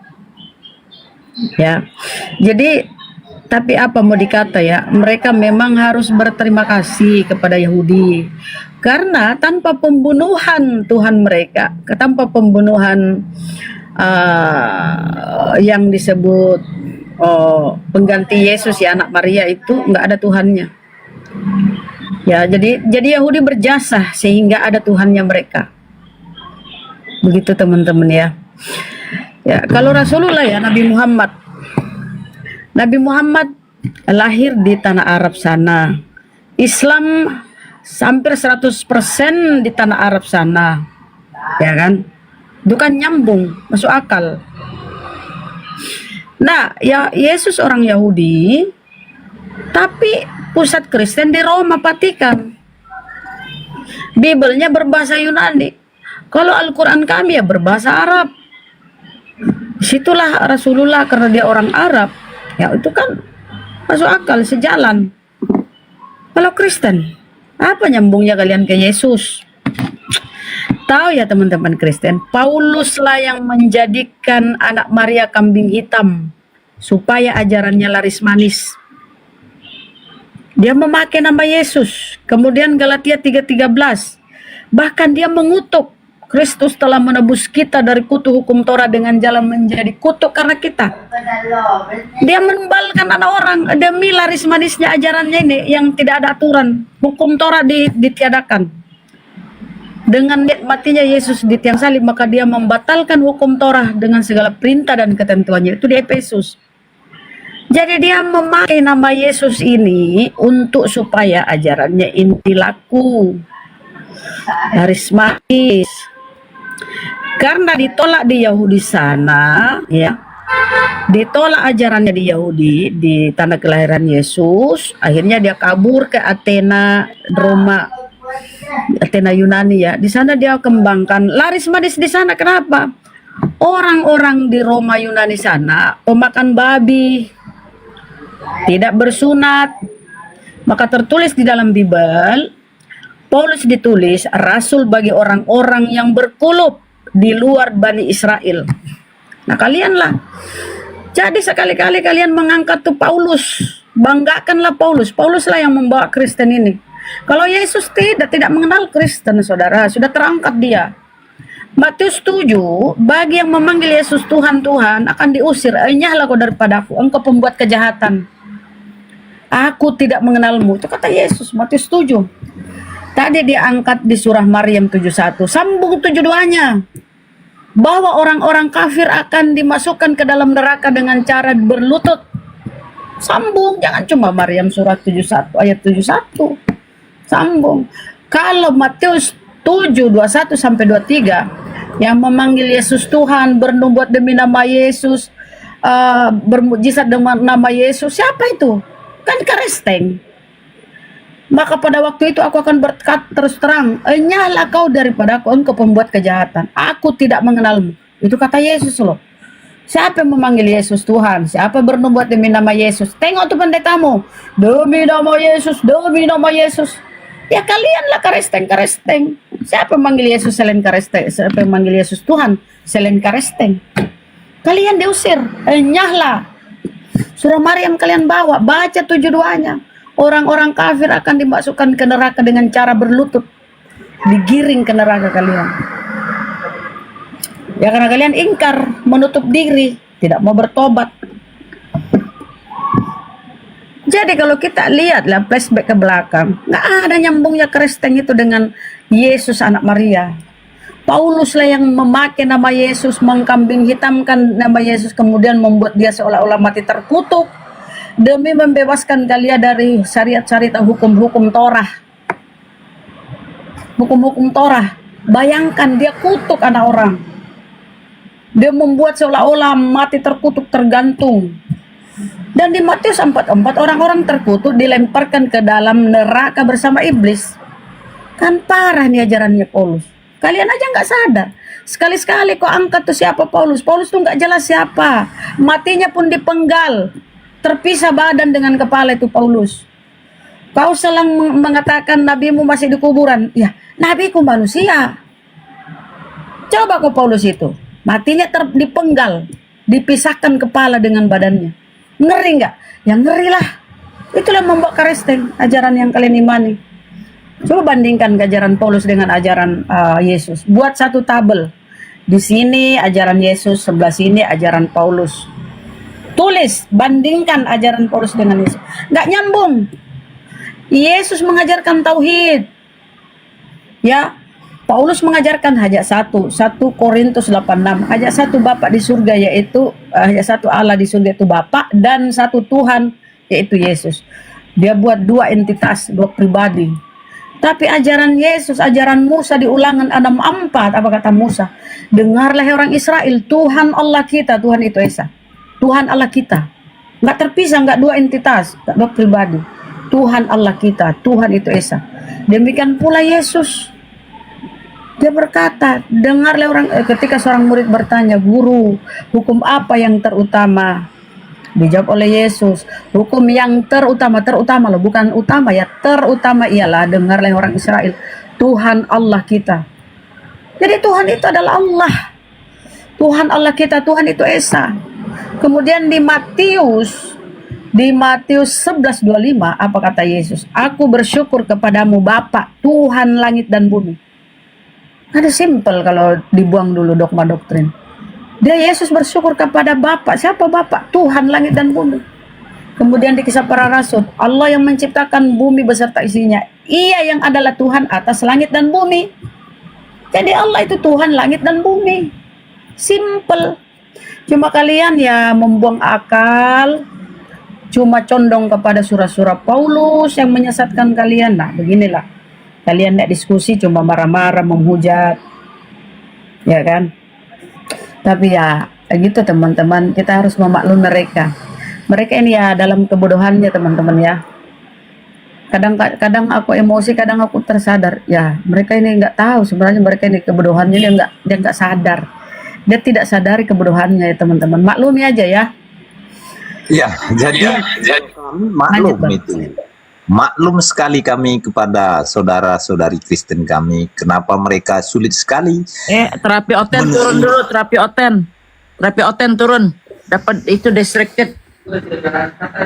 Speaker 19: Ya, jadi tapi apa mau dikata ya, mereka memang harus berterima kasih kepada Yahudi, karena tanpa pembunuhan Tuhan mereka, tanpa pembunuhan yang disebut pengganti Yesus ya, anak Maria itu, nggak ada Tuhannya. Ya, jadi Yahudi berjasa sehingga ada Tuhannya mereka. Begitu teman-teman ya. Ya, kalau Rasulullah ya, Nabi Muhammad lahir di tanah Arab sana. Islam hampir 100% di tanah Arab sana. Ya kan? Itu kan nyambung, masuk akal. Nah, ya Yesus orang Yahudi, tapi pusat Kristen di Roma, Vatikan. Bibelnya berbahasa Yunani. Kalau Al-Quran kami ya berbahasa Arab. Situlah Rasulullah, karena dia orang Arab, ya itu kan masuk akal, sejalan. Kalau Kristen, apa nyambungnya kalian ke Yesus? Tahu ya teman-teman Kristen, Paulus lah yang menjadikan anak Maria kambing hitam supaya ajarannya laris manis. Dia memakai nama Yesus. Kemudian Galatia 3:13, bahkan dia mengutuk, Kristus telah menebus kita dari kutu hukum Torah dengan jalan menjadi kutuk karena kita. Dia menumbalkan anak orang demi laris manisnya ajarannya ini yang tidak ada aturan. Hukum Torah ditiadakan. Dengan matinya Yesus di tiang salib, maka dia membatalkan hukum Torah dengan segala perintah dan ketentuannya. Itu di Efesus. Jadi dia memakai nama Yesus ini untuk supaya ajarannya inti laku, laris manis. Karena ditolak di Yahudi sana, ya, ditolak ajarannya di Yahudi di tanah kelahiran Yesus, akhirnya dia kabur ke Athena, Roma, Athena Yunani ya. Di sana dia kembangkan laris manis di sana. Kenapa? Orang-orang di Roma Yunani sana pemakan babi, tidak bersunat. Maka tertulis di dalam Bible, Paulus ditulis rasul bagi orang-orang yang berkulub di luar Bani Israel. Nah kalianlah. Jadi sekali-kali kalian mengangkat tuh Paulus, banggakanlah Paulus. Pauluslah yang membawa Kristen ini. Kalau Yesus tidak mengenal Kristen, saudara, sudah terangkat dia. Matius 7, bagi yang memanggil Yesus Tuhan, Tuhan akan diusir. Enyahlah kau daripadaku, engkau pembuat kejahatan. Aku tidak mengenalmu. Itu kata Yesus, Matius 7. Tadi diangkat di surah Maryam 71. Sambung 72-nya. Bahwa orang-orang kafir akan dimasukkan ke dalam neraka dengan cara berlutut. Sambung, jangan cuma Maryam surat 71 ayat 71. Sambung. Kalau Matius 7 21 sampai 23 yang memanggil Yesus Tuhan, bernubuat demi nama Yesus, bermujizat dengan nama Yesus, siapa itu? Kan Kristen. Maka pada waktu itu aku akan berkata terus terang, enyahlah kau daripada aku, engkau pembuat kejahatan. Aku tidak mengenalmu. Itu kata Yesus loh. Siapa yang memanggil Yesus Tuhan? Siapa bernubuat demi nama Yesus? Tengok tuh pendetamu. Demi nama Yesus, demi nama Yesus. Ya kalianlah Kristen. Siapa yang memanggil Yesus selain Kristen? Siapa yang memanggil Yesus Tuhan selain Kristen? Kalian diusir. Enyahlah. Surah Maryam kalian bawa. Baca 72-nya. Orang-orang kafir akan dimasukkan ke neraka dengan cara berlutut. Digiring ke neraka kalian. Ya karena kalian ingkar, menutup diri, tidak mau bertobat. Jadi kalau kita lihatlah flashback ke belakang, nggak ada nyambungnya Kristen itu dengan Yesus anak Maria. Pauluslah yang memakai nama Yesus, mengkambing hitamkan nama Yesus, kemudian membuat dia seolah-olah mati terkutuk demi membebaskan kalian dari syariat-syariat hukum-hukum Torah. Hukum-hukum Torah. Bayangkan dia kutuk anak orang. Dia membuat seolah-olah mati terkutuk tergantung. Dan di Matius 4:4 orang-orang terkutuk dilemparkan ke dalam neraka bersama iblis. Kan parah nih ajarannya Paulus. Kalian aja nggak sadar. Sekali-sekali kok angkat tuh siapa Paulus. Paulus tuh nggak jelas siapa. Matinya pun dipenggal. Terpisah badan dengan kepala itu Paulus. Kau selang mengatakan nabimu masih di kuburan. Ya, nabiku manusia. Coba kau Paulus itu. Matinya dipenggal. Dipisahkan kepala dengan badannya. Ngeri nggak? Ya ngeri lah. Itulah membawa Kristen, ajaran yang kalian imani. Coba bandingkan ajaran Paulus dengan ajaran Yesus. Buat satu tabel. Di sini ajaran Yesus, sebelah sini ajaran Paulus. Tulis, bandingkan ajaran Paulus dengan Yesus. Nggak nyambung. Yesus mengajarkan tauhid. Ya, Paulus mengajarkan hanya satu 1 Korintus 8:6. Hanya satu Bapa di surga yaitu hanya satu Allah di surga itu Bapa, dan satu Tuhan yaitu Yesus. Dia buat dua entitas, dua pribadi. Tapi ajaran Yesus, ajaran Musa di Ulangan 6:4, apa kata Musa? Dengarlah orang Israel, Tuhan Allah kita, Tuhan itu Esa. Tuhan Allah kita, nggak terpisah, nggak dua entitas, nggak dua pribadi. Tuhan Allah kita, Tuhan itu Esa. Demikian pula Yesus. Dia berkata, dengarlah orang. Ketika seorang murid bertanya, guru, hukum apa yang terutama? Dijawab oleh Yesus, hukum yang terutama loh, bukan utama ya, terutama ialah dengarlah orang Israel, Tuhan Allah kita. Jadi Tuhan itu adalah Allah. Tuhan Allah kita, Tuhan itu Esa. Kemudian di Matius 11:25 apa kata Yesus? Aku bersyukur kepadamu Bapa, Tuhan langit dan bumi. Ada simple kalau dibuang dulu dogma doktrin. Dia Yesus bersyukur kepada Bapa. Siapa Bapa? Tuhan langit dan bumi. Kemudian di Kisah Para Rasul, Allah yang menciptakan bumi beserta isinya. Ia yang adalah Tuhan atas langit dan bumi. Jadi Allah itu Tuhan langit dan bumi. Simple. Cuma kalian ya membuang akal, cuma condong kepada surah-surah Paulus yang menyesatkan kalian. Nah beginilah, kalian tidak diskusi, cuma marah-marah, menghujat, ya kan? Tapi ya gitu teman-teman, kita harus memaklumi mereka. Mereka ini ya dalam kebodohannya teman-teman ya. Kadang aku emosi, kadang aku tersadar. Ya mereka ini nggak tahu sebenarnya mereka ini kebodohannya, dia nggak sadar. Dia tidak sadari kebodohannya ya teman-teman. Maklumi aja ya.
Speaker 21: Ya, jadi kami maklum itu. Maklum sekali kami kepada saudara-saudari Kristen kami. Kenapa mereka sulit sekali.
Speaker 20: Terapi Oten turun dulu, terapi Oten turun. Dapat itu distracted.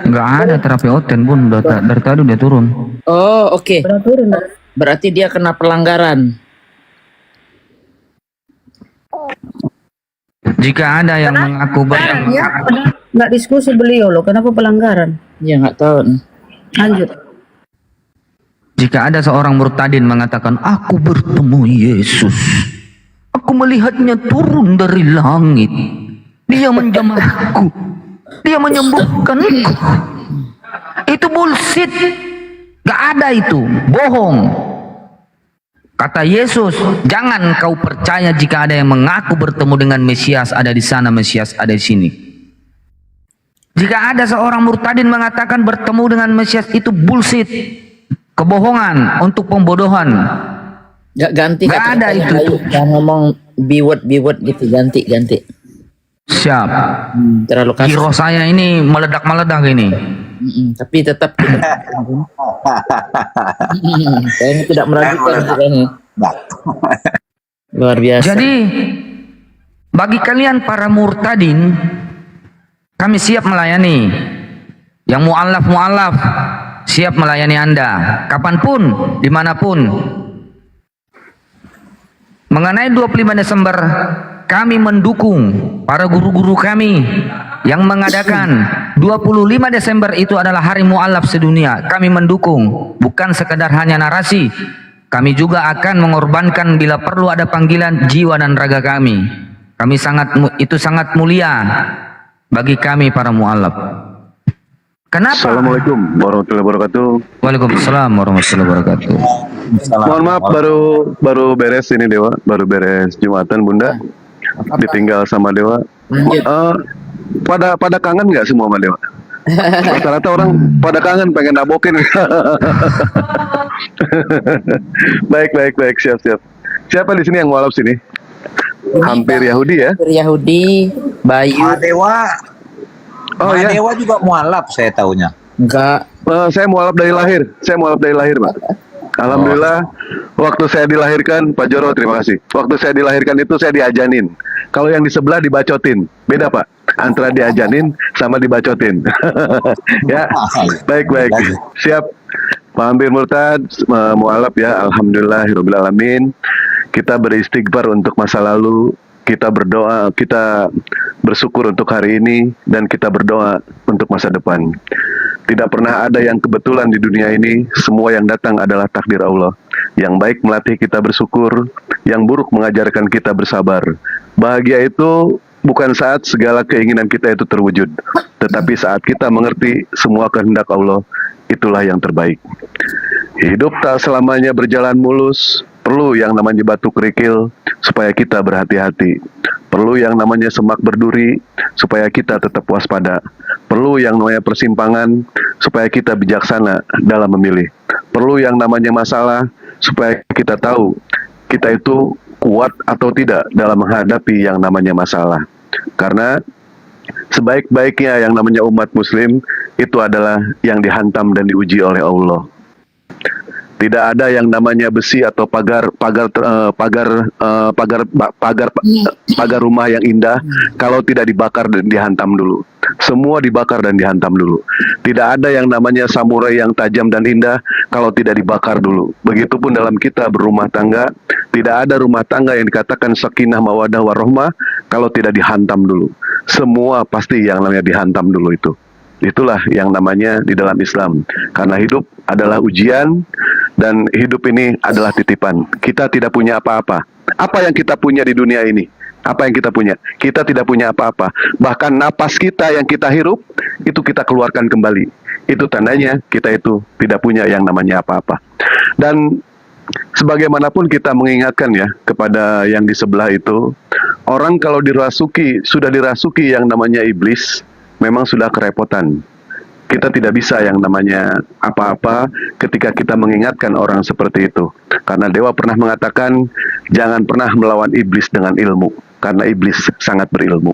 Speaker 14: Nggak ada terapi Oten bun, dari tadi udah turun.
Speaker 20: Oh, oke. Berarti dia kena pelanggaran.
Speaker 14: Jika ada yang mengaku
Speaker 19: Ya, nggak diskusi beliau loh, kenapa pelanggaran?
Speaker 20: Ya nggak tahu.
Speaker 19: Lanjut.
Speaker 14: Jika ada seorang murtadin mengatakan, aku bertemu Yesus, aku melihatnya turun dari langit, dia menjamahku, dia menyembuhkanku, itu bullshit, gak ada itu, bohong. Kata Yesus, jangan kau percaya jika ada yang mengaku bertemu dengan Mesias, ada di sana, Mesias ada di sini. Jika ada seorang murtadin mengatakan bertemu dengan Mesias, itu bullshit, kebohongan untuk pembodohan.
Speaker 20: Gak ganti.
Speaker 14: Gak ada itu.
Speaker 20: Jangan ngomong biwet gitu, ganti.
Speaker 14: Siap.
Speaker 20: Terlalu kasar.
Speaker 14: Giro saya ini meledak-meledak ini.
Speaker 20: Tapi tetap saya tidak meragukan ini. Luar biasa.
Speaker 14: Jadi bagi kalian para murtadin, kami siap melayani. Yang mu'alaf siap melayani Anda kapanpun, dimanapun. Mengenai 25 Desember, kami mendukung para guru-guru kami yang mengadakan 25 Desember itu adalah hari mu'alaf sedunia. Kami mendukung, bukan sekadar hanya narasi. Kami juga akan mengorbankan bila perlu ada panggilan jiwa dan raga kami. Itu sangat mulia bagi kami para mu'alaf. Kenapa?
Speaker 12: Assalamualaikum warahmatullahi wabarakatuh.
Speaker 14: Waalaikumsalam warahmatullahi wabarakatuh.
Speaker 12: Mohon maaf, baru beres ini Dewa, baru beres Jumatan Bunda, ditinggal sama Dewa. Pada kangen nggak semua sama Dewa? Rata-rata orang pada kangen, pengen nabokin. baik, siap. Siapa di sini yang mualaf sini? Hampir Yahudi ya?
Speaker 20: Hampir Yahudi, Bayu.
Speaker 21: Dewa.
Speaker 12: Oh ya.
Speaker 21: Dewa juga mualaf saya tahunya.
Speaker 20: Enggak.
Speaker 12: Saya mualaf dari lahir. Pak. Alhamdulillah, waktu saya dilahirkan, Pak Joro terima kasih. Waktu saya dilahirkan itu saya diajanin. Kalau yang di sebelah dibacotin, beda Pak. Antara diajanin sama dibacotin. Ya, baik. Siap. Pak Hampir Murtad, mualaf ya. Alhamdulillahirabbil alamin. Kita beristighfar untuk masa lalu. Kita berdoa, kita bersyukur untuk hari ini, dan kita berdoa untuk masa depan. Tidak pernah ada yang kebetulan di dunia ini, semua yang datang adalah takdir Allah. Yang baik melatih kita bersyukur, yang buruk mengajarkan kita bersabar. Bahagia itu bukan saat segala keinginan kita itu terwujud, tetapi saat kita mengerti semua kehendak Allah, itulah yang terbaik. Hidup tak selamanya berjalan mulus. Perlu yang namanya batu kerikil supaya kita berhati-hati. Perlu yang namanya semak berduri supaya kita tetap waspada. Perlu yang namanya persimpangan supaya kita bijaksana dalam memilih. Perlu yang namanya masalah supaya kita tahu kita itu kuat atau tidak dalam menghadapi yang namanya masalah. Karena sebaik-baiknya yang namanya umat muslim itu adalah yang dihantam dan diuji oleh Allah. Tidak ada yang namanya besi atau pagar rumah yang indah kalau tidak dibakar dan dihantam dulu. Semua dibakar dan dihantam dulu. Tidak ada yang namanya samurai yang tajam dan indah kalau tidak dibakar dulu. Begitupun dalam kita berumah tangga, tidak ada rumah tangga yang dikatakan sakinah mawadah warahmah kalau tidak dihantam dulu. Semua pasti yang namanya dihantam dulu itu. Itulah yang namanya di dalam Islam. Karena hidup adalah ujian dan hidup ini adalah titipan. Kita tidak punya apa-apa. Apa yang kita punya di dunia ini? Apa yang kita punya? Kita tidak punya apa-apa. Bahkan napas kita yang kita hirup, itu kita keluarkan kembali. Itu tandanya kita itu tidak punya yang namanya apa-apa. Dan Sebagaimanapun kita mengingatkan ya kepada yang di sebelah itu, orang kalau sudah dirasuki yang namanya iblis, memang sudah kerepotan. Kita tidak bisa yang namanya apa-apa ketika kita mengingatkan orang seperti itu. Karena Dewa pernah mengatakan, jangan pernah melawan iblis dengan ilmu, karena iblis sangat berilmu.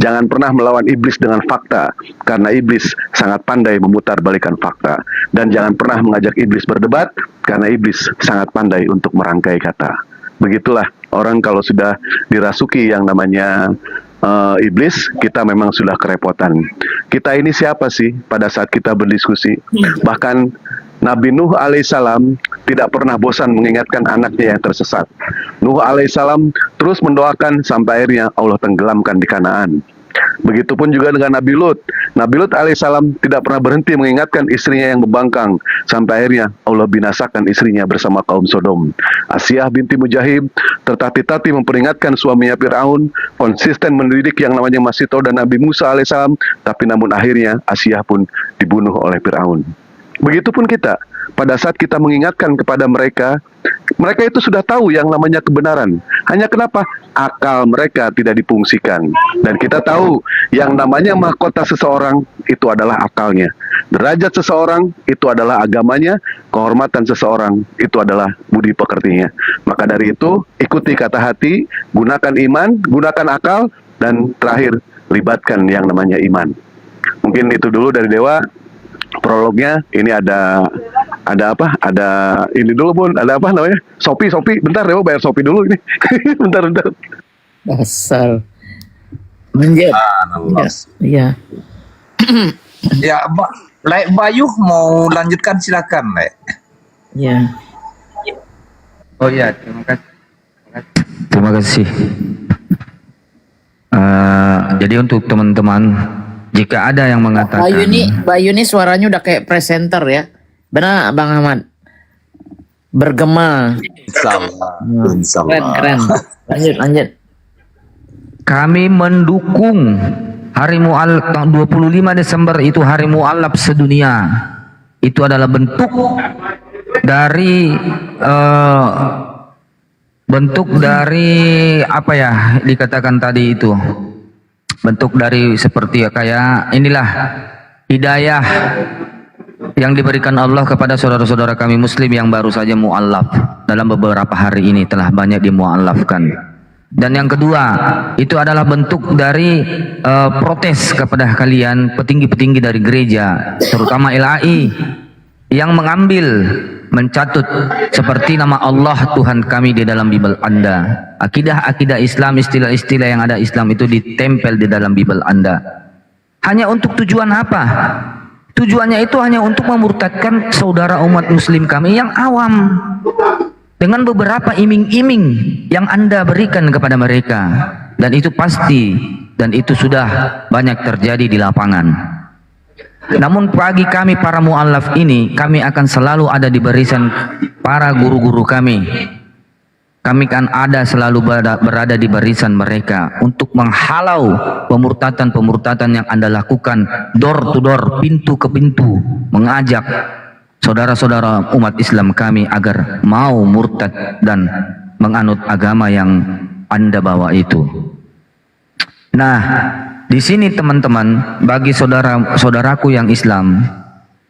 Speaker 12: Jangan pernah melawan iblis dengan fakta, karena iblis sangat pandai memutarbalikkan fakta. Dan jangan pernah mengajak iblis berdebat, karena iblis sangat pandai untuk merangkai kata. Begitulah orang kalau sudah dirasuki yang namanya iblis, kita memang sudah kerepotan. Kita ini siapa sih pada saat kita berdiskusi? Bahkan Nabi Nuh alaihissalam tidak pernah bosan mengingatkan anaknya yang tersesat. Nuh alaihissalam terus mendoakan sampai akhirnya Allah tenggelamkan di Kanaan. Begitupun juga dengan Nabi Lut. Nabi Lut alaihissalam tidak pernah berhenti mengingatkan istrinya yang membangkang sampai akhirnya Allah binasakan istrinya bersama kaum Sodom. Asiyah binti Mujahib tertatih-tatih memperingatkan suaminya Fir'aun, konsisten mendidik yang namanya Masito dan Nabi Musa alaihissalam, tapi namun akhirnya Asiyah pun dibunuh oleh Fir'aun. Begitupun kita, pada saat kita mengingatkan kepada mereka, mereka itu sudah tahu yang namanya kebenaran. Hanya kenapa? Akal mereka tidak difungsikan. Dan kita tahu yang namanya mahkota seseorang itu adalah akalnya. Derajat seseorang itu adalah agamanya. Kehormatan seseorang itu adalah budi pekertinya. Maka dari itu, ikuti kata hati, gunakan iman, gunakan akal, dan terakhir, libatkan yang namanya iman. Mungkin itu dulu dari Dewa. Prolognya ini ada apa? Ada ini dulu Bun, ada apa namanya? Shopee. Bentar Dewa bayar Shopee dulu ini. bentar.
Speaker 20: Dasar. Menjadi. Iya.
Speaker 21: Ya, Lek Bayu mau lanjutkan silakan, Lek.
Speaker 20: Iya.
Speaker 14: Oh iya, terima kasih. Jadi untuk teman-teman, jika ada yang mengatakan
Speaker 20: Bayu ini suaranya udah kayak presenter ya. Benar Bang Ahmad? Bergema. Keren. Lanjut.
Speaker 14: Kami mendukung hari Mu'allaf 25 Desember itu hari Mu'allaf sedunia. Itu adalah bentuk dari apa ya dikatakan tadi itu. Bentuk dari seperti kayak inilah hidayah yang diberikan Allah kepada saudara-saudara kami muslim yang baru saja mu'allaf dalam beberapa hari ini telah banyak dimu'allafkan. Dan yang kedua itu adalah bentuk dari protes kepada kalian petinggi-petinggi dari gereja, terutama LAI yang mencatut seperti nama Allah Tuhan kami di dalam Bible Anda. Akidah-akidah Islam, istilah-istilah yang ada Islam itu ditempel di dalam Bible Anda. Hanya untuk tujuan apa? Tujuannya itu hanya untuk memurtadkan saudara umat muslim kami yang awam dengan beberapa iming-iming yang Anda berikan kepada mereka. Dan itu pasti, dan itu sudah banyak terjadi di lapangan. Namun bagi kami para mu'allaf ini, kami akan selalu ada di barisan para guru-guru kami. Kami kan selalu berada di barisan mereka untuk menghalau pemurtatan-pemurtatan yang Anda lakukan door to door, pintu ke pintu, mengajak saudara-saudara umat Islam kami agar mau murtad dan menganut agama yang Anda bawa itu. Nah, di sini teman-teman, bagi saudaraku yang Islam,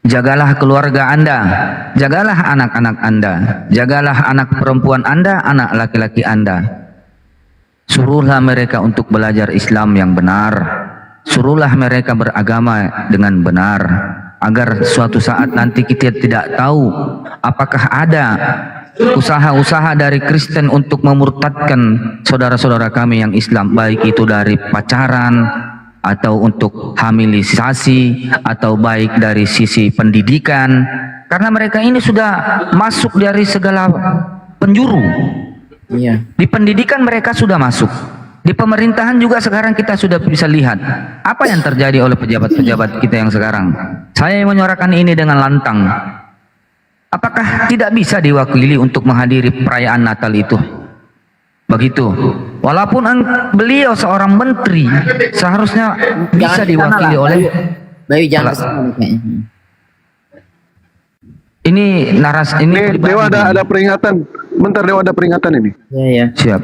Speaker 14: jagalah keluarga Anda, jagalah anak-anak Anda, jagalah anak perempuan Anda, anak laki-laki Anda. Suruhlah mereka untuk belajar Islam yang benar, suruhlah mereka beragama dengan benar, agar suatu saat nanti kita tidak tahu apakah ada usaha-usaha dari Kristen untuk memurtadkan saudara-saudara kami yang Islam, baik itu dari pacaran atau untuk hamilisasi atau baik dari sisi pendidikan, karena mereka ini sudah masuk dari segala penjuru.
Speaker 20: Iya.
Speaker 14: Di pendidikan mereka sudah masuk, di pemerintahan juga sekarang kita sudah bisa lihat apa yang terjadi oleh pejabat-pejabat kita yang sekarang. Saya menyuarakan ini dengan lantang. Apakah tidak bisa diwakili untuk menghadiri perayaan Natal itu? Begitu. Walaupun beliau seorang menteri, seharusnya bisa diwakili oleh
Speaker 20: Bayu jangan kesana kayaknya.
Speaker 14: Ini
Speaker 12: Nih, Dewa ada peringatan. Bentar, Dewa ada peringatan ini.
Speaker 20: Ya, ya.
Speaker 14: Siap.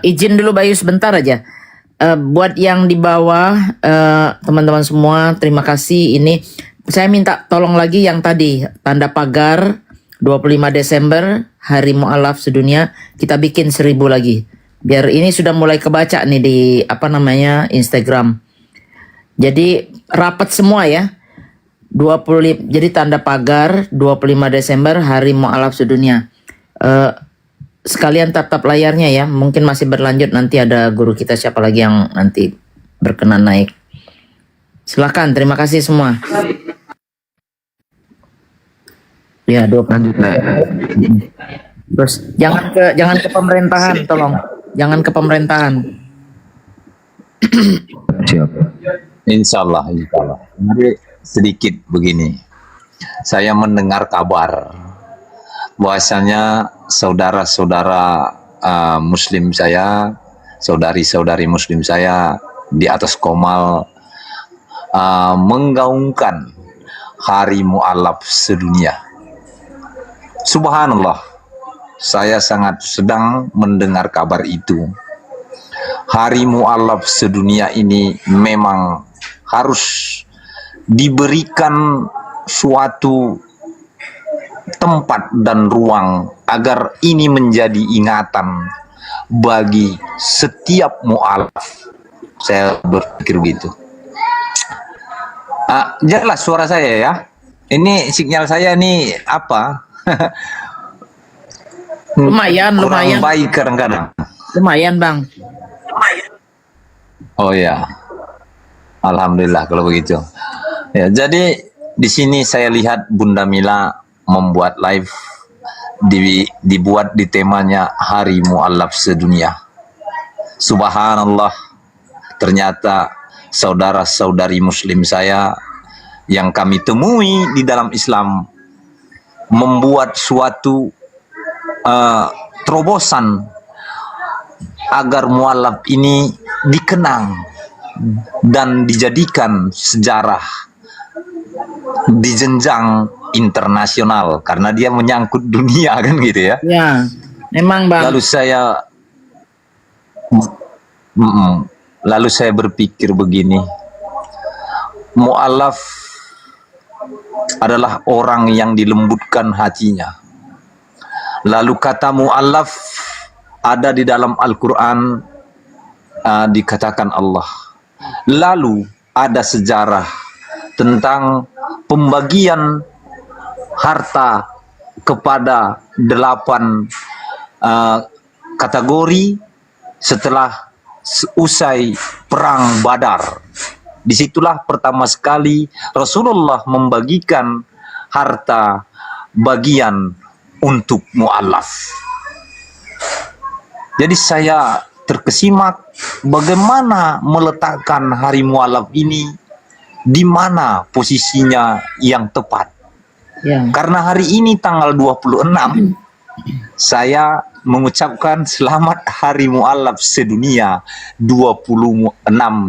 Speaker 20: Izin dulu Bayu sebentar aja. Buat yang di bawah, teman-teman semua, terima kasih. Ini saya minta tolong lagi yang tadi tanda pagar 25 Desember Hari Mu'alaf sedunia, kita bikin 1000 lagi. Biar ini sudah mulai kebaca nih di Instagram. Jadi rapat semua ya. 25, jadi tanda pagar 25 Desember Hari Mu'alaf sedunia. Sekalian tap-tap layarnya ya. Mungkin masih berlanjut, nanti ada guru kita siapa lagi yang nanti berkenan naik. Silakan, terima kasih semua. Ya, lanjut naik. Terus jangan ke pemerintahan, tolong. Jangan ke pemerintahan.
Speaker 14: Siap.
Speaker 21: Insya Allah. Mari sedikit begini. Saya mendengar kabar bahwasanya saudara-saudara Muslim saya, saudari-saudari Muslim saya di atas Komal menggaungkan Hari Mu'alaf sedunia. Subhanallah, saya sangat sedang mendengar kabar itu. Hari Mu'alaf sedunia ini memang harus diberikan suatu tempat dan ruang agar ini menjadi ingatan bagi setiap mu'alaf. Saya berpikir begitu. Jelas suara saya ya. Ini sinyal saya ini apa?
Speaker 20: Lumayan.
Speaker 21: Baik kadang-kadang.
Speaker 20: Lumayan Bang.
Speaker 21: Oh ya, alhamdulillah kalau begitu. Ya, jadi di sini saya lihat Bunda Mila membuat live dibuat di temanya Hari Mu'alaf sedunia. Subhanallah, ternyata saudara-saudari Muslim saya yang kami temui di dalam Islam membuat suatu terobosan agar mu'alaf ini dikenang dan dijadikan sejarah di jenjang internasional karena dia menyangkut dunia kan gitu ya.
Speaker 20: Ya, memang Bang.
Speaker 21: Lalu saya berpikir begini, mu'alaf adalah orang yang dilembutkan hatinya. Lalu kata mu'alaf ada di dalam Al-Quran, dikatakan Allah. Lalu ada sejarah tentang pembagian harta kepada 8 kategori setelah usai perang Badar. Disitulah pertama sekali Rasulullah membagikan harta bagian untuk mu'alaf. Jadi saya terkesimak bagaimana meletakkan hari mu'alaf ini di mana posisinya yang tepat.
Speaker 20: Ya.
Speaker 21: Karena hari ini tanggal 26 saya mengucapkan selamat Hari Mu'alaf sedunia 26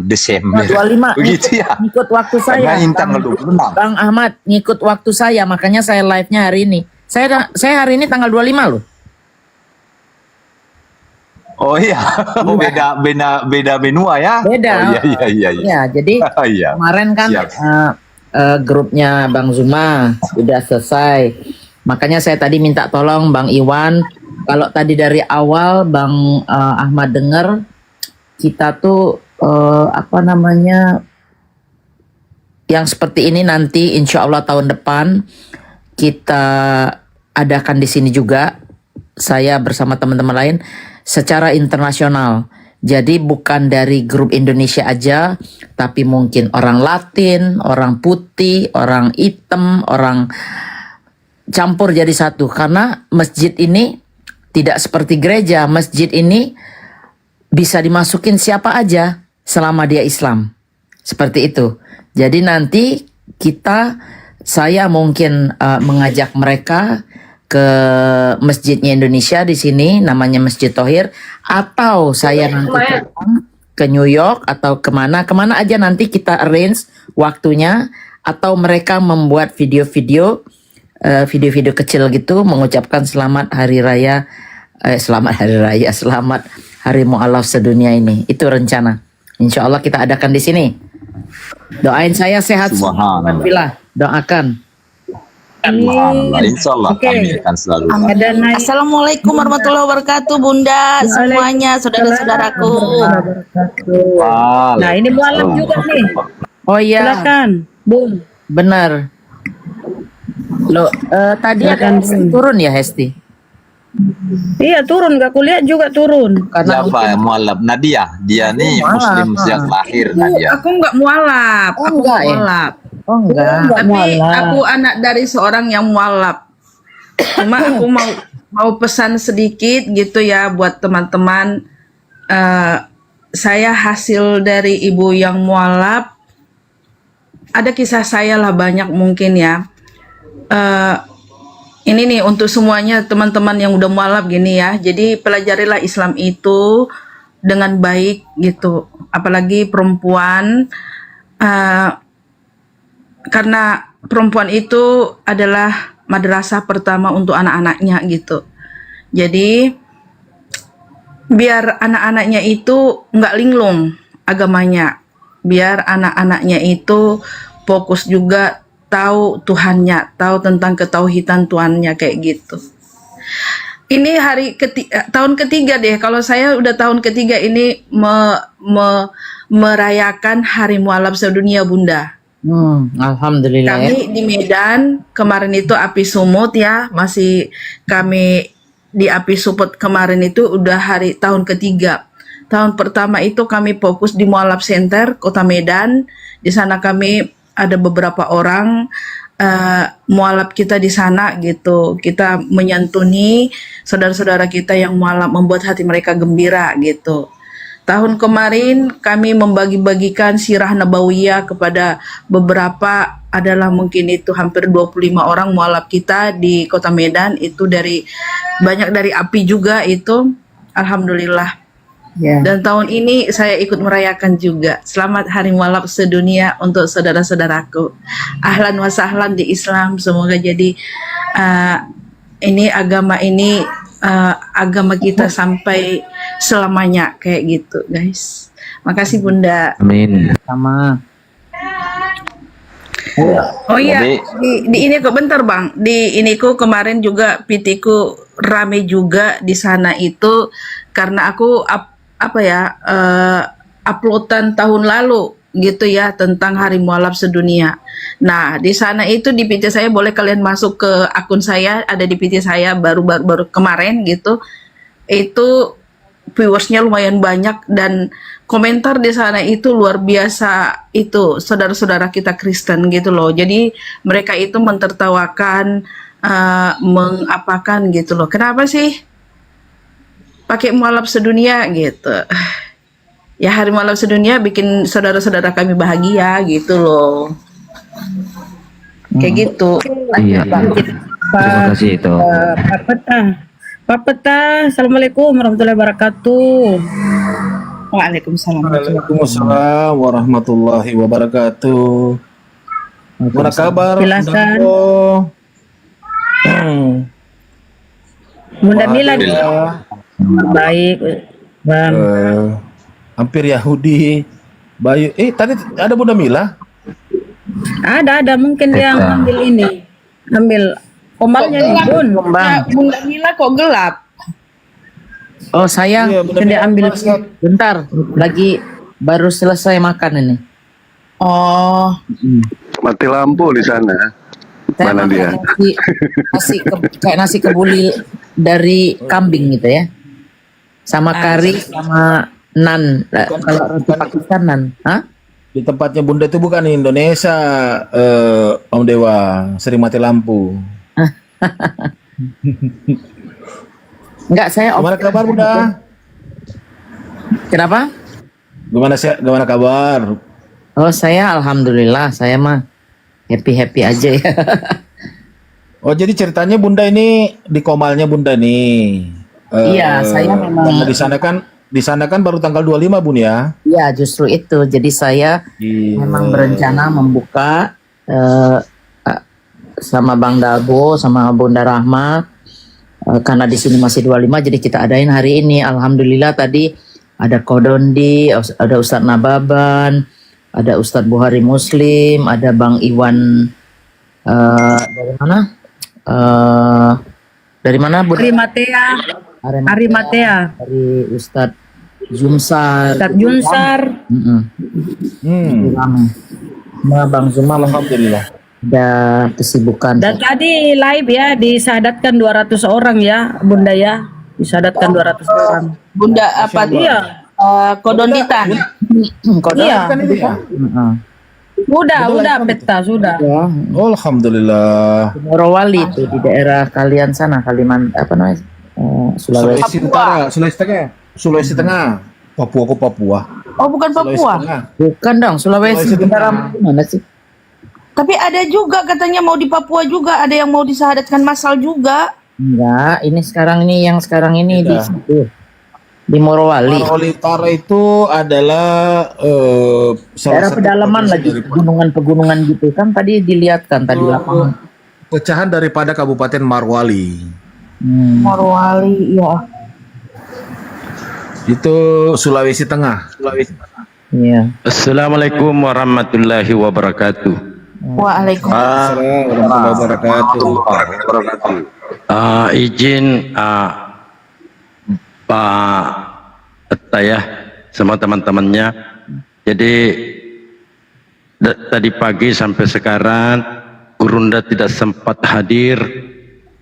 Speaker 21: Desember.
Speaker 20: 25
Speaker 21: begitu ya.
Speaker 20: Ngikut waktu saya.
Speaker 21: Tanggal 26.
Speaker 20: Bang Ahmad ngikut waktu saya, makanya saya live-nya hari ini. Saya hari ini tanggal 25 loh.
Speaker 21: Oh iya, beda benua ya.
Speaker 20: Beda.
Speaker 21: Oh, iya.
Speaker 20: Ya, jadi
Speaker 21: iya.
Speaker 20: kemarin kan grupnya Bang Zuma sudah selesai. Makanya saya tadi minta tolong Bang Iwan, kalau tadi dari awal Bang Ahmad dengar kita tuh yang seperti ini nanti insya Allah tahun depan kita adakan di sini juga, saya bersama teman-teman lain secara internasional. Jadi bukan dari grup Indonesia aja, tapi mungkin orang Latin, orang putih, orang hitam, orang campur jadi satu. Karena masjid ini tidak seperti gereja. Masjid ini bisa dimasukin siapa aja selama dia Islam. Seperti itu. Jadi nanti saya mungkin mengajak mereka ke masjidnya Indonesia di sini, namanya Masjid Thohir, atau saya nanti ke New York atau kemana aja nanti kita arrange waktunya, atau mereka membuat video-video video-video kecil gitu mengucapkan selamat hari raya, selamat hari mualaf sedunia ini. Itu rencana. Insya Allah kita adakan di sini. Doain saya sehat. Subhanallah. Doakan.
Speaker 10: Subhanallah. Insya Allah kami akan selalu.
Speaker 22: Assalamualaikum warahmatullahi wabarakatuh, Bunda, semuanya, saudara-saudaraku.
Speaker 19: Nah, ini mualaf juga nih.
Speaker 20: Oh iya.
Speaker 19: Silakan, Bung.
Speaker 20: Benar. Loh, tadi
Speaker 19: Silakan,
Speaker 20: ada
Speaker 19: Bung.
Speaker 20: turun ya Hesti?
Speaker 19: Iya turun, gak kuliah juga turun.
Speaker 10: Siapa yang mualaf? Nadia. Dia nih muslim sejak lahir Nadia.
Speaker 22: Aku nggak mualaf, aku
Speaker 20: enggak
Speaker 22: nggak
Speaker 20: ya?
Speaker 22: mualaf.
Speaker 20: Oh enggak.
Speaker 22: Tapi aku anak dari seorang yang mualaf. Cuma aku mau pesan sedikit gitu ya buat teman-teman. Saya hasil dari ibu yang mualaf. Ada kisah saya lah banyak mungkin ya. Ini nih untuk semuanya teman-teman yang udah mualaf gini ya. Jadi pelajarilah Islam itu dengan baik gitu. Apalagi perempuan. Karena perempuan itu adalah madrasah pertama untuk anak-anaknya gitu. Jadi biar anak-anaknya itu nggak linglung agamanya, biar anak-anaknya itu fokus juga tahu Tuhannya, tahu tentang ketauhidan Tuhannya kayak gitu. Ini tahun ketiga deh, kalau saya udah tahun ketiga ini merayakan Hari Mualaf Sedunia, Bunda.
Speaker 20: Alhamdulillah.
Speaker 22: Kami di Medan kemarin itu api sumut ya, masih kami di api sumut kemarin itu udah tahun ketiga. Tahun pertama itu kami fokus di Mualaf Center Kota Medan. Di sana kami ada beberapa orang mualaf kita di sana gitu. Kita menyantuni saudara-saudara kita yang mualaf, membuat hati mereka gembira gitu. Tahun kemarin kami membagi-bagikan sirah nabawiyah kepada beberapa, adalah mungkin itu hampir 25 orang mualaf kita di Kota Medan, itu banyak dari API juga itu, alhamdulillah. Dan tahun ini saya ikut merayakan juga. Selamat Hari Mualaf Sedunia untuk saudara-saudaraku. Ahlan wa sahlan di Islam, semoga jadi ini agama kita sampai selamanya kayak gitu, guys. Makasih Bunda.
Speaker 14: Amin.
Speaker 20: Sama.
Speaker 22: Oh iya, di ini kok bentar Bang. Di ini ku kemarin juga pitiku rame juga di sana itu karena aku uploadan tahun lalu gitu ya tentang Hari Mualaf Sedunia. Nah, di sana itu di PT saya, boleh kalian masuk ke akun saya, ada di PT saya baru kemarin gitu. Itu viewersnya lumayan banyak dan komentar di sana itu luar biasa, itu saudara-saudara kita Kristen gitu loh. Jadi mereka itu mentertawakan, mengapakan gitu loh. Kenapa sih pakai Mualaf Sedunia gitu? Ya Hari Mualaf Sedunia bikin saudara-saudara kami bahagia gitu loh. Kayak gitu.
Speaker 14: Iya. Terima kasih itu.
Speaker 19: Pak Peta, Assalamualaikum warahmatullahi wabarakatuh. Waalaikumsalam.
Speaker 8: Waalaikumsalam warahmatullahi wabarakatuh. Mana kabar?
Speaker 19: Silakan. Bunda Mila baik, Bang.
Speaker 8: Hampir Yahudi. Bayu. Tadi ada Bunda Mila?
Speaker 19: Ada mungkin dia ambil ini. Ambil komalnya nih, Bun.
Speaker 22: Bunda Mila kok gelap?
Speaker 20: Oh, saya sudah ambil bentar. Lagi baru selesai makan ini.
Speaker 22: Oh.
Speaker 12: Mati lampu di sana.
Speaker 20: Saya
Speaker 12: Mana dia?
Speaker 20: Kayak nasi kebuli dari kambing gitu ya. Sama kari, sama nan. Kalau roti Pakistan nan. Hah?
Speaker 8: Di tempatnya Bunda itu bukan di Indonesia, Om Dewa. Sering mati lampu.
Speaker 20: Enggak, saya
Speaker 8: Gimana kabar Bunda?
Speaker 20: Kenapa?
Speaker 8: Gimana kabar?
Speaker 20: Oh, saya alhamdulillah, saya mah happy aja ya.
Speaker 8: Oh, jadi ceritanya Bunda ini di komalnya Bunda nih.
Speaker 20: Iya, saya memang
Speaker 8: di sana kan baru tanggal 25 Bun ya.
Speaker 20: Iya, justru itu. Jadi saya memang berencana membuka sama Bang Dabo sama Bunda Rahma. Karena di sini masih 25 jadi kita adain hari ini. Alhamdulillah tadi ada Kodondi, ada Ustadz Nababan, ada Ustadz Buhari Muslim, ada Bang Iwan dari mana? Dari mana Bunda?
Speaker 19: Arimatea.
Speaker 20: Dari Ustadz Jumsar.
Speaker 19: Ustadz Junsar.
Speaker 20: Bang Zuma, alhamdulillah. Ada kesibukan.
Speaker 19: Dan tadi live ya disadatkan 200 orang ya Bunda ya. Disadatkan 200 orang.
Speaker 22: Bunda apa dia?
Speaker 19: Iya.
Speaker 22: Kodonditan.
Speaker 19: Iya. Udah peta sudah.
Speaker 8: Alhamdulillah.
Speaker 20: Morowali itu di daerah kalian sana, Kalimantan apa namanya?
Speaker 8: Sulawesi Utara, Sulawesi Tengah. Papua.
Speaker 22: Oh, bukan Papua.
Speaker 20: Bukan dong, Sulawesi Utara mana sih?
Speaker 22: Tapi ada juga katanya mau di Papua juga, ada yang mau disahadatkan massal juga.
Speaker 20: Enggak, ini sekarang ini di situ. Di Morowali.
Speaker 8: Morowali Utara itu adalah
Speaker 20: daerah pedalaman lagi, pegunungan-pegunungan gitu kan tadi dilihatkan tadi lapangan.
Speaker 8: Pecahan daripada Kabupaten Morowali.
Speaker 22: Morowali, iya.
Speaker 8: Itu Sulawesi Tengah.
Speaker 20: Iya.
Speaker 7: Assalamualaikum warahmatullahi wabarakatuh.
Speaker 22: Waalaikumsalam
Speaker 8: warahmatullahi wabarakatuh.
Speaker 7: Izin Pak Etta ya sama teman-temannya. Jadi tadi pagi sampai sekarang Gurunda tidak sempat hadir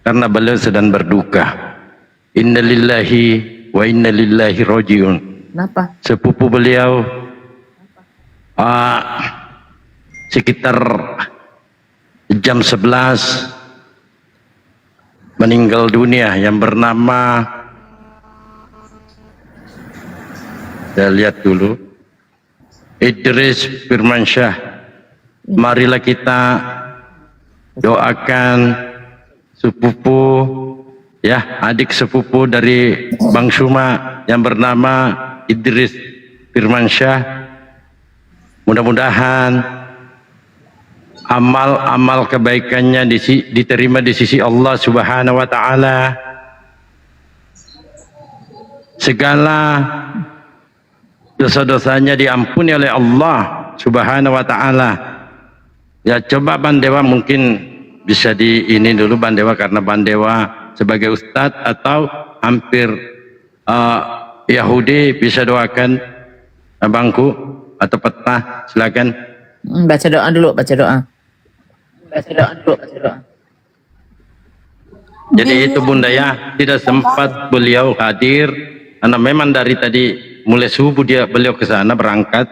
Speaker 7: karena beliau sedang berduka. Innalillahi wa innalillahi rajiun.
Speaker 20: Kenapa?
Speaker 7: Sepupu beliau sekitar jam 11 meninggal dunia yang bernama, saya lihat dulu, Idris Firmansyah. Marilah kita doakan sepupu ya, adik sepupu dari Bang Suma yang bernama Idris Firmansyah. Mudah-mudahan amal-amal kebaikannya diterima di sisi Allah Subhanahu wa taala. Segala dosa-dosanya diampuni oleh Allah Subhanahu wa taala. Ya, coba Bandewa mungkin bisa di ini dulu Bandewa, karena Bandewa sebagai ustadz atau hampir Yahudi, bisa doakan abangku atau Peta, silakan.
Speaker 20: Baca doa dulu, baca doa.
Speaker 7: Jadi itu Bunda ya, tidak sempat beliau hadir karena memang dari tadi mulai subuh beliau ke sana berangkat.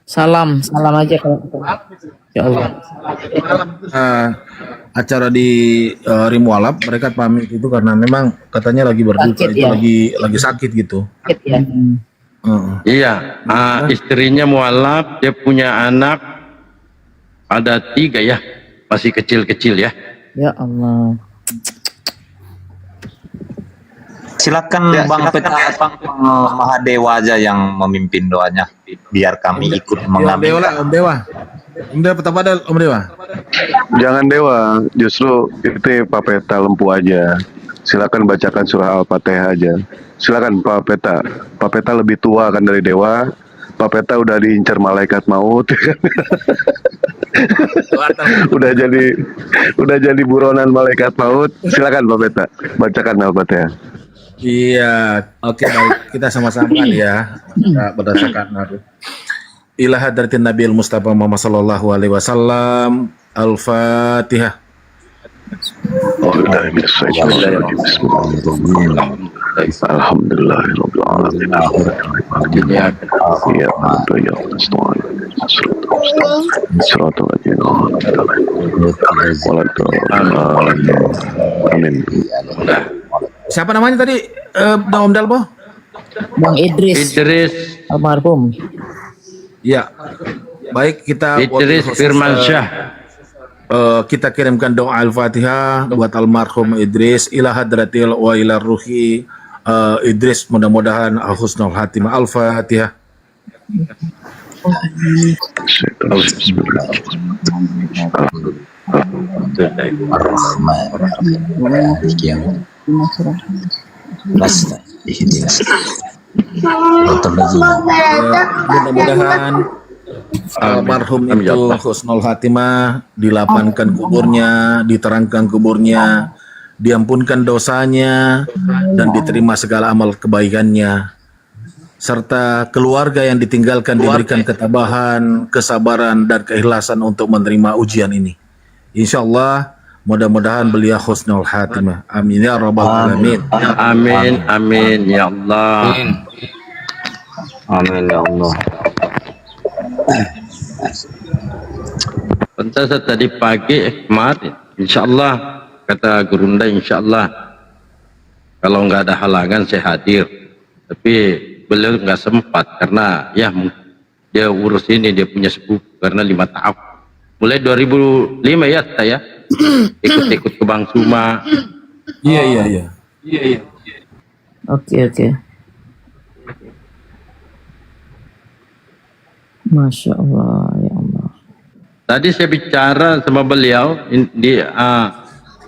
Speaker 20: Salam aja kalau ya Allah.
Speaker 8: Acara di Rimualap mereka pamit itu karena memang katanya lagi berduka,
Speaker 20: Sakit,
Speaker 8: itu
Speaker 20: ya.
Speaker 8: lagi sakit gitu.
Speaker 20: Ya.
Speaker 7: Iya, istrinya mualaf, dia punya anak ada 3 ya, masih kecil-kecil ya.
Speaker 20: Ya Allah.
Speaker 21: Silakan Bang Peta, Bang Mahadewa aja yang memimpin doanya, biar kami ikut mengambil.
Speaker 8: Om Dewa, Petapada, Om Dewa.
Speaker 12: Jangan Dewa, justru itu Pak Peta lempu aja. Silakan bacakan surah Al-Fatihah aja. Silakan Pak Peta. Pak Peta lebih tua kan dari Dewa. Pak Peta udah diincar malaikat maut. udah jadi buronan malaikat maut. Silakan Pak Peta, bacakan Al-Fatihah.
Speaker 8: Iya, oke, baik. Kita sama-sama ya, berdasarkan ila hadratin Nabi Mustafa Muhammad sallallahu alaihi wasallam. Al-Fatihah.
Speaker 12: Alhamdulillahirabbil alamin.
Speaker 8: Siapa namanya tadi, Om Dalbo?
Speaker 20: Bang Idris almarhum.
Speaker 8: Ya, baik, kita
Speaker 7: Idris Firmansyah.
Speaker 8: Kita kirimkan doa Al-Fatihah buat almarhum Idris, ila hadratil wa ila ruhi Idris, mudah-mudahan husnul khatimah. Al-Fatihah.
Speaker 9: Mudah-mudahan almarhum itu husnul khatimah, dilapangkan kuburnya, diterangkan kuburnya, diampunkan dosanya, dan diterima segala amal kebaikannya, serta keluarga yang ditinggalkan diberikan ketabahan, kesabaran, dan keikhlasan untuk menerima ujian ini. Insyaallah, mudah-mudahan beliau husnul khatimah. Amin ya rabbal alamin.
Speaker 7: Amin, amin ya Allah.
Speaker 10: Amin ya Allah.
Speaker 7: Pentas tadi pagi kemarin, insyaallah kata Gurunda, insyaallah kalau nggak ada halangan saya hadir. Tapi beliau nggak sempat karena ya dia urus ini, dia punya sepupu karena 5 tahun. Mulai 2005 ya saya ikut-ikut ke Bang Suma.
Speaker 9: Iya.
Speaker 20: Oke. Masya Allah, ya Allah.
Speaker 7: Tadi saya bicara sama beliau di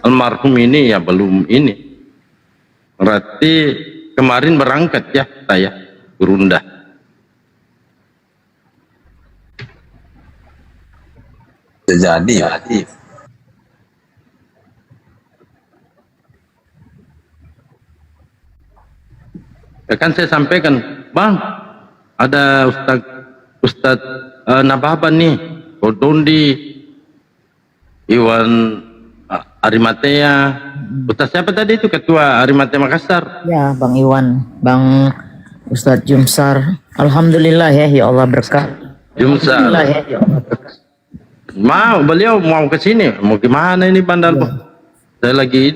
Speaker 7: almarhum ini ya belum ini. Berarti kemarin berangkat ya saya Gurunda.
Speaker 21: Jadi
Speaker 7: Ya kan saya sampaikan, Bang, ada Ustadz Nababan nih, Kodondi, Iwan Arimatea. Ustadz siapa tadi itu ketua Arimatea Makassar?
Speaker 20: Ya, Bang Iwan, Bang Ustadz Jumsar. Alhamdulillah ya Allah berkah.
Speaker 7: Jumsar.
Speaker 20: Alhamdulillah ya Allah berkah.
Speaker 7: Beliau mau ke sini, mau gimana ini Bandar? Saya lagi ini